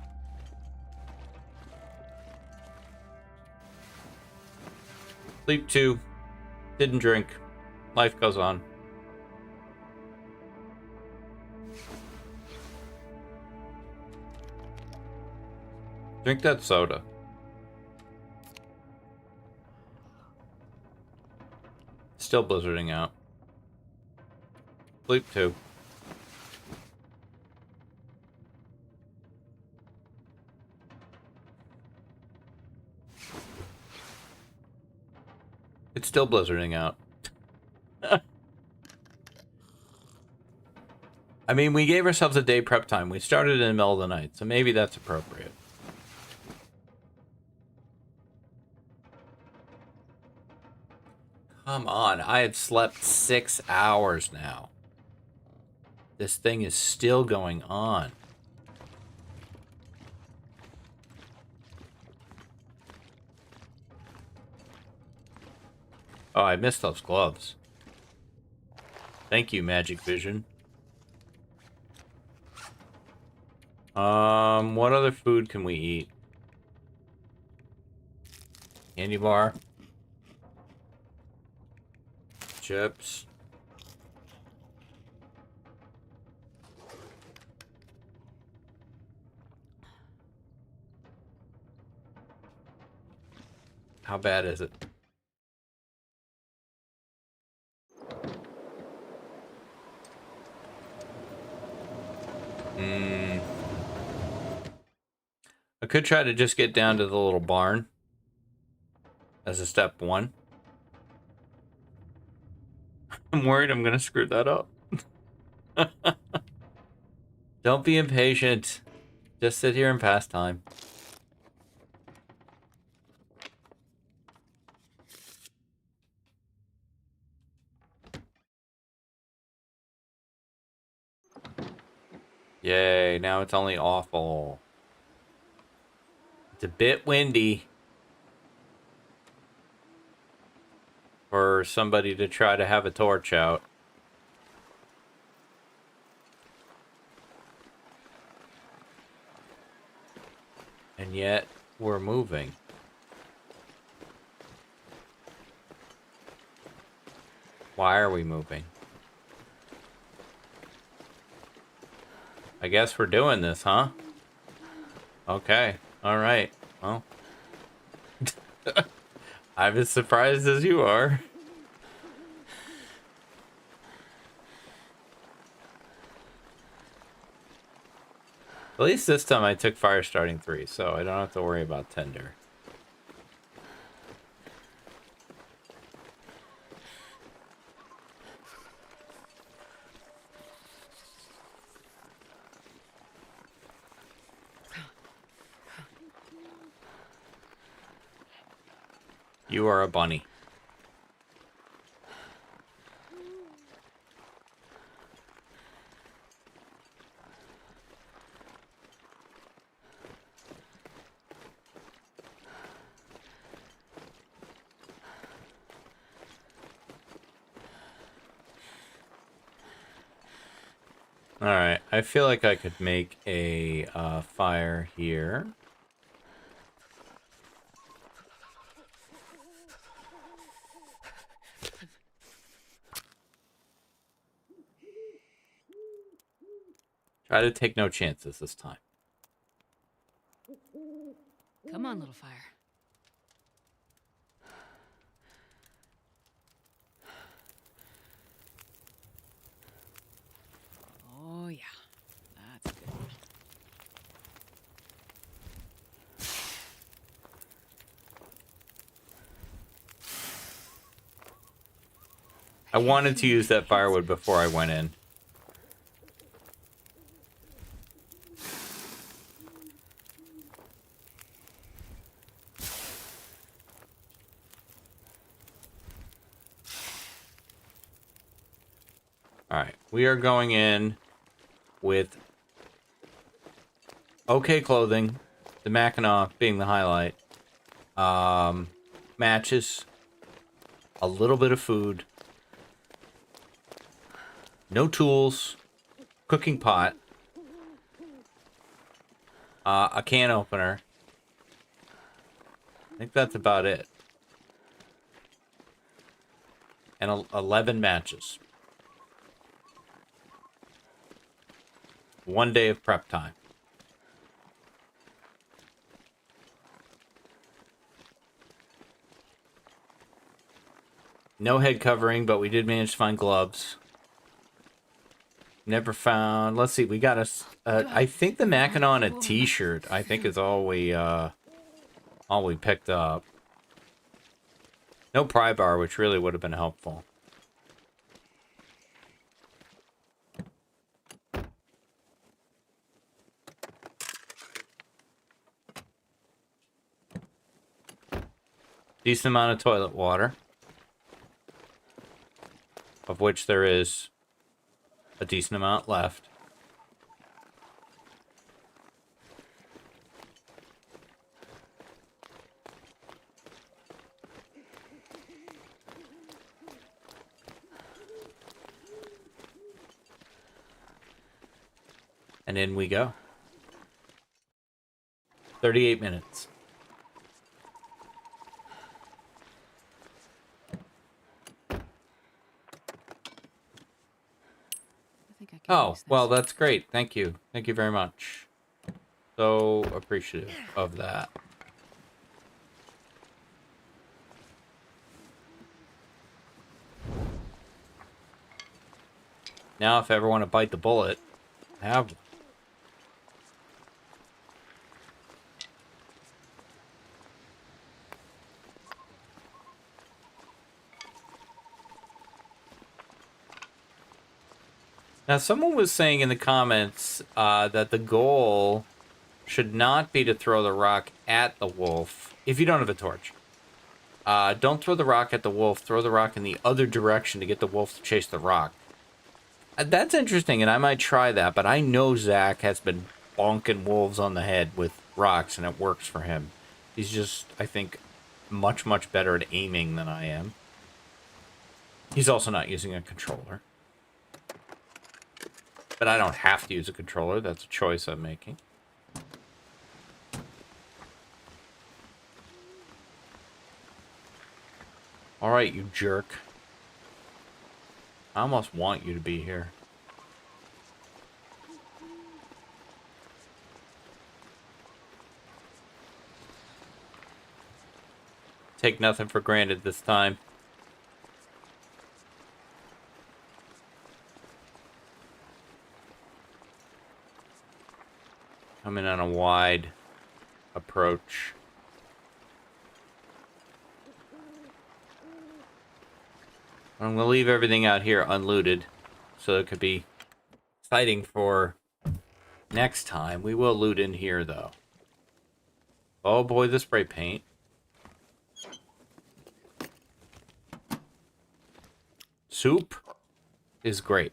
Sleep 2. Didn't drink. Life goes on. Drink that soda. Still blizzarding out. Sleep 2. It's still blizzarding out. I mean, we gave ourselves a day prep time. We started in the middle of the night, so maybe that's appropriate. Come on, I have slept 6 hours now. This thing is still going on. Oh, I missed those gloves. Thank you, Magic Vision. What other food can we eat? Candy bar. Chips. How bad is it? I could try to just get down to the little barn as a step 1. I'm worried I'm gonna screw that up. Don't be impatient. Just sit here and pass time. Yay, now it's only awful. It's a bit windy. for somebody to try to have a torch out. And yet, we're moving. Why are we moving? I guess we're doing this, huh? Okay. Alright. Well. I'm as surprised as you are. At least this time I took fire starting 3, so I don't have to worry about Tender. You are a bunny. Alright, I feel like I could make a fire here. Try to take no chances this time. Come on, little fire. Oh, yeah. That's good. I wanted to use that firewood before I went in. Alright, we are going in with okay clothing, the Mackinac being the highlight, matches, a little bit of food, no tools, cooking pot, a can opener. I think that's about it. And 11 matches. 1 day of prep time. No head covering, but we did manage to find gloves. Never found. Let's see. We got I think the Mackinac and a T-shirt. I think is all we picked up. No pry bar, which really would have been helpful. Decent amount of toilet water, of which there is a decent amount left. And in we go. 38 minutes. Oh, well, that's great. Thank you. Thank you very much. So appreciative of that. Now, if I ever want to bite the bullet, I have one. Now, someone was saying in the comments that the goal should not be to throw the rock at the wolf if you don't have a torch. Don't throw the rock at the wolf. Throw the rock in the other direction to get the wolf to chase the rock. That's interesting, and I might try that, but I know Zach has been bonking wolves on the head with rocks, and it works for him. He's just, I think, much, much better at aiming than I am. He's also not using a controller. But I don't have to use a controller. That's a choice I'm making. Alright, you jerk. I almost want you to be here. Take nothing for granted this time. Coming on a wide approach. I'm going to leave everything out here unlooted, so it could be exciting for next time. We will loot in here, though. Oh boy, the spray paint. Soup is great.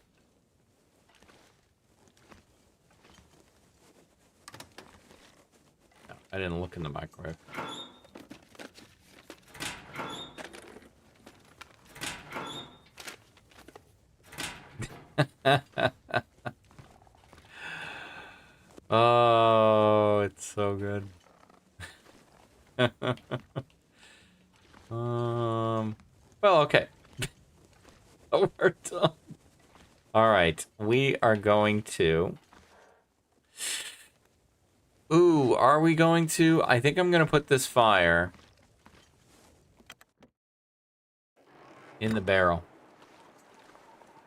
No, I didn't look in the microwave. Oh, it's so good. Well, okay. We're done. All right, we are going to. Ooh, are we going to? I think I'm going to put this fire in the barrel.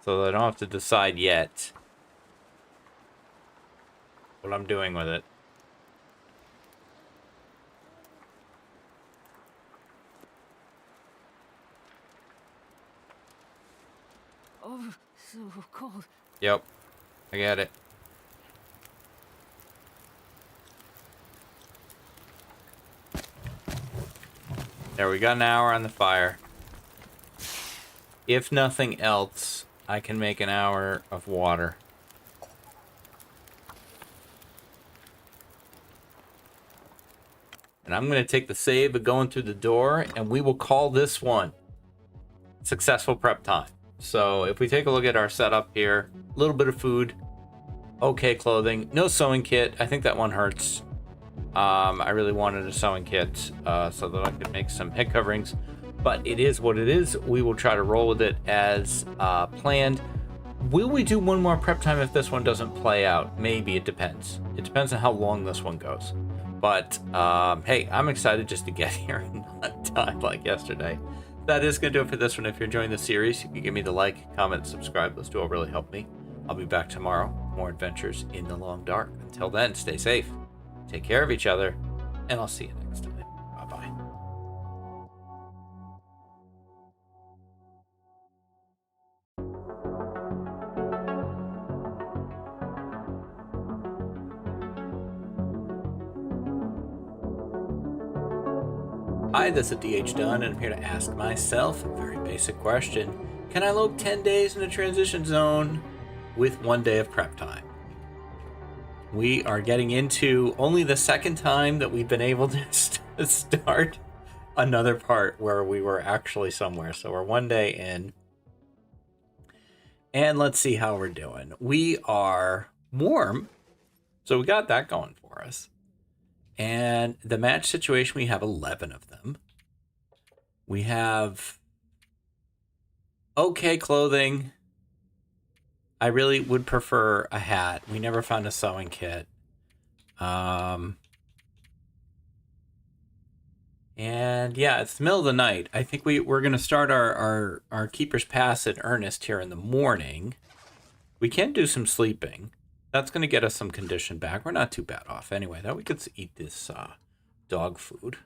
So I don't have to decide yet what I'm doing with it. Oh, so cold. Yep, I get it. There, we got an hour on the fire. If nothing else, I can make an hour of water. And I'm going to take the save of going through the door, and we will call this one successful prep time. So if we take a look at our setup here, a little bit of food, okay clothing, no sewing kit. I think that one hurts. I really wanted a sewing kit so that I could make some head coverings, but it is what it is. We will try to roll with it as planned. Will we do one more prep time if this one doesn't play out? Maybe, it depends. It depends on how long this one goes. But hey, I'm excited just to get here and not die like yesterday. That is going to do it for this one. If you're enjoying the series, you can give me the like, comment, subscribe. Those two will really help me. I'll be back tomorrow with more adventures in the long dark. Until then, stay safe, take care of each other, and I'll see you next time. Bye-bye. Hi, this is DH Dunn, and I'm here to ask myself a very basic question. Can I lope 10 days in a transition zone with 1 day of prep time? We are getting into only the second time that we've been able to start another part where we were actually somewhere. So we're 1 day in. And let's see how we're doing. We are warm, so we got that going for us. And the match situation, we have 11 of them. We have okay clothing. I really would prefer a hat. We never found a sewing kit. And yeah, it's the middle of the night. I think we're going to start our Keeper's Pass in earnest here in the morning. We can do some sleeping. That's going to get us some condition back. We're not too bad off anyway. That we could eat this dog food.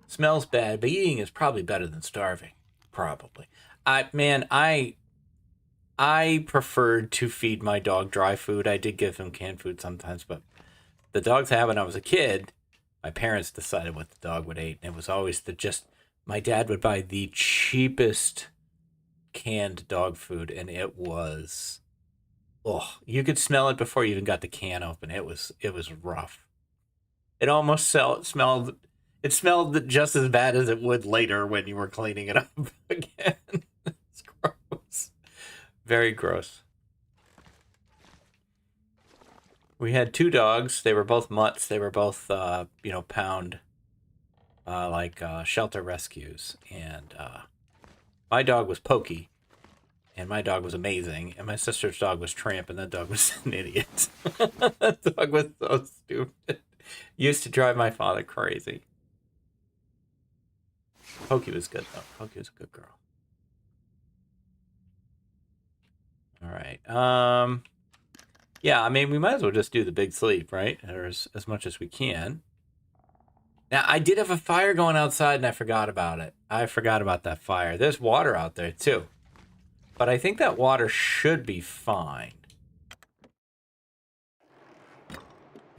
Smells bad, but eating is probably better than starving. Probably. I preferred to feed my dog dry food. I did give him canned food sometimes, but the dogs I had when I was a kid, my parents decided what the dog would eat. And it was always my dad would buy the cheapest canned dog food, and it was... Oh, you could smell it before you even got the can open. It was rough. It almost smelled. It smelled just as bad as it would later when you were cleaning it up again. It's gross. Very gross. We had 2 dogs. They were both mutts. They were both, pound, shelter rescues. And my dog was Pokey. And my dog was amazing. And my sister's dog was Tramp. And that dog was an idiot. That dog was so stupid. Used to drive my father crazy. Pokey was good, though. Pokey was a good girl. All right. Yeah, I mean, we might as well just do the big sleep, right? Or as much as we can. Now, I did have a fire going outside, and I forgot about it. I forgot about that fire. There's water out there, too. But I think that water should be fine.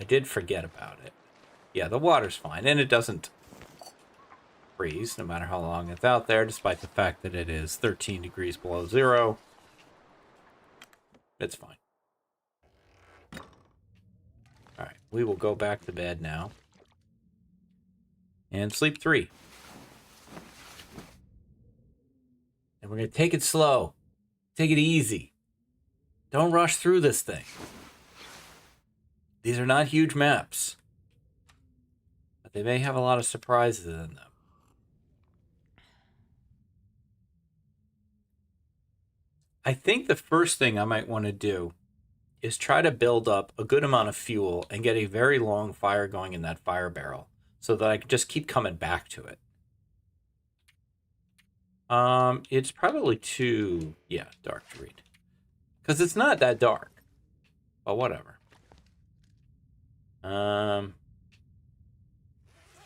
I did forget about it. Yeah, the water's fine, and it doesn't freeze no matter how long it's out there, despite the fact that it is 13 degrees below zero. It's fine. All right, we will go back to bed now. And sleep 3. And we're going to take it slow. Take it easy. Don't rush through this thing. These are not huge maps. But they may have a lot of surprises in them. I think the first thing I might want to do is try to build up a good amount of fuel and get a very long fire going in that fire barrel so that I can just keep coming back to it. It's probably too, dark to read. Because it's not that dark. But whatever.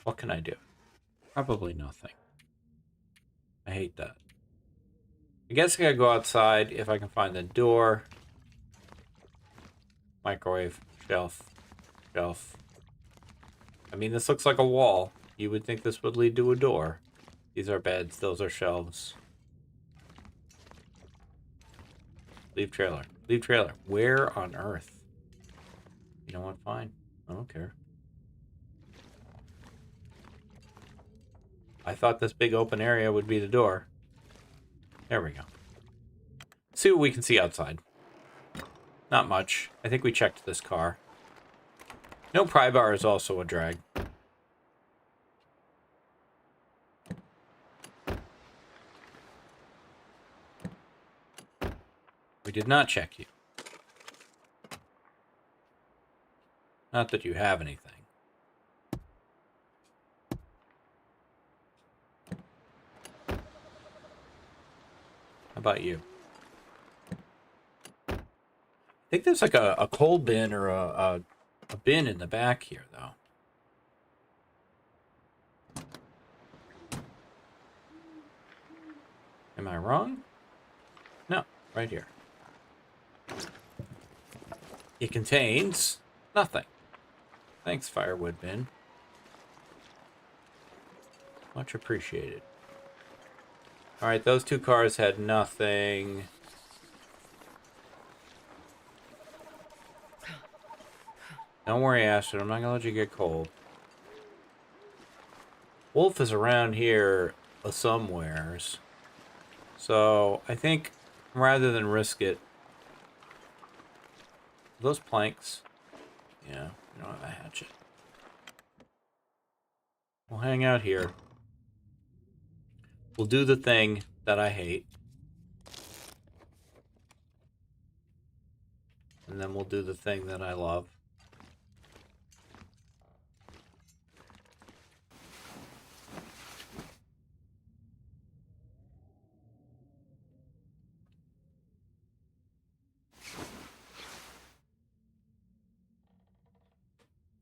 What can I do? Probably nothing. I hate that. I guess I gotta go outside if I can find the door. Microwave. Shelf. Shelf. I mean, this looks like a wall. You would think this would lead to a door. These are beds. Those are shelves. Leave trailer. Leave trailer. Where on earth? You know what? Fine. I don't care. I thought this big open area would be the door. There we go. See what we can see outside. Not much. I think we checked this car. No pry bar is also a drag. We did not check you. Not that you have anything. How about you? I think there's like a coal bin or a bin in the back here, though. Am I wrong? No, right here. It contains nothing. Thanks, firewood bin. Much appreciated. Alright, those 2 cars had nothing. Don't worry, Astrid. I'm not gonna let you get cold. Wolf is around here somewheres. So, I think rather than risk it... Those planks? Yeah, we don't have a hatchet. We'll hang out here. We'll do the thing that I hate. And then we'll do the thing that I love.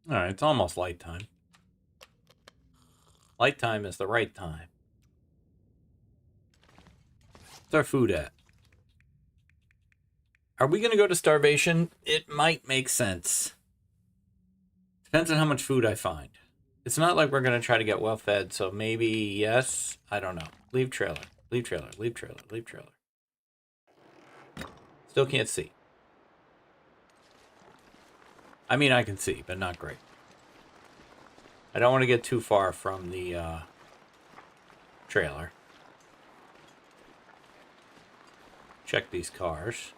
Alright, it's almost light time. Light time is the right time. Where's our food at? Are we going to go to starvation? It might make sense. Depends on how much food I find. It's not like we're going to try to get well fed, so maybe yes. I don't know. Leave trailer. Leave trailer. Leave trailer. Leave trailer. Still can't see. I mean, I can see, but not great. I don't want to get too far from the trailer. Check these cars.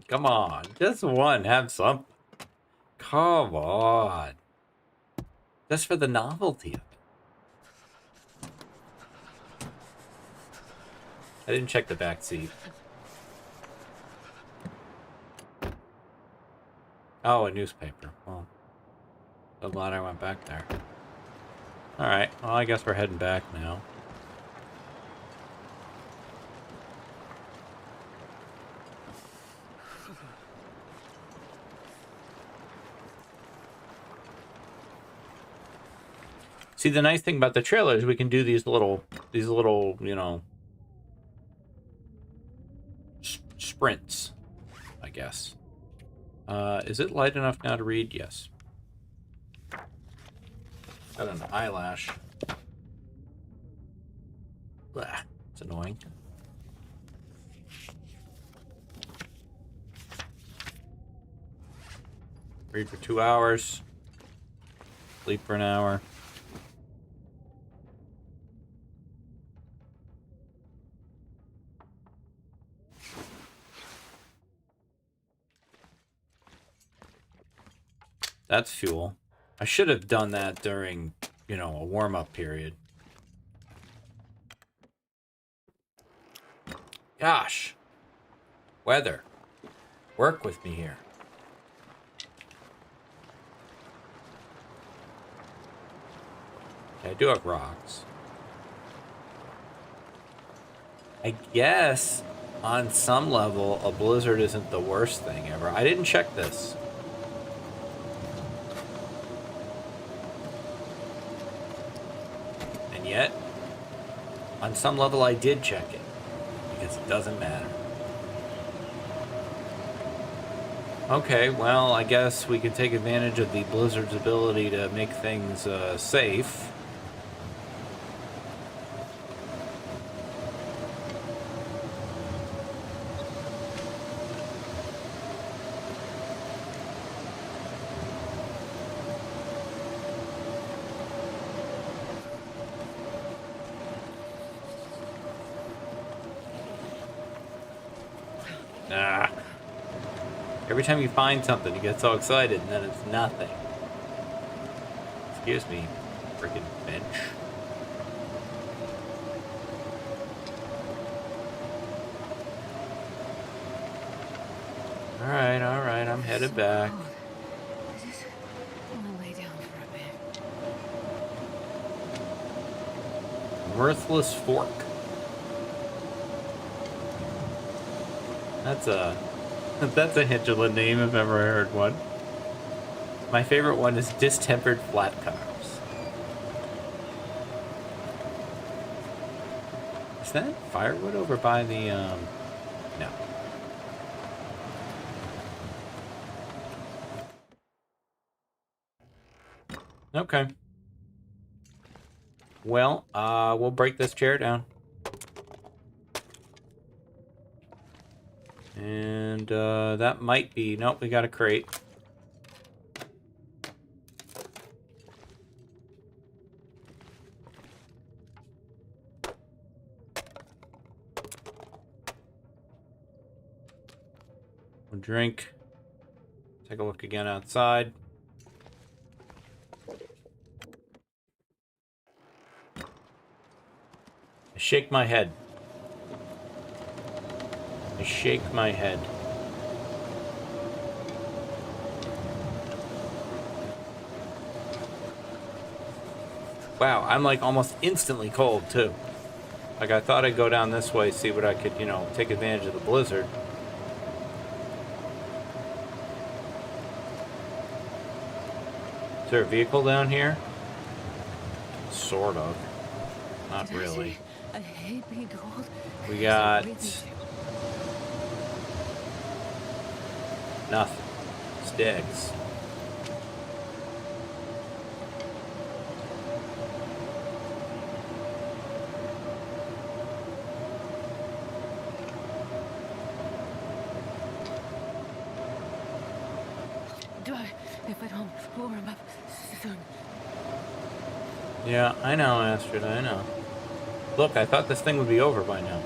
Come on, just one, have some. Come on. Just for the novelty of it. I didn't check the back seat. Oh, a newspaper. Well, so glad I went back there. Alright, well, I guess we're heading back now. See, the nice thing about the trailer is we can do these little, you know, sprints, I guess. Is it light enough now to read? Yes. Got an eyelash. Blah, it's annoying. Read for 2 hours. Sleep for an hour. That's fuel. I should have done that during, you know, a warm-up period. Gosh. Weather. Work with me here. Okay, I do have rocks. I guess, on some level, a blizzard isn't the worst thing ever. I didn't check this. Yet, on some level I did check it, because it doesn't matter. Okay, well, I guess we can take advantage of the blizzard's ability to make things safe. Every time you find something, you get so excited, and then it's nothing. Excuse me, freaking bench. Alright, I'm headed back. I just want to lay down for a bit. Worthless Fork. That's a hint of a name if I've ever heard one. My favorite one is Distempered Flat Carbs. Is that firewood over by the, no. Okay. Well, we'll break this chair down. And, that might be... Nope, we got a crate. We'll drink. Take a look again outside. I shake my head. I shake my head. Wow, I'm like almost instantly cold too. Like I thought I'd go down this way, see what I could, you know, take advantage of the blizzard. Is there a vehicle down here? Sort of. Not really. I hate being cold. We So got breathe me too. nothing. Sticks. If I don't warm up soon. Yeah, I know, Astrid, I know. Look, I thought this thing would be over by now.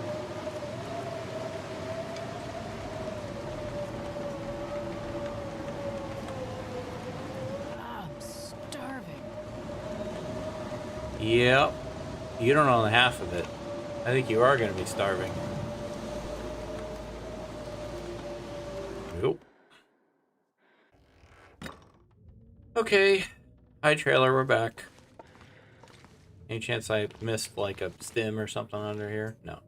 I'm starving. Yep. You don't know the half of it. I think you are going to be starving. Nope. Okay. Hi, trailer, we're back. Any chance I missed, like, a stim or something under here? No.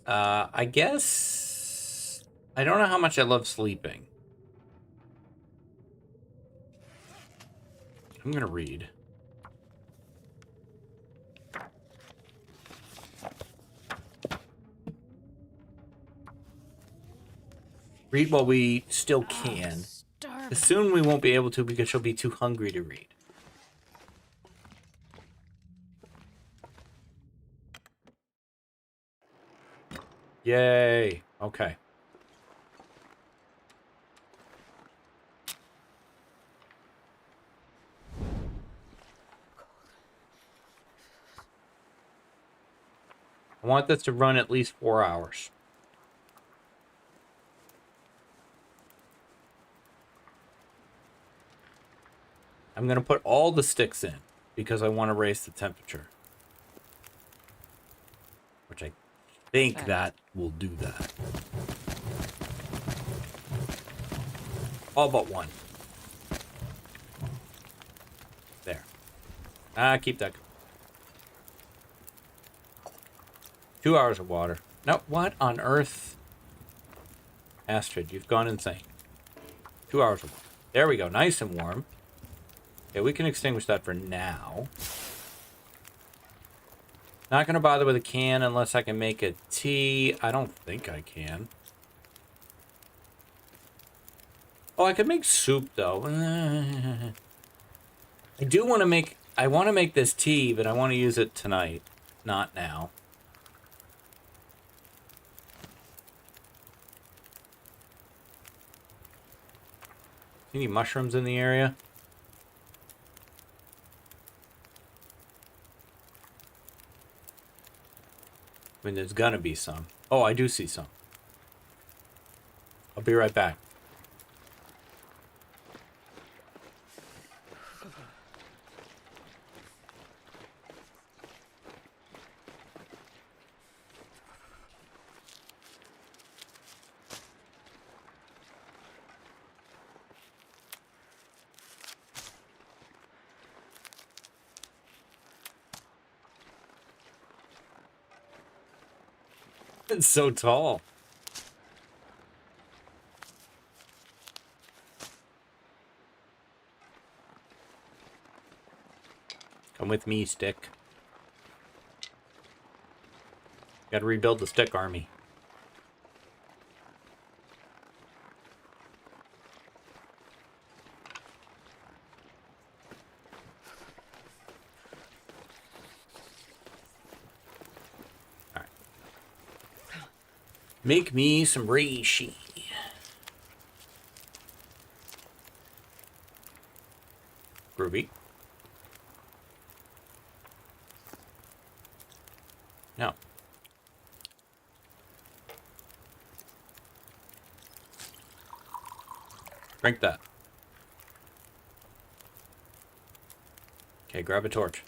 I guess... I don't know how much I love sleeping. I'm gonna read. Read while we still can. Starving. Soon we won't be able to because she'll be too hungry to read. Yay. Okay. I want this to run at least 4 hours. I'm going to put all the sticks in because I want to raise the temperature. Which I think that will do that. All but one. There. Keep that going. 2 hours of water. No, what on earth? Astrid, you've gone insane. 2 hours of water. There we go. Nice and warm. Okay, we can extinguish that for now. Not going to bother with a can unless I can make a tea. I don't think I can. Oh, I could make soup, though. I do want to make... I want to make this tea, but I want to use it tonight. Not now. Any mushrooms in the area? I mean, there's gonna be some. Oh, I do see some. I'll be right back. It's so tall. Come with me, stick. Gotta rebuild the stick army. Alright. Make me some reishi. Groovy. No. Drink that. Okay, grab a torch.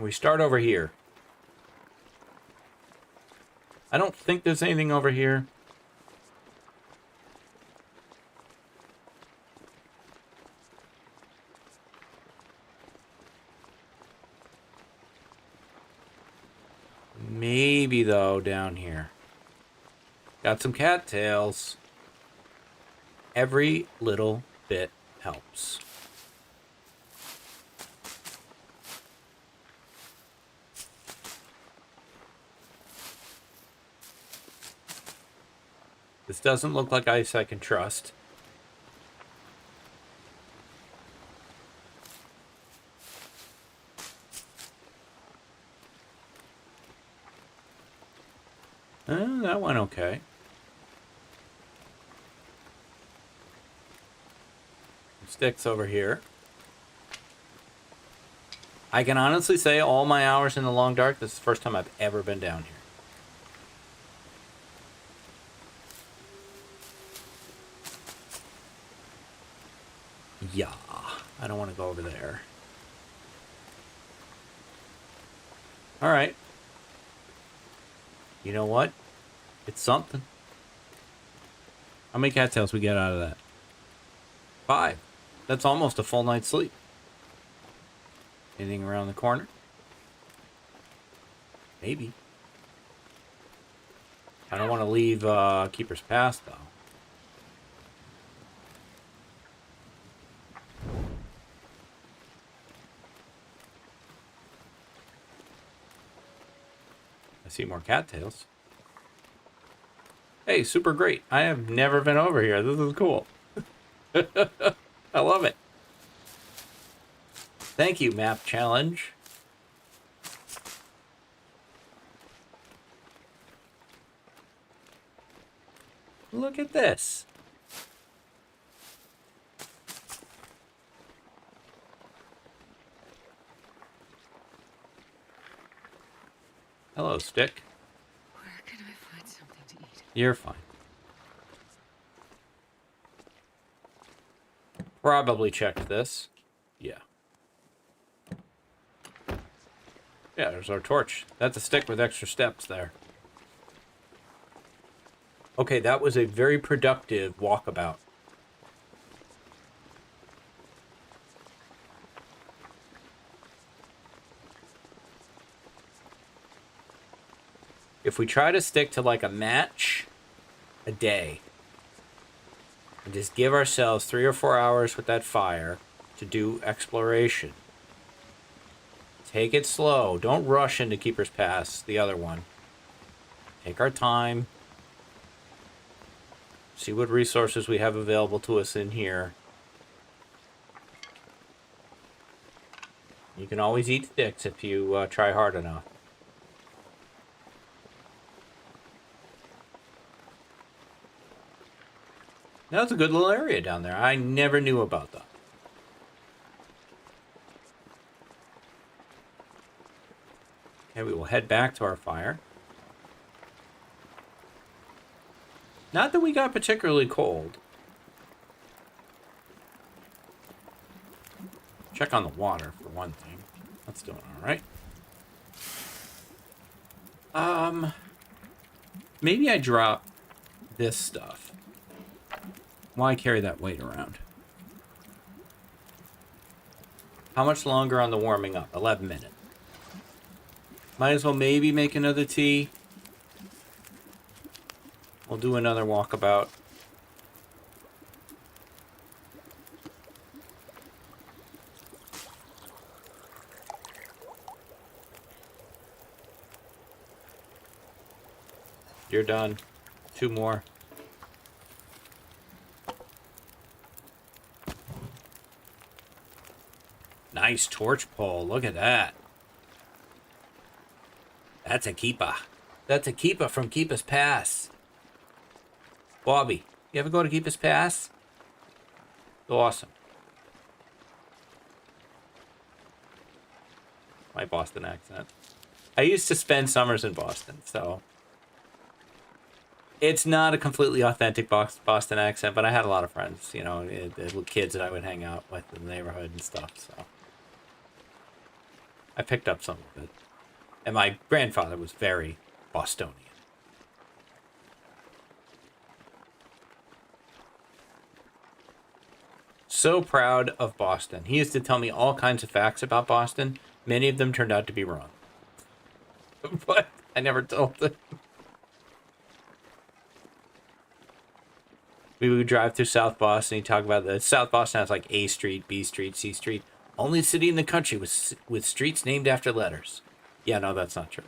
We start over here. I don't think there's anything over here. Maybe, though, down here. Got some cattails. Every little bit helps. This doesn't look like ice I can trust. That went okay. Sticks over here. I can honestly say all my hours in the long dark, this is the first time I've ever been down here. Yeah, I don't want to go over there. All right. You know what? It's something. How many cattails we get out of that? 5. That's almost a full night's sleep. Anything around the corner? Maybe. I don't want to leave Keeper's Pass, though. I see more cattails. Hey, super great. I have never been over here. This is cool. I love it. Thank you, map challenge. Look at this. Hello, Stick. Where can I find something to eat? You're fine. Probably checked this. Yeah. Yeah, there's our torch. That's a stick with extra steps there. Okay, that was a very productive walkabout. If we try to stick to like a match a day and just give ourselves 3 or 4 hours with that fire to do exploration. Take it slow. Don't rush into Keeper's Pass, the other one. Take our time. See what resources we have available to us in here. You can always eat sticks if you try hard enough. That's a good little area down there. I never knew about that. Okay, we will head back to our fire. Not that we got particularly cold. Check on the water for one thing. That's doing all right. Maybe I drop this stuff. Why carry that weight around? How much longer on the warming up? 11 minutes. Might as well maybe make another tea. We'll do another walkabout. You're done. 2 more. Nice torch pole. Look at that. That's a keeper. That's a keeper from Keeper's Pass. Bobby, you ever go to Keeper's Pass? Awesome. My Boston accent. I used to spend summers in Boston, so it's not a completely authentic Boston accent, but I had a lot of friends, you know, with kids that I would hang out with in the neighborhood and stuff, so I picked up some of it. And my grandfather was very Bostonian. So proud of Boston. He used to tell me all kinds of facts about Boston. Many of them turned out to be wrong. But I never told them. We would drive through South Boston. He'd talk about that. South Boston has like A Street, B Street, C Street. Only city in the country with streets named after letters. Yeah, no, that's not true.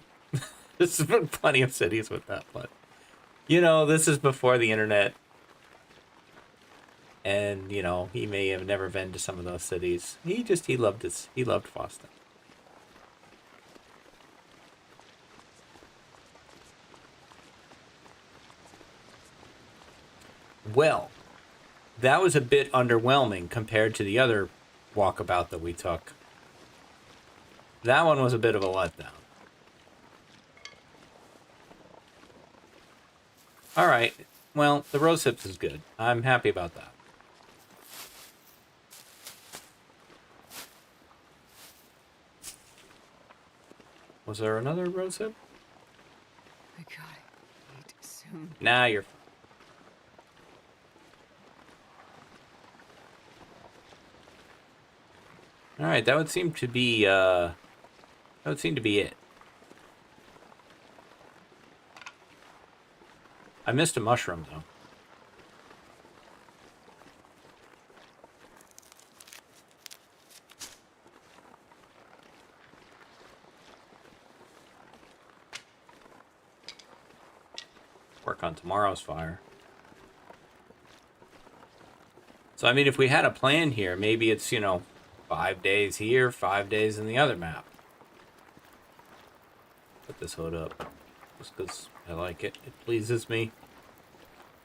There's been plenty of cities with that, but you know, this is before the internet. And, you know, he may have never been to some of those cities. He loved Boston. Well, that was a bit underwhelming compared to the other walkabout that we took. That one was a bit of a letdown. Alright, well, the rose hips is good. I'm happy about that. Was there another rose hip? I gotta eat soon. Nah, you're fine. Alright, that would seem to be it. I missed a mushroom, though. Work on tomorrow's fire. So, I mean, if we had a plan here, maybe it's, you know, 5 days here, 5 days in the other map. Put this hood up. Just because I like it. It pleases me.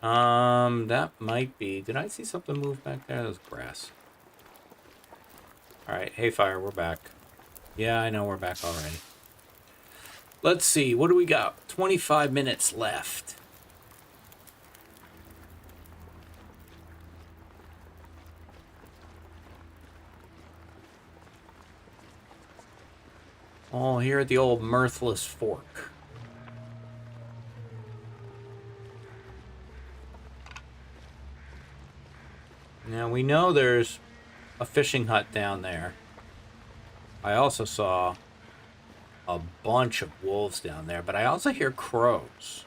That might be... Did I see something move back there? That was grass. Alright, hey fire, we're back. Yeah, I know we're back already. Let's see, what do we got? 25 minutes left. Oh, here at the old Mirthless Fork. Now, we know there's a fishing hut down there. I also saw a bunch of wolves down there, but I also hear crows.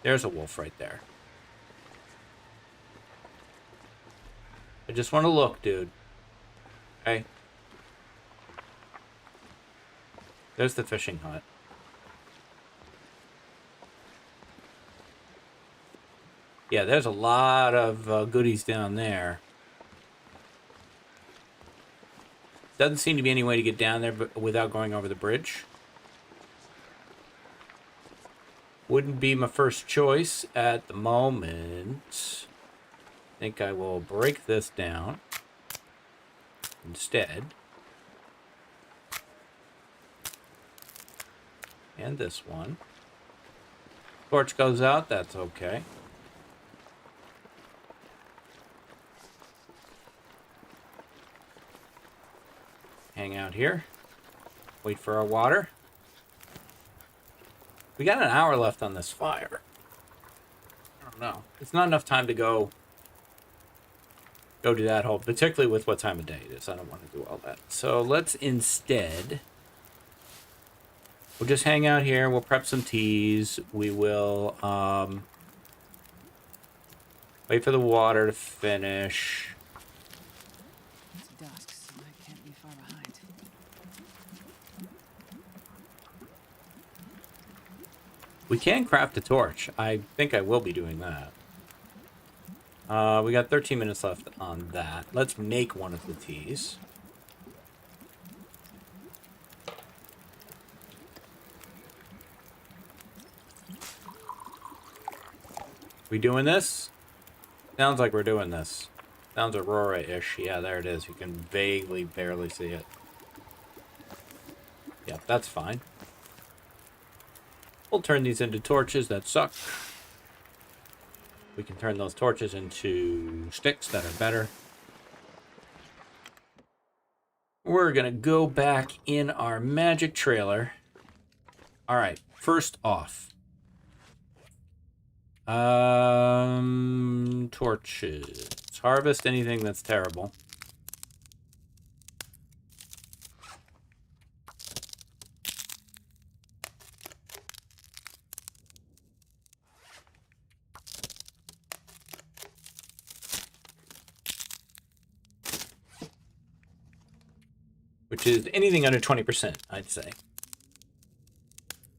There's a wolf right there. I just want to look, dude. Okay? There's the fishing hut. Yeah, there's a lot of goodies down there. Doesn't seem to be any way to get down there without going over the bridge. Wouldn't be my first choice at the moment. I think I will break this down instead. And this one. Torch goes out, that's okay. Hang out here. Wait for our water. We got an hour left on this fire. I don't know. It's not enough time to go do that whole, particularly with what time of day it is. I don't want to do all that. So let's instead, we'll just hang out here. We'll prep some teas. We will wait for the water to finish. It's dusk, so I can't be far behind. We can craft a torch. I think I will be doing that. We got 13 minutes left on that. Let's make one of the teas. We doing this? Sounds like we're doing this. Sounds Aurora-ish. Yeah, there it is. You can vaguely, barely see it. Yeah, that's fine. We'll turn these into torches that suck. We can turn those torches into sticks that are better. We're going to go back in our magic trailer. All right, first off. Torches. Harvest anything that's terrible. which is anything under 20%, I'd say.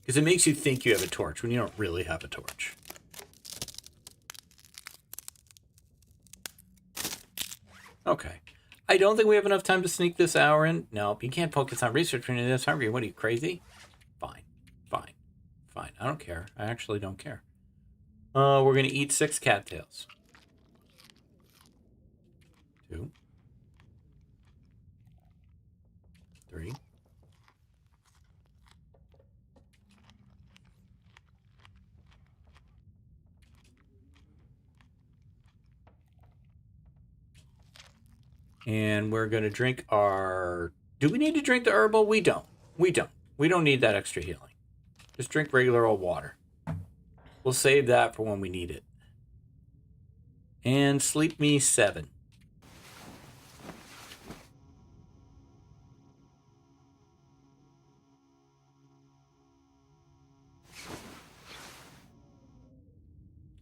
Because it makes you think you have a torch when you don't really have a torch. Okay. I don't think we have enough time to sneak this hour in. No, you can't focus on research when you're this hungry. What are you, crazy? Fine. Fine. Fine. I don't care. I actually don't care. We're going to eat 6 cattails. 2. 3. And we're going to drink our... Do we need to drink the herbal? We don't. We don't. We don't need that extra healing. Just drink regular old water. We'll save that for when we need it. And sleep me 7.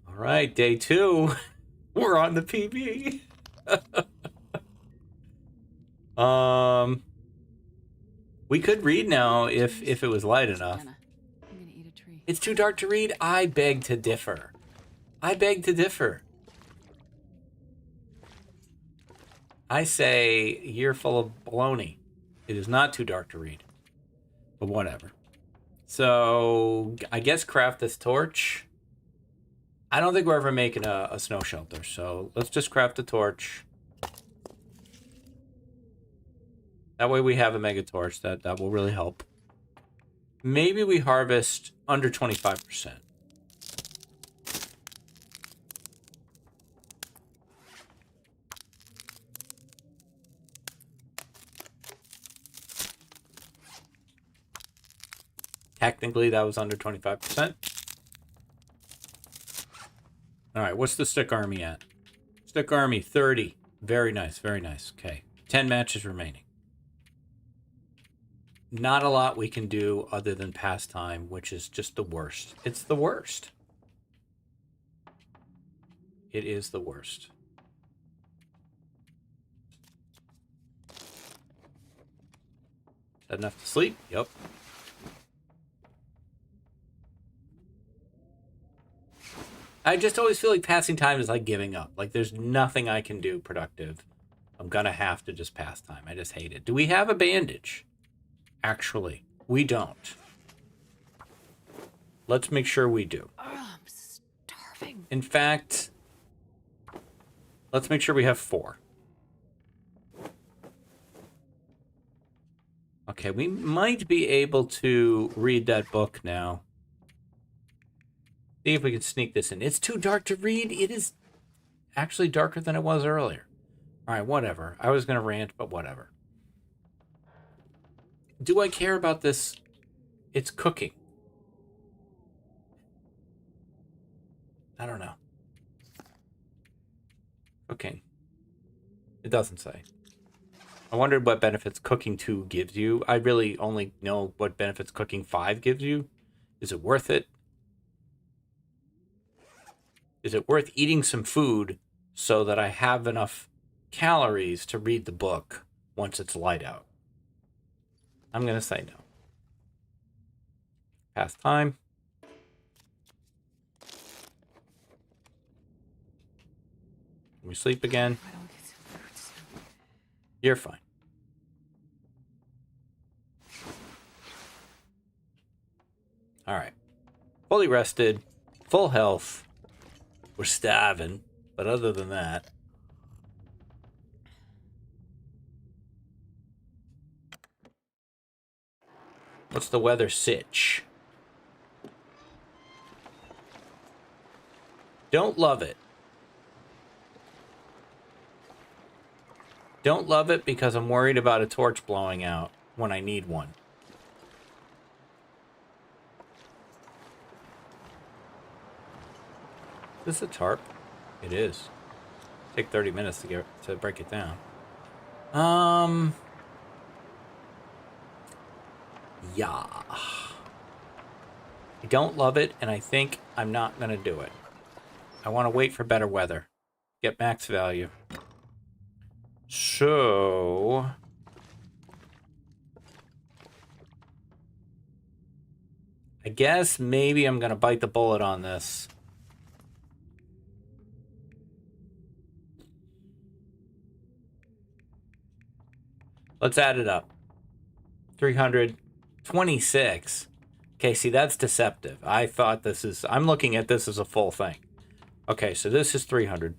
All right, day 2. We're on the PB. We could read now if it was light enough. I'm gonna eat a tree. It's too dark to read? I beg to differ. I beg to differ. I say you're full of baloney. It is not too dark to read. But whatever. So, I guess craft this torch. I don't think we're ever making a snow shelter, so let's just craft a torch. That way we have a mega torch. That will really help. Maybe we harvest under 25%. Technically, that was under 25%. All right, what's the stick army at? Stick army, 30. Very nice, very nice. Okay, 10 matches remaining. Not a lot we can do other than pastime, which is just the worst. It's the worst. It is the worst. Is that enough to sleep? Yep. I just always feel like passing time is like giving up. Like there's nothing I can do productive. I'm gonna have to just pass time. I just hate it. Do we have a bandage? Actually, we don't. Let's make sure we do. Oh, I'm starving. In fact, let's make sure we have 4. Okay, we might be able to read that book now. See if we can sneak this in. It's too dark to read. It is actually darker than it was earlier. All right, whatever. I was going to rant, but whatever. Do I care about this? It's cooking. I don't know. Cooking. It doesn't say. I wondered what benefits cooking 2 gives you. I really only know what benefits cooking 5 gives you. Is it worth it? Is it worth eating some food so that I have enough calories to read the book once it's light out? I'm going to say no. Past time. Can we sleep again? I don't get some food soon. You're fine. All right. Fully rested. Full health. We're starving. But other than that... What's the weather sitch? Don't love it. Don't love it because I'm worried about a torch blowing out when I need one. Is this a tarp? It is. Take 30 minutes to break it down. Yeah. I don't love it, and I think I'm not going to do it. I want to wait for better weather. Get max value. So... I guess maybe I'm gonna bite the bullet on this. Let's add it up. 326. Okay, see, that's deceptive. I thought this is... I'm looking at this as a full thing. Okay, so this is 300.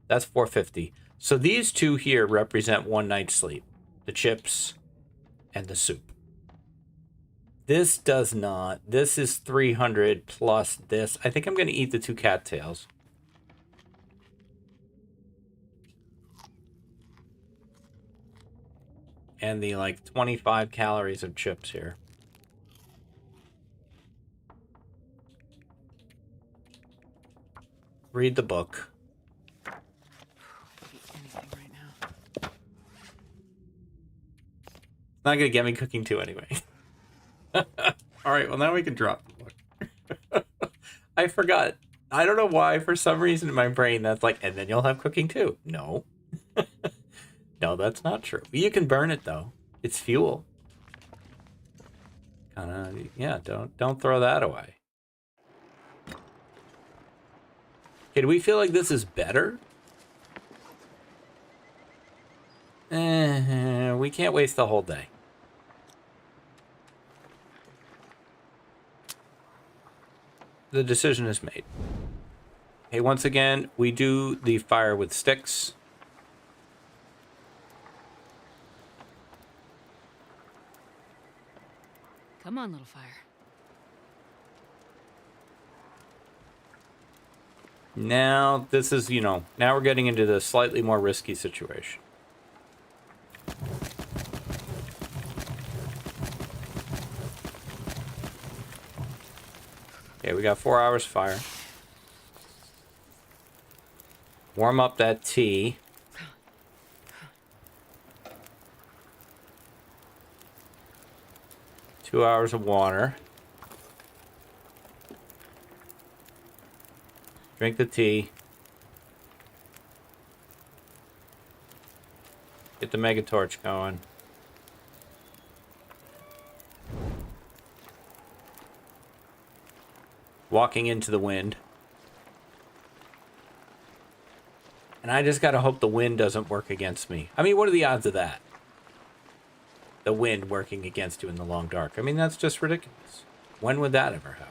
That's 450. So these two here represent one night's sleep. The chips and the soup. This does not. This is 300 plus this. I think I'm going to eat the 2 cattails. And the, like, 25 calories of chips here. Read the book. Anything right now. Not going to get me cooking too anyway. All right, well, now we can drop the book. I forgot. I don't know why, for some reason in my brain, that's like, and then you'll have cooking too. No. No, that's not true. You can burn it, though. It's fuel. Kind of, yeah, don't throw that away. Okay, do we feel like this is better? We can't waste the whole day. The decision is made. Okay, once again, we do the fire with sticks. Come on, little fire. Now, this is, now we're getting into the slightly more risky situation. Okay, we got 4 hours fire. Warm up that tea. Two hours of water. Drink the tea. Get the mega torch going. Walking into the wind. And I just gotta hope the wind doesn't work against me. I mean, what are the odds of that? The wind working against you in the long dark. I mean, that's just ridiculous. When would that ever happen?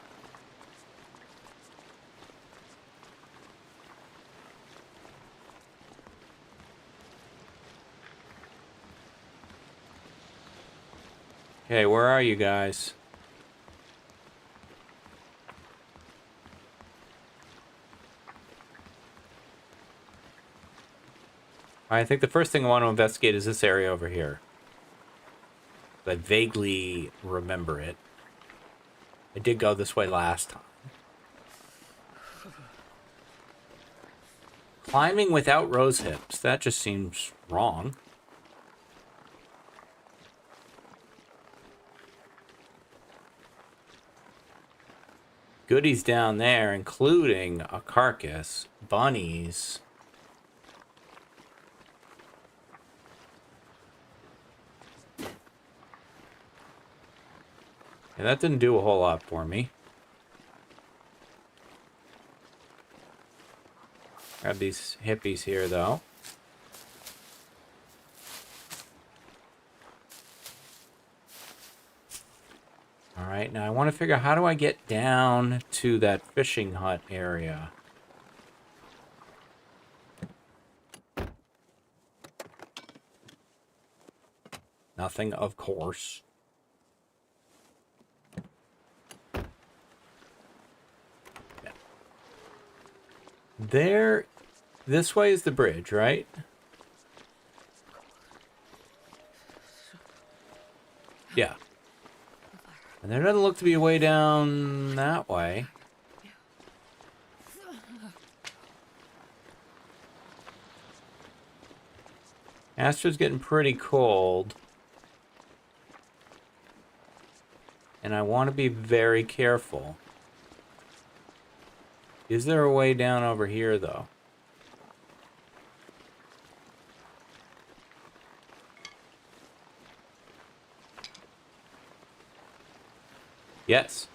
Okay, where are you guys? I think the first thing I want to investigate is this area over here. I vaguely remember it. I did go this way last time. Climbing without rose hips. That just seems wrong. Goodies down there, including a carcass, bunnies. And that didn't do a whole lot for me. Grab these hippies here, though. Alright, now I want to figure out how do I get down to that fishing hut area. Nothing, of course. Yeah. There, this way is the bridge, right? Yeah. And there doesn't look to be a way down that way. Astra's getting pretty cold. And I want to be very careful. Is there a way down over here, though? Yes.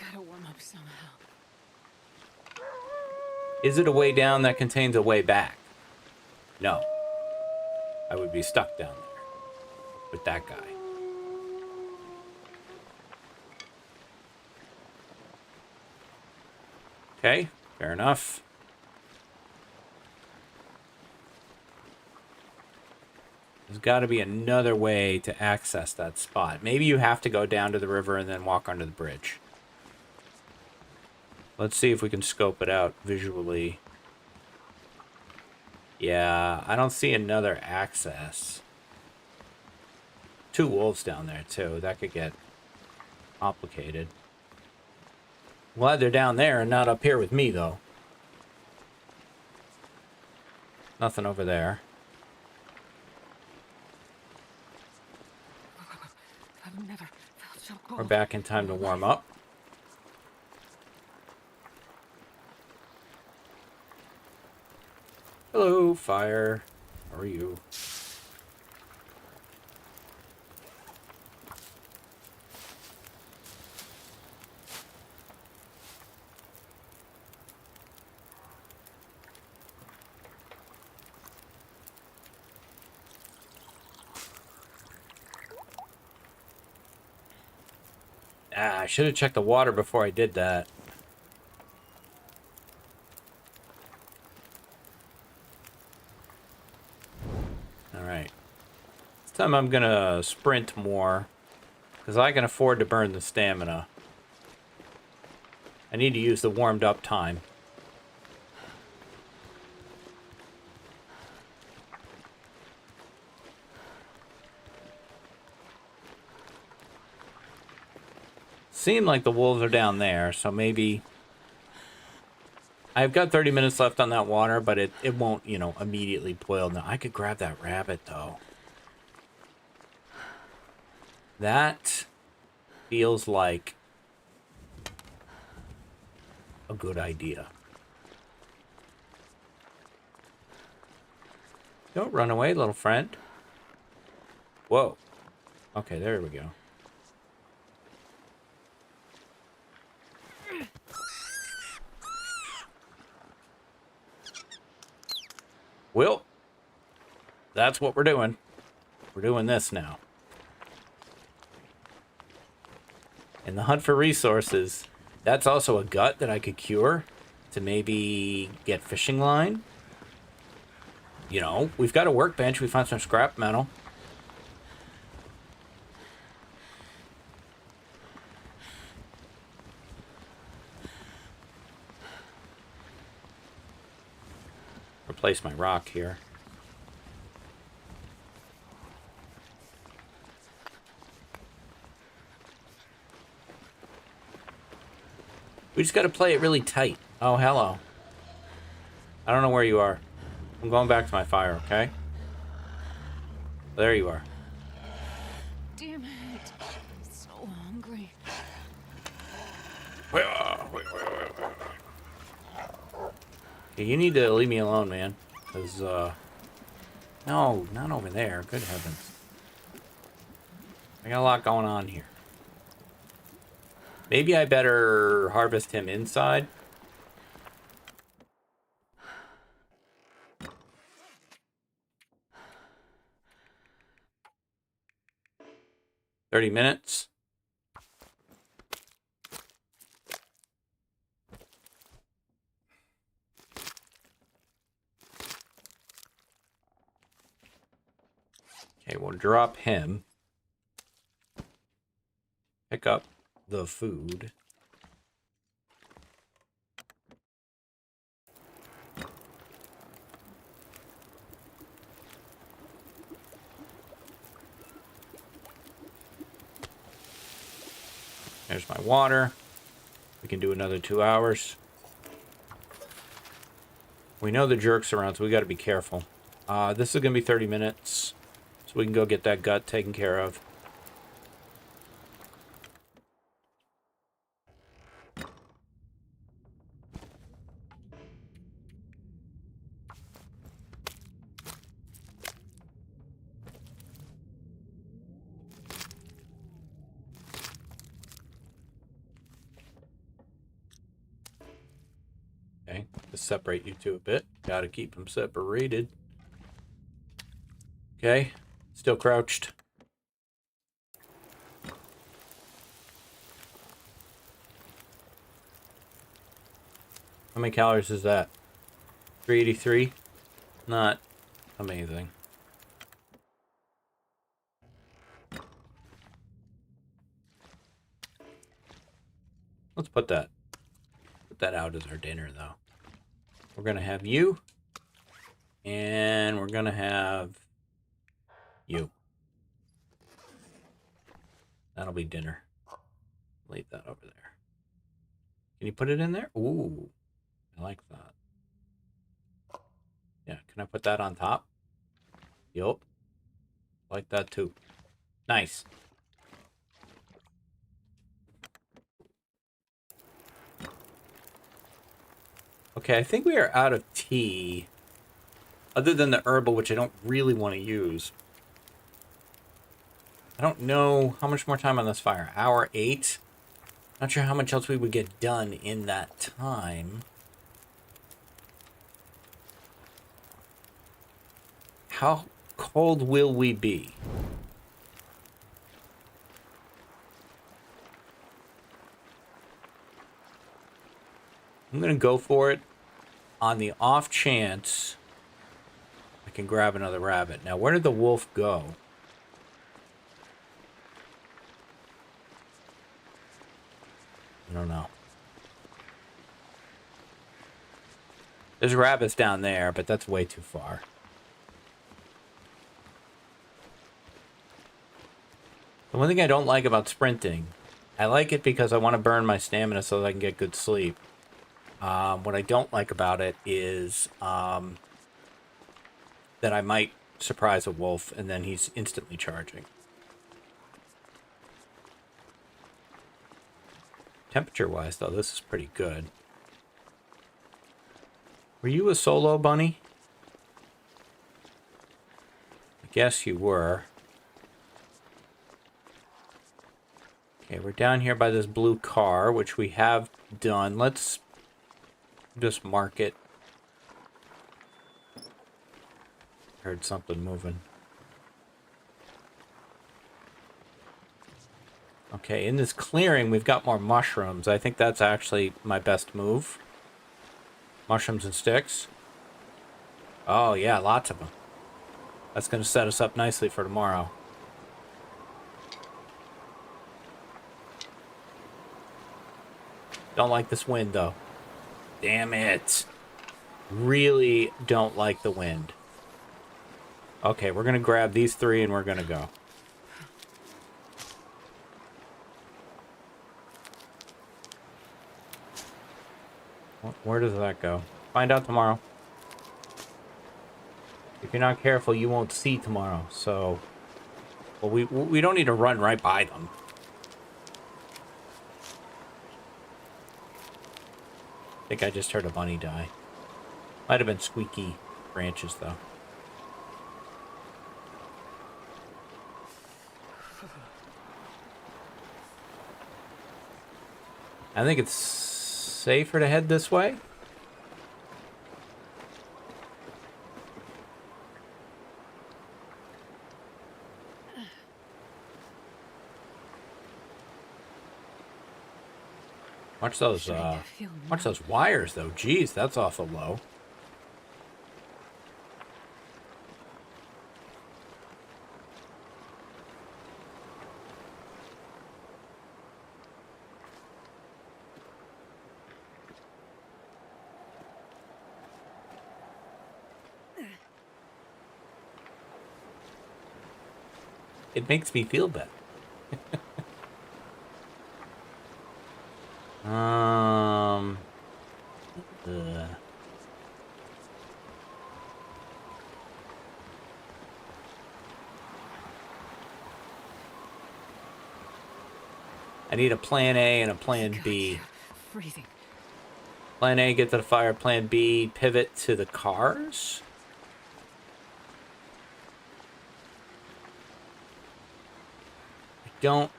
Gotta warm up somehow. Is it a way down that contains a way back? No. I would be stuck down there with that guy. Okay, fair enough. There's got to be another way to access that spot. Maybe you have to go down to the river and then walk under the bridge. Let's see if we can scope it out visually. Yeah, I don't see another access. 2 wolves down there, too. That could get complicated. Glad they're down there and not up here with me, though. Nothing over there. I've never felt so cold. We're back in time to warm up. Hello, fire. How are you? Ah, I should have checked the water before I did that. Alright. This time I'm gonna sprint more, because I can afford to burn the stamina. I need to use the warmed up time. Seem like the wolves are down there, so maybe... I've got 30 minutes left on that water, but it won't, you know, immediately boil. Now, I could grab that rabbit, though. That feels like a good idea. Don't run away, little friend. Whoa. Okay, there we go. Well, that's what we're doing. We're doing this now. And the hunt for resources, that's also a gut that I could cure to maybe get fishing line. You know, we've got a workbench. We found some scrap metal. Replace my rock here. We just got to play it really tight. Oh, hello. I don't know where you are. I'm going back to my fire, okay? There you are. Damn it. I'm so hungry. Okay, you need to leave me alone, man. Because, no, not over there. Good heavens. I got a lot going on here. Maybe I better harvest him inside. $30. Okay, we'll drop him. Pick up the food. There's my water. We can do another 2 hours. We know the jerk's around, so we got to be careful. This is going to be 30 minutes, so we can go get that gut taken care of. Okay, let's separate you two a bit. Gotta keep them separated. Okay, still crouched. How many calories is that? 383? Not amazing. Let's put that out as our dinner, though. We're gonna have you, and we're gonna have you. That'll be dinner. Leave that over there. Can you put it in there? Ooh, I like that. Yeah, can I put that on top? Yup. Like that too. Nice. Okay, I think we are out of tea. Other than the herbal, which I don't really want to use. I don't know how much more time on this fire. Hour 8? Not sure how much else we would get done in that time. How cold will we be? I'm going to go for it on the off chance I can grab another rabbit. Now, where did the wolf go? I don't know. There's rabbits down there, but that's way too far. The one thing I don't like about sprinting, I like it because I want to burn my stamina so that I can get good sleep. What I don't like about it is that I might surprise a wolf and then he's instantly charging. Temperature-wise, though, this is pretty good. Were you a solo bunny? I guess you were. Okay, we're down here by this blue car, which we have done. Let's just mark it. Heard something moving. Okay, in this clearing, we've got more mushrooms. I think that's actually my best move. Mushrooms and sticks. Oh, yeah, lots of them. That's going to set us up nicely for tomorrow. Don't like this wind, though. Damn it. Really don't like the wind. Okay, we're going to grab these 3 and we're going to go. Where does that go? Find out tomorrow. If you're not careful, you won't see tomorrow. So, well, we don't need to run right by them. I think I just heard a bunny die. Might have been squeaky branches, though. I think it's safer to head this way. Watch those wires, though. Jeez, that's awful low. It makes me feel better. I need a plan A and a plan B. Freezing. Plan A, get to the fire. Plan B, pivot to the cars. I don't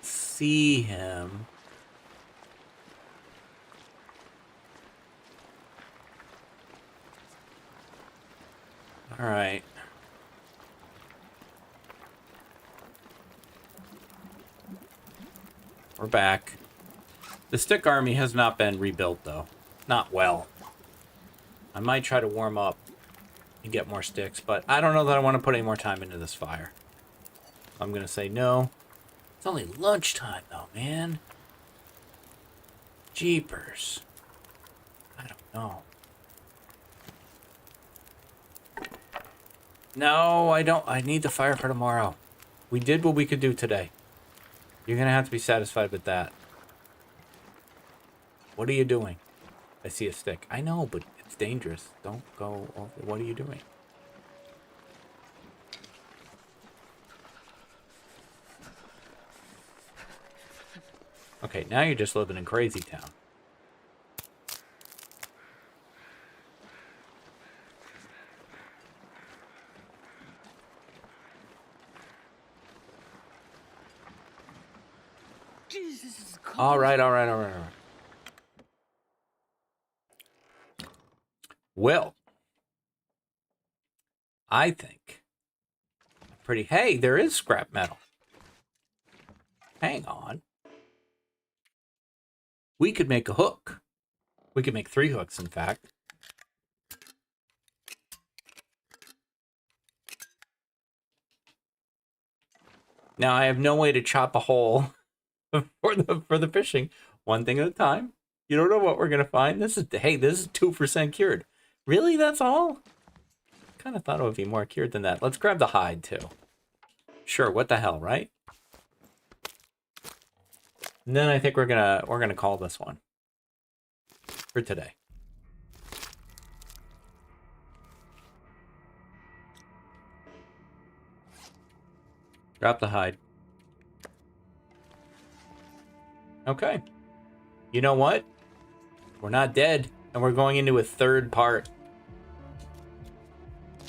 see him. Alright. We're back. The stick army has not been rebuilt, though. Not well. I might try to warm up and get more sticks, but I don't know that I want to put any more time into this fire. I'm going to say no. It's only lunchtime, though, man. Jeepers. I don't know. No, I don't. I need the fire for tomorrow. We did what we could do today. You're going to have to be satisfied with that. What are you doing? I see a stick. I know, but it's dangerous. Don't go over. What are you doing? Okay, now you're just living in Crazy Town. Jeez, this is cold. All right. Well, I think pretty... Hey, there is scrap metal. Hang on. We could make a hook. We could make 3 hooks, in fact. Now, I have no way to chop a hole for the fishing. One thing at a time. You don't know what we're going to find. This is 2% cured. Really? That's all? Kind of thought it would be more cured than that. Let's grab the hide, too. Sure, what the hell, right? And then I think we're gonna call this one for today. Drop the hide. Okay. You know what? We're not dead, and we're going into a 3rd part.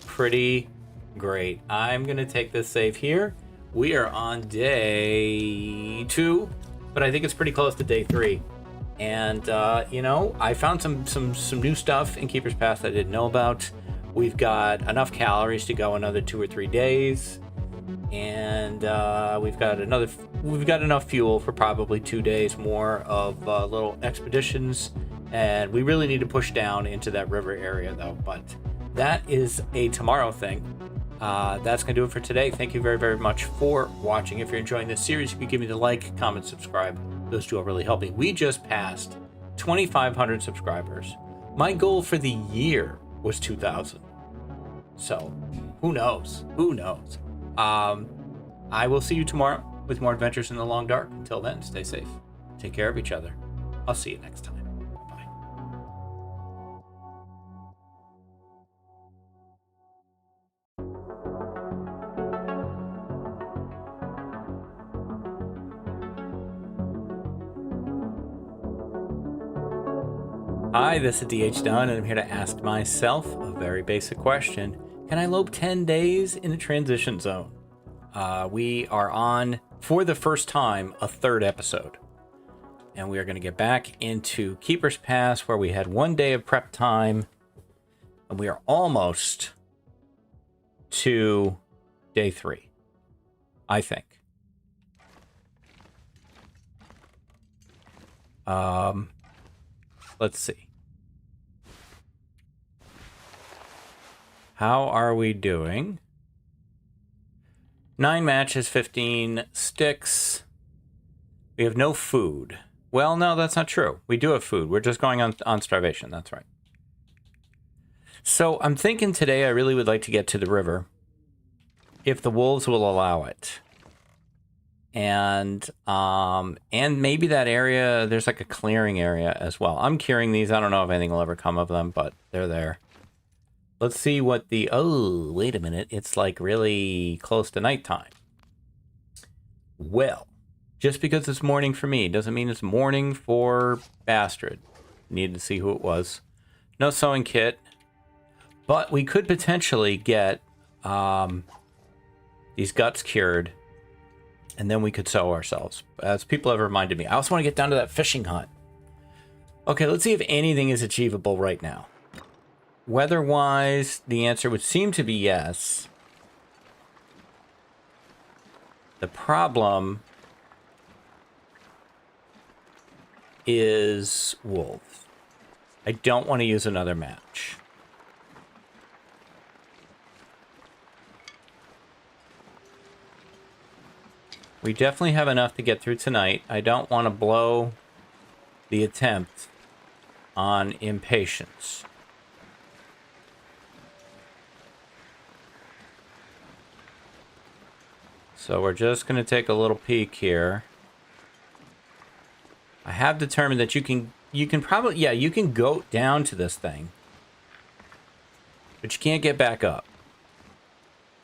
Pretty great. I'm gonna take this save here. We are on day 2. But I think it's pretty close to day 3. And, you know, I found some new stuff in Keeper's Pass I didn't know about. We've got enough calories to go another 2 or 3 days. And we've got enough fuel for probably 2 days more of little expeditions. And we really need to push down into that river area, though. But that is a tomorrow thing. That's going to do it for today. Thank you very, very much for watching. If you're enjoying this series, you can give me the like, comment, subscribe. Those 2 will really help me. We just passed 2,500 subscribers. My goal for the year was 2,000. So, who knows? Who knows? I will see you tomorrow with more adventures in the long dark. Until then, stay safe. Take care of each other. I'll see you next time. Bye. Hi, this is DH Dunn, and I'm here to ask myself a very basic question. Can I lope 10 days in a transition zone? We are on, for the first time, a 3rd episode. And we are going to get back into Keeper's Pass, where we had 1 day of prep time. And we are almost to day 3, I think. Let's see. How are we doing? 9 matches, 15 sticks. We have no food. Well, no, that's not true. We do have food. We're just going on starvation. That's right. So I'm thinking today I really would like to get to the river, if the wolves will allow it. And maybe that area, there's like a clearing area as well. I'm curing these. I don't know if anything will ever come of them, but they're there. Let's see what the... Oh, wait a minute. It's like really close to nighttime. Well, just because it's morning for me doesn't mean it's morning for Bastard. Needed to see who it was. No sewing kit. But we could potentially get these guts cured. And then we could sew ourselves. As people have reminded me. I also want to get down to that fishing hut. Okay, let's see if anything is achievable right now. Weather-wise, the answer would seem to be yes. The problem is wolves. I don't want to use another match. We definitely have enough to get through tonight. I don't want to blow the attempt on impatience. So we're just going to take a little peek here. I have determined that you can probably, yeah, you can go down to this thing, but you can't get back up.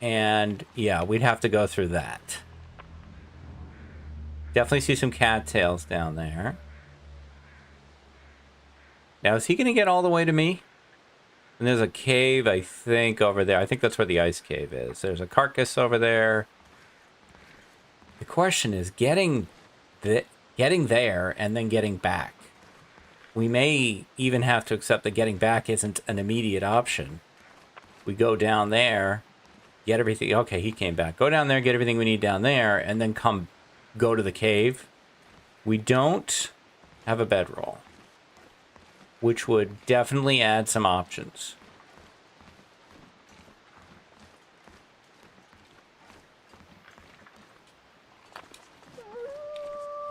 And yeah, we'd have to go through that. Definitely see some cattails down there. Now, is he going to get all the way to me? And there's a cave, I think, over there. I think that's where the ice cave is. There's a carcass over there. The question is getting there and then getting back. We may even have to accept that getting back isn't an immediate option. We go down there, get everything. Okay, he came back. Go down there, get everything we need down there, and then go to the cave. We don't have a bedroll, which would definitely add some options.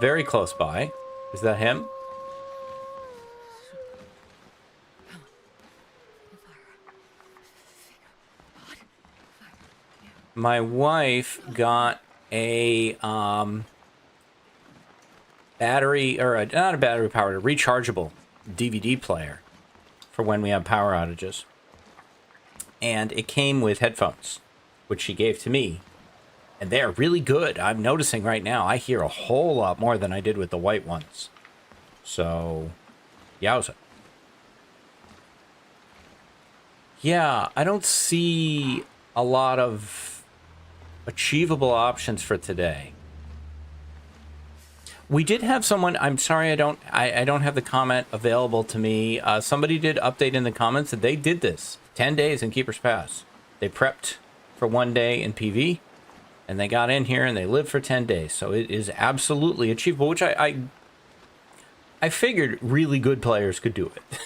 Very close by. Is that him? My wife got a battery, or not a battery powered, a rechargeable DVD player for when we have power outages. And it came with headphones, which she gave to me. And they're really good. I'm noticing right now, I hear a whole lot more than I did with the white ones. So, yowza. Yeah, I don't see a lot of achievable options for today. We did have someone, I'm sorry I don't have the comment available to me. Somebody did update in the comments that they did this 10 days in Keeper's Pass. They prepped for 1 day in PV, and they got in here and they lived for 10 days. So it is absolutely achievable, which I figured really good players could do it.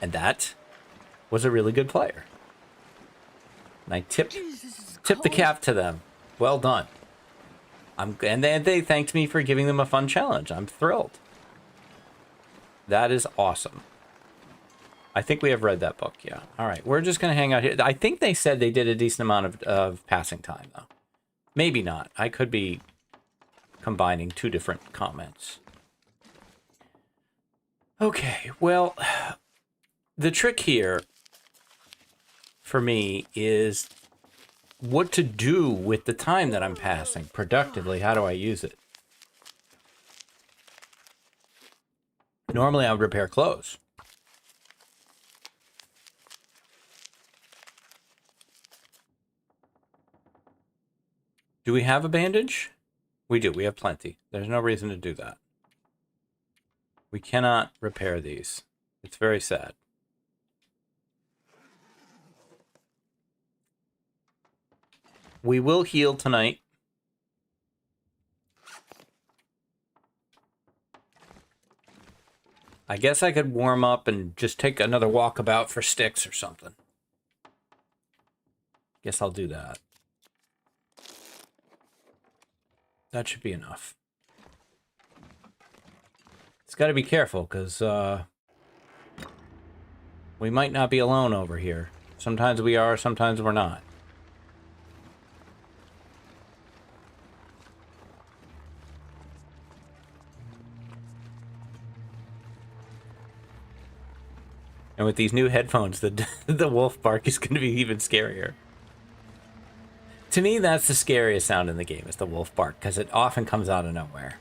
And that was a really good player. And I tipped the cap to them. Well done. And they thanked me for giving them a fun challenge. I'm thrilled. That is awesome. I think we have read that book, yeah. All right, we're just going to hang out here. I think they said they did a decent amount of passing time, though. Maybe not. I could be combining two different comments. Okay, well, the trick here for me is what to do with the time that I'm passing productively. How do I use it? Normally I would repair clothes. Do we have a bandage? We do. We have plenty. There's no reason to do that. We cannot repair these. It's very sad. We will heal tonight. I guess I could warm up and just take another walkabout for sticks or something. Guess I'll do that. That should be enough. It's got to be careful, because we might not be alone over here. Sometimes we are, sometimes we're not. And with these new headphones, the wolf bark is going to be even scarier. To me, that's the scariest sound in the game, is the wolf bark, because it often comes out of nowhere.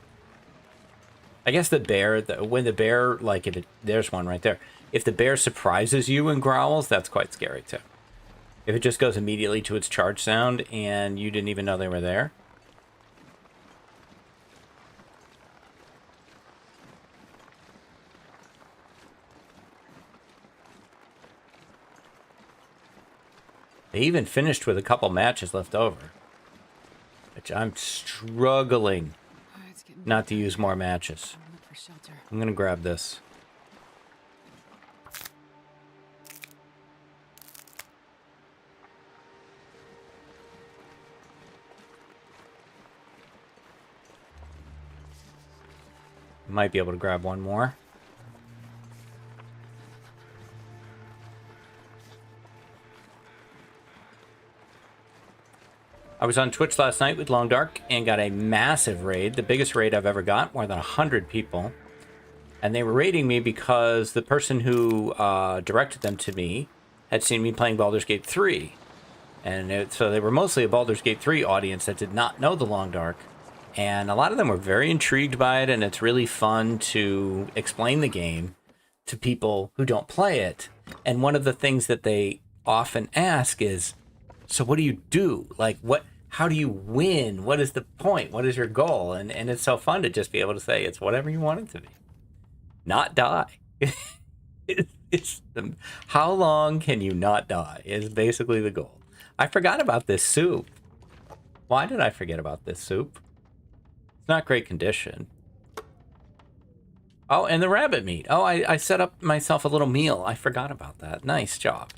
I guess the bear, when the bear, like, there's one right there. If the bear surprises you and growls, that's quite scary, too. If it just goes immediately to its charge sound and you didn't even know they were there. They even finished with a couple matches left over. Which I'm struggling It's getting not to dark. use more matches. I'll look for shelter. I'm gonna grab this. Might be able to grab one more. I was on Twitch last night with Long Dark and got a massive raid, the biggest raid I've ever got, more than 100 people. And they were raiding me because the person who directed them to me had seen me playing Baldur's Gate 3. And so they were mostly a Baldur's Gate 3 audience that did not know the Long Dark. And a lot of them were very intrigued by it, and it's really fun to explain the game to people who don't play it. And one of the things that they often ask is, so what do you do? Like, how do you win? What is the point? What is your goal? And it's so fun to just be able to say, it's whatever you want it to be. Not die. How long can you not die is basically the goal. I forgot about this soup. Why did I forget about this soup? It's not great condition. Oh, and the rabbit meat. Oh, I set up myself a little meal. I forgot about that. Nice job.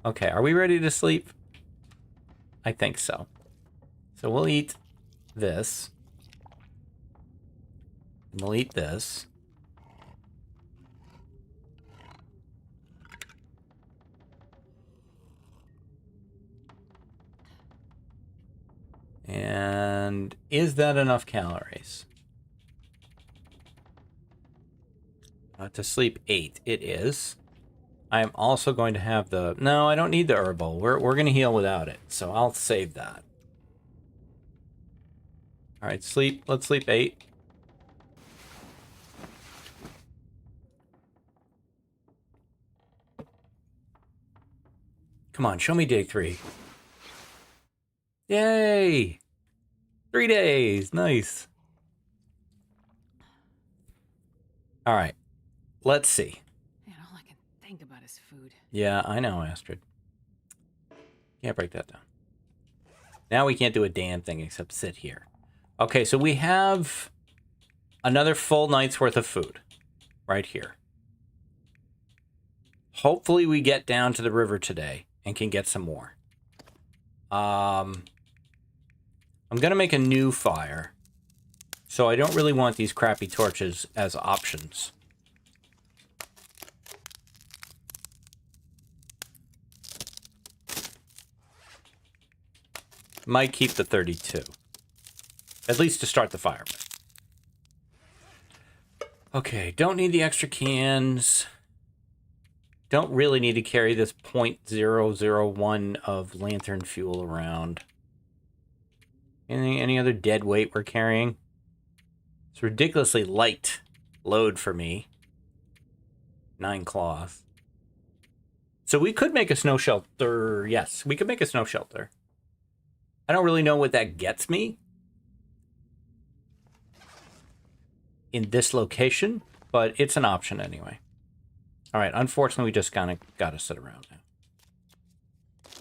Okay, are we ready to sleep? I think so. So we'll eat this. And we'll eat this. And is that enough calories? To sleep 8. It is. I'm also going to have the... No, I don't need the herbal. We're going to heal without it. So I'll save that. All right, sleep. Let's sleep 8. Come on, show me day 3. Yay! 3 days. Nice. All right. Let's see. Man, all I can think about is food. Yeah, I know, Astrid. Can't break that down. Now we can't do a damn thing except sit here. Okay, so we have another full night's worth of food right here. Hopefully we get down to the river today and can get some more. I'm going to make a new fire. So I don't really want these crappy torches as options. Might keep the 32. At least to start the fire with. Okay, don't need the extra cans. Don't really need to carry this .001 of lantern fuel around. Any other dead weight we're carrying? It's ridiculously light load for me. 9 cloth. So we could make a snow shelter. Yes, we could make a snow shelter. I don't really know what that gets me in this location, but it's an option anyway. All right, unfortunately, we just kind of got to sit around now.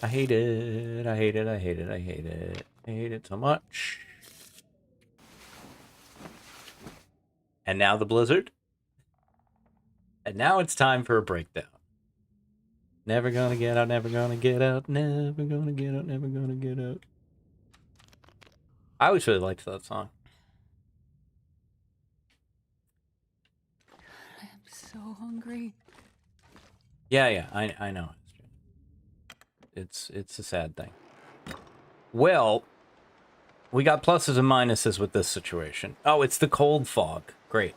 I hate it. I hate it. I hate it. I hate it. I hate it so much. And now the blizzard. And now it's time for a breakdown. Never gonna get out, never gonna get out, never gonna get out, never gonna get out. I always really liked that song. I'm so hungry. Yeah, I know. It's a sad thing. Well, we got pluses and minuses with this situation. Oh, it's the cold fog. Great.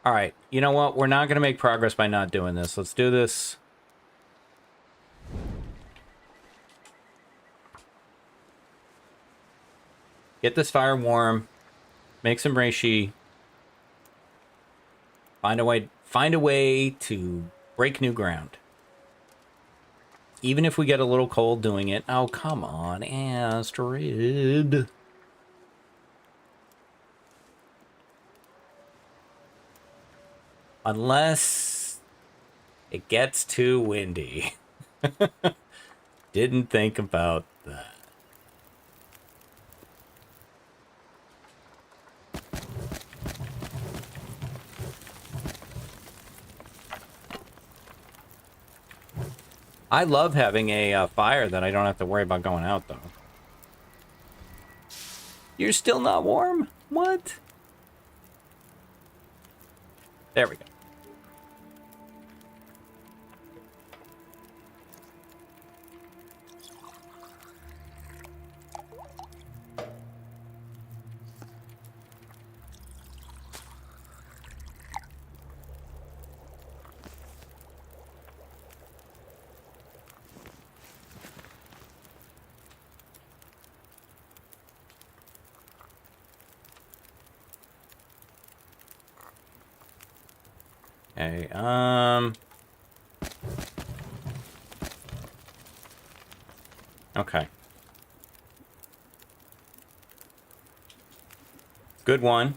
All right, you know what? We're not going to make progress by not doing this. Let's do this. Get this fire warm. Make some reishi. Find a way to break new ground. Even if we get a little cold doing it. Oh, come on, Astrid. Unless it gets too windy. Didn't think about that. I love having a fire that I don't have to worry about going out, though. You're still not warm? What? There we go. Okay, okay. Good one.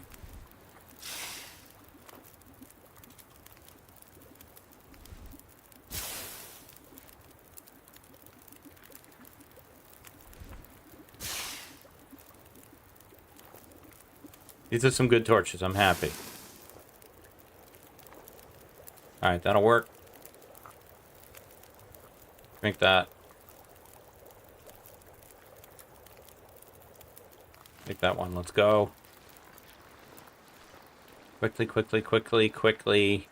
These are some good torches. I'm happy. Alright, that'll work. Drink that. Take that one. Let's go. Quickly, quickly, quickly, quickly.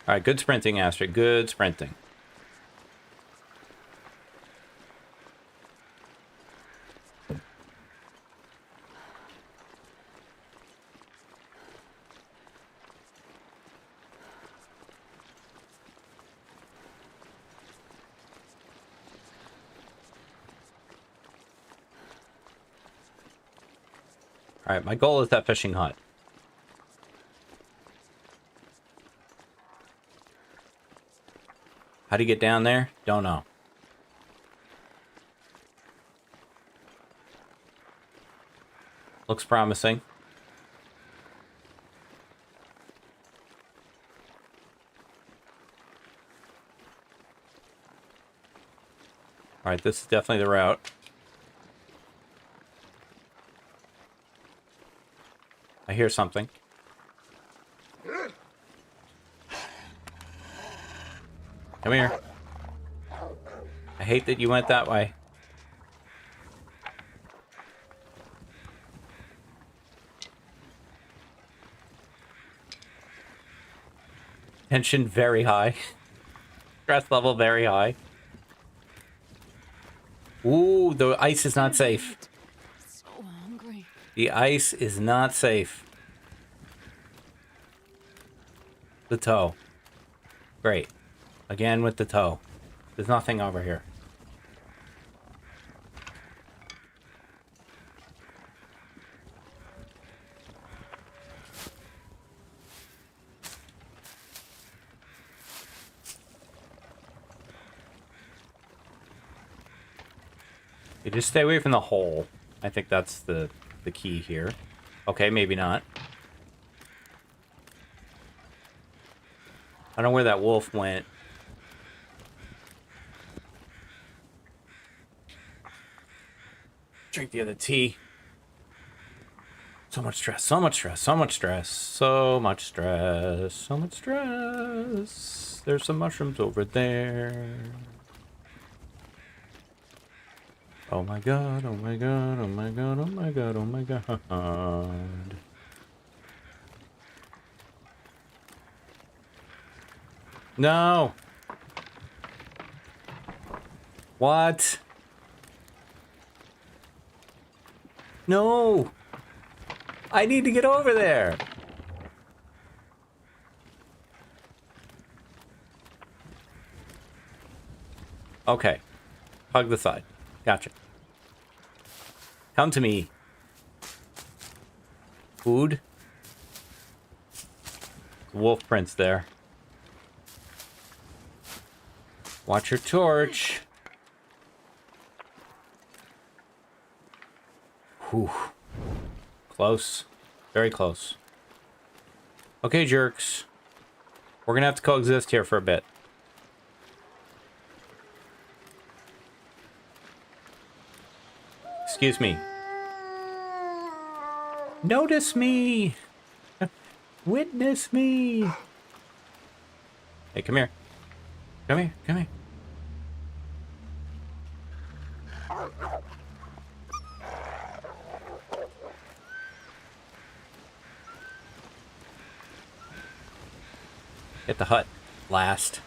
Alright, good sprinting, Astrid. Good sprinting. Alright, my goal is that fishing hut. How do you get down there? Don't know. Looks promising. Alright, this is definitely the route. I hear something. Come here. I hate that you went that way. Tension very high. Stress level very high. Ooh, the ice is not safe. So hungry. The ice is not safe. The toe. Great. Again with the toe. There's nothing over here. You just stay away from the hole. I think that's the key here. Okay, maybe not. I don't know where that wolf went. Drink the other tea. So much stress, so much stress, so much stress, so much stress, so much stress. There's some mushrooms over there. Oh my god, oh my god, oh my god, oh my god, oh my god. No! What? No! I need to get over there! Okay. Hug the side. Gotcha. Come to me. Food? Wolf prints there. Watch your torch. Whew. Close. Very close. Okay, jerks. We're gonna have to coexist here for a bit. Excuse me. Notice me! Witness me! Hey, come here. Come here, come here. Hit the hut last.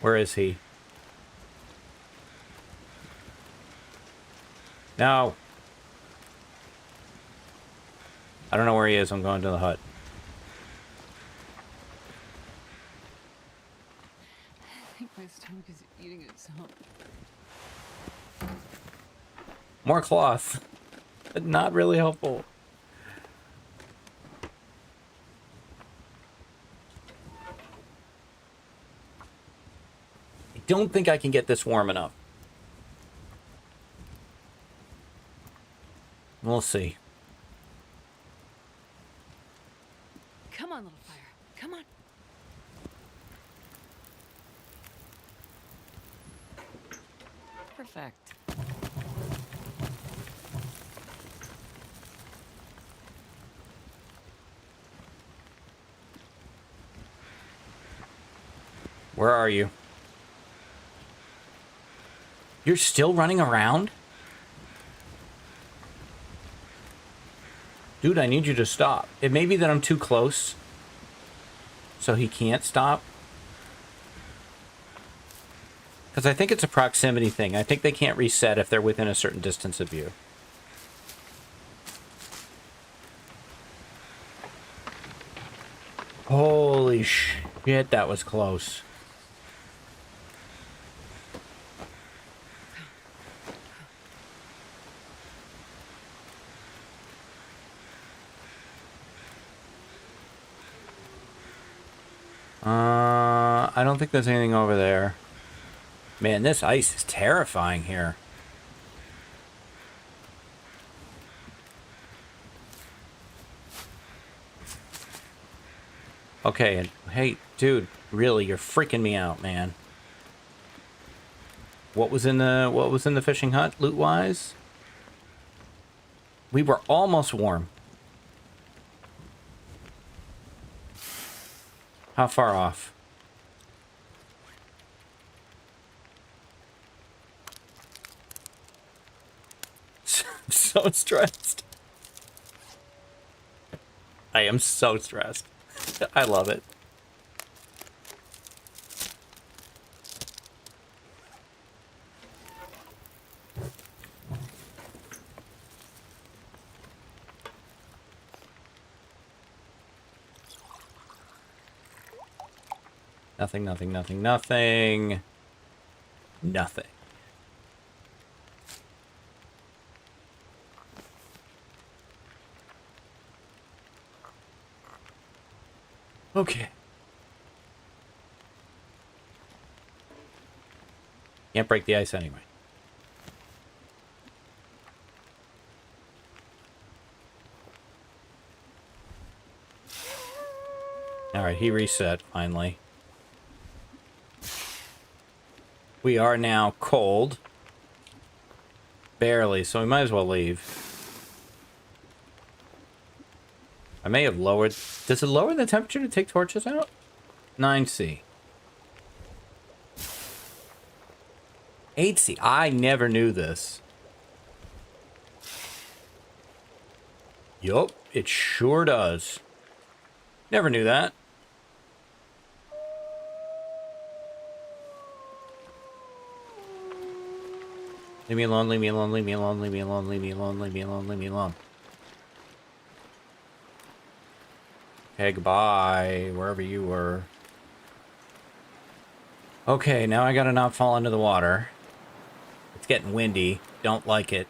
Where is he? No. I don't know where he is. I'm going to the hut. I think my stomach is eating itself. More cloth. But not really helpful. I don't think I can get this warm enough. We'll see. Come on, little fire. Come on. Perfect. Where are you? You're still running around? Dude, I need you to stop. It may be that I'm too close, so he can't stop. Because I think it's a proximity thing. I think they can't reset if they're within a certain distance of you. Holy shit, that was close. I don't think there's anything over there. Man, this ice is terrifying here. Okay, and hey, dude, really, you're freaking me out, man. What was in the fishing hut, loot-wise? We were almost warm. How far off? I'm so stressed. I am so stressed. I love it. Nothing, nothing, nothing, nothing. Nothing. Okay. Can't break the ice anyway. Alright, he reset finally. We are now cold. Barely, so we might as well leave. I may have lowered... Does it lower the temperature to take torches out? 9C. 8C. I never knew this. Yup, it sure does. Never knew that. Leave me alone, leave me alone, leave me alone, leave me alone, leave me alone, leave me alone, leave me alone. Okay, goodbye, wherever you were. Okay, now I gotta not fall into the water. It's getting windy. Don't like it.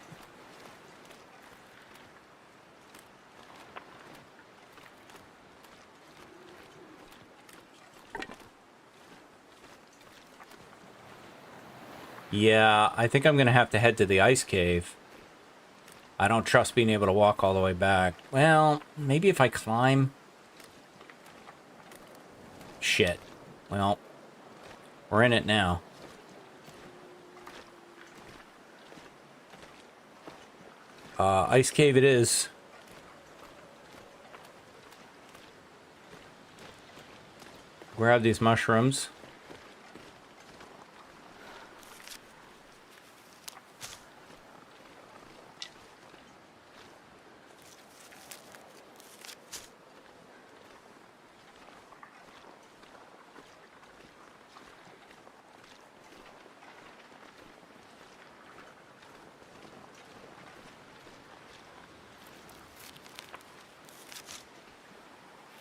Yeah, I think I'm gonna have to head to the ice cave. I don't trust being able to walk all the way back. Well, maybe if I climb. Shit. Well, we're in it now. Ice cave it is. Grab these mushrooms.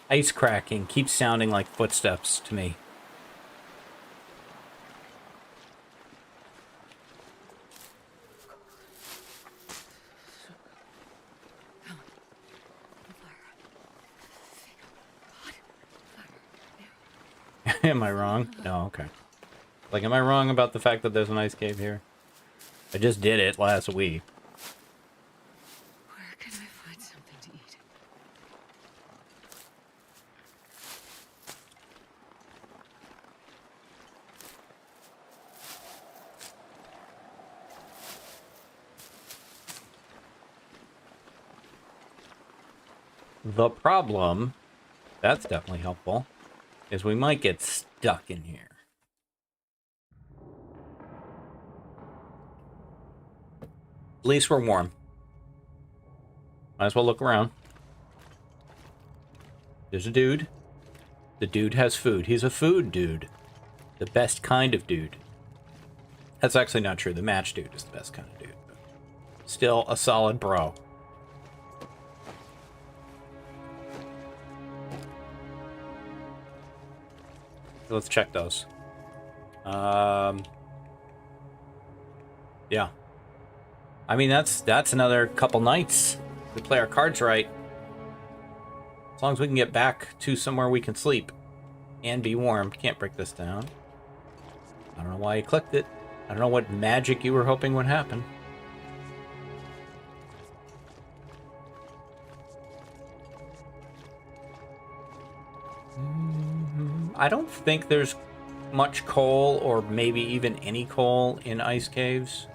Ice cracking keeps sounding like footsteps to me. Am I wrong? No, okay. Like, am I wrong about the fact that there's an ice cave here? I just did it last week. Where can I find something to eat? The problem, that's definitely helpful, is we might get stuck in here. At least we're warm. Might as well look around. There's a dude. The dude has food. He's a food dude. The best kind of dude. That's actually not true. The match dude is the best kind of dude. But still a solid bro. Let's check those. Yeah. I mean, that's another couple nights. If we play our cards right. As long as we can get back to somewhere we can sleep and be warm. Can't break this down. I don't know why you clicked it. I don't know what magic you were hoping would happen. I don't think there's much coal, or maybe even any coal, in ice caves.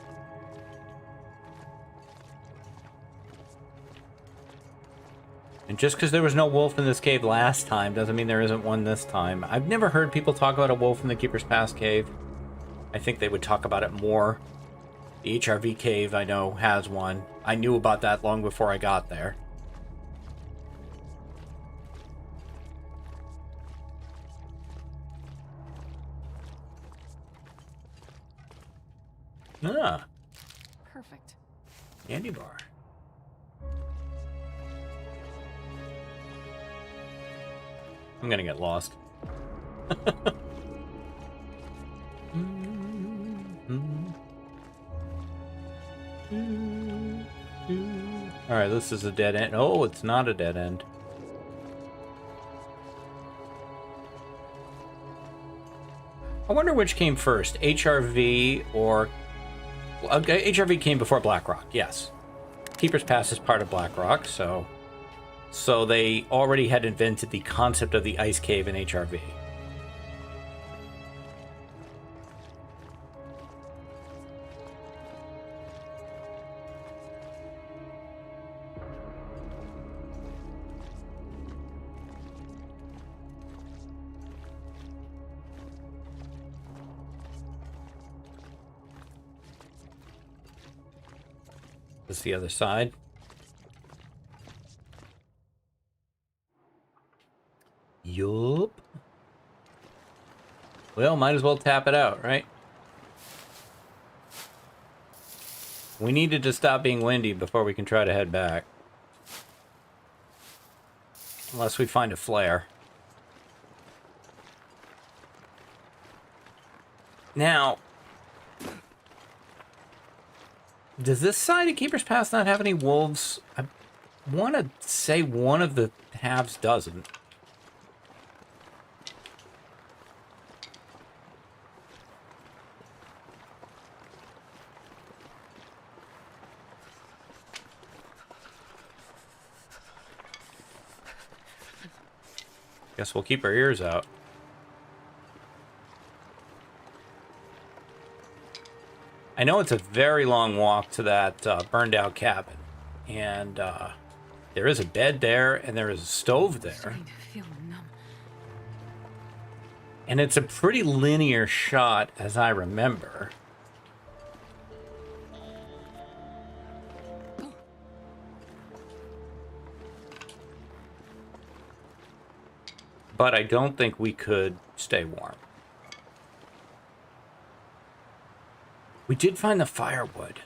And just because there was no wolf in this cave last time doesn't mean there isn't one this time. I've never heard people talk about a wolf in the Keeper's Pass cave. I think they would talk about it more. The HRV cave, I know, has one. I knew about that long before I got there. Ah, Perfect. candy bar. I'm gonna get lost. Alright, this is a dead end. Oh, it's not a dead end. I wonder which came first, HRV or... HRV came before Blackrock, yes. Keeper's Pass is part of Blackrock, so they already had invented the concept of the ice cave in HRV. This is the other side. Yup. Well, might as well tap it out, right? We needed to stop being windy before we can try to head back. Unless we find a flare. Now, does this side of Keeper's Pass not have any wolves? I want to say one of the halves doesn't. Guess we'll keep our ears out. I know it's a very long walk to that burned out cabin. And there is a bed there, and there is a stove there. Starting to feel numb. And it's a pretty linear shot, as I remember. But I don't think we could stay warm. We did find the firewood.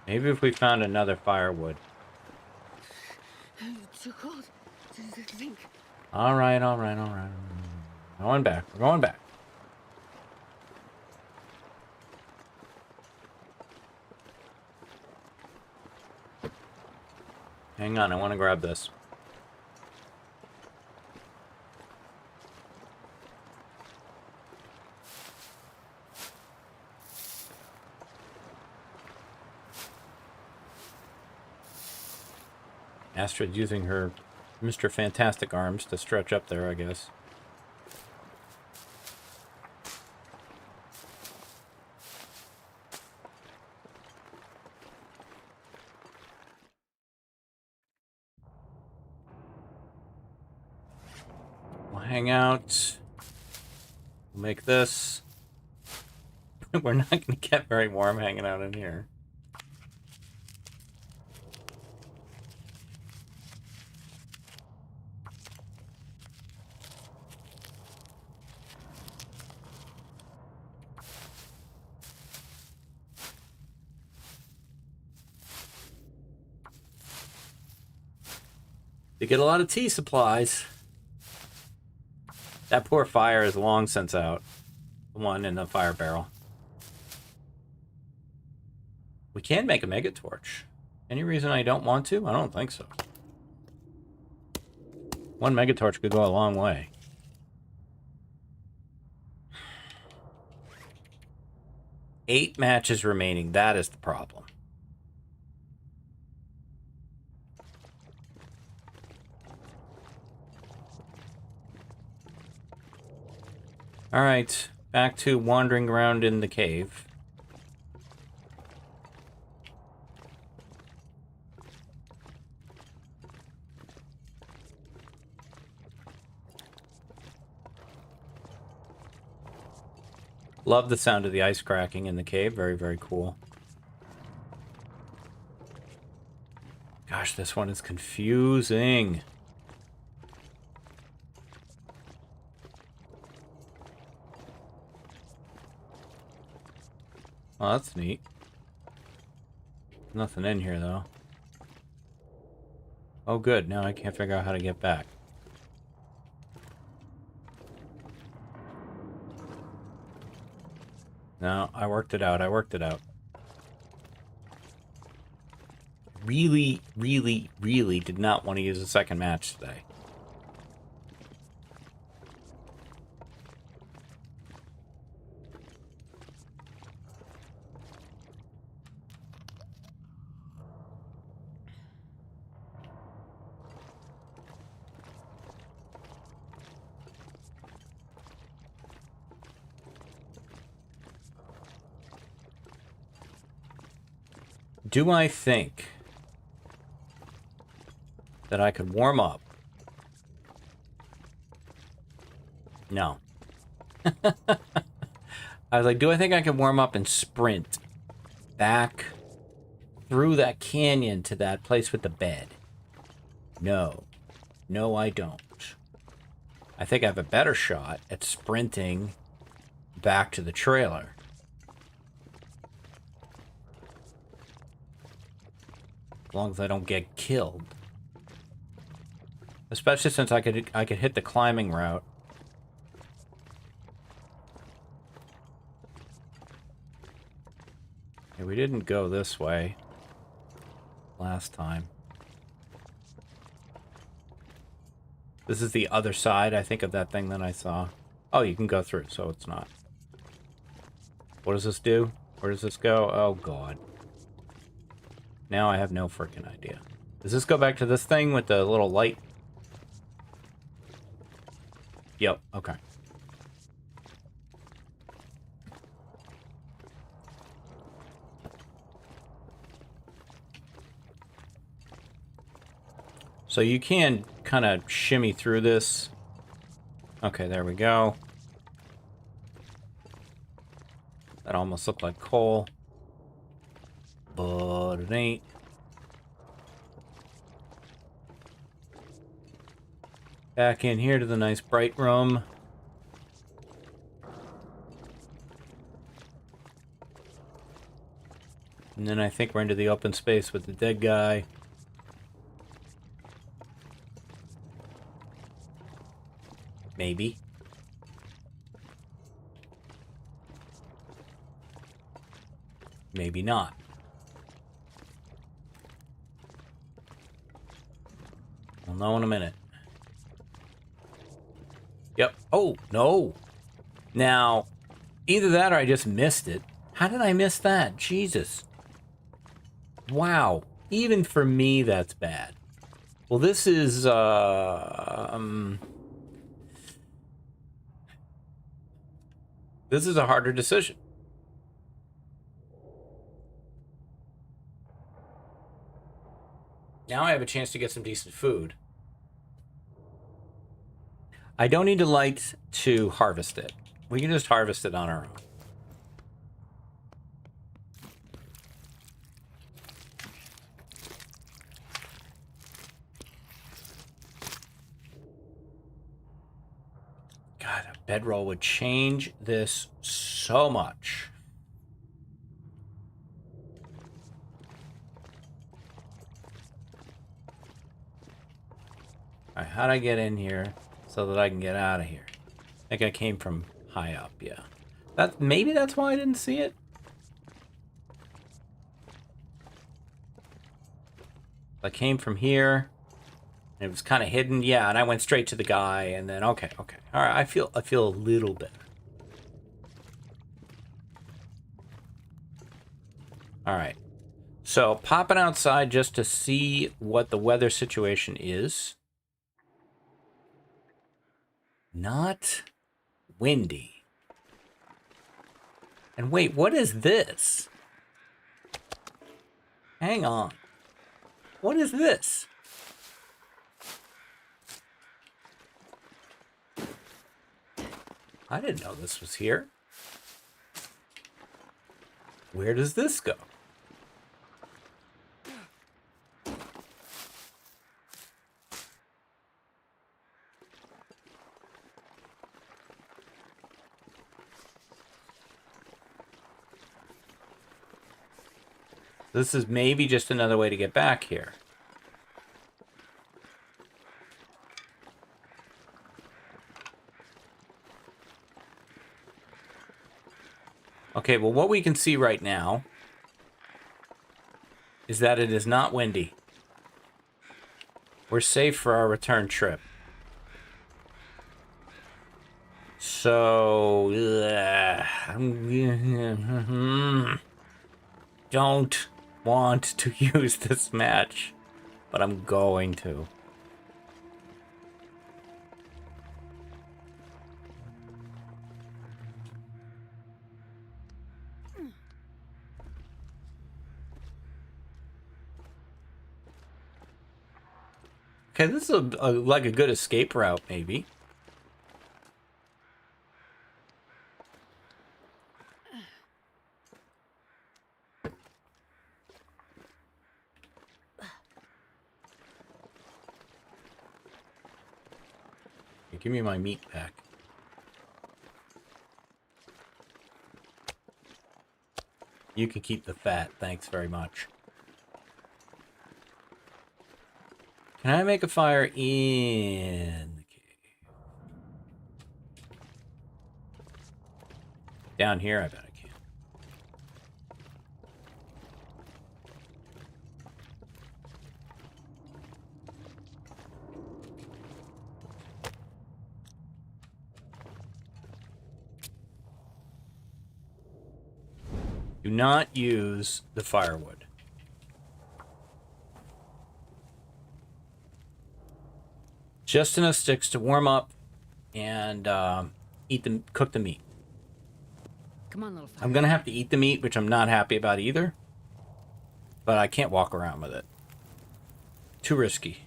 Maybe if we found another firewood. It's too cold to think. All right. Going back. We're going back. Hang on, I want to grab this. Astrid using her Mr. Fantastic arms to stretch up there, I guess. We'll hang out. We'll make this. We're not going to get very warm hanging out in here. They get a lot of tea supplies. That poor fire is long since out. The one in the fire barrel. We can make a mega torch. Any reason I don't want to? I don't think so. One mega torch could go a long way. Eight matches remaining. That is the problem. Alright, back to wandering around in the cave. Love the sound of the ice cracking in the cave. Very, very cool. Gosh, this one is confusing. Oh, that's neat. Nothing in here, though. Oh, good. Now I can't figure out how to get back. No, I worked it out. I worked it out. Really, really, really did not want to use a second match today. Do I think that I could warm up? No. I was like, do I think I could warm up and sprint back through that canyon to that place with the bed? No. No, I don't. I think I have a better shot at sprinting back to the trailer. As long as I don't get killed. Especially since I could hit the climbing route. Okay, we didn't go this way last time. This is the other side, I think, of that thing that I saw. Oh, you can go through, so it's not. What does this do? Where does this go? Oh, God. Now I have no freaking idea. Does this go back to this thing with the little light? Yep, okay. So you can kind of shimmy through this. Okay, there we go. That almost looked like coal. But it ain't. Back in here to the nice bright room. And then I think we're into the open space with the dead guy. Maybe. Maybe not. We'll know in a minute. Yep. Oh, no. Now, either that or I just missed it. How did I miss that? Jesus. Wow. Even for me, that's bad. Well, this is, this is a harder decision. Now I have a chance to get some decent food. I don't need to light to harvest it. We can just harvest it on our own. God, a bedroll would change this so much. All right, how'd I get in here so that I can get out of here? I think I came from high up, yeah. Maybe that's why I didn't see it. I came from here. It was kind of hidden, yeah, and I went straight to the guy, and then okay. All right, I feel a little better. All right, so popping outside just to see what the weather situation is. Not windy. And wait, what is this? Hang on. What is this? I didn't know this was here. Where does this go? This is maybe just another way to get back here. Okay, well, what we can see right now is that it is not windy. We're safe for our return trip. So, don't want to use this match, but I'm going to. Okay, this is like a good escape route, maybe. Hey, give me my meat back. You can keep the fat, thanks very much. Can I make a fire in the cave? Down here, I bet I can. Do not use the firewood. Just enough sticks to warm up and cook the meat. Come on, little fire. I'm gonna have to eat the meat, which I'm not happy about either. But I can't walk around with it. Too risky.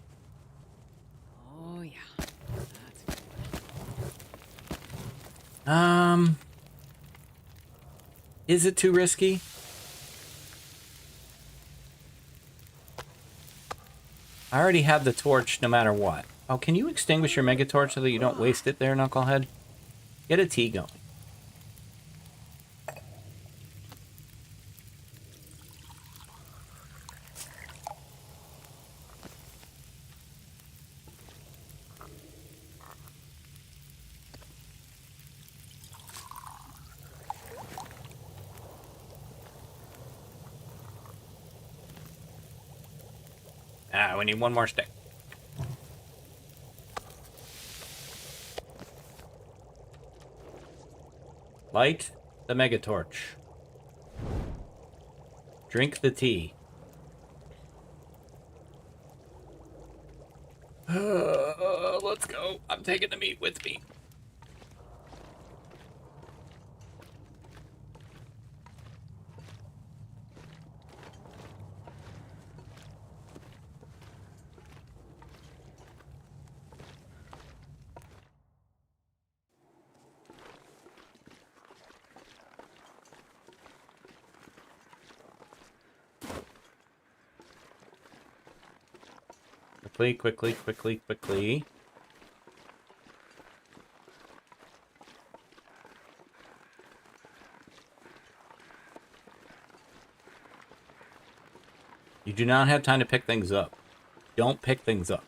Oh yeah. That's good. Is it too risky? I already have the torch no matter what. Oh, can you extinguish your mega torch so that you don't waste it there, Knucklehead? Get a tea going. Ah, we need one more stick. Light the mega torch. Drink the tea. Let's go. I'm taking the meat with me. Quickly. You do not have time to pick things up. Don't pick things up.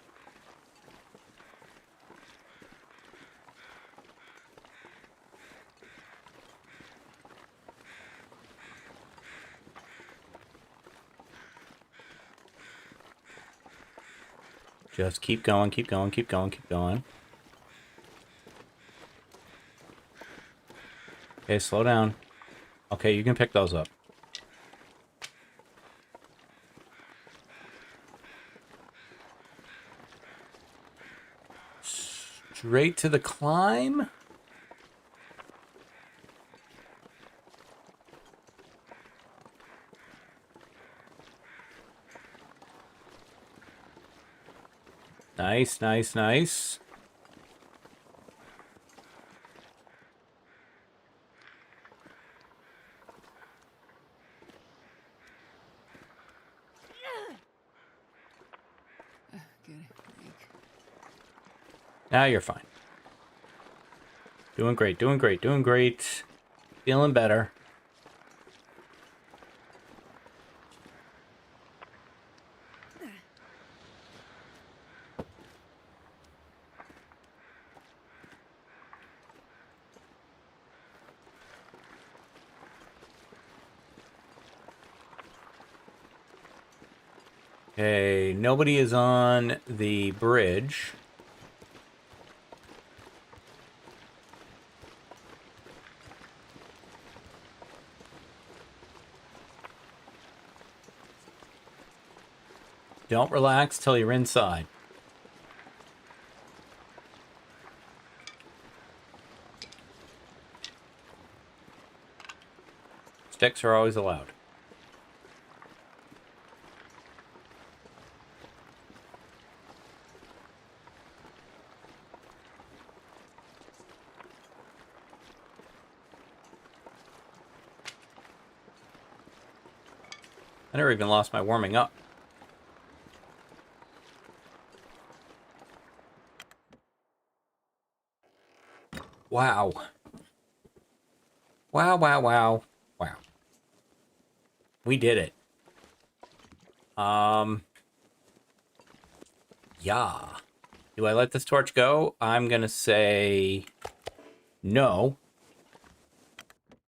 Just keep going. Okay, slow down. Okay, you can pick those up. Straight to the climb? Nice. Good. Now you're fine. Doing great. Feeling better. Okay, nobody is on the bridge. Don't relax till you're inside. Sticks are always allowed. I never even lost my warming up. Wow. Wow. We did it. Yeah. Do I let this torch go? I'm gonna say no.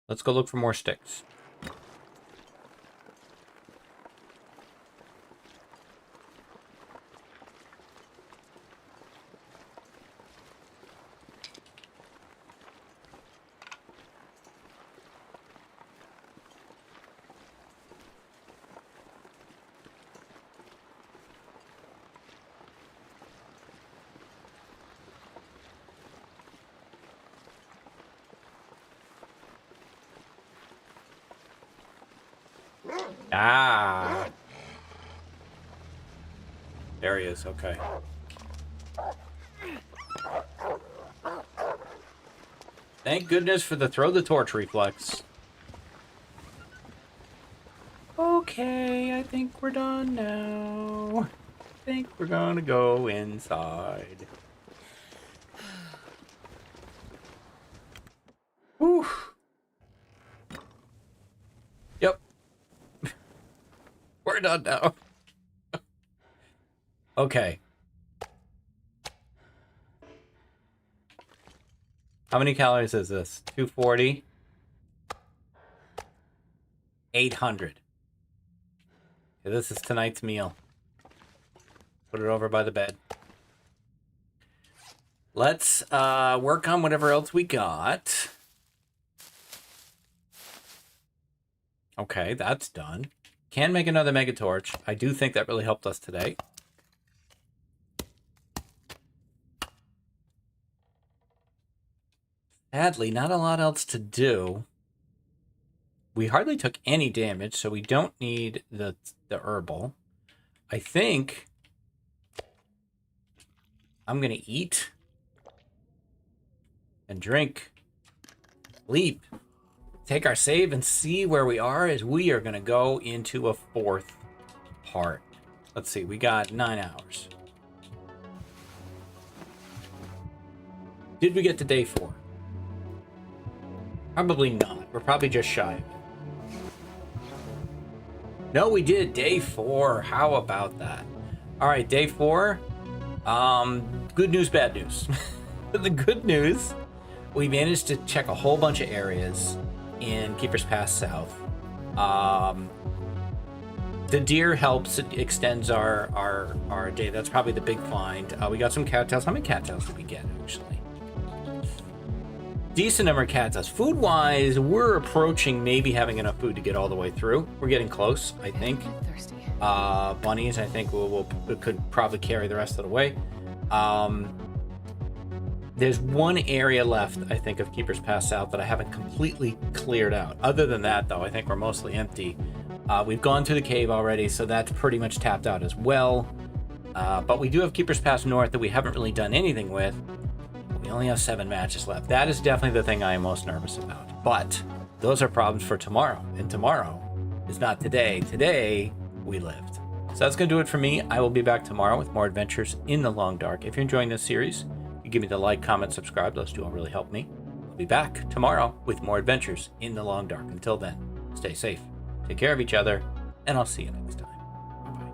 Let's go look for more sticks. Ah. There he is, okay. Thank goodness for the throw the torch reflex. Okay, I think we're done now. I think we're gonna go inside. Whew. Yep. We're done now. Okay. How many calories is this? 240? 800. Okay, this is tonight's meal. Put it over by the bed. Let's work on whatever else we got. Okay, that's done. Can make another mega torch. I do think that really helped us today. Sadly, not a lot else to do. We hardly took any damage, so we don't need the herbal. I think I'm going to eat and drink. Leap. Take our save and see where we are as we are going to go into a fourth part. Let's see, we got 9 hours. Did we get to day 4? Probably not. We're probably just shy of it. No, we did. Day 4. How about that? All right, day 4. Good news, bad news. The good news, we managed to check a whole bunch of areas in Keeper's Pass South. The deer helps. It extends our day. That's probably the big find. We got some cattails. How many cattails did we get, actually? Decent number of cattails. Food-wise, we're approaching maybe having enough food to get all the way through. We're getting close, I think. Thirsty. Bunnies, I think, we could probably carry the rest of the way. There's one area left, I think, of Keeper's Pass South that I haven't completely cleared out. Other than that, though, I think we're mostly empty. We've gone through the cave already, so that's pretty much tapped out as well. But we do have Keeper's Pass North that we haven't really done anything with. We only have 7 matches left. That is definitely the thing I am most nervous about. But those are problems for tomorrow. And tomorrow is not today. Today, we lived. So that's going to do it for me. I will be back tomorrow with more adventures in the Long Dark. If you're enjoying this series, you give me the like, comment, subscribe. Those two will really help me. I'll be back tomorrow with more adventures in the Long Dark. Until then, stay safe, take care of each other, and I'll see you next time. Bye-bye.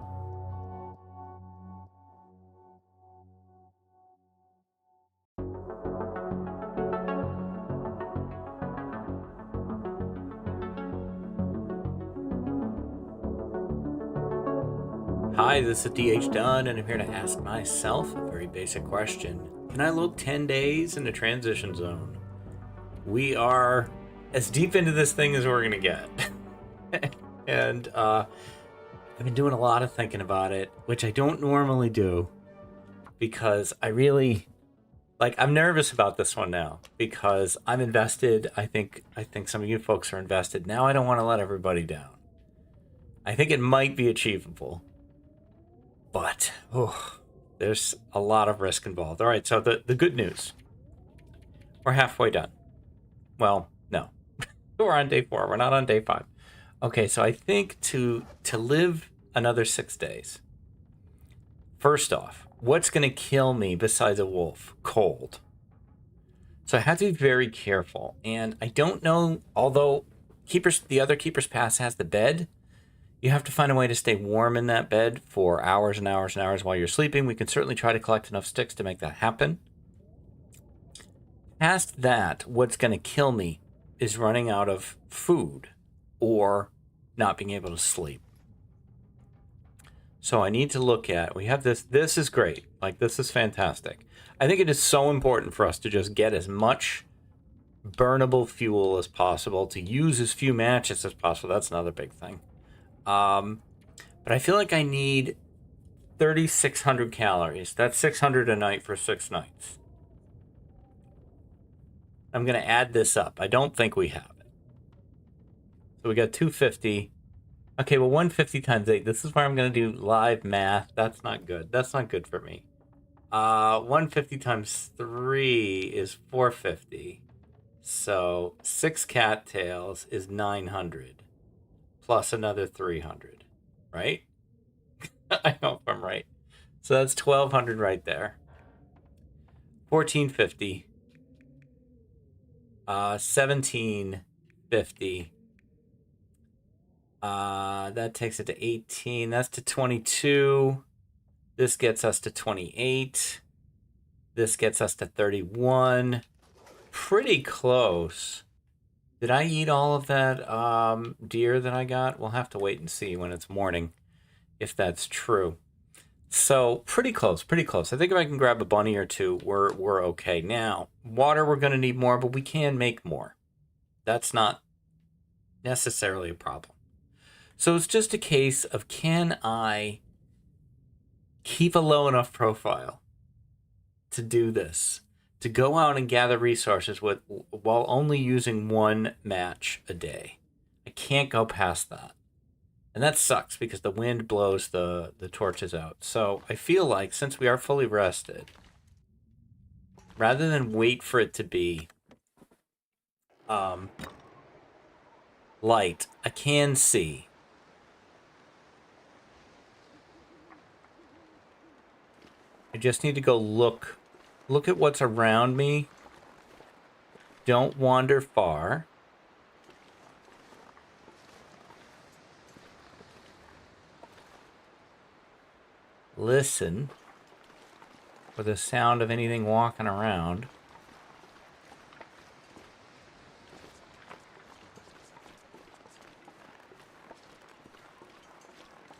Hi, this is DH Dunn, and I'm here to ask myself a very basic question. Can I lope 10 days in the transition zone? We are as deep into this thing as we're going to get. And I've been doing a lot of thinking about it, which I don't normally do, because I really, I'm nervous about this one now, because I'm invested. I think some of you folks are invested. Now I don't want to let everybody down. I think it might be achievable. But, there's a lot of risk involved. All right, so the good news. We're halfway done. Well, no. We're on day 4. We're not on day 5. Okay, so I think to live another 6 days, first off, what's going to kill me besides a wolf? Cold. So I have to be very careful. And I don't know, although the other Keeper's Pass has the bed, you have to find a way to stay warm in that bed for hours and hours and hours while you're sleeping. We can certainly try to collect enough sticks to make that happen. Past that, what's going to kill me is running out of food or not being able to sleep. So I need to look at, we have this. This is great. This is fantastic. I think it is so important for us to just get as much burnable fuel as possible, to use as few matches as possible. That's another big thing. But I feel like I need 3,600 calories. That's 600 a night for 6 nights. I'm going to add this up. I don't think we have it. So we got 250. Okay, well, 150 times 8. This is where I'm going to do live math. That's not good. That's not good for me. 150 times 3 is 450. So 6 cattails is 900. Plus another 300. Right? I hope I'm right. So that's 1200 right there. 1450. 1750. That takes it to 18. That's to 22. This gets us to 28. This gets us to 31. Pretty close. Did I eat all of that deer that I got? We'll have to wait and see when it's morning if that's true. So pretty close, pretty close. I think if I can grab a bunny or two, we're okay. Now, water we're going to need more, but we can make more. That's not necessarily a problem. So it's just a case of, can I keep a low enough profile to do this, to go out and gather resources while only using one match a day? I can't go past that. And that sucks because the wind blows the torches out. So I feel like, since we are fully rested, rather than wait for it to be light, I can see. I just need to go look at what's around me. Don't wander far. Listen for the sound of anything walking around.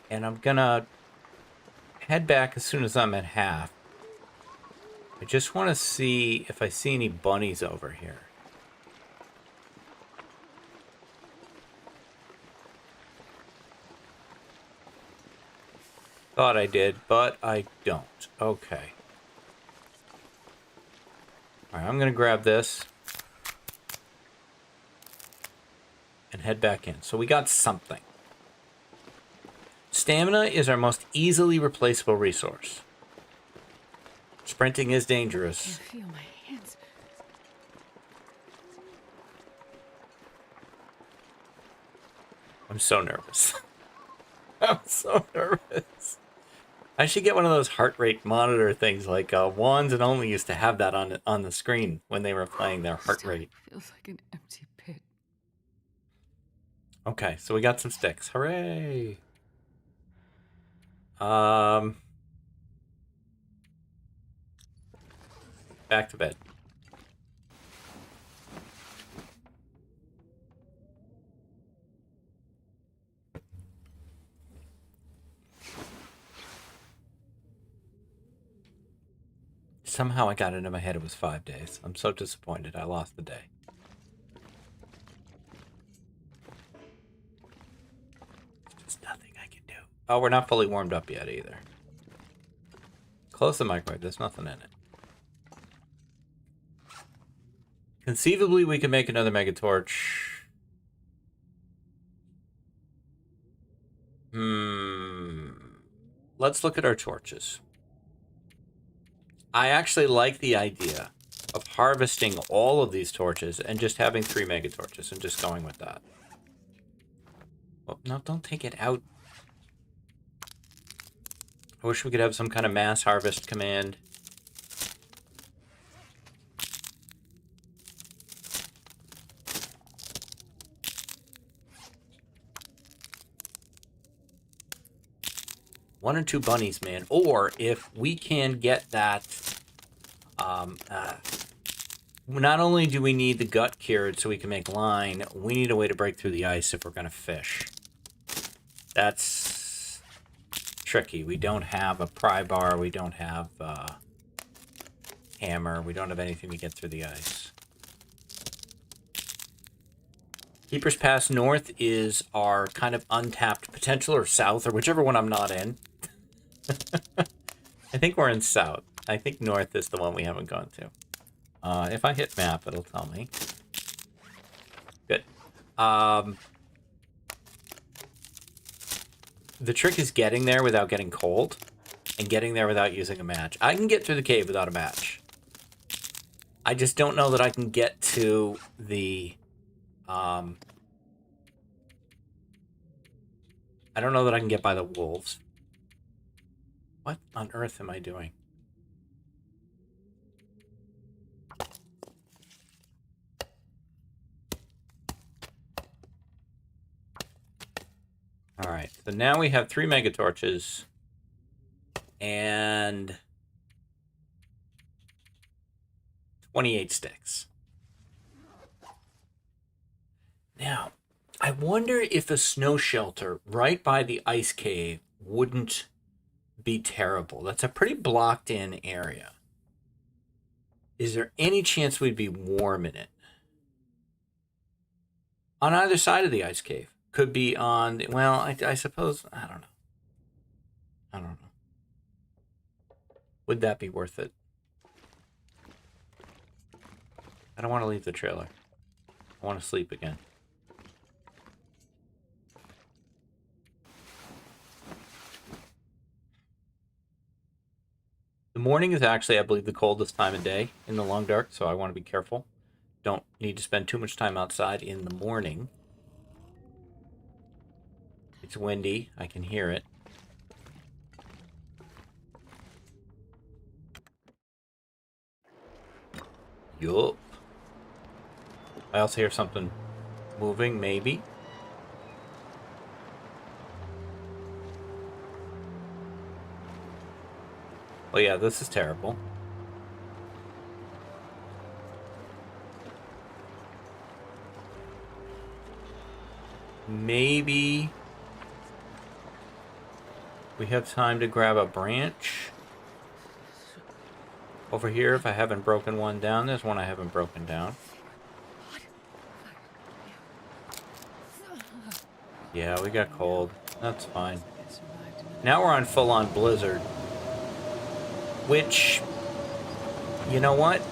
And I'm gonna head back as soon as I'm at half. I just want to see if I see any bunnies over here. Thought I did, but I don't. Okay. Alright, I'm gonna grab this and head back in. So we got something. Stamina is our most easily replaceable resource. Sprinting is dangerous. I feel my hands. I'm so nervous. I'm so nervous. I should get one of those heart rate monitor things, like Wands and Only used to have that on the screen when they were playing their heart rate. Feels like an empty pit. Okay, so we got some sticks. Hooray! Back to bed. Somehow I got it in my head it was 5 days. I'm so disappointed. I lost the day. There's nothing I can do. Oh, we're not fully warmed up yet either. Close the microwave. There's nothing in it. Conceivably, we can make another mega torch. Let's look at our torches. I actually like the idea of harvesting all of these torches and just having 3 mega torches and just going with that. Well, no, don't take it out. I wish we could have some kind of mass harvest command. One or two bunnies, man. Or if we can get that, not only do we need the gut cured so we can make line, we need a way to break through the ice if we're going to fish. That's tricky. We don't have a pry bar. We don't have a hammer. We don't have anything to get through the ice. Keeper's Pass North is our kind of untapped potential, or south, or whichever one I'm not in. I think we're in south. I think north is the one we haven't gone to. If I hit map, it'll tell me. Good. The trick is getting there without getting cold, and getting there without using a match. I can get through the cave without a match. I just don't know that I can get to the, I don't know that I can get by the wolves. What on earth am I doing? Alright, so now we have 3 mega torches and 28 sticks. Now, I wonder if a snow shelter right by the ice cave wouldn't be terrible. That's a pretty blocked in area. Is there any chance we'd be warm in it? On either side of the ice cave. Could be on, well, I suppose, I don't know. I don't know. Would that be worth it? I don't want to leave the trailer. I want to sleep again. The morning is actually, I believe, the coldest time of day in the long dark, so I want to be careful. Don't need to spend too much time outside in the morning. It's windy. I can hear it. Yup. I also hear something moving, maybe. Oh yeah, this is terrible. Maybe we have time to grab a branch over here if I haven't broken one down. There's one I haven't broken down. Yeah, we got cold. That's fine. Now we're on full-on blizzard. Which, you know what?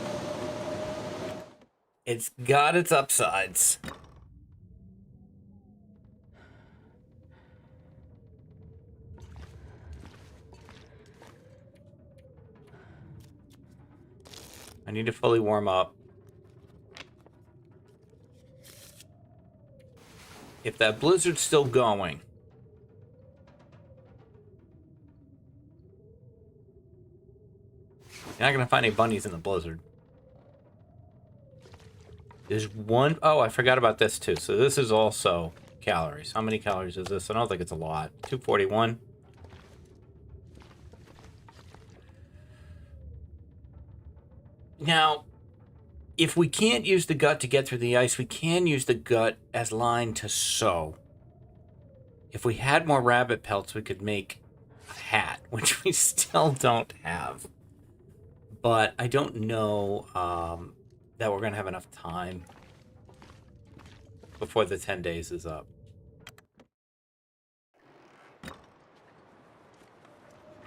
It's got its upsides. I need to fully warm up. If that blizzard's still going, you're not gonna find any bunnies in the blizzard. There's one, oh, I forgot about this too. So this is also calories. How many calories is this? I don't think it's a lot. 241. Now, if we can't use the gut to get through the ice, we can use the gut as line to sew. If we had more rabbit pelts, we could make a hat, which we still don't have. But I don't know that we're going to have enough time before the 10 days is up.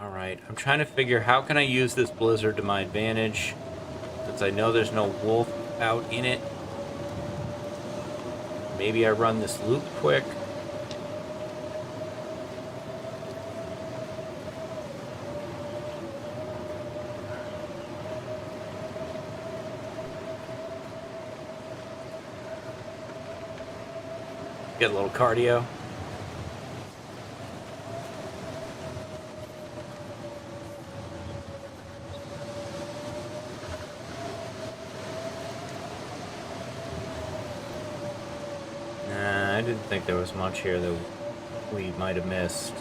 All right, I'm trying to figure how can I use this blizzard to my advantage, since I know there's no wolf out in it. Maybe I run this loop quick. Get a little cardio. Nah, I didn't think there was much here that we might have missed.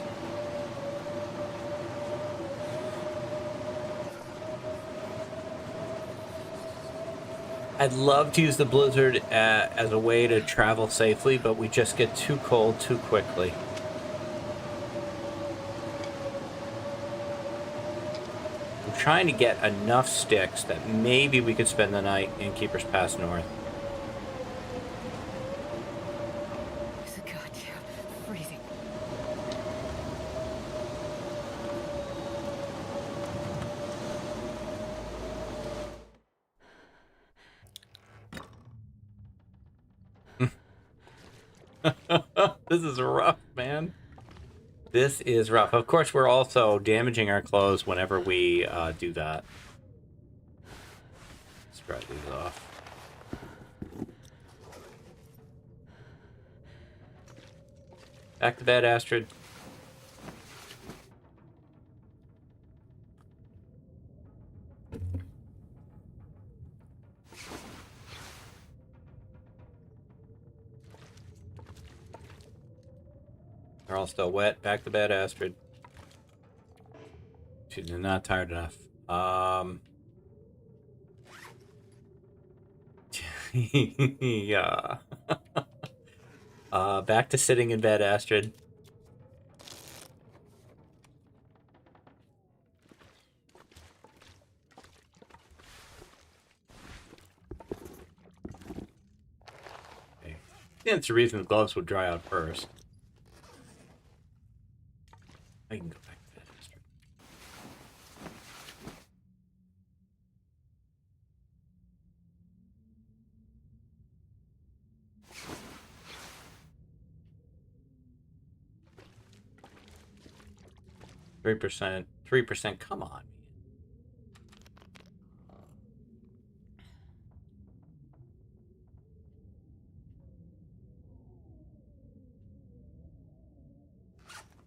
I'd love to use the blizzard as a way to travel safely, but we just get too cold too quickly. I'm trying to get enough sticks that maybe we could spend the night in Keeper's Pass North. It's a goddamn freezing. This is rough, man. This is rough. Of course, we're also damaging our clothes whenever we do that. Let's dry these off. Back to bed, Astrid. They're all still wet. Back to bed, Astrid. She's not tired enough. Yeah. Back to sitting in bed, Astrid. Okay. That's the reason the gloves would dry out first. I can go back to bed, Astrid. 3%. 3%. Come on.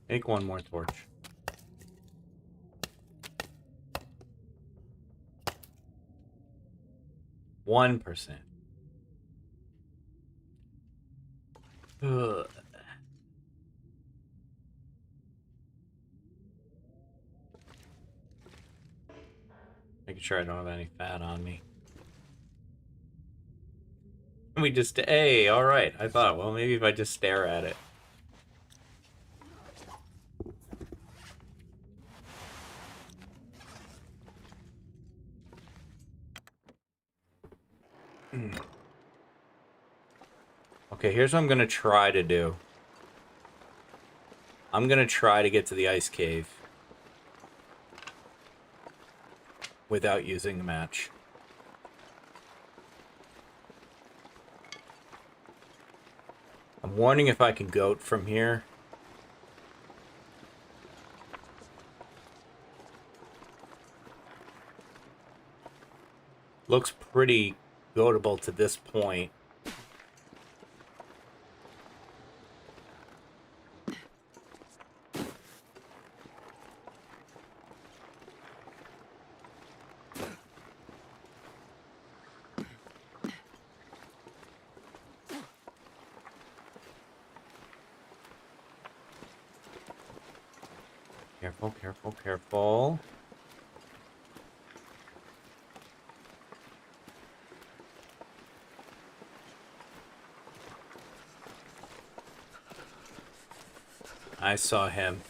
Make one more torch. 1%. Ugh. Making sure I don't have any fat on me. We just, hey, alright. I thought, well, maybe if I just stare at it. Okay, here's what I'm gonna try to do. I'm gonna try to get to the ice cave without using the match. I'm wondering if I can goat from here. Looks pretty goatable to this point. Careful, careful, careful. I saw him.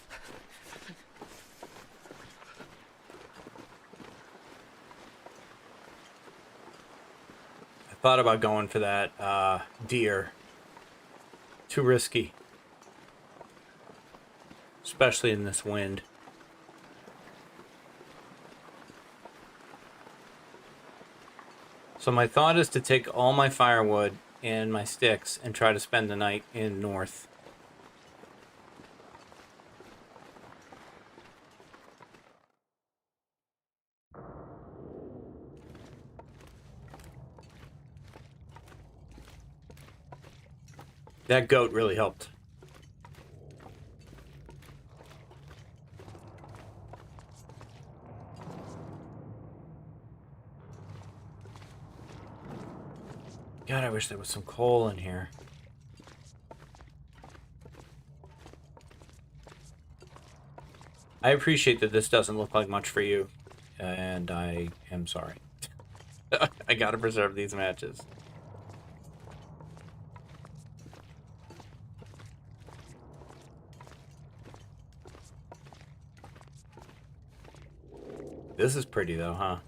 I thought about going for that deer. Too risky. Especially in this wind. So my thought is to take all my firewood and my sticks and try to spend the night in north. That goat really helped. God, I wish there was some coal in here. I appreciate that this doesn't look like much for you, and I am sorry. I gotta preserve these matches. This is pretty though, huh?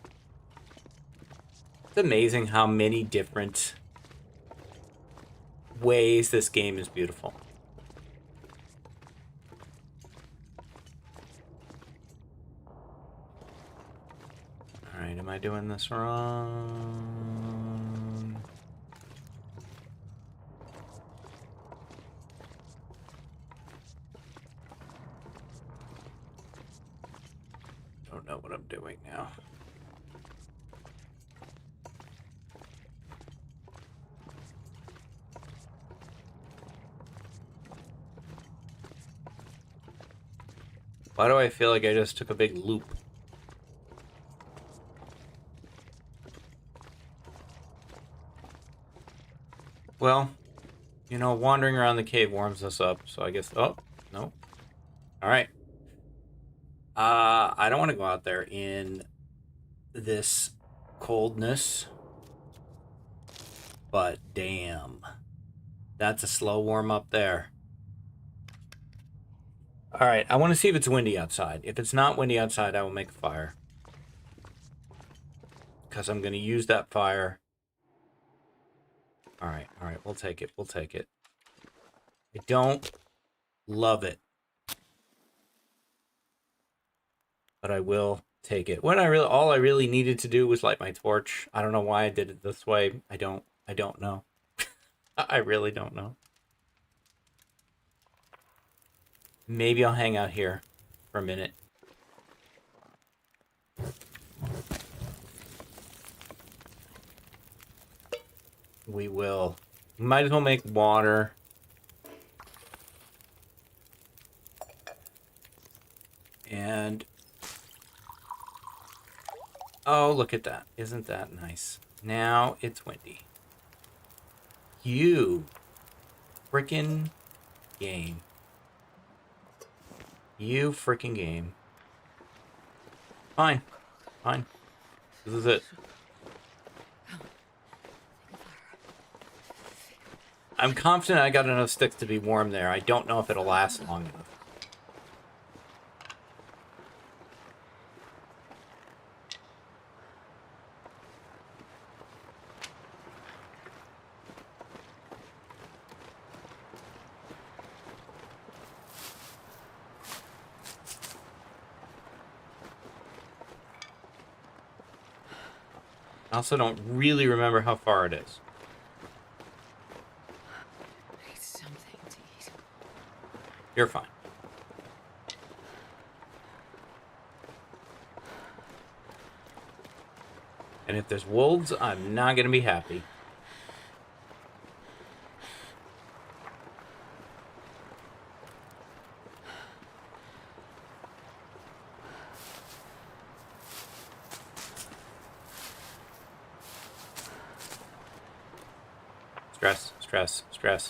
It's amazing how many different ways this game is beautiful. Alright, am I doing this wrong? what I'm doing now. Why do I feel like I just took a big loop? Well, you know, wandering around the cave warms us up, so I guess... Oh, no. Alright. I don't want to go out there in this coldness. But damn. That's a slow warm up there. Alright, I want to see if it's windy outside. If it's not windy outside, I will make a fire. Because I'm going to use that fire. Alright, we'll take it. We'll take it. I don't love it. But I will take it. All I really needed to do was light my torch. I don't know why I did it this way. I don't know. I really don't know. Maybe I'll hang out here for a minute. We will. Might as well make water. And... oh, look at that. Isn't that nice? Now it's windy. You frickin' game. You freaking game. Fine. Fine. This is it. I'm confident I got enough sticks to be warm there. I don't know if it'll last long enough. I also don't really remember how far it is. I need something to eat. You're fine. And if there's wolves, I'm not going to be happy.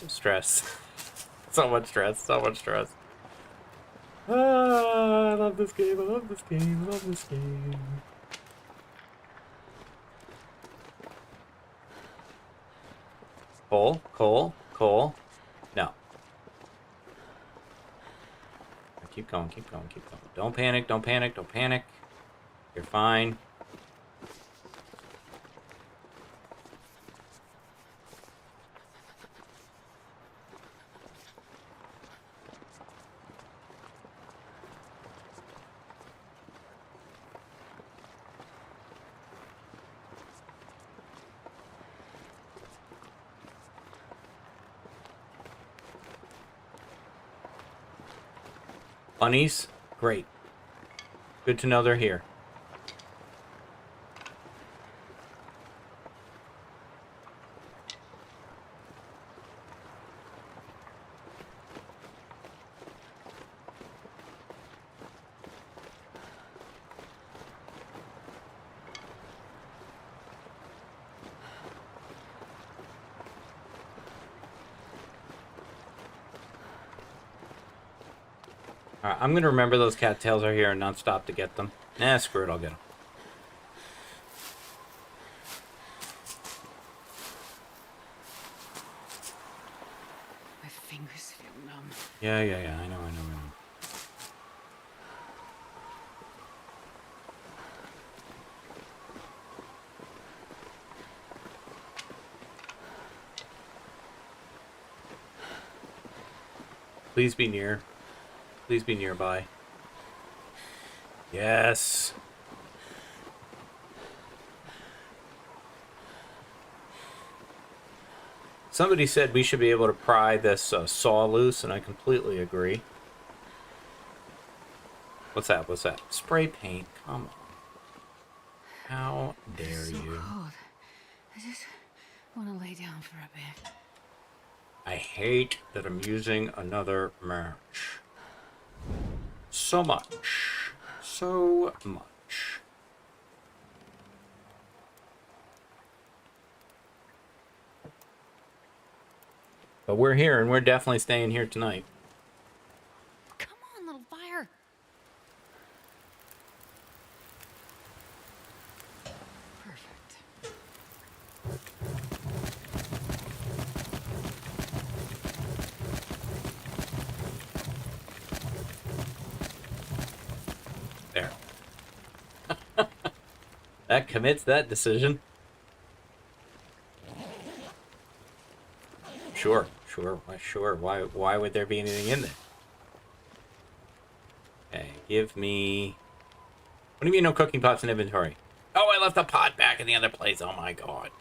Stress. So much stress. Ah, I love this game. I love this game. Coal. No. Keep going. Don't panic. You're fine. Bunnies? Great. Good to know they're here. Alright, I'm gonna remember those cattails are here and not stop to get them. Nah, screw it, I'll get them. My fingers feel numb. Yeah, I know. Please be near. Please be nearby. Yes. Somebody said we should be able to pry this saw loose, and I completely agree. What's that? Spray paint. Come on. How dare It's so you? cold. I just want to lay down for a bit. I hate that I'm using another match. So much. So much. But we're here, and we're definitely staying here tonight. Come on, little fire. Perfect. There. That commits that decision. Sure. Sure. Why would there be anything in there? Okay, give me... What do you mean no cooking pots in inventory? Oh, I left the pot back in the other place. Oh my god.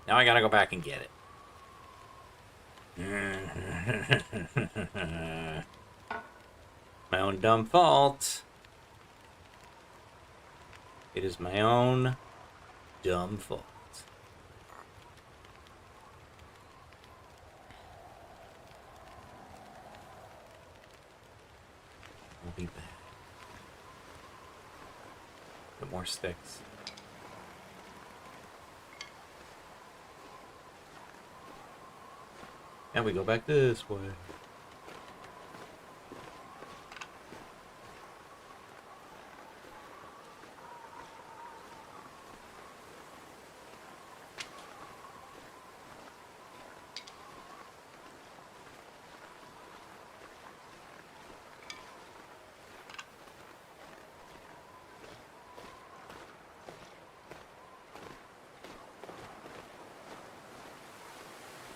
Now I gotta go back and get it. My own dumb fault. It is my own dumb fault. I'll be back. Get more sticks. And we go back this way.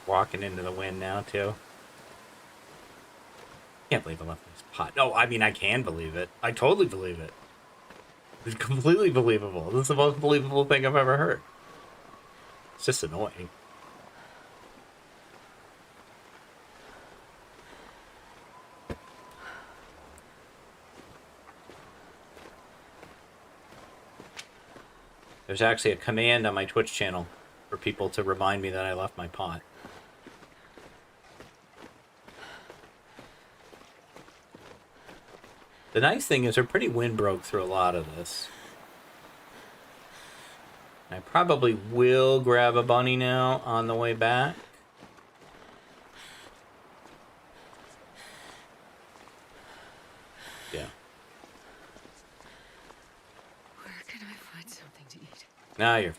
Walking into the wind now, too. Can't believe I left this pot. No, I mean, I can believe it. I totally believe it. It's completely believable. This is the most believable thing I've ever heard. It's just annoying. There's actually a command on my Twitch channel for people to remind me that I left my pot. The nice thing is we're pretty windbroke through a lot of this. I probably will grab a bunny now on the way back. Yeah. Where can I find something to eat? Now you're...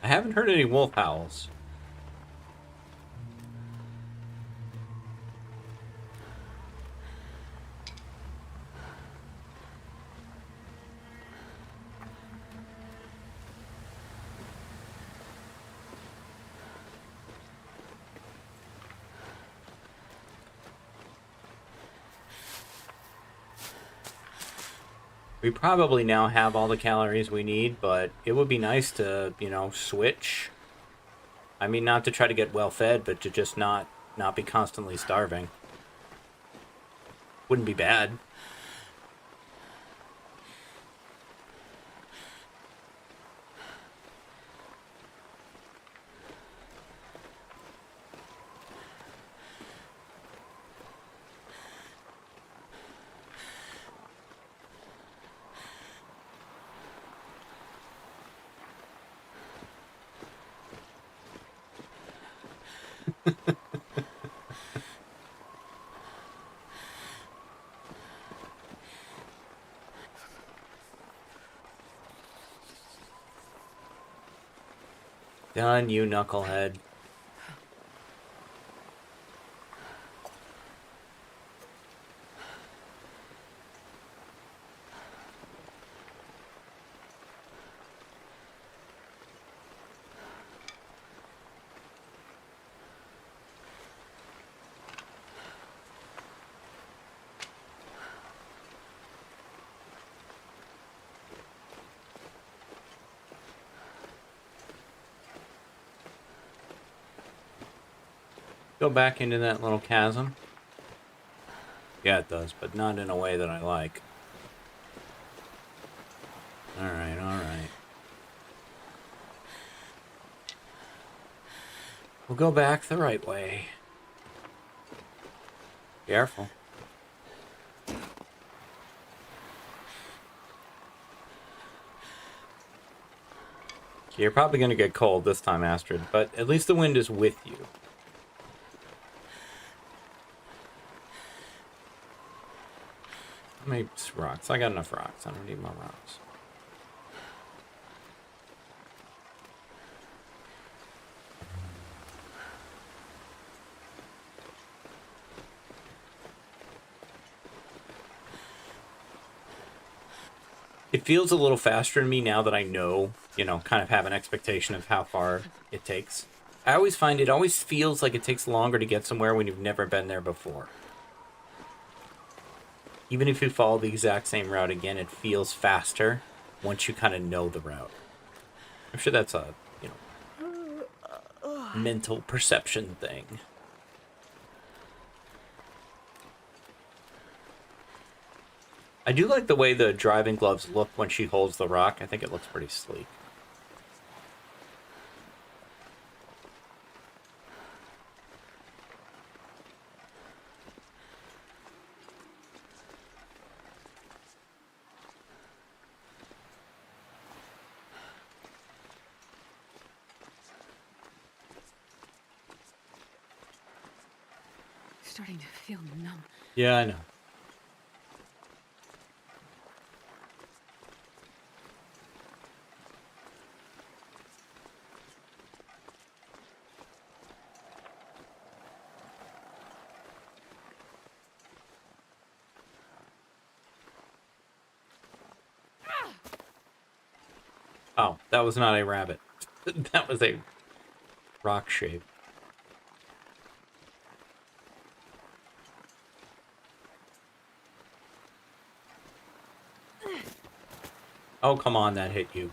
I haven't heard any wolf howls. We probably now have all the calories we need, but it would be nice to, you know, switch. I mean, not to try to get well fed, but to just not be constantly starving. Wouldn't be bad. Done, you knucklehead. Go back into that little chasm. Yeah, it does, but not in a way that I like. Alright, alright. We'll go back the right way. Careful. You're probably going to get cold this time, Astrid, but at least the wind is with you. How many rocks? I got enough rocks. I don't need more rocks. It feels a little faster to me now that I know, you know, kind of have an expectation of how far it takes. I always find it always feels like it takes longer to get somewhere when you've never been there before. Even if you follow the exact same route again, it feels faster once you kind of know the route. I'm sure that's a, you know, mental perception thing. I do like the way the driving gloves look when she holds the rock. I think it looks pretty sleek. Starting to feel numb. Yeah, I know. Oh, that was not a rabbit. That was a rock shape. Oh, come on, that hit you.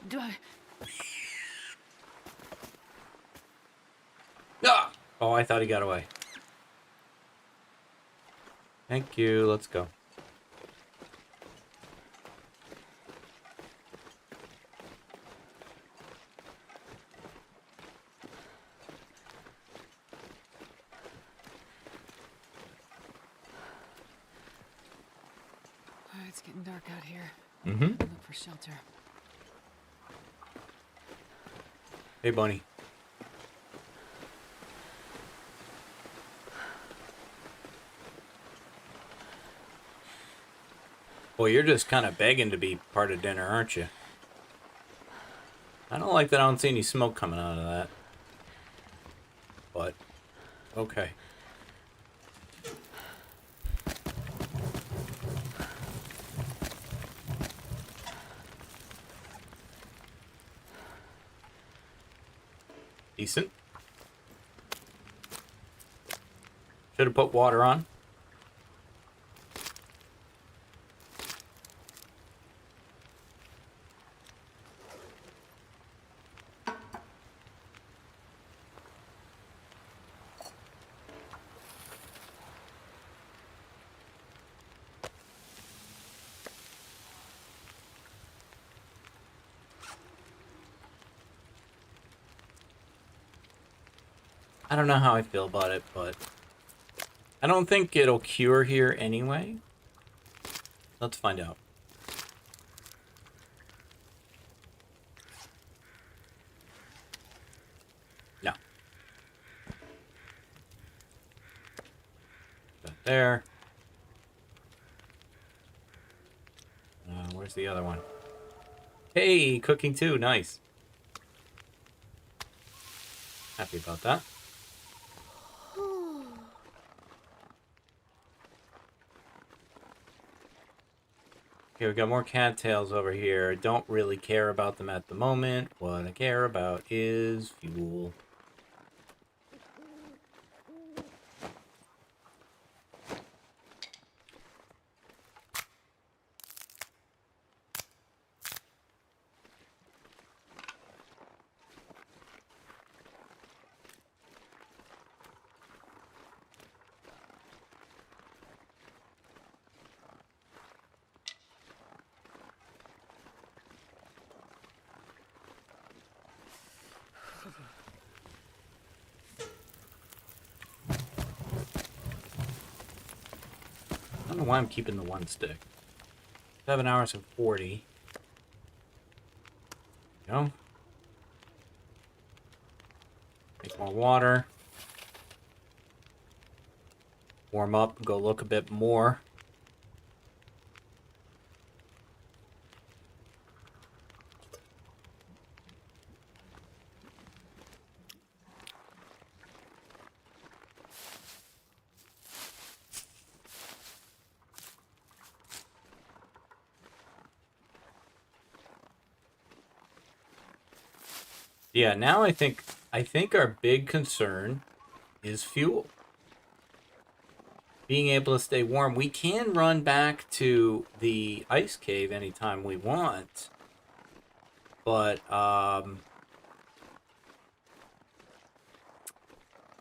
Do I? Ah! Oh, I thought he got away. Thank you. Let's go. It's getting dark out here. Mm-hmm. Look for shelter. Hey, Bunny. Well, you're just kind of begging to be part of dinner, aren't you? I don't like that I don't see any smoke coming out of that. But, okay. Decent. Should have put water on. I don't know how I feel about it, but I don't think it'll cure here anyway. Let's find out. No. That there. Where's the other one? Hey, cooking too. Nice. Happy about that. Okay, we got more cattails over here. I don't really care about them at the moment. What I care about is fuel. don't know why I'm keeping the one stick. 7 hours and 40. You know? Make more water. Warm up, go look a bit more. Yeah, now I think our big concern is fuel. Being able to stay warm. We can run back to the ice cave anytime we want. But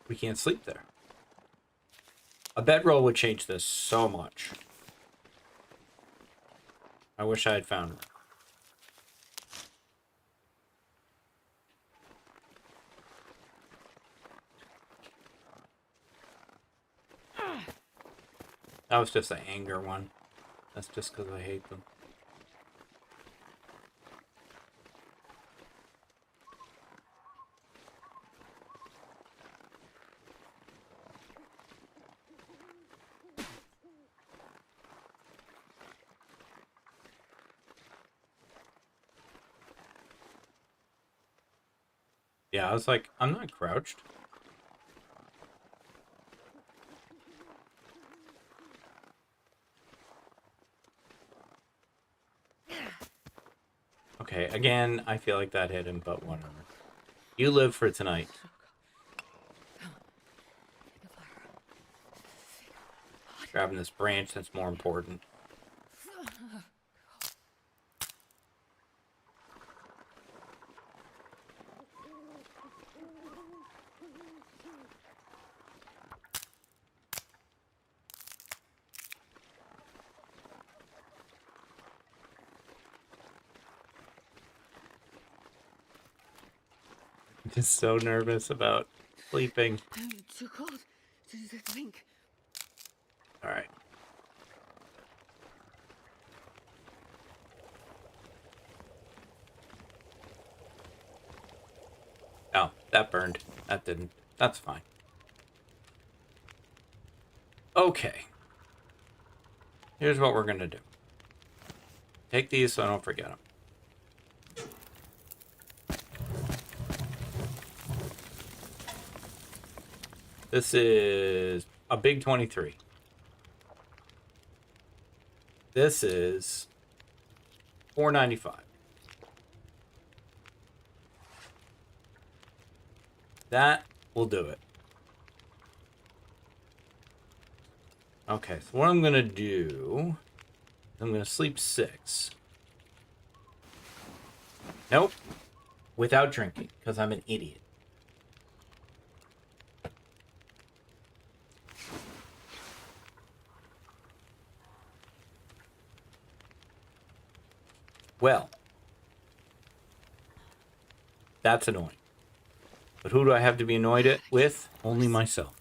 we can't sleep there. A bedroll would change this so much. I wish I had found one. That was just an anger one. That's just because I hate them. Yeah, I was like, I'm not crouched. Okay, again, I feel like that hit him, but whatever. You live for tonight. Grabbing this branch, that's more important. Just so nervous about sleeping. I'm too cold to think. All right. Oh, that burned. That didn't. That's fine. Okay. Here's what we're gonna do. Take these so I don't forget them. This is a big 23. This is $4.95. That will do it. Okay, so what I'm gonna do, I'm gonna sleep 6. Nope. Without drinking, because I'm an idiot. Well, that's annoying. But who do I have to be annoyed with? Only myself.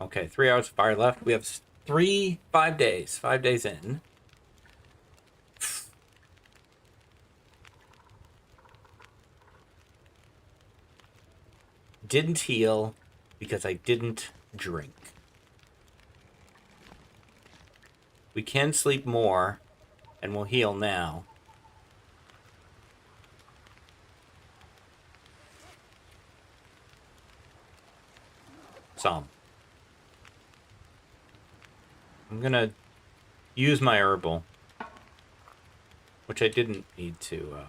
Okay, 3 hours of fire left. We have 5 days. 5 days in. Didn't heal because I didn't drink. We can sleep more, and we'll heal now. Some. I'm gonna use my herbal, which I didn't need to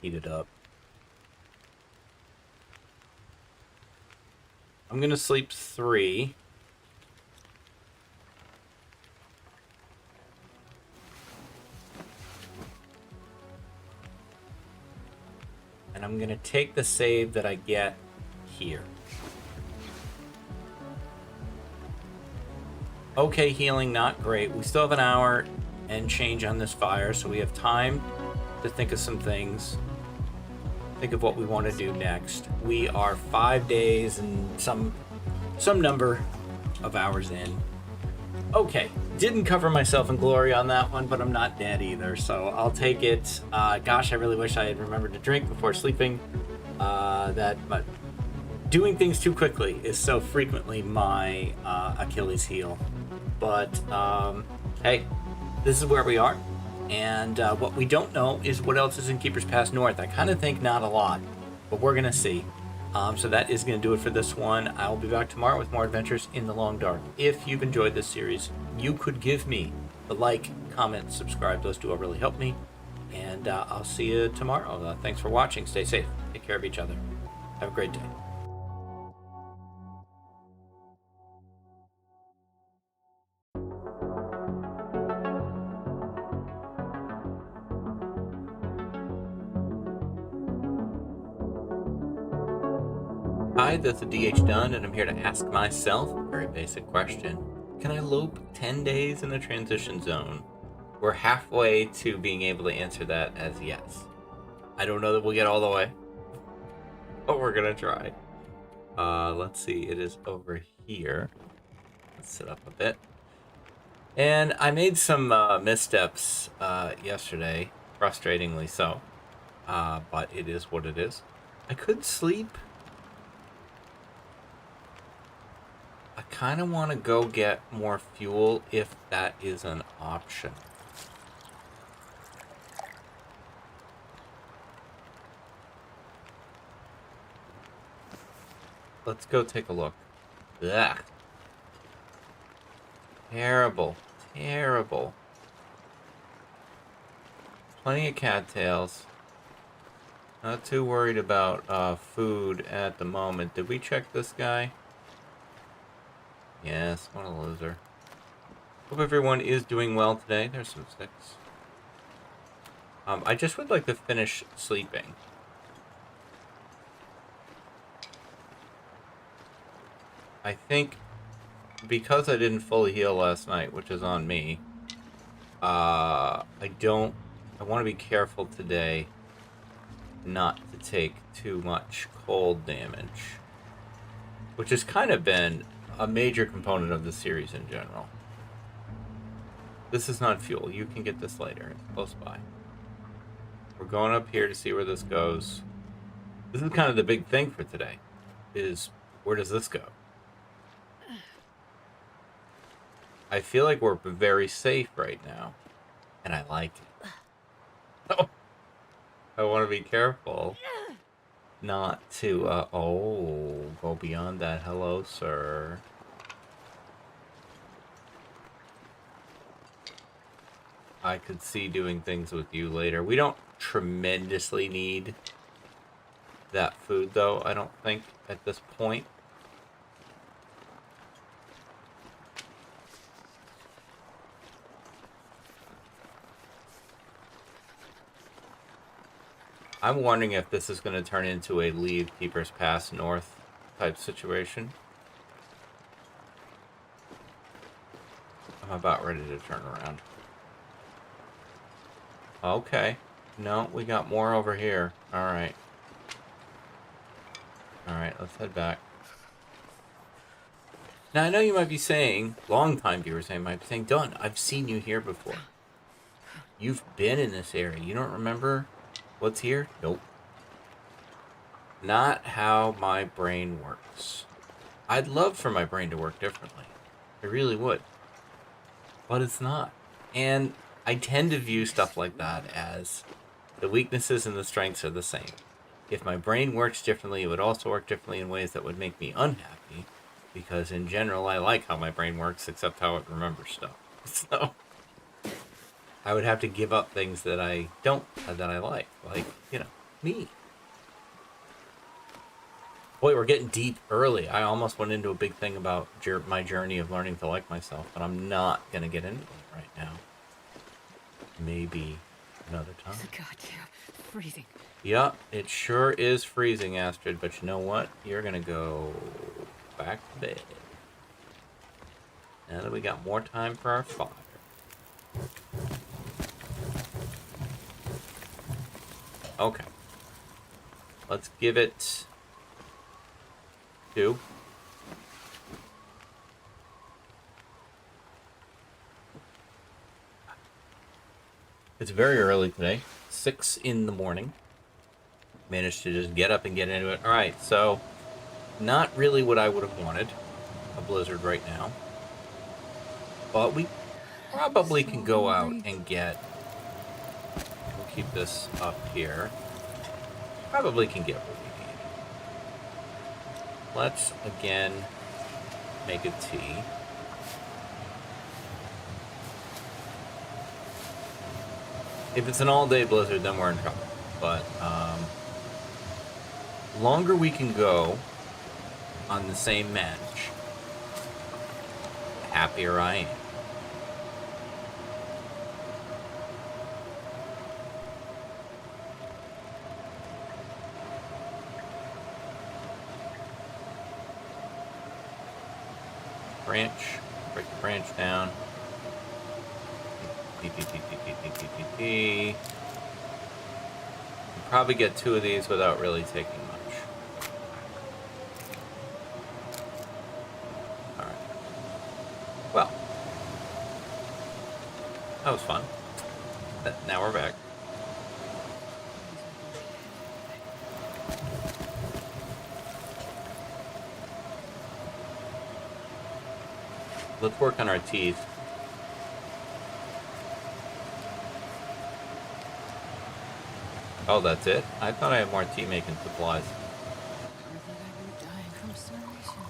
heat it up. I'm gonna sleep 3. And I'm gonna take the save that I get here. Okay, healing, not great. We still have an hour and change on this fire, so we have time to think of some things. Think of what we want to do next. We are 5 days and some number of hours in. Okay, didn't cover myself in glory on that one, but I'm not dead either, so I'll take it. Gosh, I really wish I had remembered to drink before sleeping. But doing things too quickly is so frequently my Achilles heel. But hey, this is where we are, and what we don't know is what else is in Keeper's Pass North. I kind of think not a lot, but we're gonna see. So that is going to do it for this one. I'll be back tomorrow with more adventures in the Long Dark. If you've enjoyed this series, you could give me a like, comment, subscribe. Those two will really help me. And I'll see you tomorrow. Thanks for watching. Stay safe. Take care of each other. Have a great day. Hi, this is DH Dunn, and I'm here to ask myself a very basic question. Can I lope 10 days in a transition zone? We're halfway to being able to answer that as yes. I don't know that we'll get all the way, but we're going to try. Let's see, it is over here. Let's sit up a bit. And I made some missteps yesterday, frustratingly so, but it is what it is. I could sleep. I kind of want to go get more fuel if that is an option. Let's go take a look. Ugh. Terrible. Terrible. Plenty of cattails. Not too worried about food at the moment. Did we check this guy? Yes, what a loser. Hope everyone is doing well today. There's some sticks. I just would like to finish sleeping. I think because I didn't fully heal last night, which is on me, I want to be careful today not to take too much cold damage, which has kind of been a major component of the series in general. This is not fuel. You can get this later. It's close by. We're going up here to see where this goes. This is kind of the big thing for today, is where does this go? I feel like we're very safe right now, and I like it. Oh, I want to be careful not to, go beyond that. Hello, sir. I could see doing things with you later. We don't tremendously need that food, though, I don't think, at this point. I'm wondering if this is going to turn into a leave Keeper's Pass North type situation. I'm about ready to turn around. Okay. No, we got more over here. Alright. Alright, let's head back. Now, I know you might be saying, long-time viewers might be saying, Dunn, I've seen you here before. You've been in this area. You don't remember what's here? Nope. Not how my brain works. I'd love for my brain to work differently. I really would. But it's not. And I tend to view stuff like that as the weaknesses and the strengths are the same. If my brain works differently, it would also work differently in ways that would make me unhappy. Because in general, I like how my brain works, except how it remembers stuff. So I would have to give up things that I don't, that I like, you know, me. Boy, we're getting deep early. I almost went into a big thing about my journey of learning to like myself, but I'm not going to get into it right now. Maybe another time. Goddamn freezing. Yeah, it sure is freezing, Astrid, but you know what? You're going to go back to bed. Now that we got more time for our fire. Okay. Let's give it 2. It's very early today, 6 in the morning. Managed to just get up and get into it. Alright, so not really what I would have wanted, a blizzard right now. But we probably can go out and get... We'll keep this up here. Probably can get what we need. Let's, again, make a tea. If it's an all-day blizzard, then we're in trouble. But, longer we can go on the same match, the happier I am. Branch, break the branch down. You probably get 2 of these without really taking much. Alright. Well. That was fun. Now we're back. Let's work on our teeth. Oh, that's it? I thought I had more tea making supplies. Or that I were dying from starvation.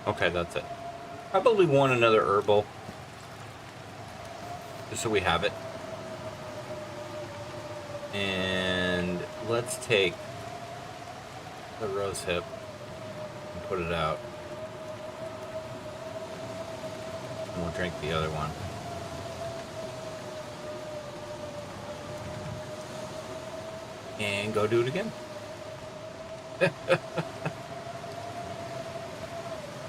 Okay, that's it. Probably want another herbal. Just so we have it. And let's take the rose hip and put it out. And we'll drink the other one. And go do it again.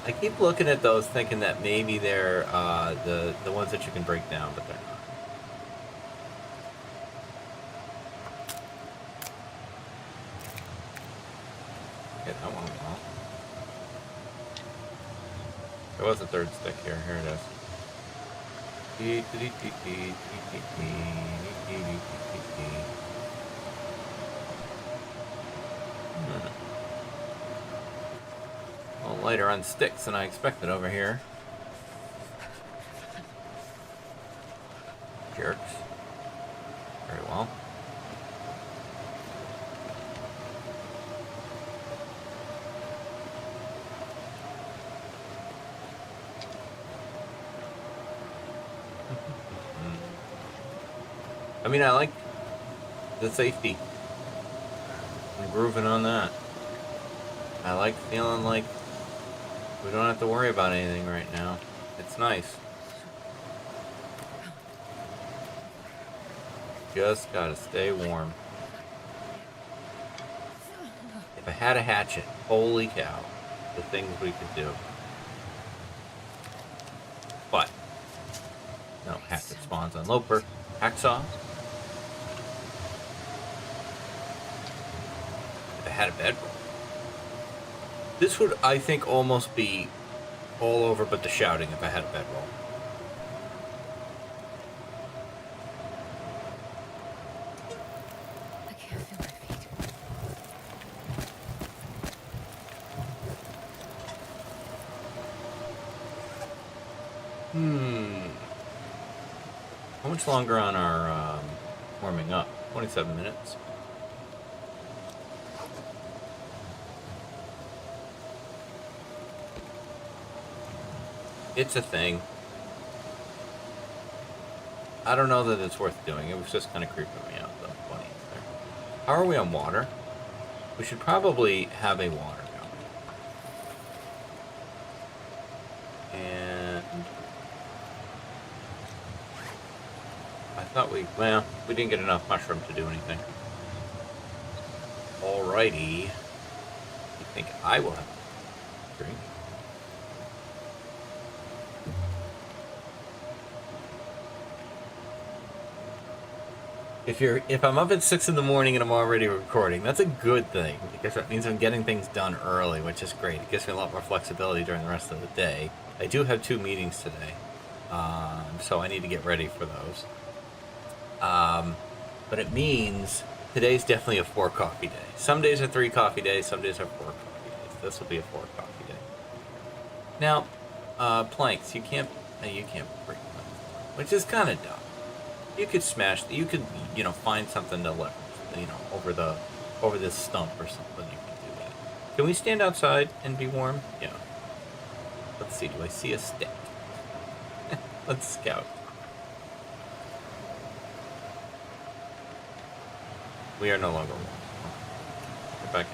I keep looking at those thinking that maybe they're the ones that you can break down, but they're not. Get that one off. There was a third stick here. Here it is. A little lighter on sticks than I expected over here. Jerks. Very well. I mean, I like the safety. I'm grooving on that. I like feeling like we don't have to worry about anything right now. It's nice. Just gotta stay warm. If I had a hatchet, holy cow, the things we could do. But, no, hatchet spawns on Loper. Hacksaw. If I had a bedroll. This would, I think, almost be all over but the shouting if I had a bedroll. I can't feel my feet. How much longer on our warming up? 27 minutes. It's a thing. I don't know that it's worth doing. It was just kind of creeping me out, though. Funny there. How are we on water? We should probably have a water going. And I thought we didn't get enough mushroom to do anything. Alrighty. I think I will have a drink. If I'm up at 6 in the morning and I'm already recording, that's a good thing because that means I'm getting things done early, which is great. It gives me a lot more flexibility during the rest of the day. I do have 2 meetings today, so I need to get ready for those. But it means today's definitely a 4 coffee day. Some days are 3 coffee days, some days are 4 coffee days. This will be a 4 coffee day. Now, planks, you can't break planks, which is kind of dumb. You could smash. You could, find something to leverage. Over this stump or something. You can do that. Can we stand outside and be warm? Yeah. Let's see. Do I see a stick? Let's scout. We are no longer warm. Get back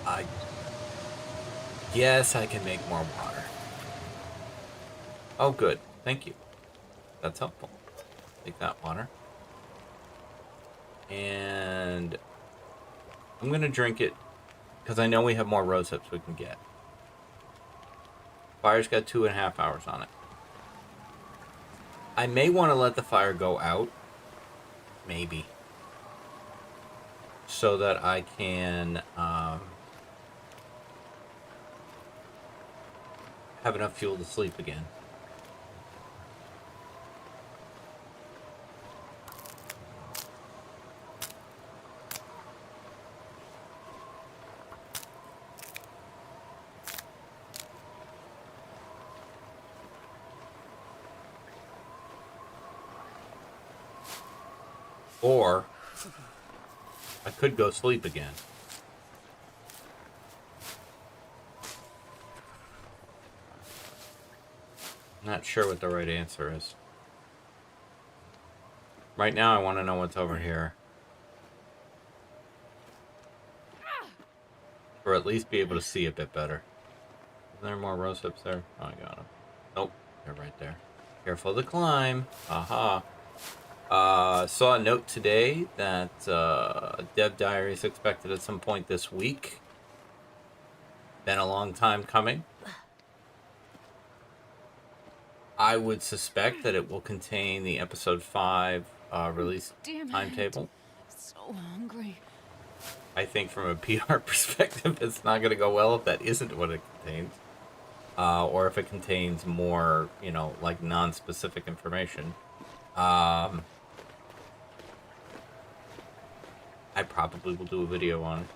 in. I guess I can make more water. Oh, good. Thank you. That's helpful. Take that water. And I'm going to drink it because I know we have more rose hips we can get. Fire's got 2.5 hours on it. I may want to let the fire go out. Maybe. So that I can have enough fuel to sleep again. Or I could go sleep again. Not sure what the right answer is. Right now I want to know what's over here. Or at least be able to see a bit better. Is there more rose hips there? Oh, I got them. Nope, they're right there. Careful of the climb. Aha. Saw a note today that Dev Diary is expected at some point this week. Been a long time coming. I would suspect that it will contain the episode 5 release timetable. So hungry. I think from a PR perspective, it's not going to go well if that isn't what it contains. Or if it contains more, like non-specific information. I probably will do a video on it.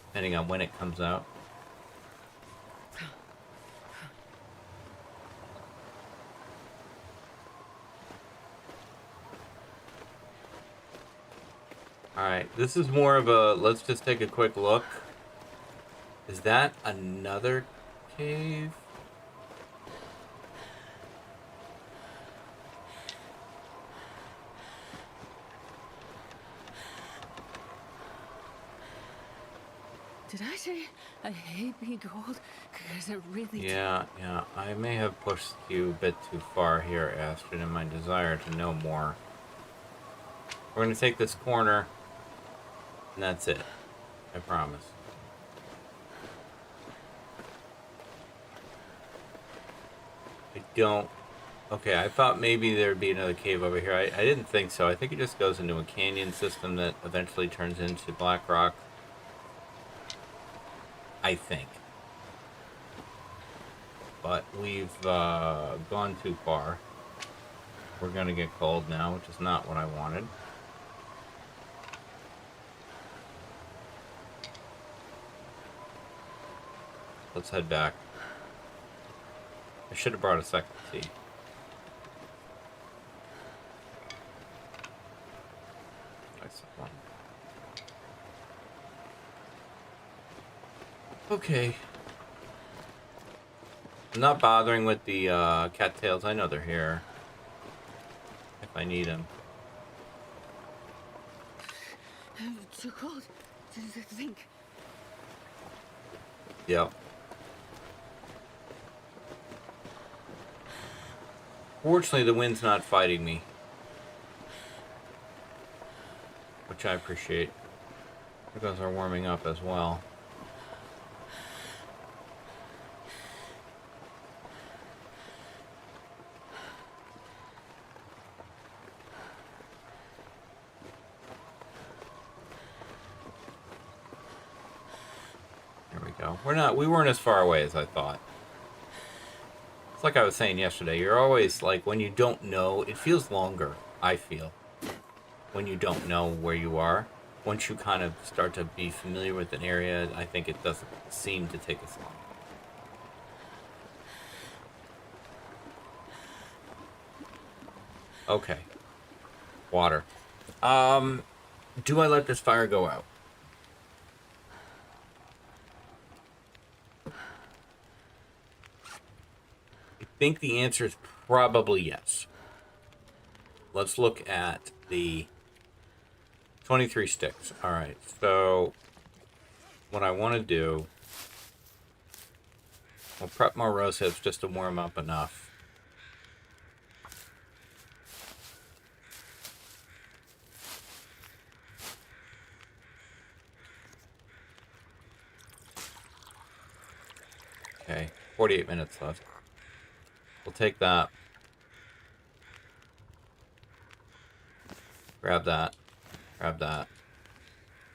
Depending on when it comes out. Alright, this is more of a, let's just take a quick look. Is that another cave? Did I say I hate being cold? Because it really... Yeah. I may have pushed you a bit too far here, Astrid, in my desire to know more. We're going to take this corner, and that's it. I promise. I don't... Okay, I thought maybe there'd be another cave over here. I didn't think so. I think it just goes into a canyon system that eventually turns into black rock. I think. But we've gone too far. We're gonna get cold now, which is not what I wanted. Let's head back. I should have brought a second tea. Okay. I'm not bothering with the cattails. I know they're here. If I need them. Too cold to think. Yep. Fortunately, the wind's not fighting me. Which I appreciate. Because they're warming up as well. No, we're not. We weren't as far away as I thought. It's like I was saying yesterday. You're always like, when you don't know, it feels longer, I feel, when you don't know where you are. Once you kind of start to be familiar with an area, I think it doesn't seem to take as long. Okay. Water. Do I let this fire go out? I think the answer is probably yes. Let's look at the 23 sticks. All right, so what I want to do, I'll prep more rose hips just to warm up enough. Okay, 48 minutes left. We'll take that. Grab that. Grab that.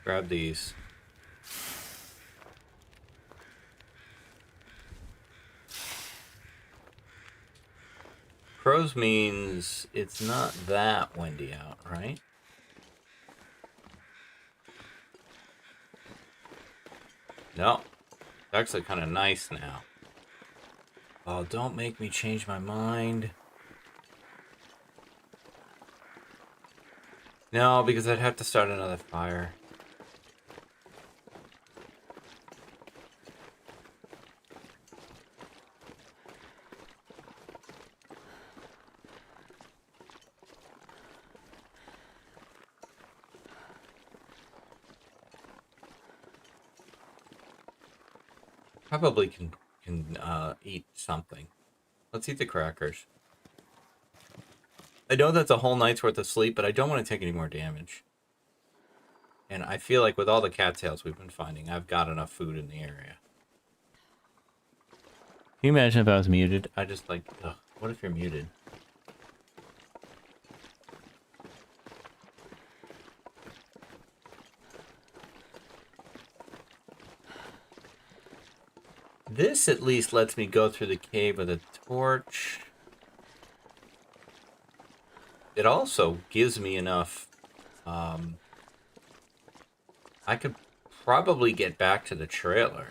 Grab these. Crows means it's not that windy out, right? No. It's actually kind of nice now. Oh, don't make me change my mind. No, because I'd have to start another fire. Probably can eat something. Let's eat the crackers. I know that's a whole night's worth of sleep, but I don't want to take any more damage. And I feel like with all the cattails we've been finding, I've got enough food in the area. Can you imagine if I was muted? I just like, ugh, what if you're muted? This at least lets me go through the cave with a torch. It also gives me enough. I could probably get back to the trailer.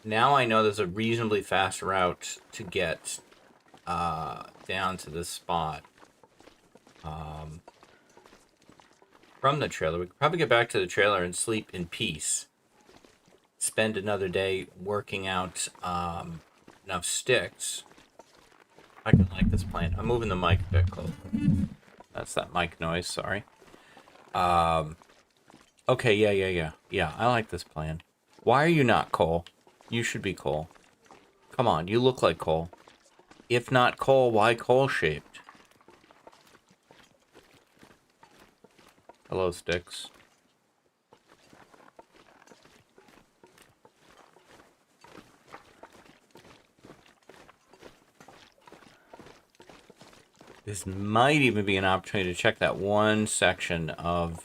Now I know there's a reasonably fast route to get down to this spot. From the trailer. We could probably get back to the trailer and sleep in peace. Spend another day working out enough sticks. I can like this plant. I'm moving the mic a bit closer. That's that mic noise, sorry. Okay, yeah. Yeah, I like this plan. Why are you not coal? You should be coal. Come on, you look like coal. If not coal, why coal-shaped? Hello, sticks. This might even be an opportunity to check that one section of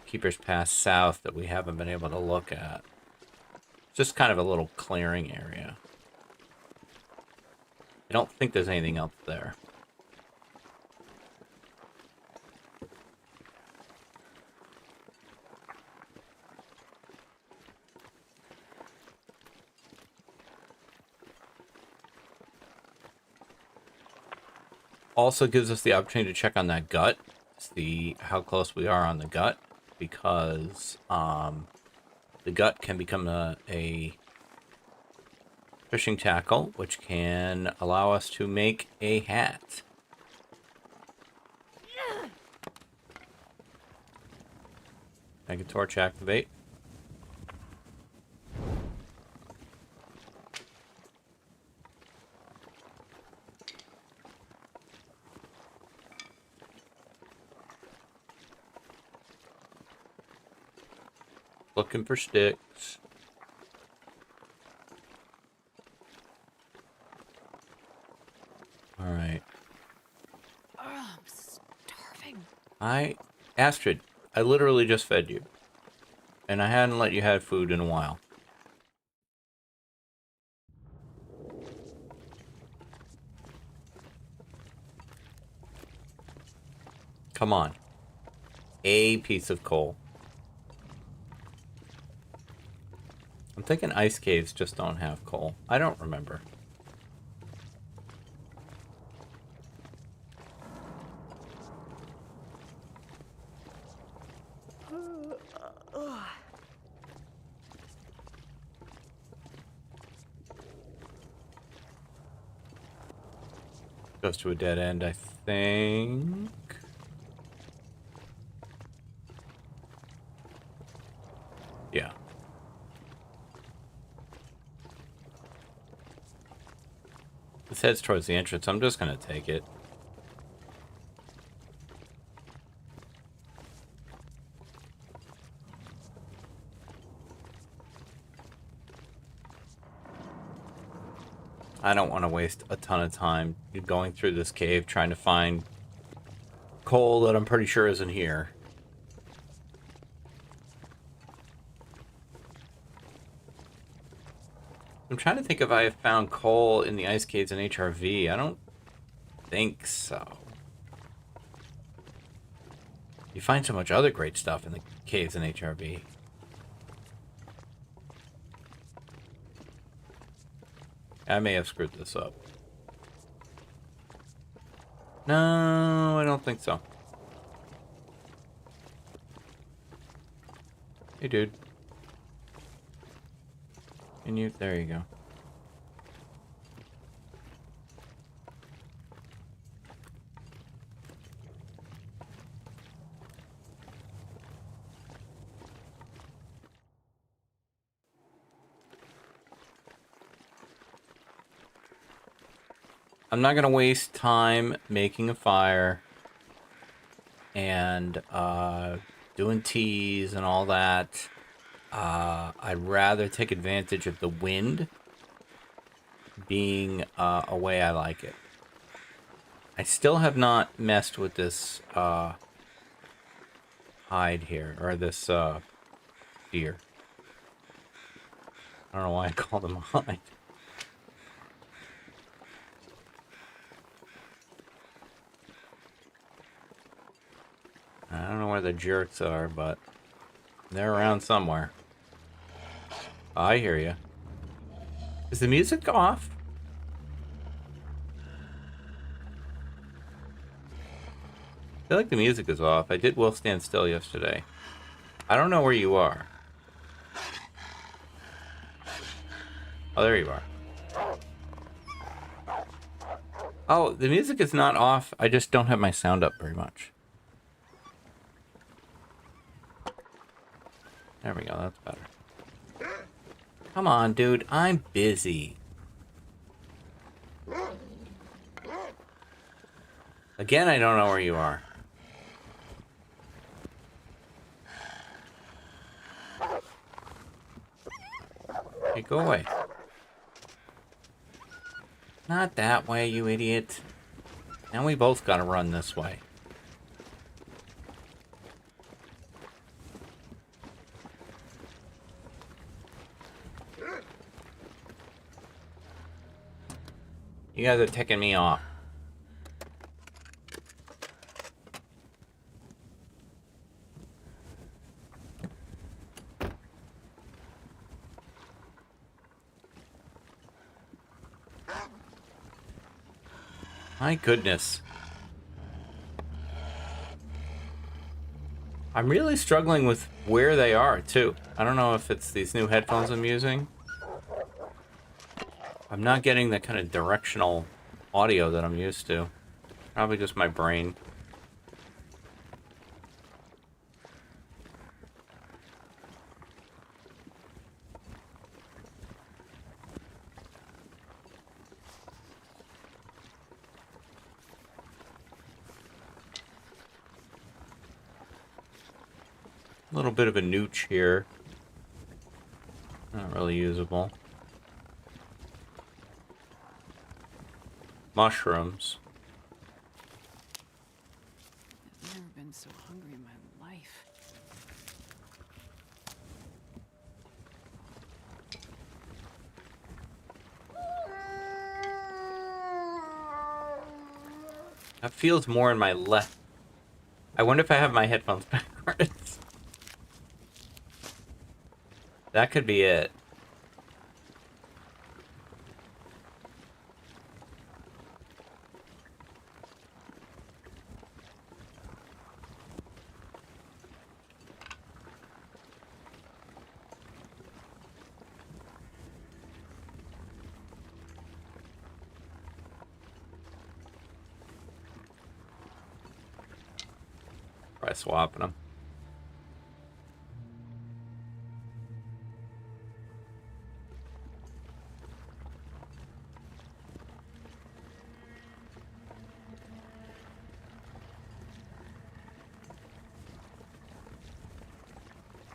Keeper's Pass South that we haven't been able to look at. Just kind of a little clearing area. I don't think there's anything else there. Also gives us the opportunity to check on that gut, see how close we are on the gut, because the gut can become a fishing tackle, which can allow us to make a hat. Make a torch activate. Looking for sticks. All right. Oh, I'm starving. Astrid, I literally just fed you. And I hadn't let you have food in a while. Come on. A piece of coal. I'm thinking ice caves just don't have coal. I don't remember. Goes to a dead end, I think. Yeah. This heads towards the entrance. I'm just gonna take it. I don't want to waste a ton of time going through this cave trying to find coal that I'm pretty sure isn't here. I'm trying to think if I have found coal in the ice caves in HRV. I don't think so. You find so much other great stuff in the caves in HRV. I may have screwed this up. No, I don't think so. Hey, dude. Can you? There you go. I'm not gonna waste time making a fire and doing teas and all that. I'd rather take advantage of the wind being a way I like it. I still have not messed with this hide here, or this deer. I don't know why I call them a hide. I don't know where the jerks are, but they're around somewhere. I hear you. Is the music off? I feel like the music is off. I did Will Stand Still yesterday. I don't know where you are. Oh, there you are. Oh, the music is not off. I just don't have my sound up very much. There we go, that's better. Come on, dude, I'm busy. Again, I don't know where you are. Okay, go away. Not that way, you idiot. Now we both gotta run this way. You guys are ticking me off. My goodness. I'm really struggling with where they are, too. I don't know if it's these new headphones I'm using. I'm not getting the kind of directional audio that I'm used to. Probably just my brain. A little bit of a nooch here. Not really usable. Mushrooms. I've never been so hungry in my life. That feels more in my left. I wonder if I have my headphones backwards. That could be it. Try swapping them.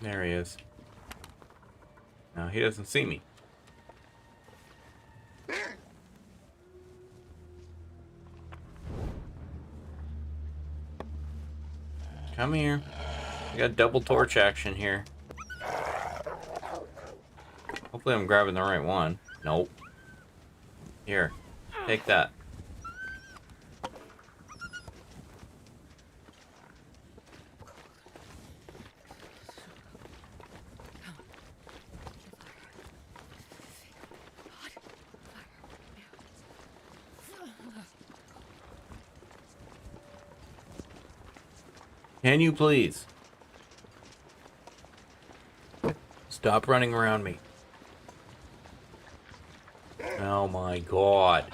There he is. No, he doesn't see me. Come here. I got double torch action here. Hopefully I'm grabbing the right one. Nope. Here. Take that. Can you please stop running around me? Oh my god.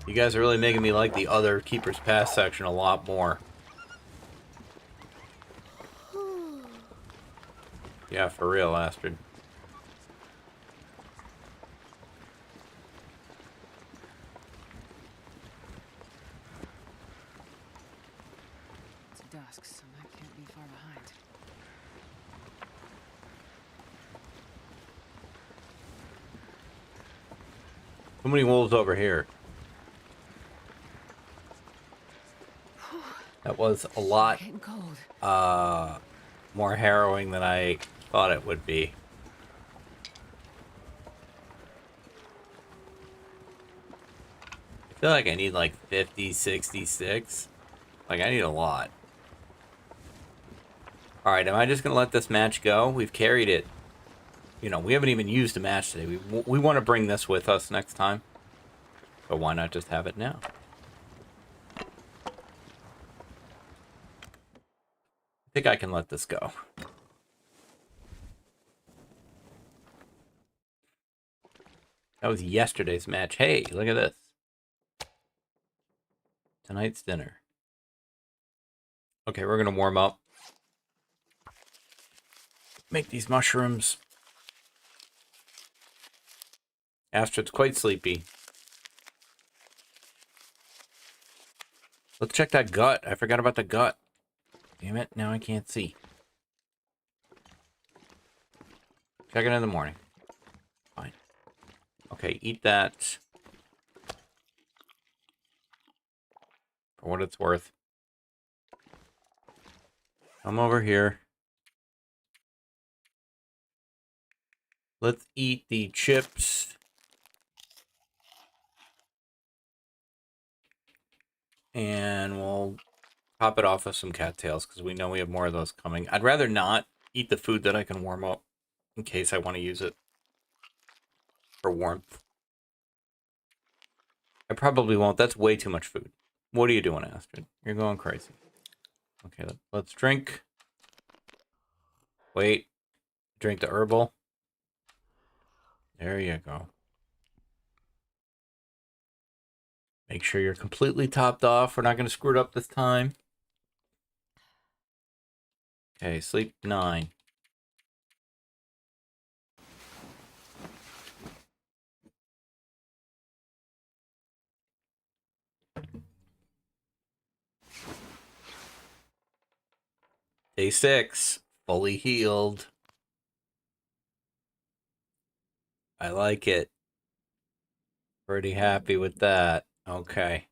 You guys are really making me like the other Keeper's Pass section a lot more. Yeah, for real, Astrid. It's dusk, so I can't be far behind. How many wolves over here? That was a lot Getting cold. more harrowing than I thought it would be. I feel like I need like 50, 66. Like, I need a lot. Alright, am I just going to let this match go? We've carried it. You know, we haven't even used a match today. We want to bring this with us next time. So why not just have it now? I think I can let this go. That was yesterday's match. Hey, look at this. Tonight's dinner. Okay, we're going to warm up. Make these mushrooms. Astrid's quite sleepy. Let's check that gut. I forgot about the gut. Damn it, now I can't see. Check it in the morning. Fine. Okay, eat that. For what it's worth. Come over here. Let's eat the chips. And we'll top it off with some cattails, because we know we have more of those coming. I'd rather not eat the food that I can warm up, in case I want to use it for warmth. I probably won't. That's way too much food. What are you doing, Astrid? You're going crazy. Okay, let's drink. Wait. Drink the herbal. There you go. Make sure you're completely topped off. We're not going to screw it up this time. Okay, sleep 9. Day 6. Fully healed. I like it. Pretty happy with that. Okay.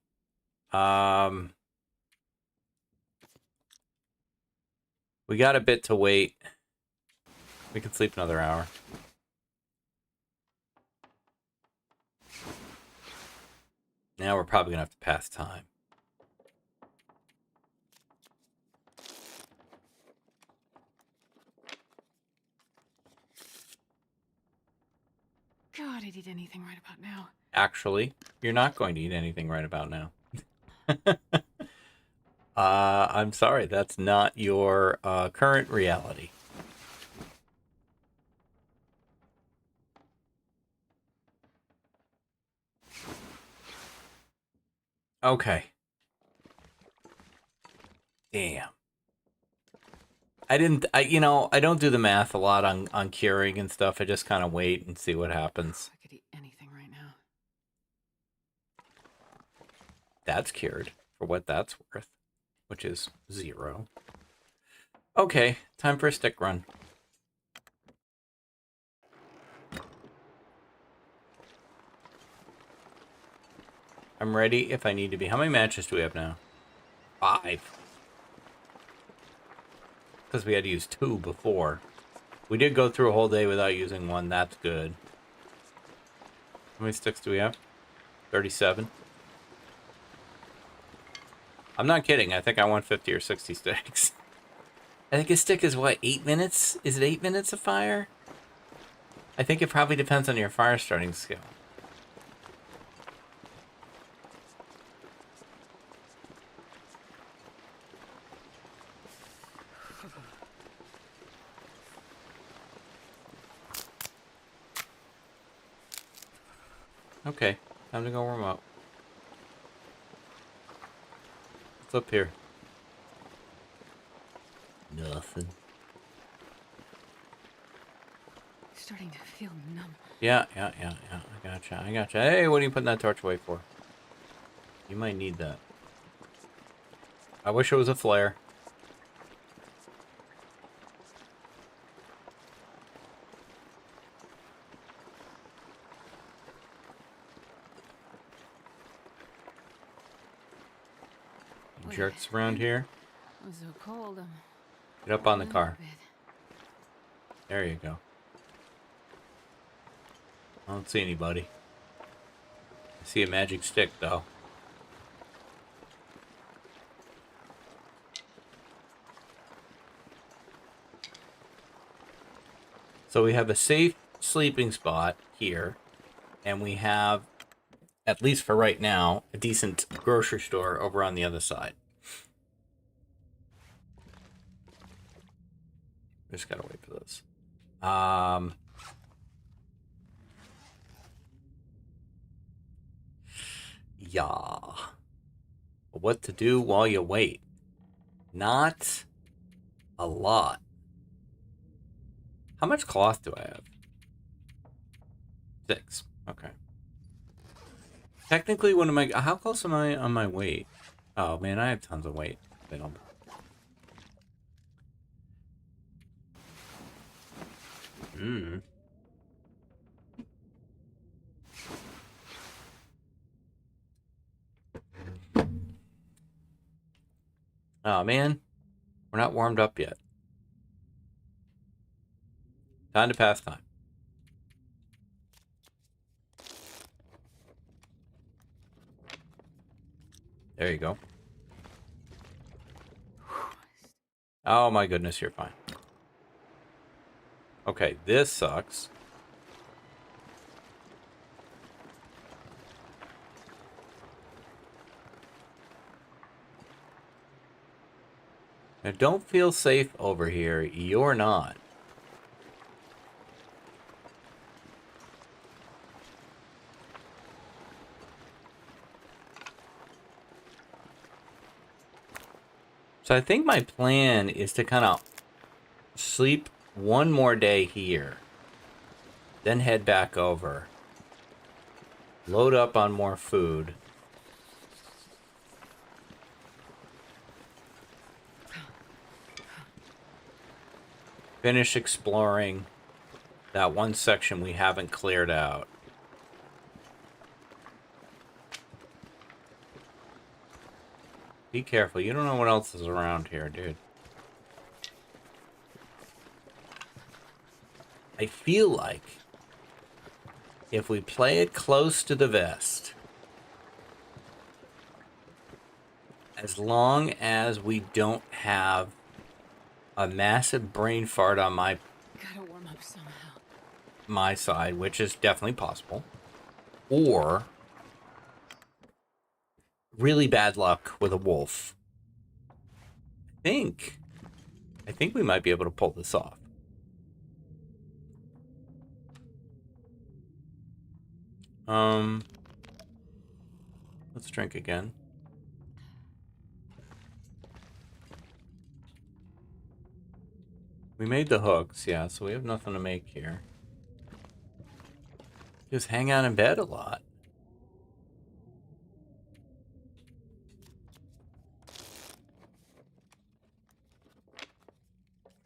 We got a bit to wait. We can sleep another hour. Now we're probably gonna have to pass time. God, I'd eat anything right about now. Actually, you're not going to eat anything right about now. I'm sorry, that's not your current reality. Okay. Damn. I don't do the math a lot on curing and stuff. I just kind of wait and see what happens. I could eat anything right now. That's cured for what that's worth, which is 0. Okay, time for a stick run. I'm ready if I need to be. How many matches do we have now? 5. Because we had to use 2 before. We did go through a whole day without using 1. That's good. How many sticks do we have? 37. I'm not kidding. I think I want 50 or 60 sticks. I think a stick is what, 8 minutes? Is it 8 minutes of fire? I think it probably depends on your fire starting skill. Okay, time to go warm up. What's up here? Nothing. Starting to feel numb. Yeah. I gotcha. Hey, what are you putting that torch away for? You might need that. I wish it was a flare. Jerks around here. I'm so cold. Get up on the car. There you go. I don't see anybody. I see a magic stick, though. So we have a safe sleeping spot here, and we have, at least for right now, a decent grocery store over on the other side. Just gotta wait for this. Yeah. What to do while you wait? Not a lot. How much cloth do I have? 6. Okay. Technically, what am I? How close am I on my weight? Oh man, I have tons of weight. Oh man, we're not warmed up yet. Time to pass time. There you go. Oh my goodness, you're fine. Okay, this sucks. I don't feel safe over here. You're not. So I think my plan is to kind of sleep one more day here, then head back over, load up on more food, finish exploring that one section we haven't cleared out. Be careful, you don't know what else is around here, dude. I feel like if we play it close to the vest, As long as we don't have a massive brain fart on Gotta warm up somehow. my side, which is definitely possible, or really bad luck with a wolf. I think we might be able to pull this off. Let's drink again. We made the hooks, yeah, so we have nothing to make here. Just hang out in bed a lot.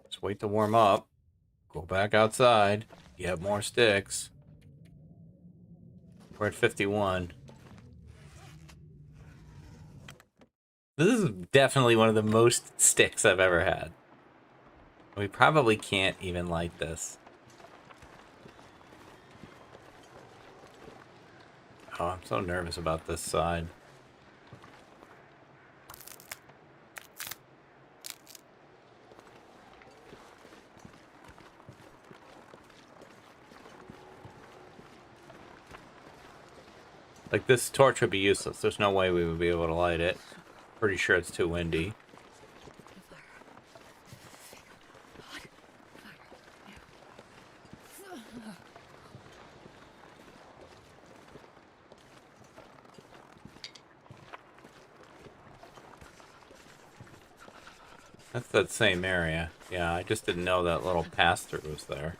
Just wait to warm up. Go back outside. Get more sticks. We're at 51. This is definitely one of the most sticks I've ever had. We probably can't even light this. Oh, I'm so nervous about this side. Like, this torch would be useless. There's no way we would be able to light it. Pretty sure it's too windy. That's that same area. Yeah, I just didn't know that little pass-through was there.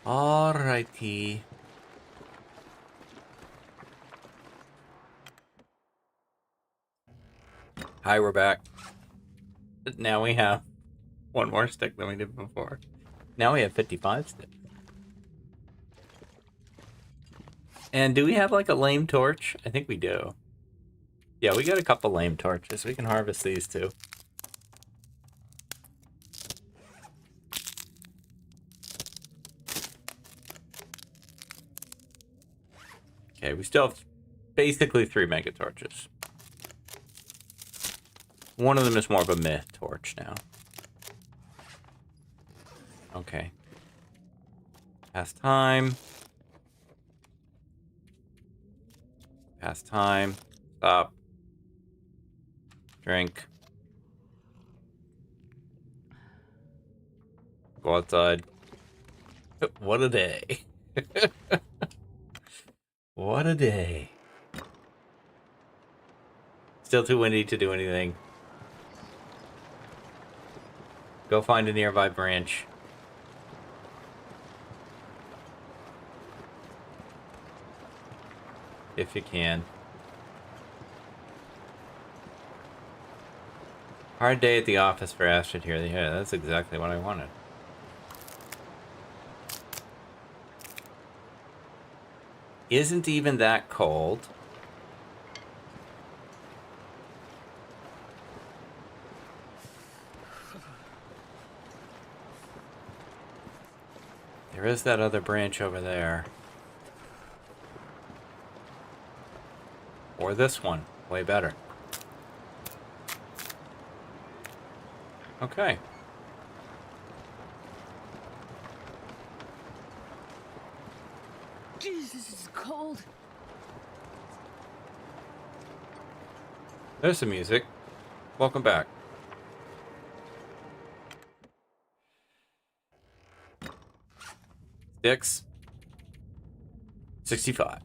Alrighty. Hi, we're back. Now we have one more stick than we did before. Now we have 55 sticks. And do we have like a lame torch? I think we do. Yeah, we got a couple lame torches. We can harvest these too. Okay, we still have basically 3 mega torches. One of them is more of a myth torch now. Okay. Pass time. Pass time. Stop. Drink. Go outside. What a day. What a day. Still too windy to do anything. Go find a nearby branch. If you can. Hard day at the office for Astrid here. Yeah, that's exactly what I wanted. Isn't even that cold. There is that other branch over there. Or this one. Way better. Okay. Jeez, this is cold. There's some music. Welcome back. Sticks. 65.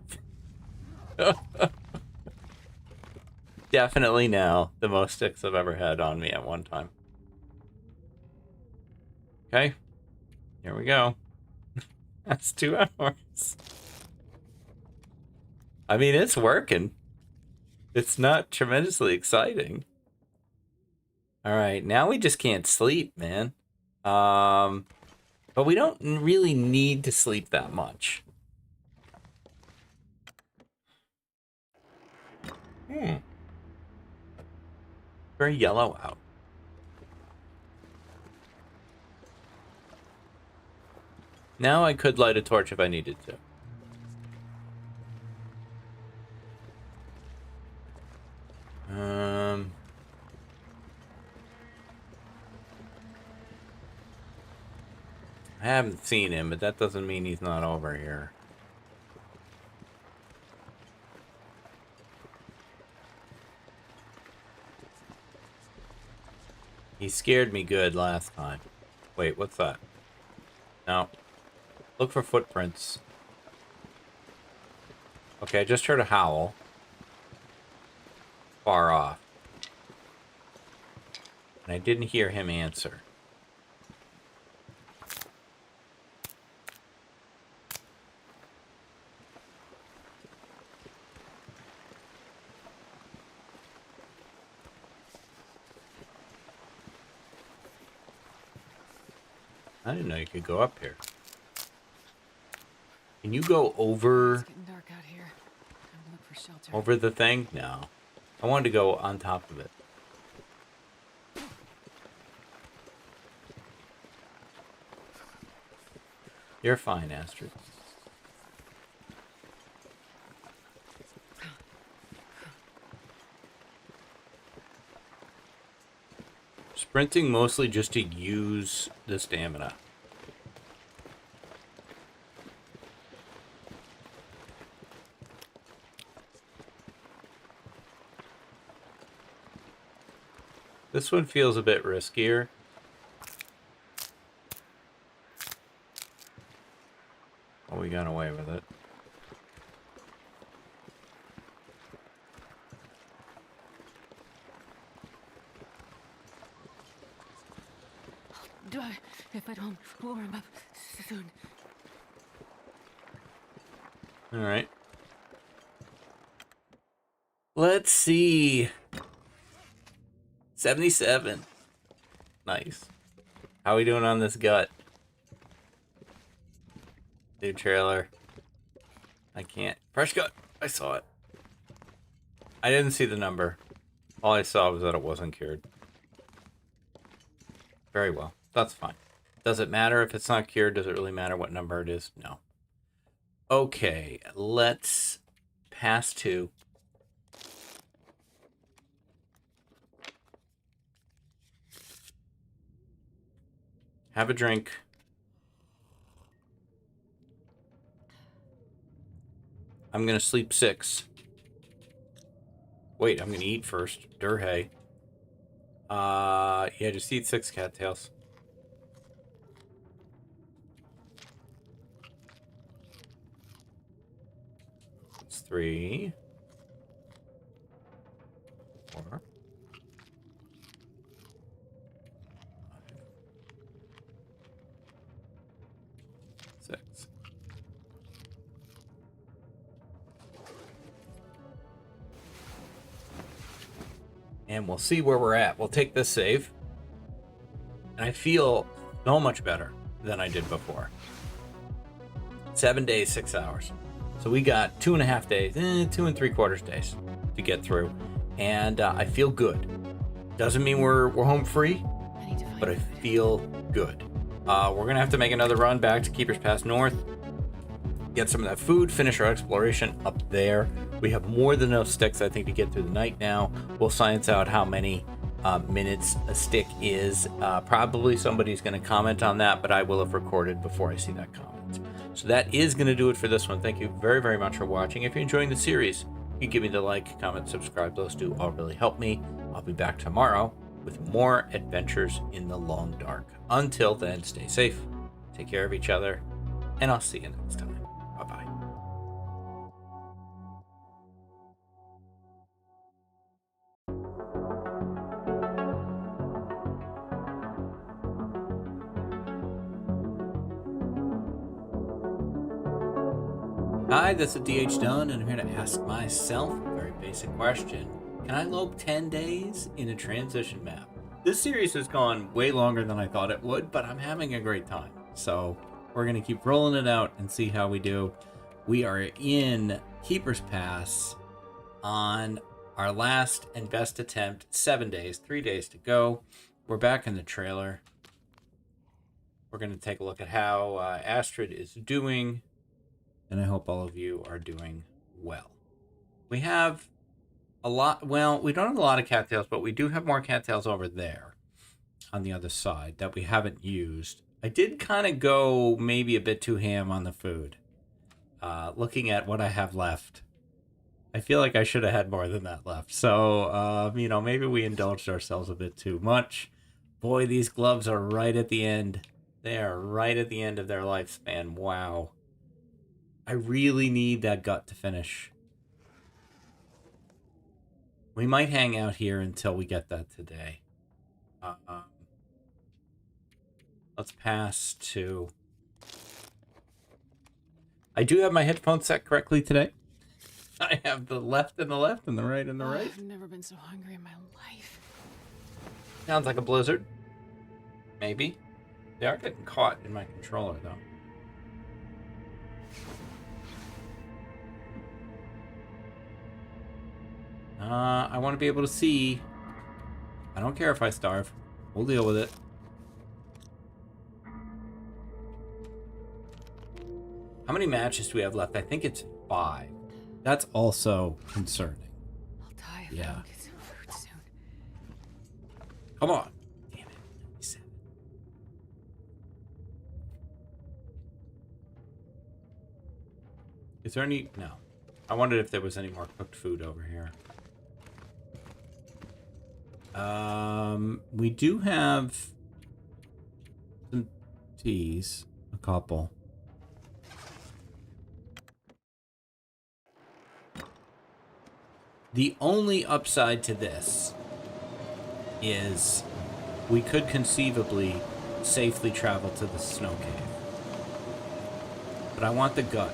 Definitely now the most sticks I've ever had on me at one time. Okay. Here we go. That's 2 hours. I mean, it's working. It's not tremendously exciting. All right, now we just can't sleep, man. But we don't really need to sleep that much. Very yellow out. Now I could light a torch if I needed to. I haven't seen him, but that doesn't mean he's not over here. He scared me good last time. Wait, what's that? No. Look for footprints. Okay, I just heard a howl. Far off. And I didn't hear him answer. I didn't know you could go up here. Can you go over... It's getting dark out here. I'm gonna look for shelter. Over the thing? No. I wanted to go on top of it. You're fine, Astrid. Sprinting mostly just to use the stamina. This one feels a bit riskier. Oh, we got away with it. Die if I don't warm up soon. All right. Let's see. 77. Nice. How are we doing on this gut? New trailer. I can't. Fresh gut. I saw it. I didn't see the number. All I saw was that it wasn't cured. Very well. That's fine. Does it matter if it's not cured? Does it really matter what number it is? No. Okay. Let's pass to... Have a drink. I'm gonna sleep 6. Wait, I'm gonna eat first. Durhay. Yeah, just eat 6 cattails. It's 3. 4. 6. And we'll see where we're at. We'll take this save. And I feel so much better than I did before. 7 days, 6 hours. So we got 2.5 days, 2 3/4 days to get through. And I feel good. Doesn't mean we're home free, but I feel good. We're going to have to make another run back to Keeper's Pass North. Get some of that food, finish our exploration up there. We have more than enough sticks, I think, to get through the night now. We'll science out how many minutes a stick is. Probably somebody's going to comment on that, but I will have recorded before I see that comment. So that is going to do it for this one. Thank you very, very much for watching. If you're enjoying the series, you give me the like, comment, subscribe. Those do all really help me. I'll be back tomorrow with more adventures in the long dark. Until then, stay safe, take care of each other, and I'll see you next time. Bye-bye. Hi, this is DH Dunn, and I'm here to ask myself a very basic question. Can I lope 10 days in a transition map? This series has gone way longer than I thought it would, but I'm having a great time. So we're going to keep rolling it out and see how we do. We are in Keeper's Pass on our last and best attempt. 7 days, 3 days to go. We're back in the trailer. We're going to take a look at how Astrid is doing. And I hope all of you are doing well. We have a lot, well, we don't have a lot of cattails, but we do have more cattails over there on the other side that we haven't used. I did kind of go maybe a bit too ham on the food. Looking at what I have left, I feel like I should have had more than that left. So, you know, maybe we indulged ourselves a bit too much. Boy, these gloves are right at the end. They are right at the end of their lifespan. Wow. I really need that gut to finish. We might hang out here until we get that today. Let's pass to... I do have my headphones set correctly today. I have the left and the left and the right and the right. I've never been so hungry in my life. Sounds like a blizzard. Maybe. They are getting caught in my controller, though. I want to be able to see. I don't care if I starve. We'll deal with it. How many matches do we have left? I think it's 5. That's also concerning. I'll die if I Yeah. don't get some food soon. Come on. Damn it. 7. Is there any... No. I wondered if there was any more cooked food over here. We do have some teas. A couple. The only upside to this is we could conceivably safely travel to the snow cave. But I want the gut.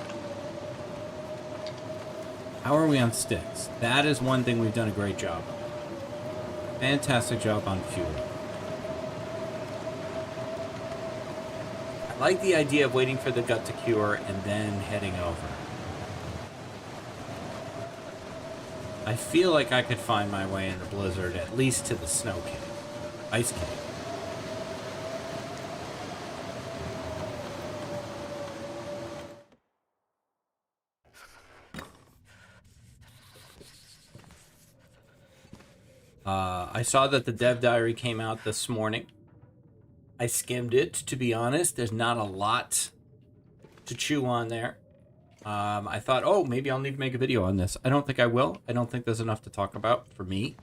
How are we on sticks? That is one thing we've done a great job on. Fantastic job on fuel. I like the idea of waiting for the gut to cure and then heading over. I feel like I could find my way in the blizzard at least to the snow cave. Ice cave. I saw that the dev diary came out this morning. I skimmed it, to be honest. There's not a lot to chew on there. I thought, oh, maybe I'll need to make a video on this. I don't think I will. I don't think there's enough to talk about for me,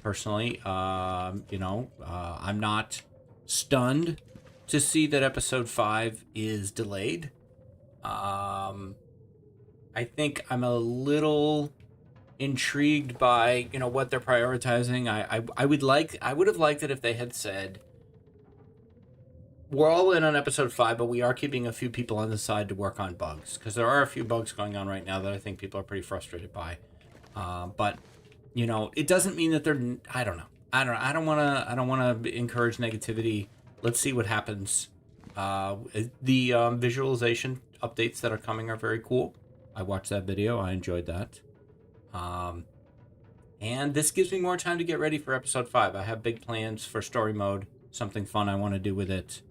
personally. You know, I'm not stunned to see that episode 5 is delayed. I think I'm a little intrigued by, you know, what they're prioritizing. I would have liked it if they had said, we're all in on episode 5, but we are keeping a few people on the side to work on bugs, because there are a few bugs going on right now that I think people are pretty frustrated by. But you know, it doesn't mean that they're... I don't know. I don't want to encourage negativity. Let's see what happens. The visualization updates that are coming are very cool. I watched that video. I enjoyed that. And this gives me more time to get ready for episode 5. I have big plans for story mode, something fun I want to do with it.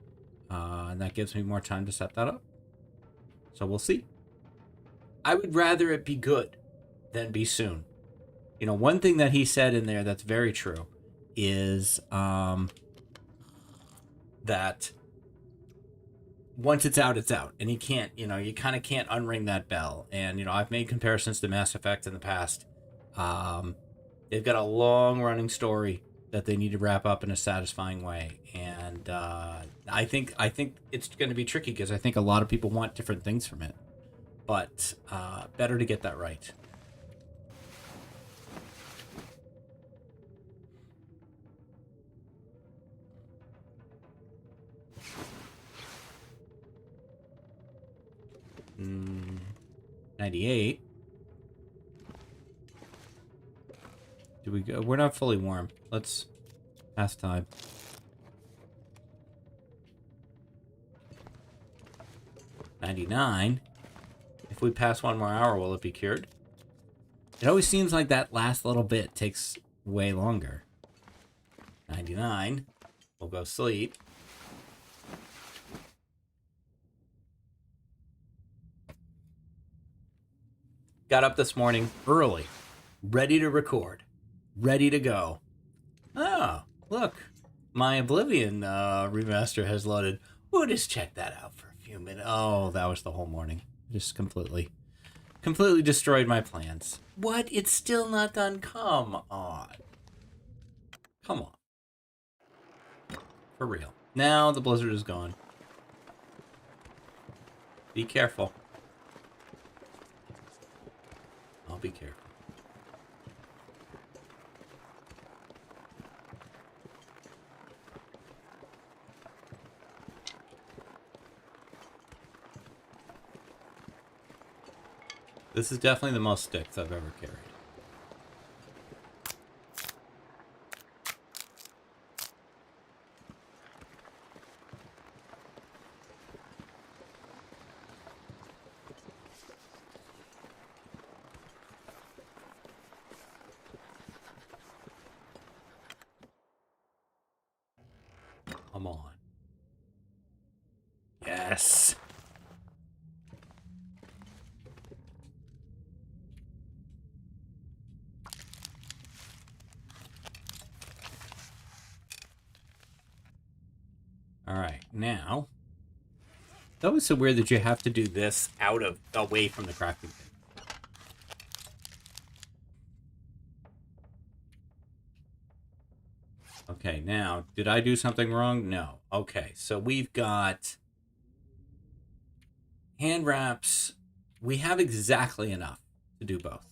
And that gives me more time to set that up. So we'll see. I would rather it be good than be soon. You know, one thing that he said in there that's very true is that once it's out, it's out. And you can't, you know, you kind of can't unring that bell. And, you know, I've made comparisons to Mass Effect in the past. They've got a long-running story that they need to wrap up in a satisfying way. And I think it's going to be tricky because I think a lot of people want different things from it. But better to get that right. Mm, 98. Do we go? We're not fully warm. Let's pass time. $99. If we pass 1 more hour, will it be cured? It always seems like that last little bit takes way longer. 99. We'll go sleep. Got up this morning early, ready to record, ready to go. Oh, look, my Oblivion remaster has loaded. We'll just check that out for a few minutes. Oh, that was the whole morning. Just completely destroyed my plans. What? It's still not done? Come on. Come on. For real. Now the blizzard is gone. Be careful. I'll be careful. This is definitely the most sticks I've ever carried. Come on. Yes. All right, now. That was so weird that you have to do this away from the crafting table. Okay, now, did I do something wrong? No. Okay, so we've got hand wraps. We have exactly enough to do both.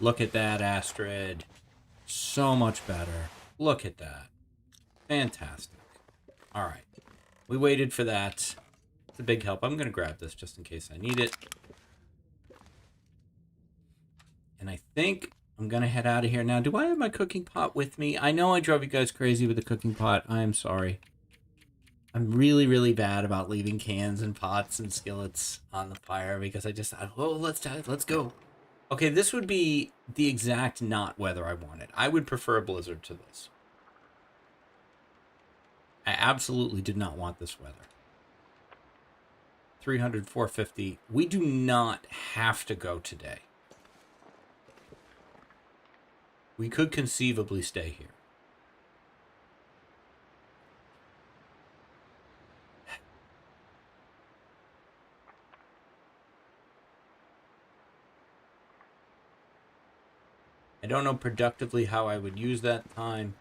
Look at that, Astrid. So much better. Look at that. Fantastic. All right. We waited for that. It's a big help. I'm going to grab this just in case I need it. And I think I'm going to head out of here. Now, do I have my cooking pot with me? I know I drove you guys crazy with the cooking pot. I am sorry. I'm really, really bad about leaving cans and pots and skillets on the fire because I just thought, oh, let's go. Okay, this would be the exact not weather I wanted. I would prefer a blizzard to this. I absolutely did not want this weather. 300, 450. We do not have to go today. We could conceivably stay here. I don't know productively how I would use that time.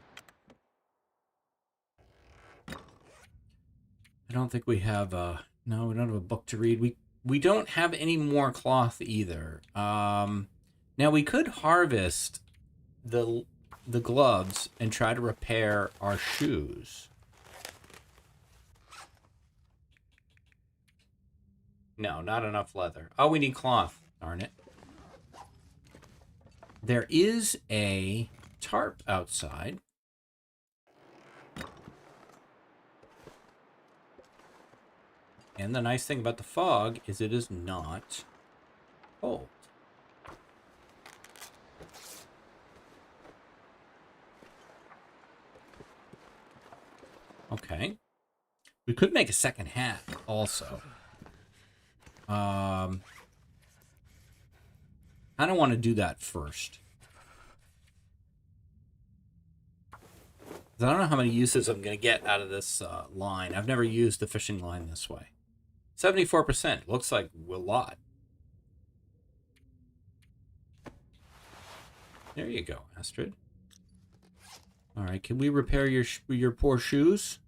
I don't think we have no, we don't have a book to read. We don't have any more cloth either. Now we could harvest the gloves and try to repair our shoes. No, not enough leather. Oh, we need cloth. Darn it. There is a tarp outside. And the nice thing about the fog is it is not cold. Okay. We could make a second hat also. I don't want to do that first. I don't know how many uses I'm going to get out of this line. I've never used the fishing line this way. 74%. Looks like a lot. There you go, Astrid. All right, can we repair your poor shoes?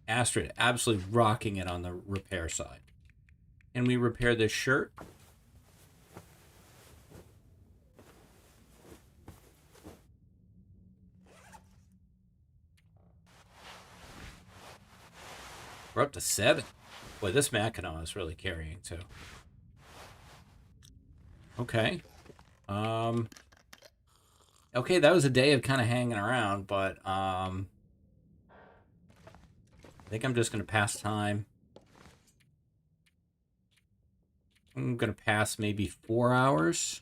Astrid, absolutely rocking it on the repair side. Can we repair this shirt? We're up to 7. Boy, this Mackinac is really carrying too. Okay. Okay, that was a day of kind of hanging around, but I think I'm just going to pass time. I'm going to pass maybe 4 hours.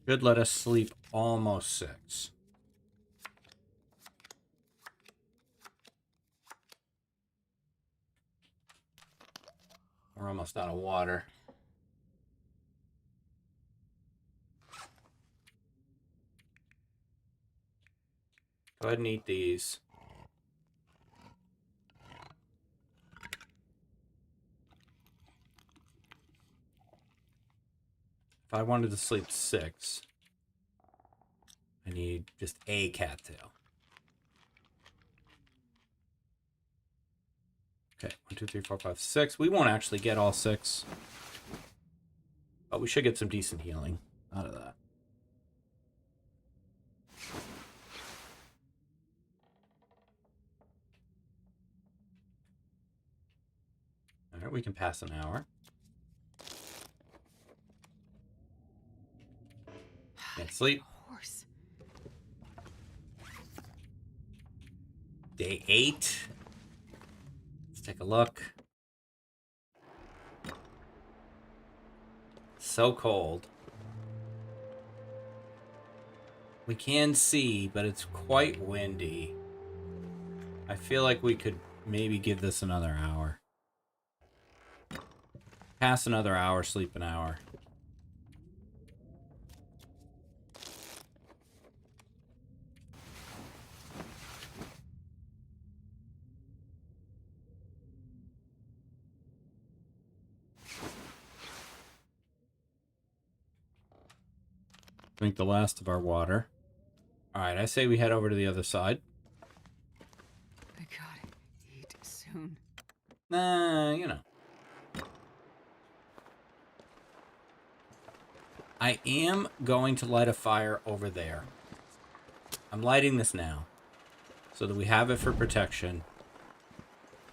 Should let us sleep almost 6. We're almost out of water. Go ahead and eat these. If I wanted to sleep 6, I need just a cattail. Okay, 1, 2, 3, 4, 5, 6. We won't actually get all 6. But we should get some decent healing out of that. Alright, we can pass an hour. Can't sleep. Horse. Day 8. Let's take a look. So cold. We can see, but it's quite windy. I feel like we could maybe give this another hour. Pass another hour, sleep an hour. Drink the last of our water. Alright, I say we head over to the other side. I gotta eat soon. Nah, you know. I am going to light a fire over there. I'm lighting this now, so that we have it for protection.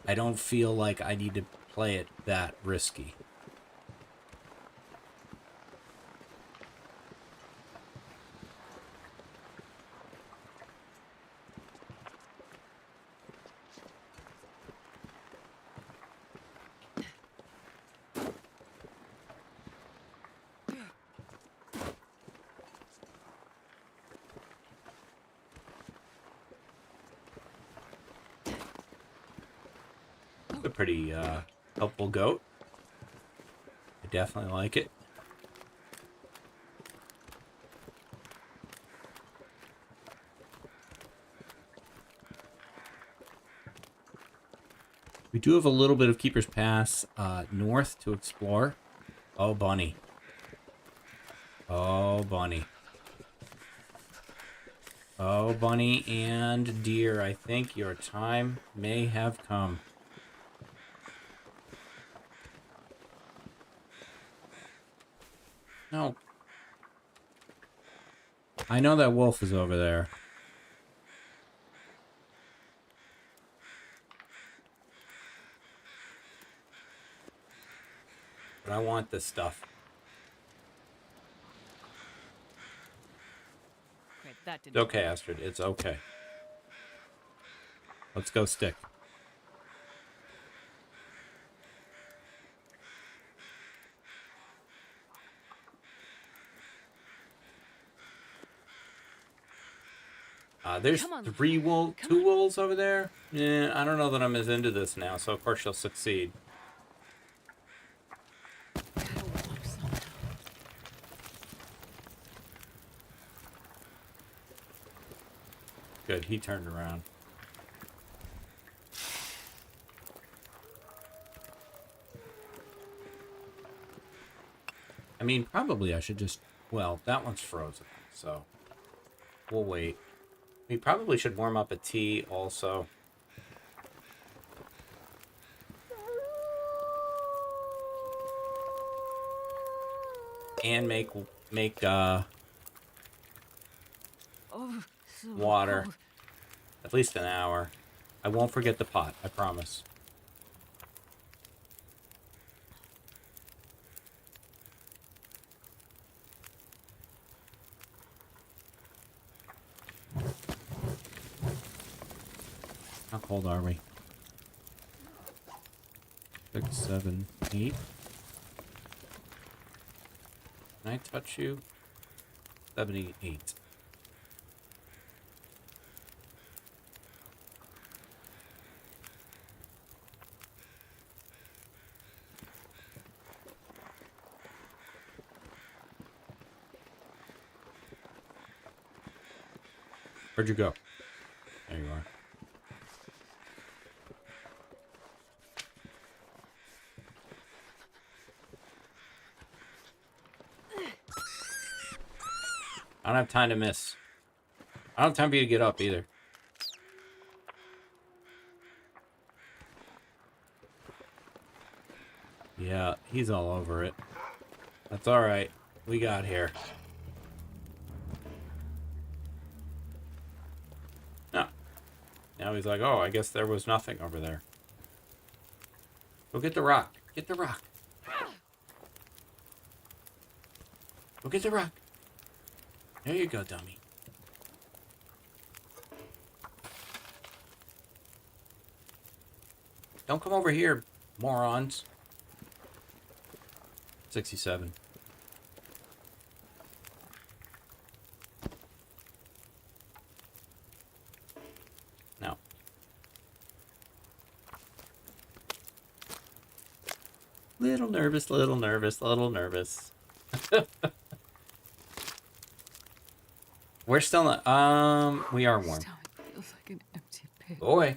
I don't feel like I need to play it that risky. A pretty helpful goat. I definitely like it. We do have a little bit of Keeper's Pass north to explore. Oh, bunny. Oh, bunny. Oh, bunny and deer, I think your time may have come. No. I know that wolf is over there. But I want this stuff. Great, that It's didn't. okay, Astrid. It's okay. Let's go stick. There's Come on, 2 wolves over there. Yeah, I don't know that I'm as into this now, so of course she'll succeed. Gotta walk somehow. Good, he turned around. I mean, probably I should just... Well, that one's frozen, so... We'll wait. We probably should warm up a tea also. And make Oh, so water. cold. At least an hour. I won't forget the pot, I promise. How cold are we? 6, 7, 8. Can I touch you? 78. Where'd you go? There you are. I don't have time to miss. I don't have time for you to get up either. Yeah, he's all over it. That's alright. We got here. No. Now he's like, oh, I guess there was nothing over there. Go get the rock. Get the rock. Go get the rock. There you go, dummy. Don't come over here, morons. 67. No. Little nervous, little nervous, little nervous. We're still not, we are warm. Stomach feels like an empty pit. Boy.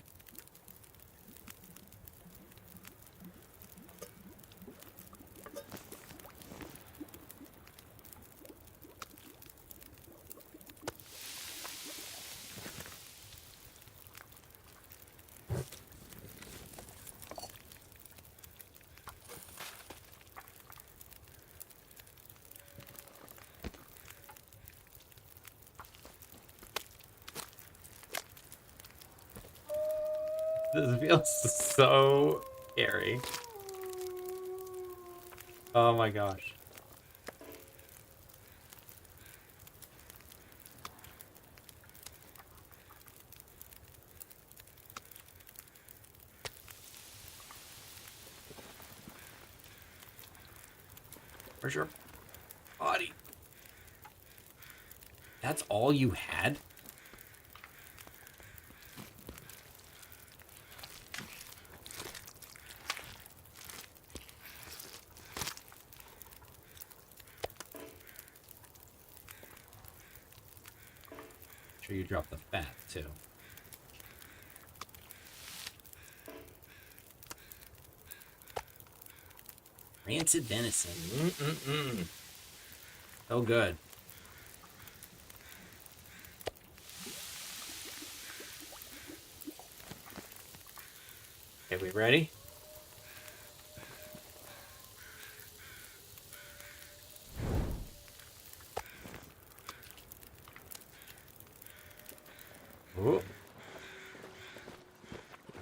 This feels so scary. Oh my gosh. Where's your body? That's all you had? Sure you drop the fat too. Rancid venison. So good. Okay, we ready? Oh.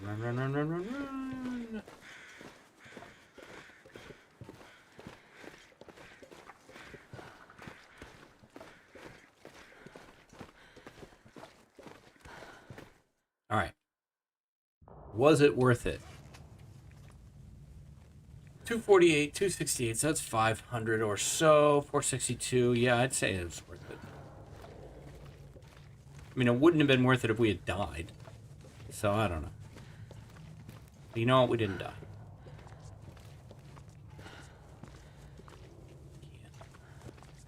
Run, run, run, run, run, run. All right. Was it worth it? 248, 268, so that's 500 or so. 462, yeah, I'd say it was worth it. I mean, it wouldn't have been worth it if we had died. So, I don't know. But you know what? We didn't die.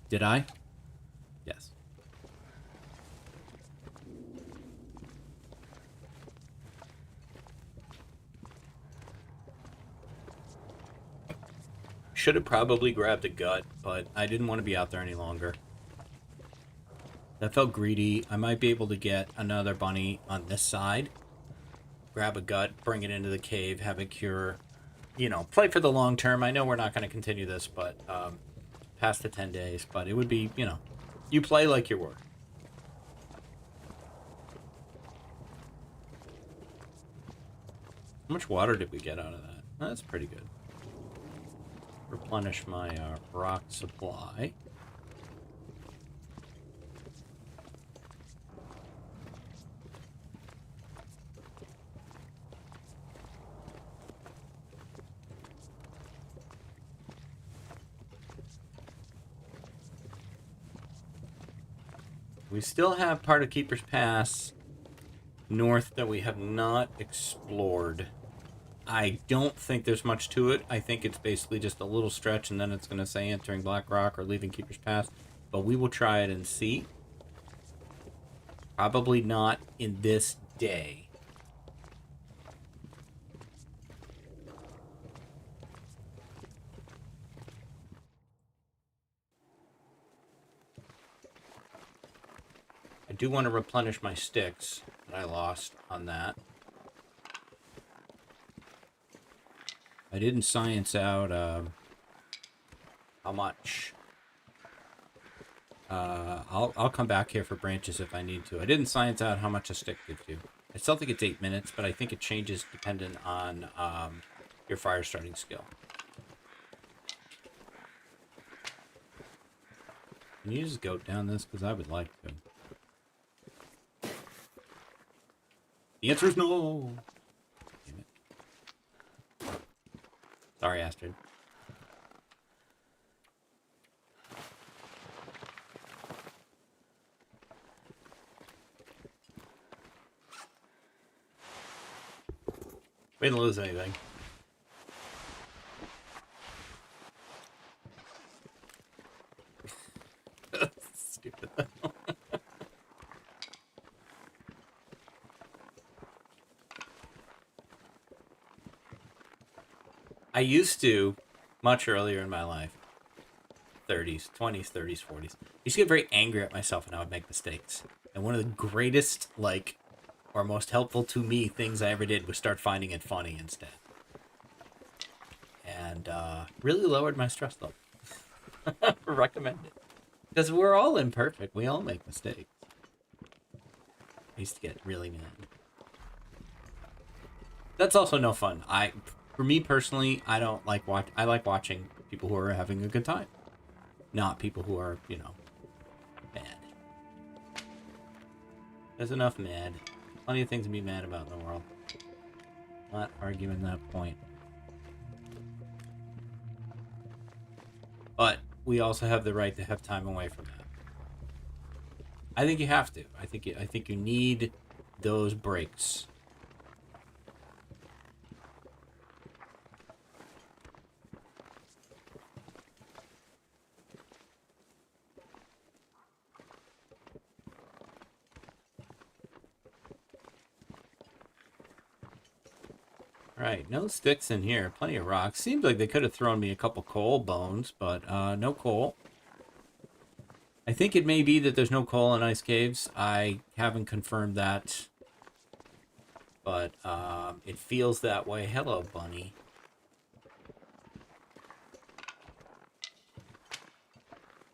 Did I? Yes. Should have probably grabbed a gut, but I didn't want to be out there any longer. That felt greedy. I might be able to get another bunny on this side. Grab a gut, bring it into the cave, have it cure. You know, play for the long term. I know we're not going to continue this, but past the 10 days. But it would be, you know, you play like you were. How much water did we get out of that? That's pretty good. Replenish my rock supply. We still have part of Keeper's Pass north that we have not explored. I don't think there's much to it. I think it's basically just a little stretch, and then it's going to say entering Black Rock or leaving Keeper's Pass. But we will try it and see. Probably not in this day. I do want to replenish my sticks that I lost on that. I didn't science out how much. I'll come back here for branches if I need to. I didn't science out how much a stick gives you. I still think it's 8 minutes, but I think it changes dependent on your fire starting skill. Can you just go down this? Because I would like to. The answer is no. Damn it. Sorry, Astrid. We didn't lose anything. Stupid. I used to, much earlier in my life, 30s, 20s, 30s, 40s, I used to get very angry at myself when I would make mistakes. And one of the greatest, or most helpful to me things I ever did was start finding it funny instead. And really lowered my stress level. Recommend it. Because we're all imperfect. We all make mistakes. I used to get really mad. That's also no fun. For me personally, I don't like I like watching people who are having a good time. Not people who are, mad. There's enough mad. Plenty of things to be mad about in the world. Not arguing that point. But we also have the right to have time away from that. I think you have to. I think you need those breaks. Right, no sticks in here. Plenty of rocks. Seems like they could have thrown me a couple coal bones, but no coal. I think it may be that there's no coal in ice caves. I haven't confirmed that, but it feels that way. Hello, bunny.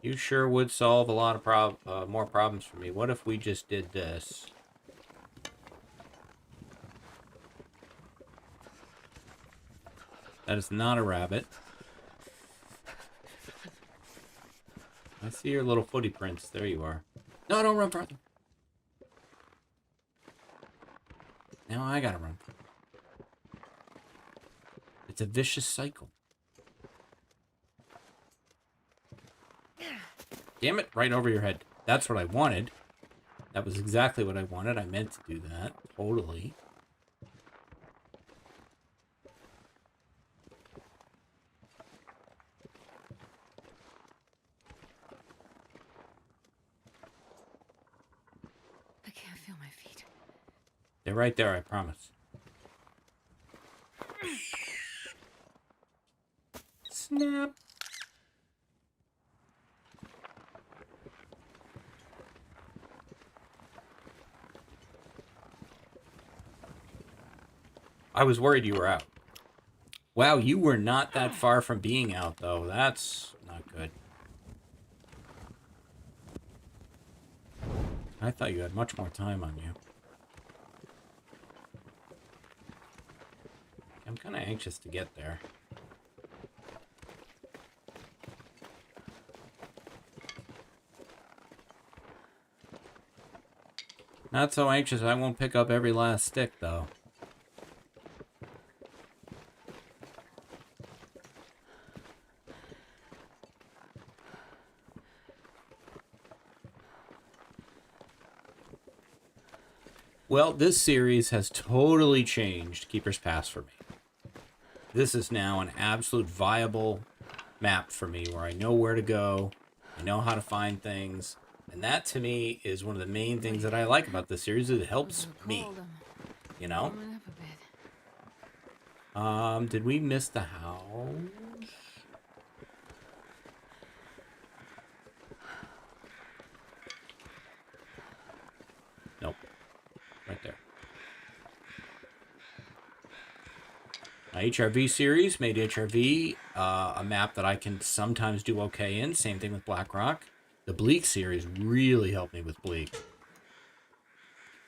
You sure would solve a lot of more problems for me. What if we just did this? That is not a rabbit. I see your little footy prints. There you are. No, don't run further. Now I gotta run. It's a vicious cycle. Damn it, right over your head. That's what I wanted. That was exactly what I wanted. I meant to do that. Totally. They're right there, I promise. Snap. I was worried you were out. Wow, you were not that far from being out, though. That's not good. I thought you had much more time on you. I'm kind of anxious to get there. Not so anxious I won't pick up every last stick, though. Well, this series has totally changed Keeper's Pass for me. This is now an absolute viable map for me where I know where to go, I know how to find things, and that to me is one of the main things that I like about this series. It helps me, you know? Did we miss the house? Nope. Right there. My HRV series made HRV a map that I can sometimes do okay in. Same thing with Blackrock. The Bleak series really helped me with Bleak.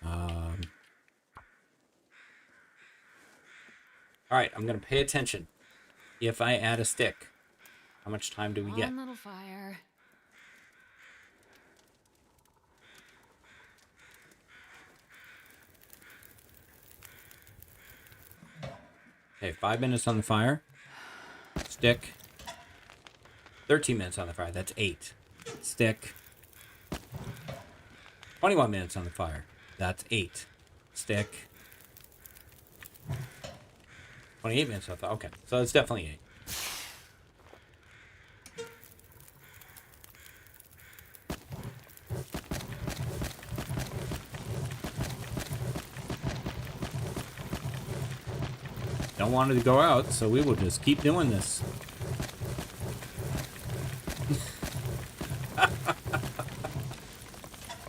All right, I'm going to pay attention. If I add a stick, how much time do we get? One little fire. Okay, 5 minutes on the fire. Stick. 13 minutes on the fire. That's 8. Stick. 21 minutes on the fire. That's 8. Stick. 28 minutes on the fire. Okay, so it's definitely 8. Don't want it to go out, so we will just keep doing this.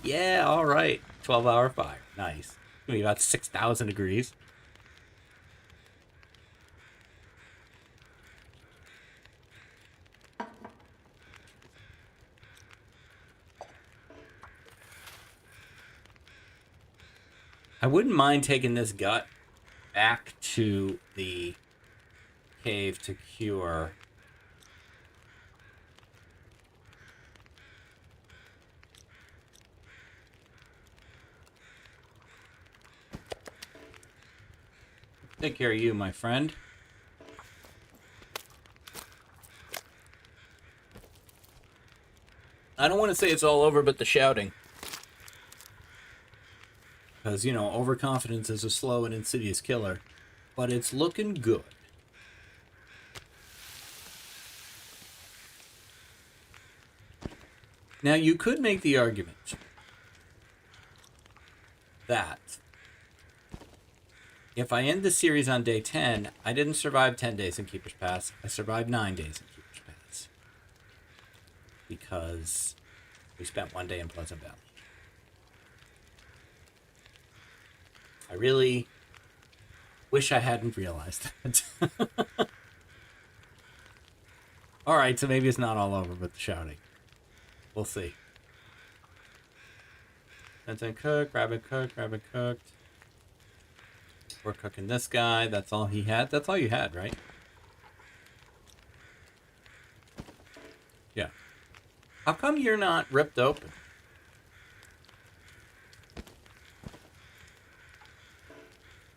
Yeah, all right. 12-hour fire. Nice. It's gonna be about 6,000 degrees. I wouldn't mind taking this gut back to the cave to cure. Take care of you, my friend. I don't want to say it's all over, but the shouting. Because, you know, overconfidence is a slow and insidious killer. But it's looking good. Now, you could make the argument that if I end the series on day 10, I didn't survive 10 days in Keeper's Pass. I survived 9 days in Keeper's Pass. Because we spent 1 day in Pleasant Valley. I really wish I hadn't realized that. Alright, so maybe it's not all over with the shouting. We'll see. Benton cooked, rabbit cooked, rabbit cooked. We're cooking this guy. That's all he had. That's all you had, right? Yeah. How come you're not ripped open?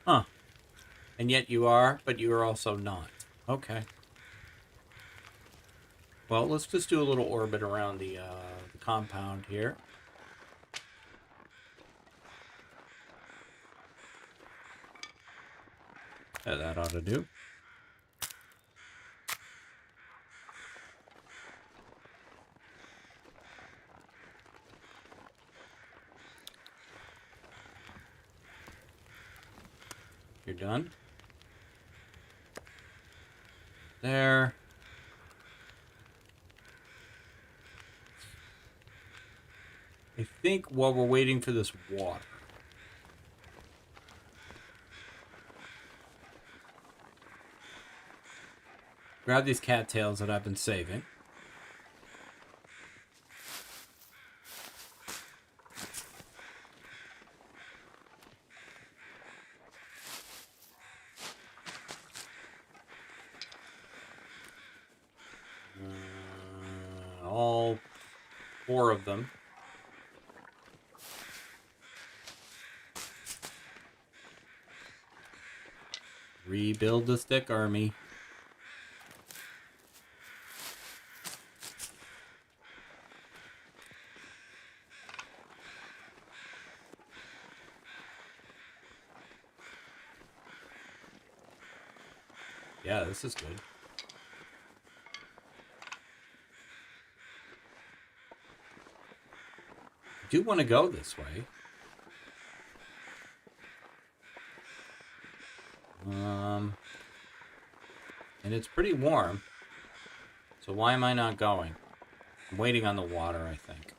Huh. And yet you are, but you are also not. Okay. Well, let's just do a little orbit around the compound here. Yeah, that ought to do. You're done. There. I think while we're waiting for this water. Grab these cattails that I've been saving. All 4 of them. Rebuild the stick army. Yeah, this is good. I do want to go this way. And it's pretty warm. So why am I not going? I'm waiting on the water, I think.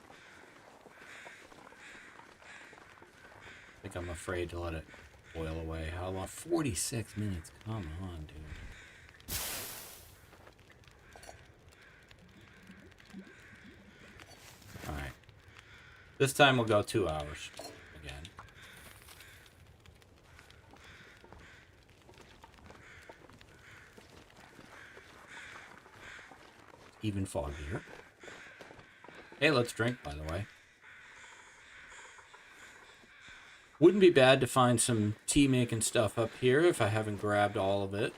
I think I'm afraid to let it boil away. How long? 46 minutes. Come on, dude. Alright. This time we'll go 2 hours again. Even foggier. Hey, let's drink, by the way. Wouldn't be bad to find some tea making stuff up here if I haven't grabbed all of it.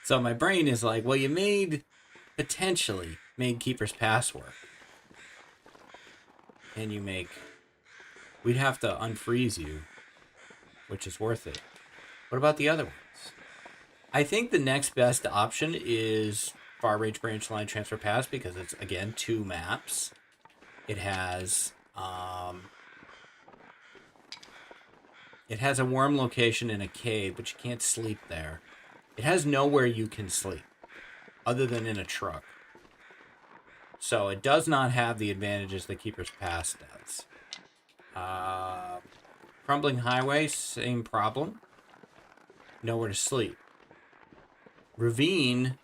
So my brain is like, well, you potentially made Keeper's Pass work. And we'd have to unfreeze you, which is worth it. What about the other ones? I think the next best option is Far Range Branch Line Transfer Pass because it's, again, 2 maps. It has a worm location in a cave, but you can't sleep there. It has nowhere you can sleep other than in a truck. So it does not have the advantages that Keeper's Pass does. Crumbling Highway, same problem. Nowhere to sleep. Ravine,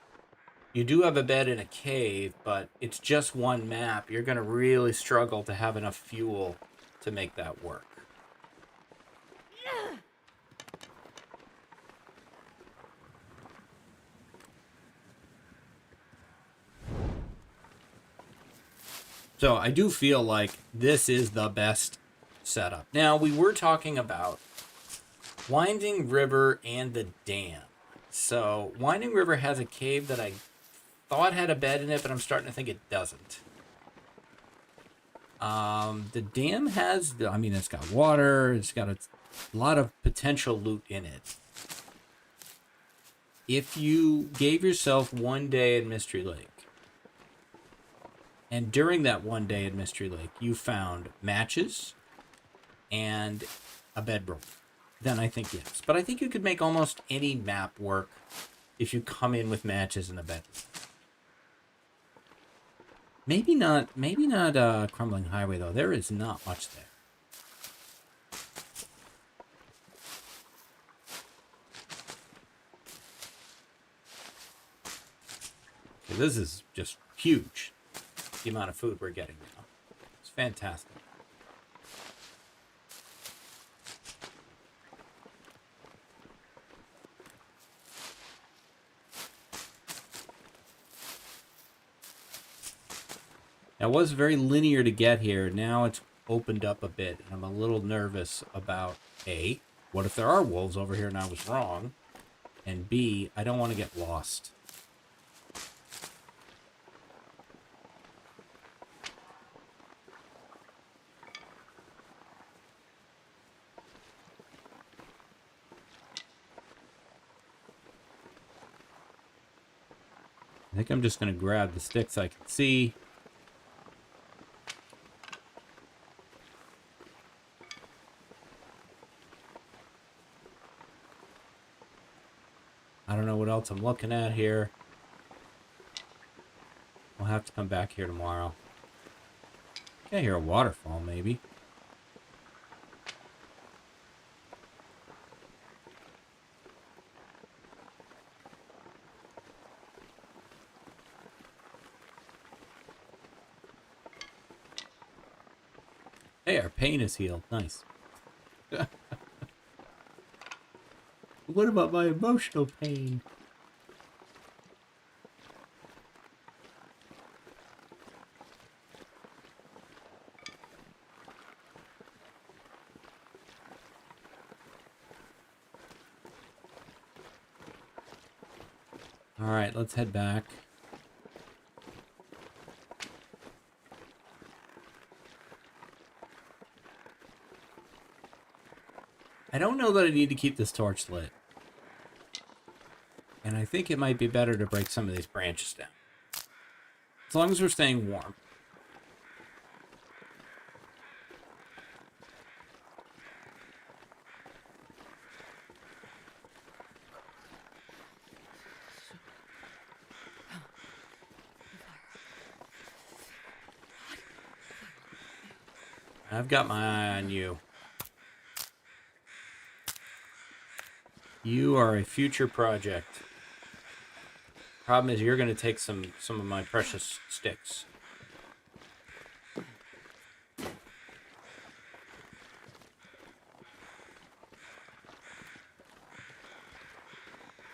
you do have a bed in a cave, but it's just 1 map. You're going to really struggle to have enough fuel to make that work. So I do feel like this is the best setup. Now, we were talking about Winding River and the dam. So Winding River has a cave that I thought had a bed in it, but I'm starting to think it doesn't. The dam has, it's got water. It's got a lot of potential loot in it. If you gave yourself 1 day at Mystery Lake, and during that 1 day at Mystery Lake, you found matches and a bedroll, then I think yes. But I think you could make almost any map work if you come in with matches and a bedroll. Maybe not Crumbling Highway, though. There is not much there. Okay, this is just huge, the amount of food we're getting now. It's fantastic. Now, it was very linear to get here. Now it's opened up a bit, and I'm a little nervous about A, what if there are wolves over here and I was wrong? And B, I don't want to get lost. I think I'm just going to grab the sticks I can see. I don't know what else I'm looking at here. We'll have to come back here tomorrow. I hear a waterfall, maybe. Hey, our pain is healed. Nice. What about my emotional pain? Alright, let's head back. I don't know that I need to keep this torch lit. And I think it might be better to break some of these branches down. As long as we're staying warm. I've got my eye on you. You are a future project. Problem is, you're going to take some of my precious sticks.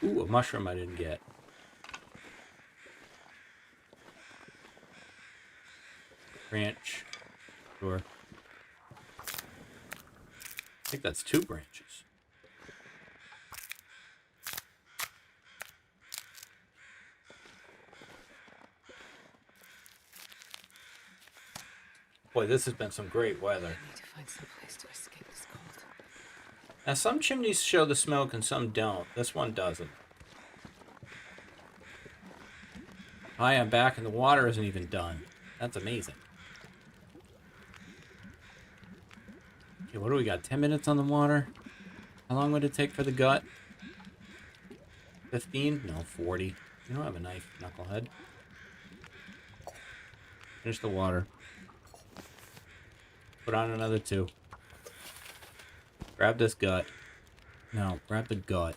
Ooh, a mushroom I didn't get. Branch. Sure. I think that's 2 branches. Boy, this has been some great weather. I need to find some place to escape this cold. Now, some chimneys show the smoke and some don't. This one doesn't. Hi, I'm back and the water isn't even done. That's amazing. Okay, what do we got? 10 minutes on the water? How long would it take for the gut? 15? No, 40. You don't have a knife, knucklehead. Finish the water. Put on another 2. Grab this gut. No, grab the gut.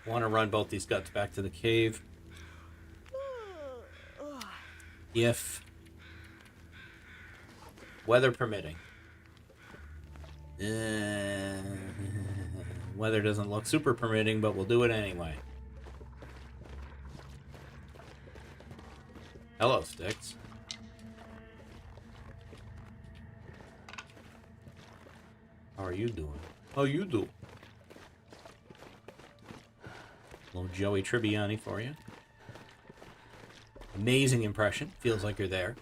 Want to run both these guts back to the cave. If weather permitting. Weather doesn't look super permitting, but we'll do it anyway. Hello, Sticks. How are you doing? How you do? Little Joey Tribbiani for you. Amazing impression. Feels like you're there.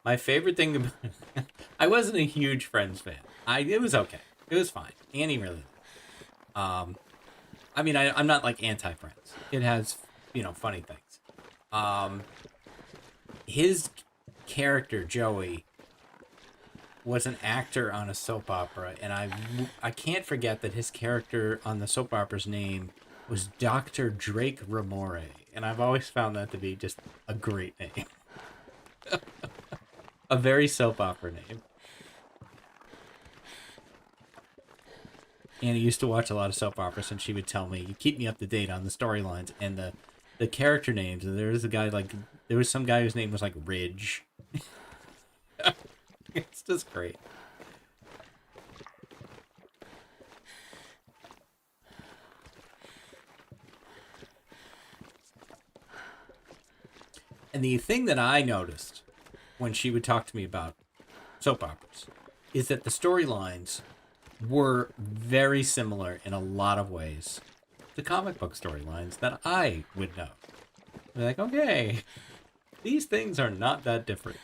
My favorite thing about I wasn't a huge Friends fan. It was okay. It was fine. Annie really. I mean, I'm not like anti-Friends. It has, funny things. His character Joey was an actor on a soap opera, and I can't forget that his character on the soap opera's name was Dr. Drake Ramore, and I've always found that to be just a great name. A very soap opera name. Annie used to watch a lot of soap operas, and she would tell me, "You keep me up to date on the storylines and the character names." And there was some guy whose name was like Ridge. It's just great. And the thing that I noticed when she would talk to me about soap operas is that the storylines were very similar in a lot of ways to comic book storylines that I would know. They're like, okay, these things are not that different.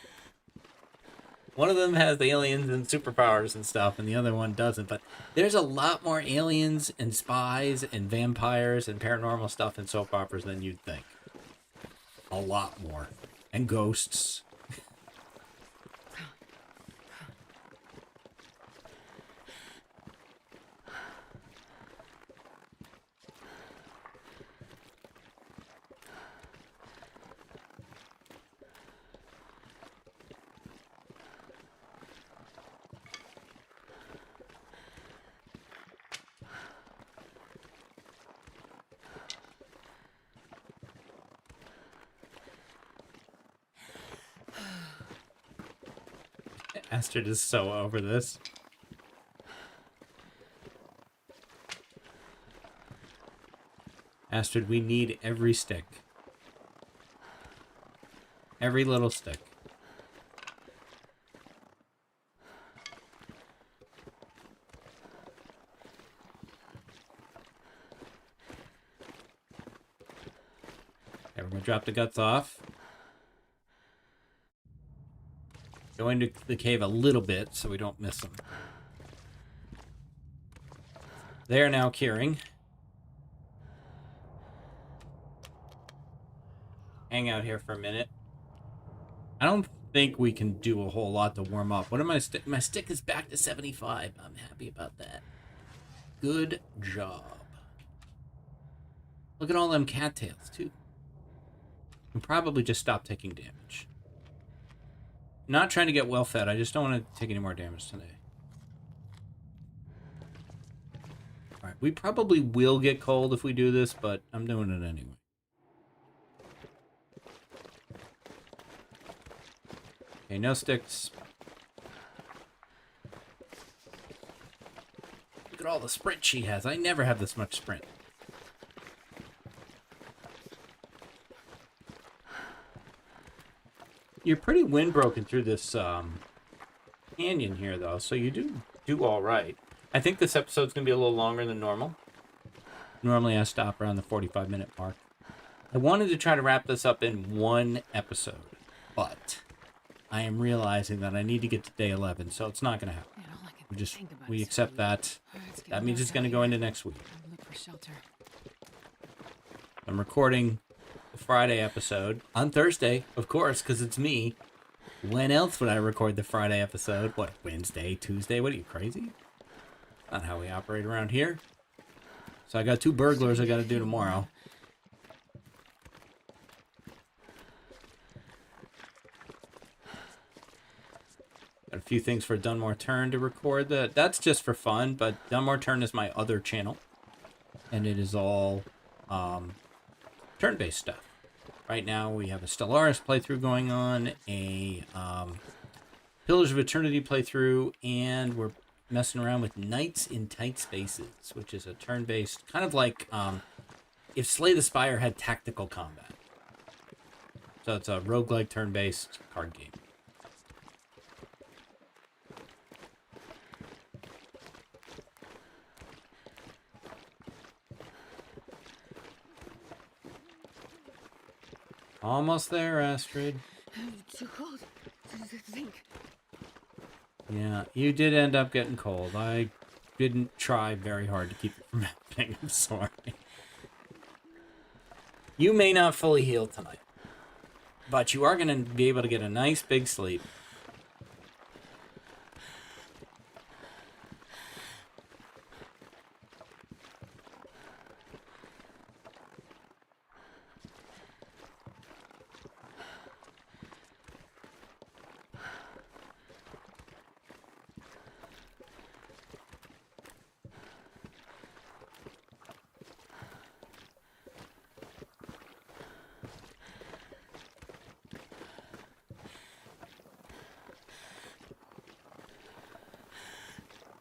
One of them has the aliens and superpowers and stuff, and the other one doesn't. But there's a lot more aliens and spies and vampires and paranormal stuff in soap operas than you'd think. A lot more. And ghosts. Astrid is so over this. Astrid, we need every stick. Every little stick. Okay, we're gonna drop the guts off. Go into the cave a little bit so we don't miss them. They are now curing. Hang out here for a minute. I don't think we can do a whole lot to warm up. What am I stick? My stick is back to 75. I'm happy about that. Good job. Look at all them cattails, too. And probably just stop taking damage. Not trying to get well fed. I just don't want to take any more damage today. Alright, we probably will get cold if we do this, but I'm doing it anyway. Okay, no sticks. Look at all the sprint she has. I never have this much sprint. You're pretty windbroken through this canyon here, though, so you do all right. I think this episode's going to be a little longer than normal. Normally I stop around the 45-minute mark. I wanted to try to wrap this up in one episode, but I am realizing that I need to get to day 11, so it's not going to happen. We accept that. That means it's going to go into next week. I'm recording the Friday episode on Thursday, of course, because it's me. When else would I record the Friday episode? What, Wednesday, Tuesday? What are you, crazy? Not how we operate around here. So I got 2 burglars I got to do tomorrow. Got a few things for Dunmore Turn to record. That's just for fun, but Dunmore Turn is my other channel. And it is all turn-based stuff. Right now we have a Stellaris playthrough going on, a Pillars of Eternity playthrough, and we're messing around with Knights in Tight Spaces, which is a turn-based, kind of like if Slay the Spire had tactical combat. So it's a roguelike turn-based card game. Almost there, Astrid. Too cold to think. Yeah, you did end up getting cold. I didn't try very hard to keep it from happening. I'm sorry. You may not fully heal tonight, but you are going to be able to get a nice big sleep.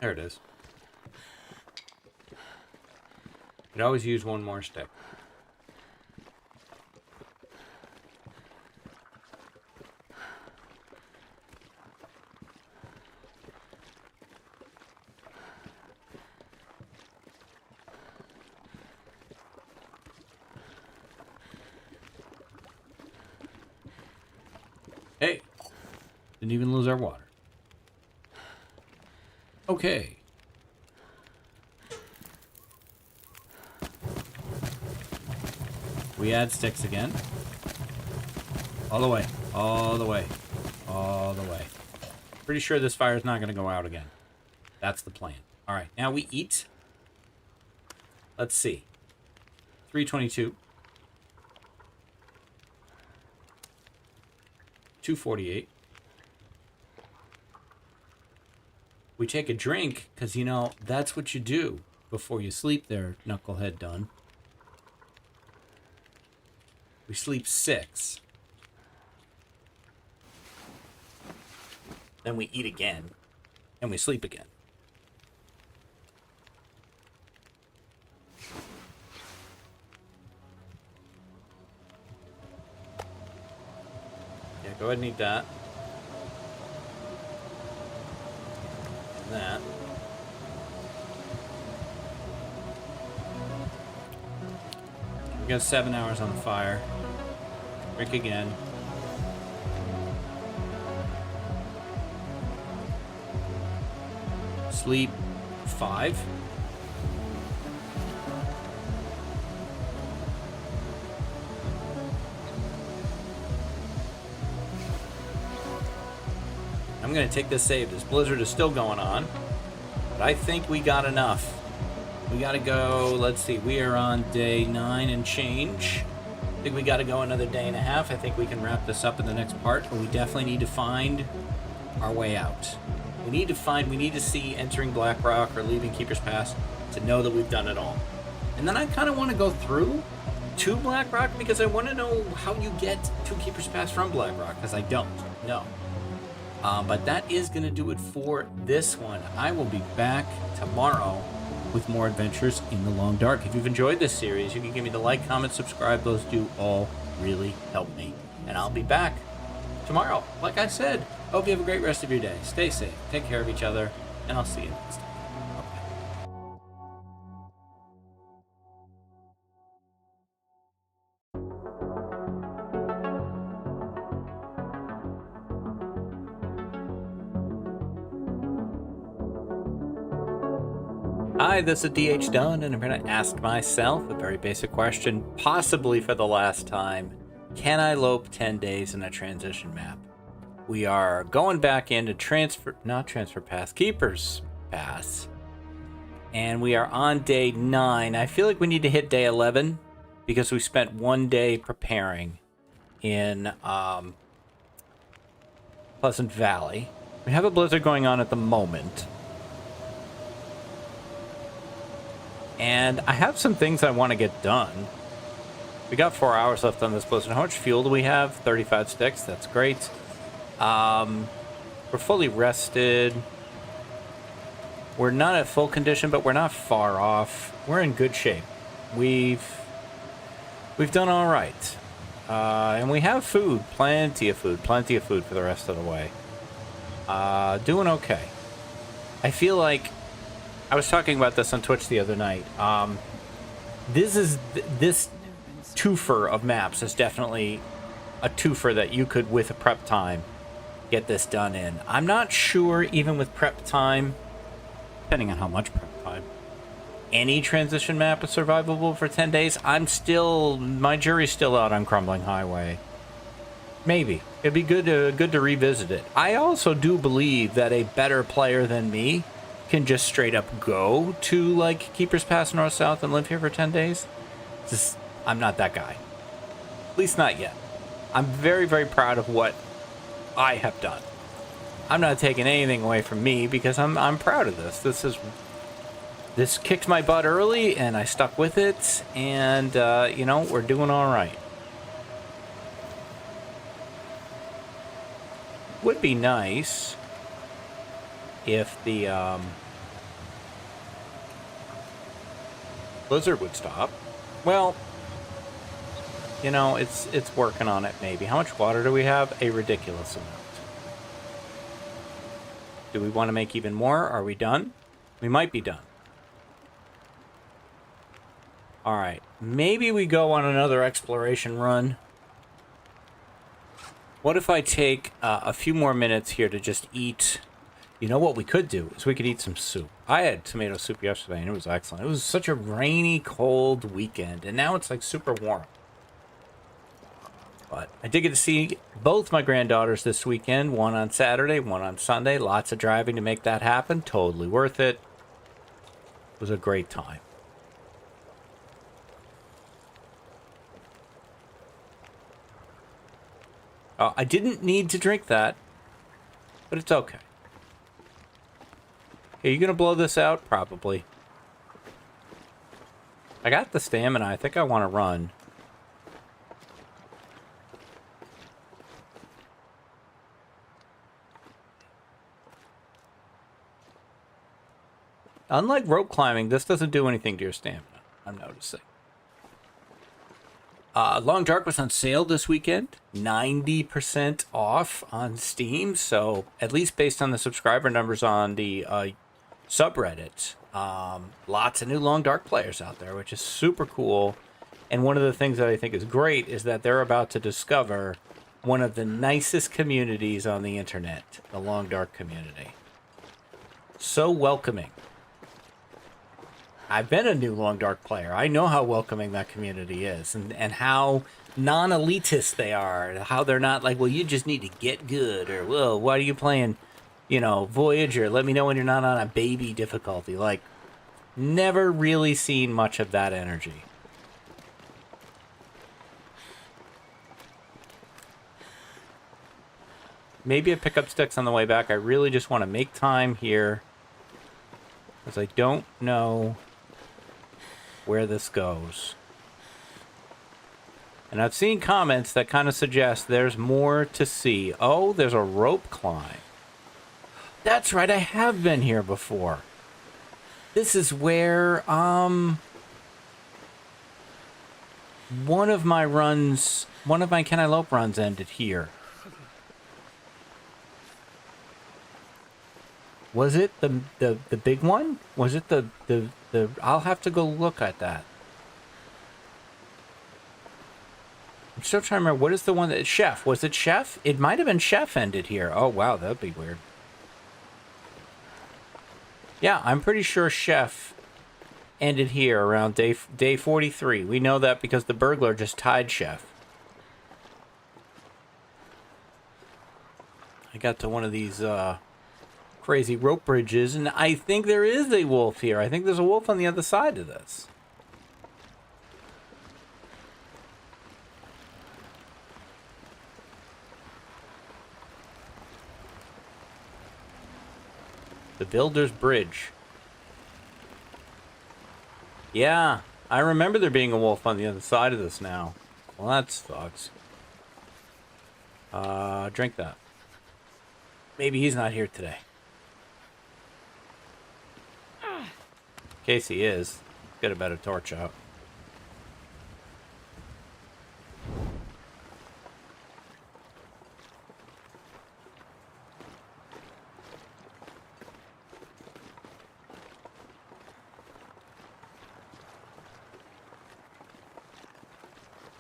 There it is. Could always use one more stick. Hey, didn't even lose our water. Okay. We add sticks again. All the way. All the way. All the way. Pretty sure this fire is not going to go out again. That's the plan. All right, now we eat. Let's see. 322. 248. We take a drink, because, you know, that's what you do before you sleep there, Knucklehead Dunn. We sleep 6. Then we eat again. And we sleep again. go ahead and eat that. And that. We got 7 hours on the fire. Drink again. Sleep 5. I'm going to take this save. This blizzard is still going on, but I think we got enough. We got to go, let's see, we are on day 9 and change. I think we got to go another day and a half. I think we can wrap this up in the next part, but we definitely need to find our way out. We need to see entering Blackrock or leaving Keeper's Pass to know that we've done it all. And then I kind of want to go through to Blackrock because I want to know how you get to Keeper's Pass from Blackrock, because I don't know. But that is going to do it for this one. I will be back tomorrow with more adventures in the Long Dark. If you've enjoyed this series, you can give me the like, comment, subscribe. Those do all really help me. And I'll be back tomorrow. Like I said, hope you have a great rest of your day. Stay safe, take care of each other, and I'll see you next time. Hi, this is DH Dunn, and I'm going to ask myself a very basic question, possibly for the last time. Can I lope 10 days in a transition map? We are going back into Keeper's Pass. And we are on day 9. I feel like we need to hit day 11 because we spent 1 day preparing in Pleasant Valley. We have a blizzard going on at the moment. And I have some things I want to get done. We got 4 hours left on this blizzard. How much fuel do we have? 35 sticks. That's great. We're fully rested. We're not at full condition, but we're not far off. We're in good shape. We've done all right. And we have food. Plenty of food for the rest of the way. Doing okay. I feel like I was talking about this on Twitch the other night. This twofer of maps is definitely a twofer that you could, with a prep time, get this done in. I'm not sure, even with prep time, depending on how much prep time, any transition map is survivable for 10 days. My jury's still out on Crumbling Highway. Maybe. It'd be good to revisit it. I also do believe that a better player than me can just straight up go to, like, Keeper's Pass North-South and live here for 10 days. I'm not that guy. At least not yet. I'm very, very proud of what I have done. I'm not taking anything away from me because I'm proud of this. This kicked my butt early and I stuck with it, and we're doing all right. Would be nice if the blizzard would stop. Well, it's working on it maybe. How much water do we have? A ridiculous amount. Do we want to make even more? Are we done? We might be done. All right. Maybe we go on another exploration run. What if I take a few more minutes here to just eat? You know what we could do is we could eat some soup. I had tomato soup yesterday and it was excellent. It was such a rainy, cold weekend, and now it's like super warm. But I did get to see both my granddaughters this weekend, one on Saturday, one on Sunday. Lots of driving to make that happen. Totally worth it. It was a great time. I didn't need to drink that, but it's okay. Are you going to blow this out? Probably. I got the stamina. I think I want to run. Unlike rope climbing, this doesn't do anything to your stamina, I'm noticing. Long Dark was on sale this weekend, 90% off on Steam. So at least based on the subscriber numbers on the subreddit, lots of new Long Dark players out there, which is super cool. And one of the things that I think is great is that they're about to discover one of the nicest communities on the internet, the Long Dark community. So welcoming. I've been a new Long Dark player. I know how welcoming that community is and how non-elitist they are. How they're not like, well, you just need to get good, or, well, why are you playing, Voyager? Let me know when you're not on a baby difficulty. Like, never really seen much of that energy. Maybe I pick up sticks on the way back. I really just want to make time here, because I don't know where this goes. And I've seen comments that kind of suggest there's more to see. Oh, there's a rope climb. That's right, I have been here before. This is where one of my Can I Lope runs ended here. Was it the big one? Was it the I'll have to go look at that. I'm still trying to remember, what is the one that Chef? Was it Chef? It might have been Chef ended here. Oh wow, that'd be weird. Yeah, I'm pretty sure Chef ended here around day 43. We know that because the burglar just tied Chef. I got to one of these crazy rope bridges, and I think there is a wolf here. I think there's a wolf on the other side of this. The Builder's Bridge. Yeah, I remember there being a wolf on the other side of this now. Well, that sucks. Drink that. Maybe he's not here today. In case he is, get a better torch out.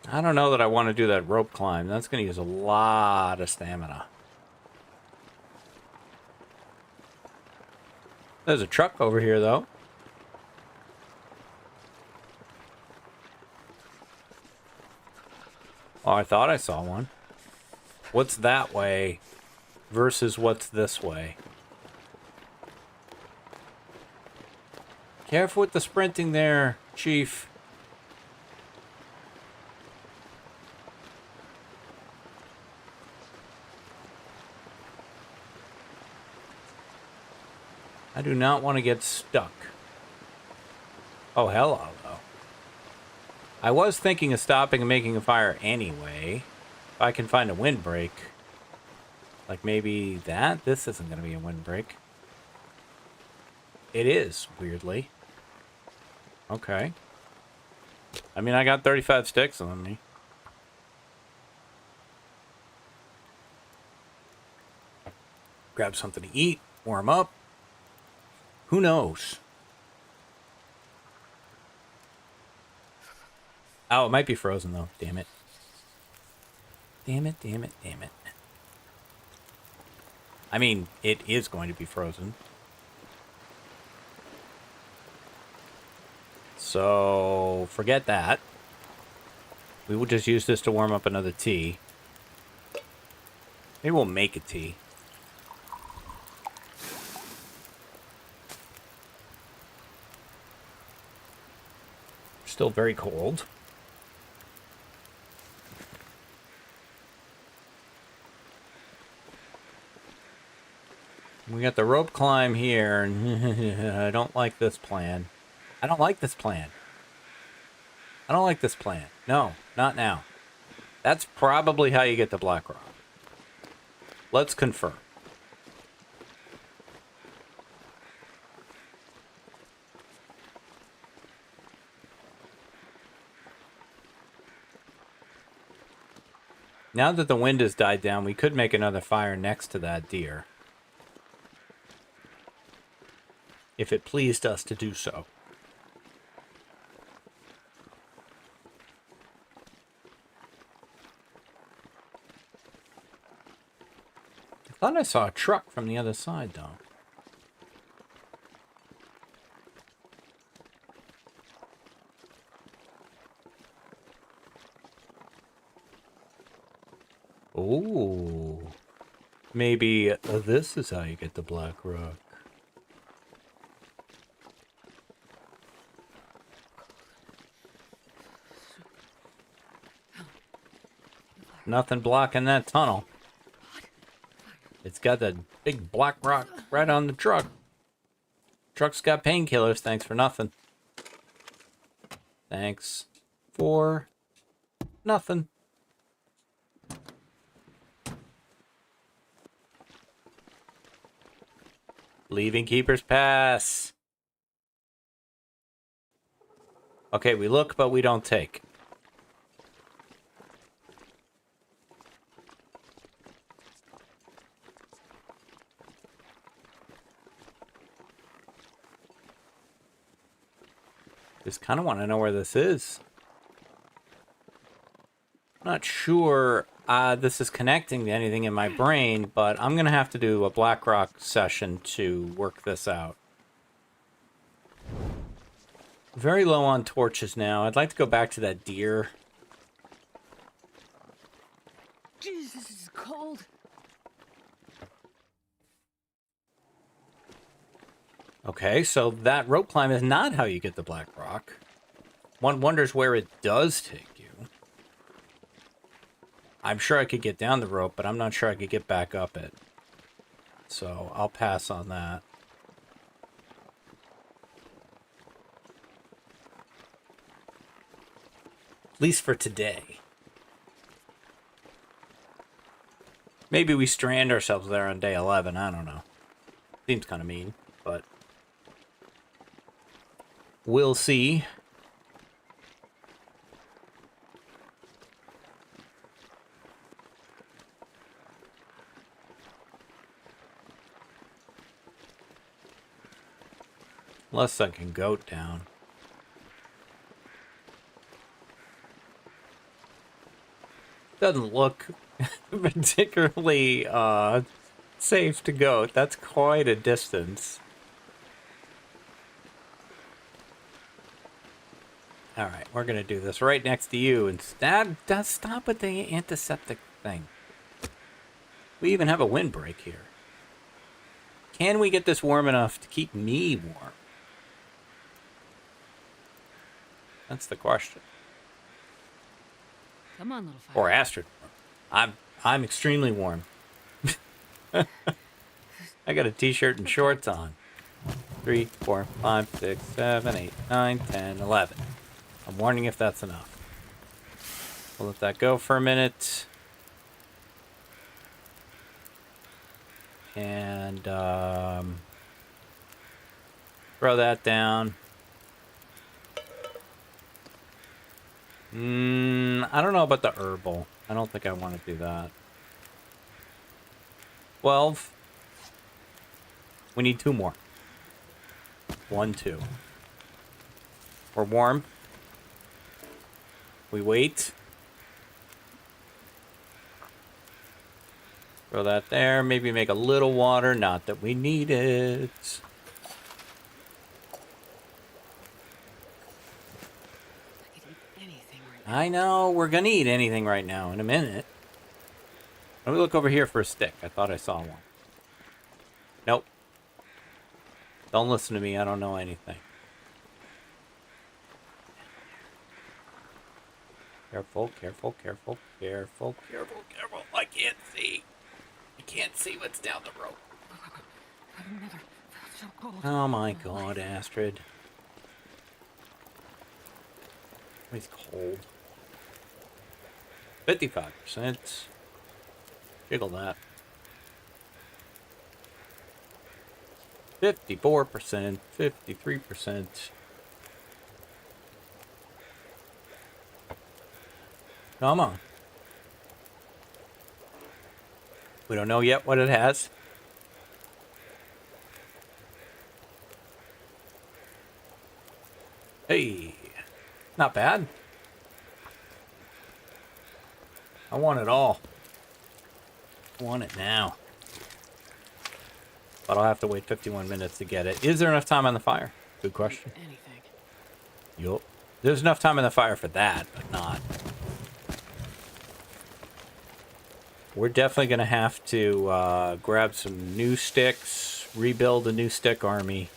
I don't know that I want to do that rope climb. That's going to use a lot of stamina. There's a truck over here, though. Oh, I thought I saw one. What's that way versus what's this way? Careful with the sprinting there, Chief. I do not want to get stuck. Oh, hello, though. I was thinking of stopping and making a fire anyway. If I can find a windbreak. Like maybe that? This isn't going to be a windbreak. It is, weirdly. Okay. I mean, I got 35 sticks on me. Grab something to eat, warm up. Who knows? Oh, it might be frozen, though. Damn it. Damn it, damn it, damn it. I mean, it is going to be frozen. So, forget that. We will just use this to warm up another tea. Maybe we'll make a tea. Still very cold. We got the rope climb here. I don't like this plan. I don't like this plan. I don't like this plan. No, not now. That's probably how you get the black rock. Let's confirm. Now that the wind has died down, we could make another fire next to that deer. If it pleased us to do so. I thought I saw a truck from the other side, though. Ooh. Maybe this is how you get the black rock. Nothing blocking that tunnel. It's got that big black rock right on the truck. Truck's got painkillers, thanks for nothing. Thanks for nothing. Leaving Keeper's Pass. Okay, we look, but we don't take. Just kind of want to know where this is. Not sure this is connecting to anything in my brain, but I'm going to have to do a Blackrock session to work this out. Very low on torches now. I'd like to go back to that deer. Jesus, this is cold. Okay, so that rope climb is not how you get the black rock. One wonders where it does take you. I'm sure I could get down the rope, but I'm not sure I could get back up it. So I'll pass on that. At least for today. Maybe we strand ourselves there on day 11, I don't know. Seems kind of mean, but we'll see. Unless I can goat down. Doesn't look particularly safe to goat. That's quite a distance. Alright, we're gonna do this right next to you. And stop with the antiseptic thing. We even have a windbreak here. Can we get this warm enough to keep me warm? That's the question. Come on, little fire. Or Astrid. I'm extremely warm. I got a t-shirt and shorts on. 3, 4, 5, 6, 7, 8, 9, 10, 11. I'm wondering if that's enough. We'll let that go for a minute. And throw that down. I don't know about the herbal. I don't think I want to do that. 12. We need 2 more. 1, 2. We're warm. We wait. Throw that there. Maybe make a little water. Not that we need it. I know, we're gonna eat anything right now in a minute. Let me look over here for a stick. I thought I saw one. Nope. Don't listen to me, I don't know anything. Careful, careful, careful, careful, careful, careful. I can't see. I can't see what's down the road. I've never felt so cold. Oh my god, Astrid. It's cold. 55%. Jiggle that. 54%. 53%. Come on. We don't know yet what it has. Hey, not bad. I want it all. I want it now. But I'll have to wait 51 minutes to get it. Is there enough time on the fire? Good question. Anything. Yup. There's enough time in the fire for that, but not. We're definitely going to have to grab some new sticks, rebuild a new stick army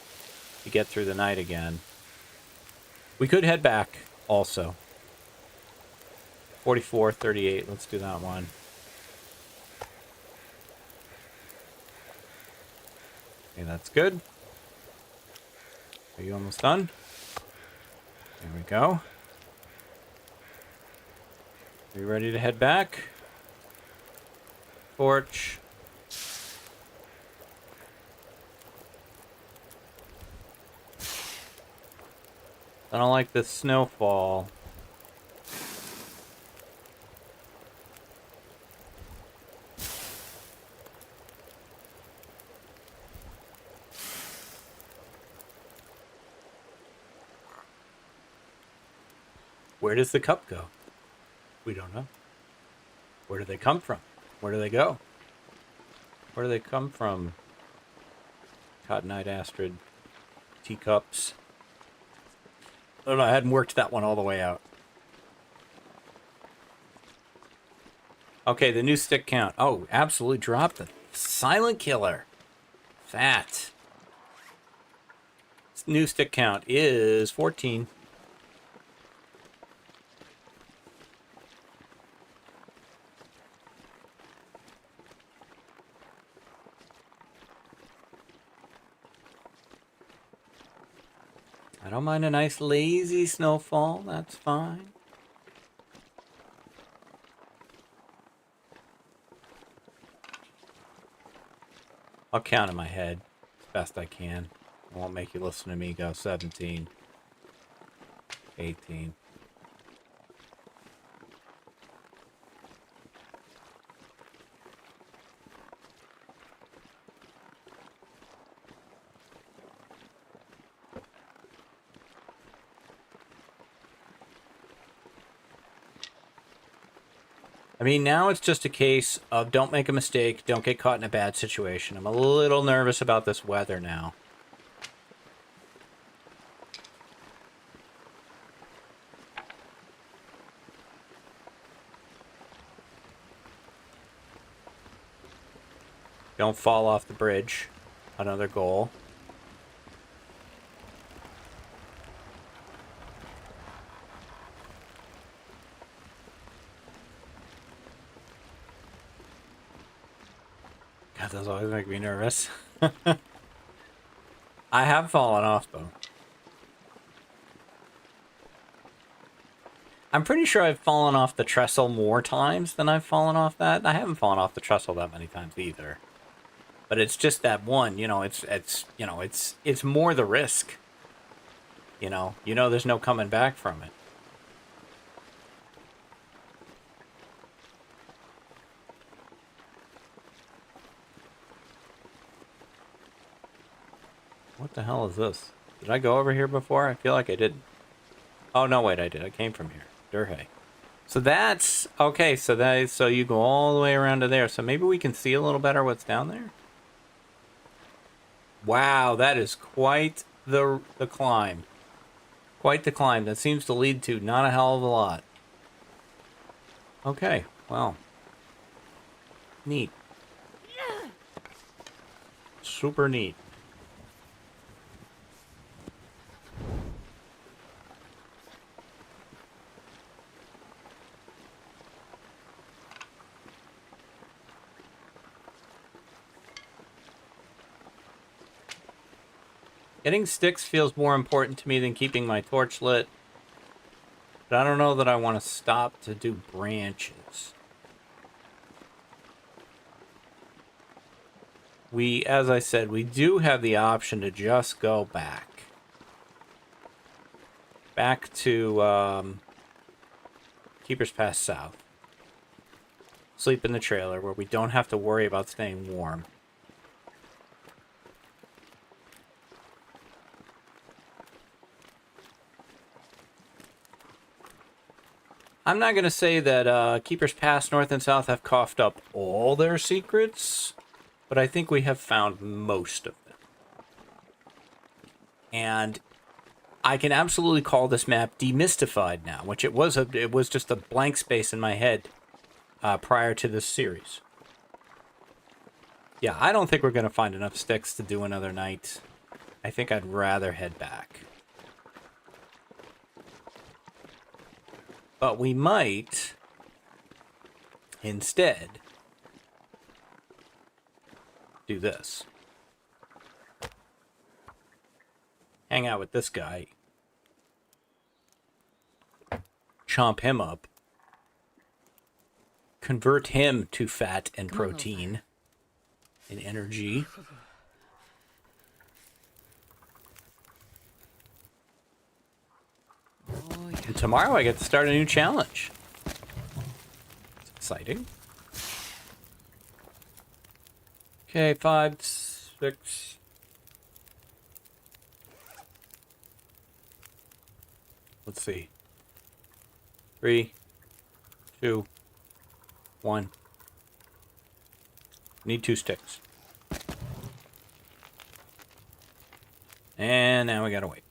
to get through the night again. We could head back also. 44, 38. Let's do that one. Okay, that's good. Are you almost done? There we go. Are you ready to head back? Torch. I don't like the snowfall. Where does the cup go? We don't know. Where do they come from? Where do they go? Where do they come from? Cottonite Astrid. Teacups. I don't know, I hadn't worked that one all the way out. Okay, the new stick count. Oh, absolutely dropped it. Silent Killer. Fat. New stick count is 14. I don't mind a nice lazy snowfall, that's fine. I'll count in my head as best I can. I won't make you listen to me go 17, 18. I mean, now it's just a case of don't make a mistake, don't get caught in a bad situation. I'm a little nervous about this weather now. Don't fall off the bridge. Another goal. God, those always make me nervous. I have fallen off, though. I'm pretty sure I've fallen off the trestle more times than I've fallen off that. I haven't fallen off the trestle that many times either. But it's just that one, it's more the risk. You know there's no coming back from it. What the hell is this? Did I go over here before? I feel like I didn't. Oh, no, wait, I did. I came from here. Durhay. So that's... Okay, so you go all the way around to there. So maybe we can see a little better what's down there? Wow, that is quite the climb. Quite the climb. That seems to lead to not a hell of a lot. Okay, well. Neat. Super neat. Getting sticks feels more important to me than keeping my torch lit. But I don't know that I want to stop to do branches. As I said, we do have the option to just go back. Back to Keeper's Pass South. sleep in the trailer where we don't have to worry about staying warm. I'm not going to say that Keepers Pass North and South have coughed up all their secrets, but I think we have found most of them. And I can absolutely call this map demystified now, which it was just a blank space in my head prior to this series. Yeah, I don't think we're going to find enough sticks to do another night. I think I'd rather head back. But we might, instead, do this. Hang out with this guy. Chomp him up. Convert him to fat and protein and energy. Oh, yeah. And tomorrow I get to start a new challenge. It's exciting. Okay, 5, 6. Let's see. 3, 2, 1. Need 2 sticks. And now we gotta wait.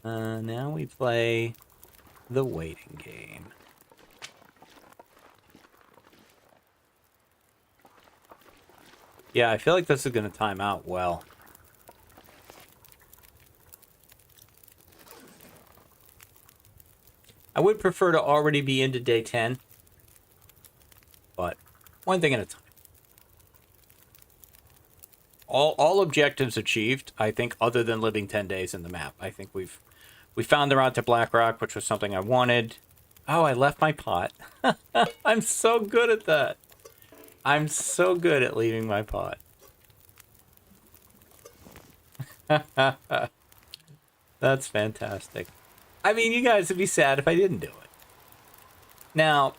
Now we play the waiting game. Yeah, I feel like this is gonna time out well. I would prefer to already be into day 10, but one thing at a time. All objectives achieved, I think, other than living 10 days in the map. I think we found the route to Blackrock, which was something I wanted. Oh, I left my pot. I'm so good at that. I'm so good at leaving my pot. That's fantastic. I mean, you guys would be sad if I didn't do it. Now,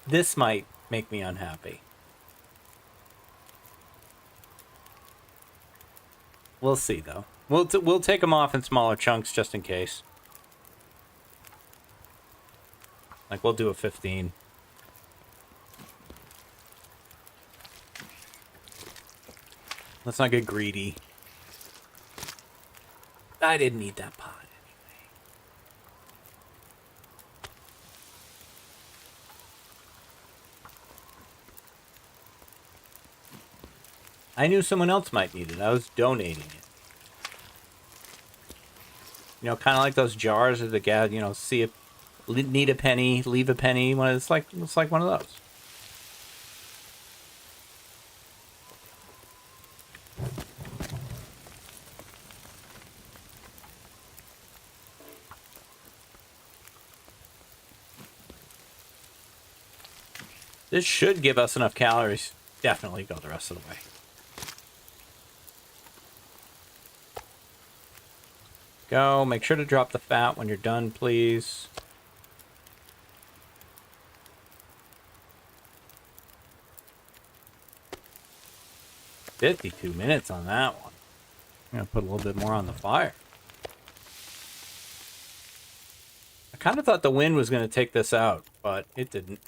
this might make me unhappy. We'll see, though. We'll take them off in smaller chunks just in case. Like, we'll do a 15. Let's not get greedy. I didn't need that pot anyway. I knew someone else might need it. I was donating it. You know, kind of like those jars of the gas, you know, see if need a penny, leave a penny. It's like one of those. This should give us enough calories. Definitely go the rest of the way. Go. Make sure to drop the fat when you're done, please. $52 on that one. I'm going to put a little bit more on the fire. I kind of thought the wind was going to take this out, but it didn't.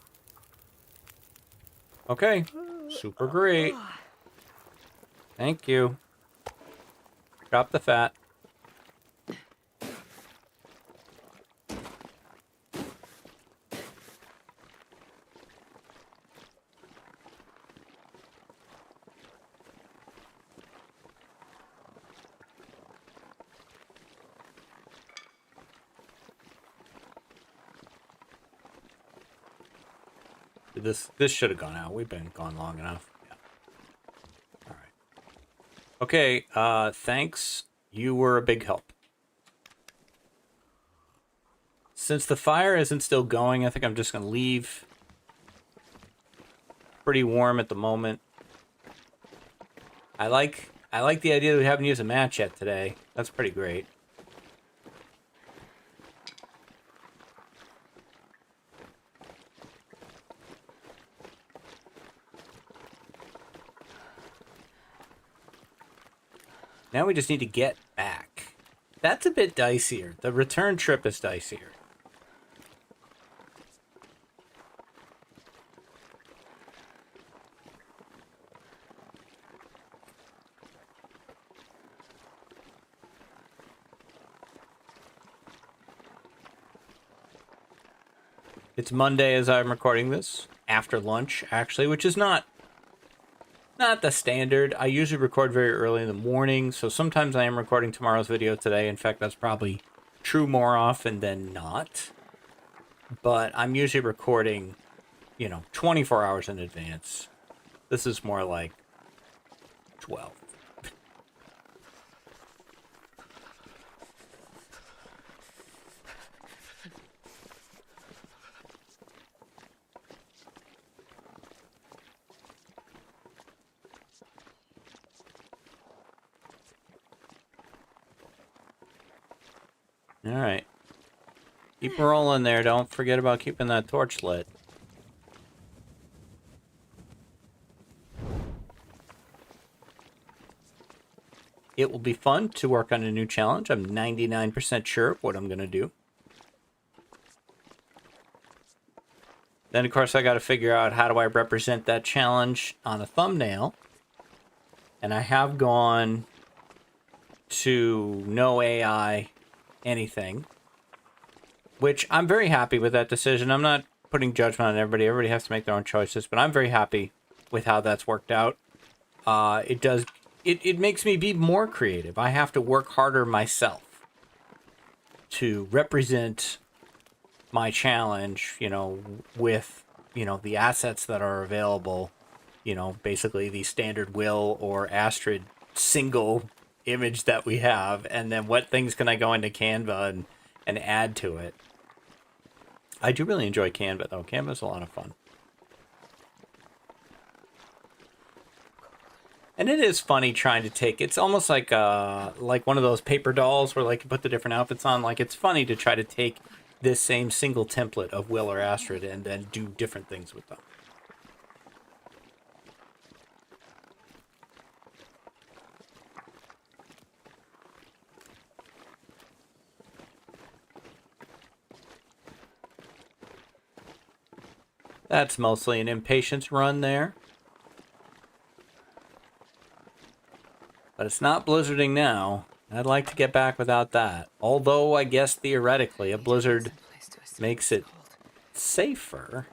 Okay. Super great. Thank you. Drop the fat. This should have gone out. We've been gone long enough. Yeah. All right. Okay. Thanks. You were a big help. Since the fire isn't still going, I think I'm just gonna leave. Pretty warm at the moment. I like the idea that we haven't used a match yet today. That's pretty great. Now we just need to get back. That's a bit dicier. The return trip is dicier. It's Monday as I'm recording this, after lunch, actually, which is not the standard. I usually record very early in the morning, so sometimes I am recording tomorrow's video today. In fact, that's probably true more often than not. But I'm usually recording, 24 hours in advance. This is more like 12. All right. Keep rolling there. Don't forget about keeping that torch lit. It will be fun to work on a new challenge. I'm 99% sure of what I'm going to do. Then, of course, I got to figure out how do I represent that challenge on a thumbnail. And I have gone to no AI anything, which I'm very happy with that decision. I'm not putting judgment on everybody. Everybody has to make their own choices, but I'm very happy with how that's worked out. It makes me be more creative. I have to work harder myself to represent my challenge, with, the assets that are available, basically the standard Will or Astrid single image that we have, and then what things can I go into Canva and add to it. I do really enjoy Canva, though. Canva's a lot of fun. And it is funny trying to take, it's almost like one of those paper dolls where like you put the different outfits on. Like, it's funny to try to take this same single template of Will or Astrid and then do different things with them. That's mostly an impatience run there. But it's not blizzarding now. I'd like to get back without that. Although, I guess theoretically, a blizzard makes it safer.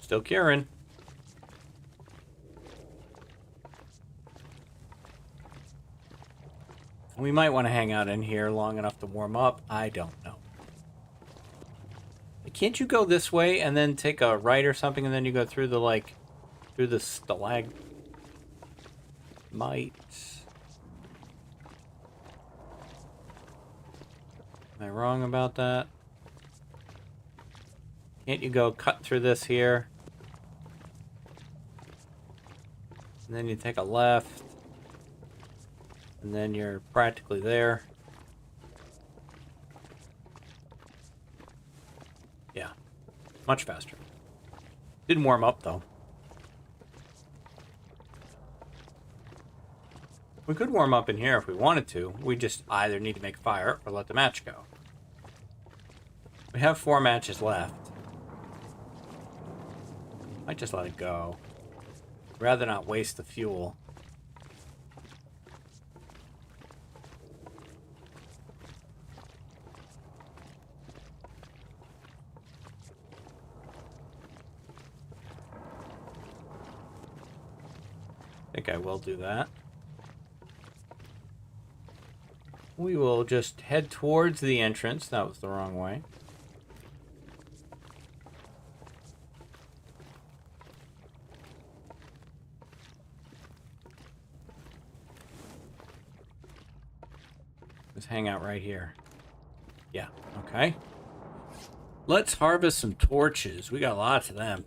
Still curing. We might want to hang out in here long enough to warm up. I don't know. Can't you go this way and then take a right or something, and then you go through the, through the stalagmites? Am I wrong about that? Can't you go cut through this here? And then you take a left. And then you're practically there. Yeah. Much faster. Didn't warm up, though. We could warm up in here if we wanted to. We just either need to make fire or let the match go. We have 4 matches left. Might just let it go. Rather not waste the fuel. I think I will do that. We will just head towards the entrance. That was the wrong way. Let's hang out right here. Yeah, okay. Let's harvest some torches. We got lots of them.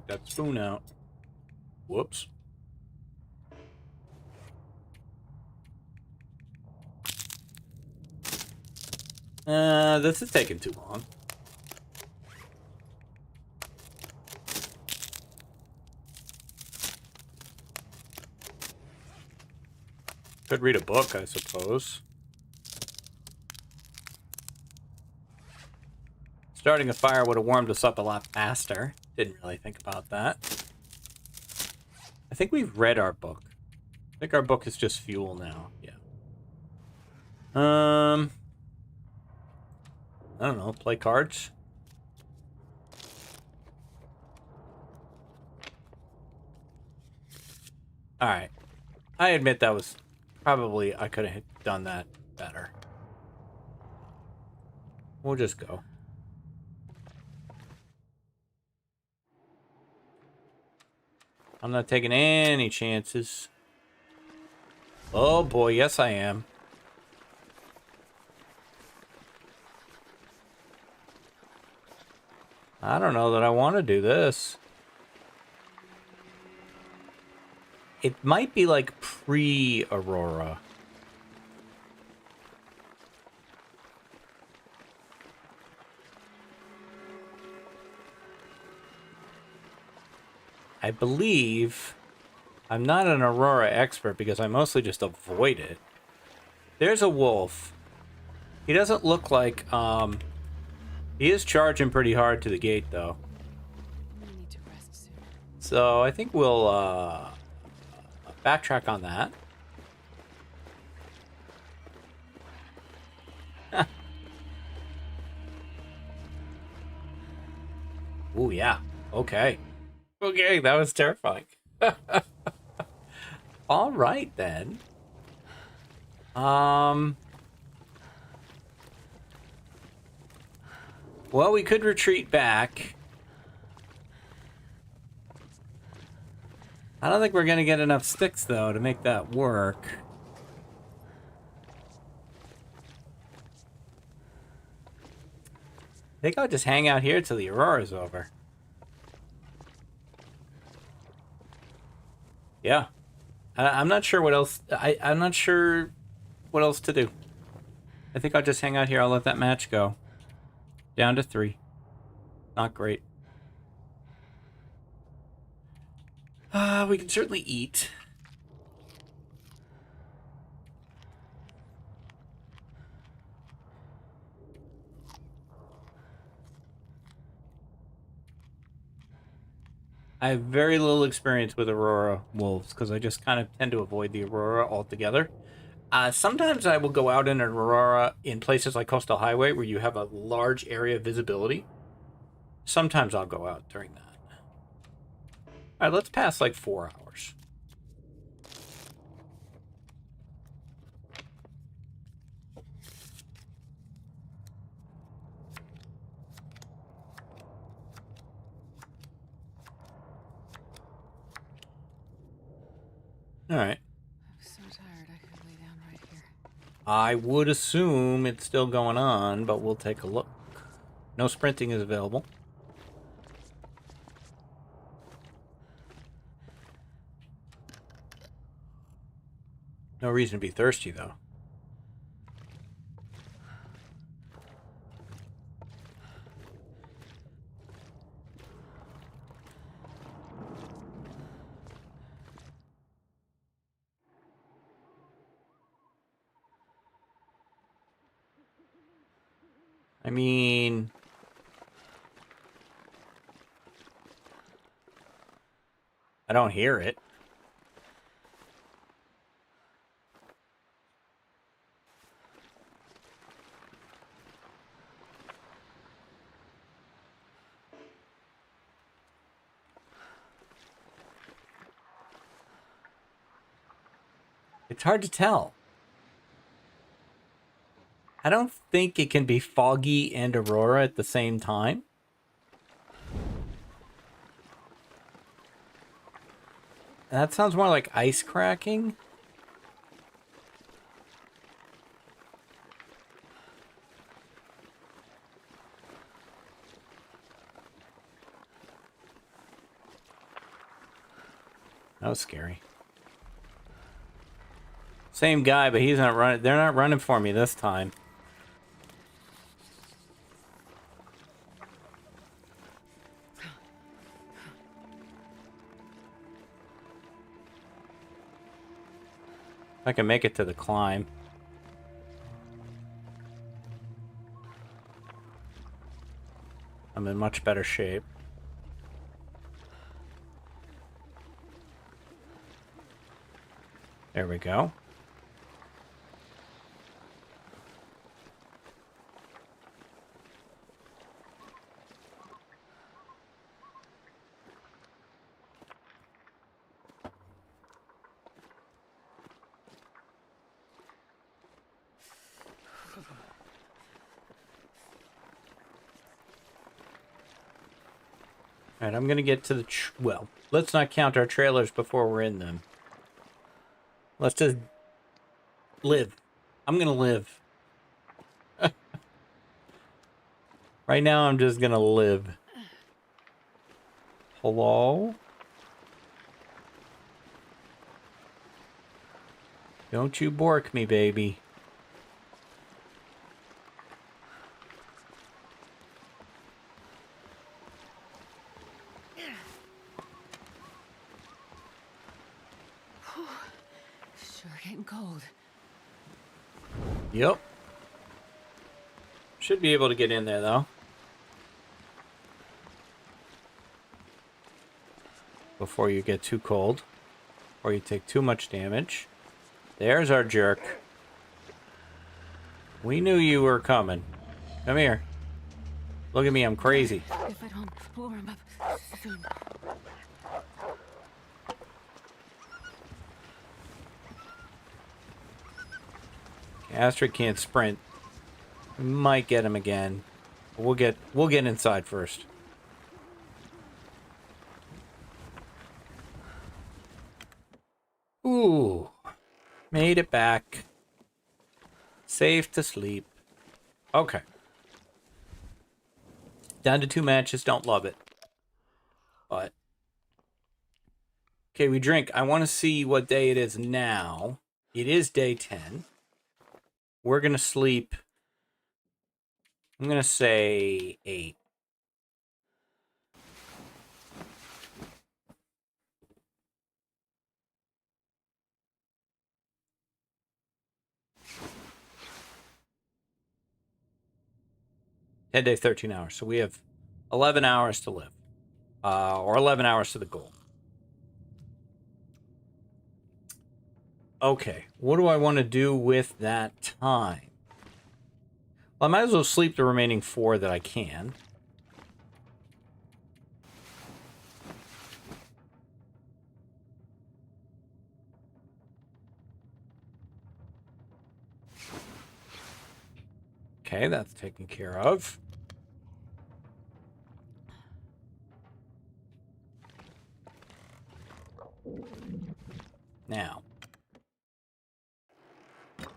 that spoon out. Whoops. This is taking too long. Could read a book, I suppose. Starting a fire would have warmed us up a lot faster. Didn't really think about that. I think we've read our book. I think our book is just fuel now. Yeah. I don't know. Play cards? Alright. I admit that was probably... I could have done that better. We'll just go. I'm not taking any chances. Oh boy, yes I am. I don't know that I want to do this. It might be like pre-Aurora. I believe I'm not an Aurora expert because I mostly just avoid it. There's a wolf. He doesn't look like, he is charging pretty hard to the gate, though. We need to rest soon. So I think we'll, backtrack on that. Ooh, yeah. Okay. Okay, that was terrifying. All right, then. Well, we could retreat back. I don't think we're going to get enough sticks, though, to make that work. I think I'll just hang out here till the Aurora's over. Yeah. I'm not sure what else... I'm not sure what else to do. I think I'll just hang out here. I'll let that match go. Down to 3. Not great. We can certainly eat. I have very little experience with Aurora wolves because I just kind of tend to avoid the Aurora altogether. Sometimes I will go out in an Aurora in places like Coastal Highway where you have a large area of visibility. Sometimes I'll go out during that. All right, let's pass like 4 hours. All right. I'm so tired I could lay down right here. I would assume it's still going on, but we'll take a look. No sprinting is available. No reason to be thirsty, though. I mean... I don't hear it. It's hard to tell. I don't think it can be foggy and Aurora at the same time. That sounds more like ice cracking. That was scary. Same guy, but he's not running. They're not running for me this time. If I can make it to the climb. I'm in much better shape. There we go. Alright, I'm gonna get to the... well, let's not count our trailers before we're in them. Let's just... live. I'm gonna live. Right now, I'm just gonna live. Hello? Don't you bork me, baby. Sure getting cold. Yep. Should be able to get in there, though. Before you get too cold. Or you take too much damage. There's our jerk. We knew you were coming. Come here. Look at me, I'm crazy. If I don't warm up soon. Astrid can't sprint. We might get him again. We'll get inside first. Ooh. Made it back. Safe to sleep. Okay. Down to 2 matches. Don't love it. But. Okay, we drink. I want to see what day it is now. It is day 10. We're going to sleep. I'm going to say 8. Day 13 hours. So we have 11 hours to live. Or 11 hours to the goal. Okay. What do I want to do with that time? Well, I might as well sleep the remaining 4 that I can. Okay, that's taken care of. Now.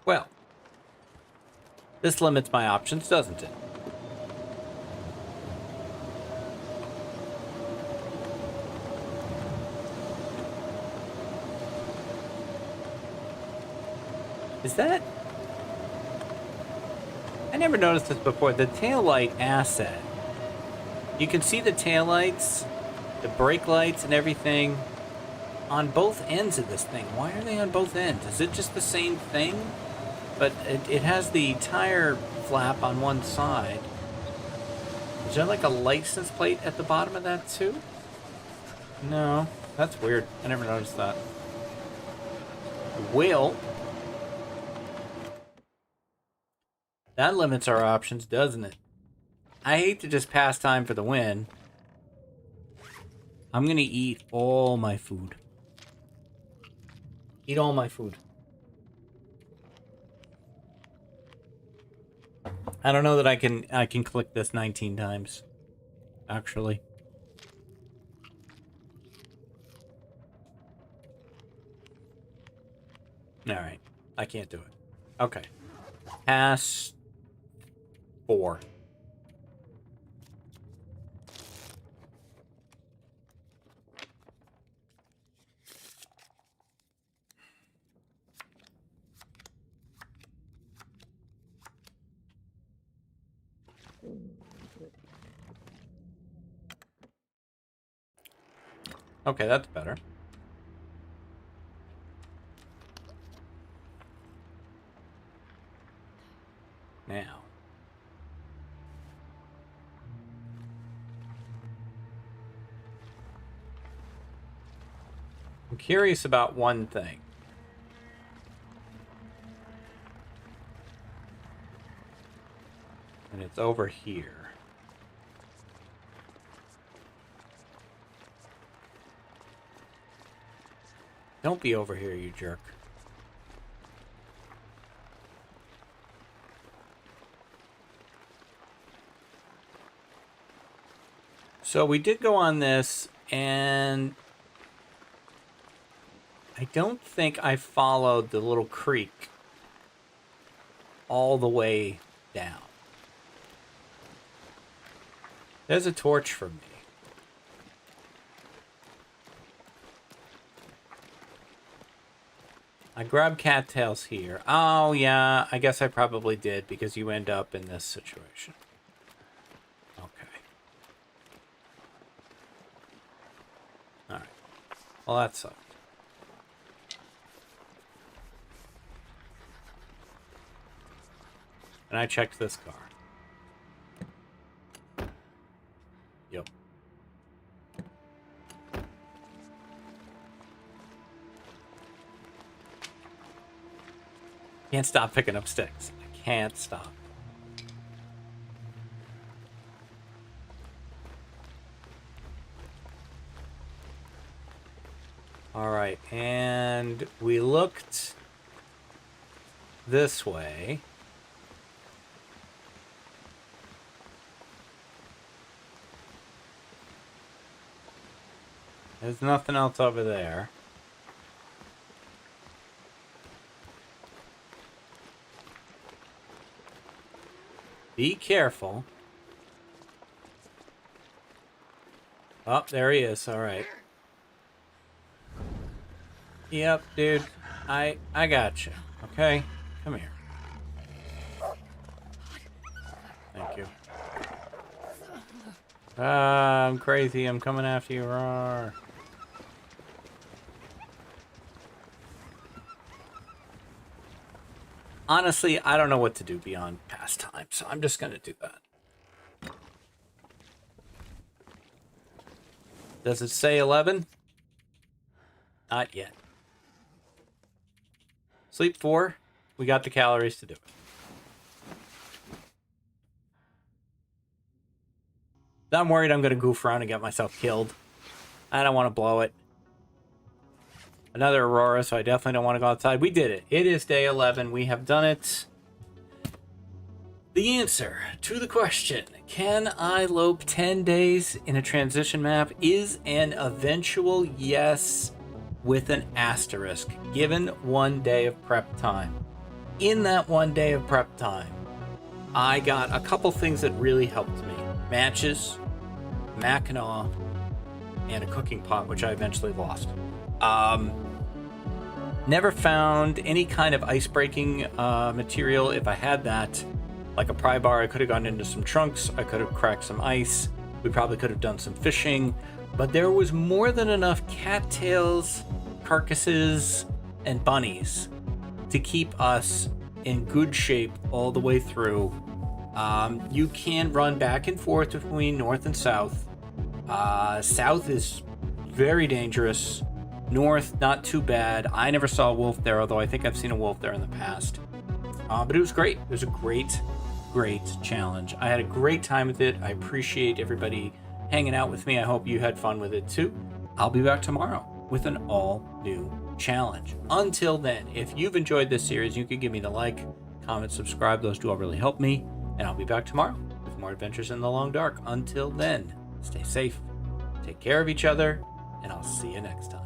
Well. This limits my options, doesn't it? Is that... I never noticed this before. The taillight asset. You can see the taillights, the brake lights, and everything on both ends of this thing. Why are they on both ends? Is it just the same thing? But it has the tire flap on one side. Is there like a license plate at the bottom of that too? No, that's weird. I never noticed that. Well, that limits our options, doesn't it? I hate to just pass time for the win. I'm gonna eat all my food. Eat all my food. I don't know that I can click this 19 times. Actually. Alright. I can't do it. Okay. Pass 4. Okay, that's better. Now. I'm curious about one thing. And it's over here. Don't be over here, you jerk. So we did go on this, and I don't think I followed the little creek all the way down. There's a torch for me. I grabbed cattails here. Oh, yeah, I guess I probably did because you end up in this situation. Okay. Alright. Well, that sucked. And I checked this car. Yep. Can't stop picking up sticks. I can't stop. Alright, and we looked this way. There's nothing else over there. Be careful. Oh, there he is. All right. Yep, dude. I got you. Okay? Come here. Thank you. Ah, I'm crazy. I'm coming after you. Roar. Honestly, I don't know what to do beyond pastime, so I'm just going to do that. Does it say 11? Not yet. Sleep 4. We got the calories to do it. I'm worried I'm going to goof around and get myself killed. I don't want to blow it. Another Aurora, so I definitely don't want to go outside. We did it. It is day 11. We have done it. The answer to the question, can I lope 10 days in a transition map, is an eventual yes with an asterisk, given 1 day of prep time. In that 1 day of prep time, I got a couple things that really helped me. Matches, Mackinac, and a cooking pot, which I eventually lost. Never found any kind of ice-breaking material. If I had that, like a pry bar, I could have gone into some trunks. I could have cracked some ice. We probably could have done some fishing. But there was more than enough cattails, carcasses, and bunnies to keep us in good shape all the way through. You can run back and forth between north and south. South is very dangerous. North, not too bad. I never saw a wolf there, although I think I've seen a wolf there in the past. But it was great. It was a great, great challenge. I had a great time with it. I appreciate everybody hanging out with me. I hope you had fun with it too. I'll be back tomorrow with an all-new challenge. Until then, if you've enjoyed this series, you can give me the like, comment, subscribe. Those do all really help me. And I'll be back tomorrow with more adventures in the long dark. Until then, stay safe, take care of each other, and I'll see you next time.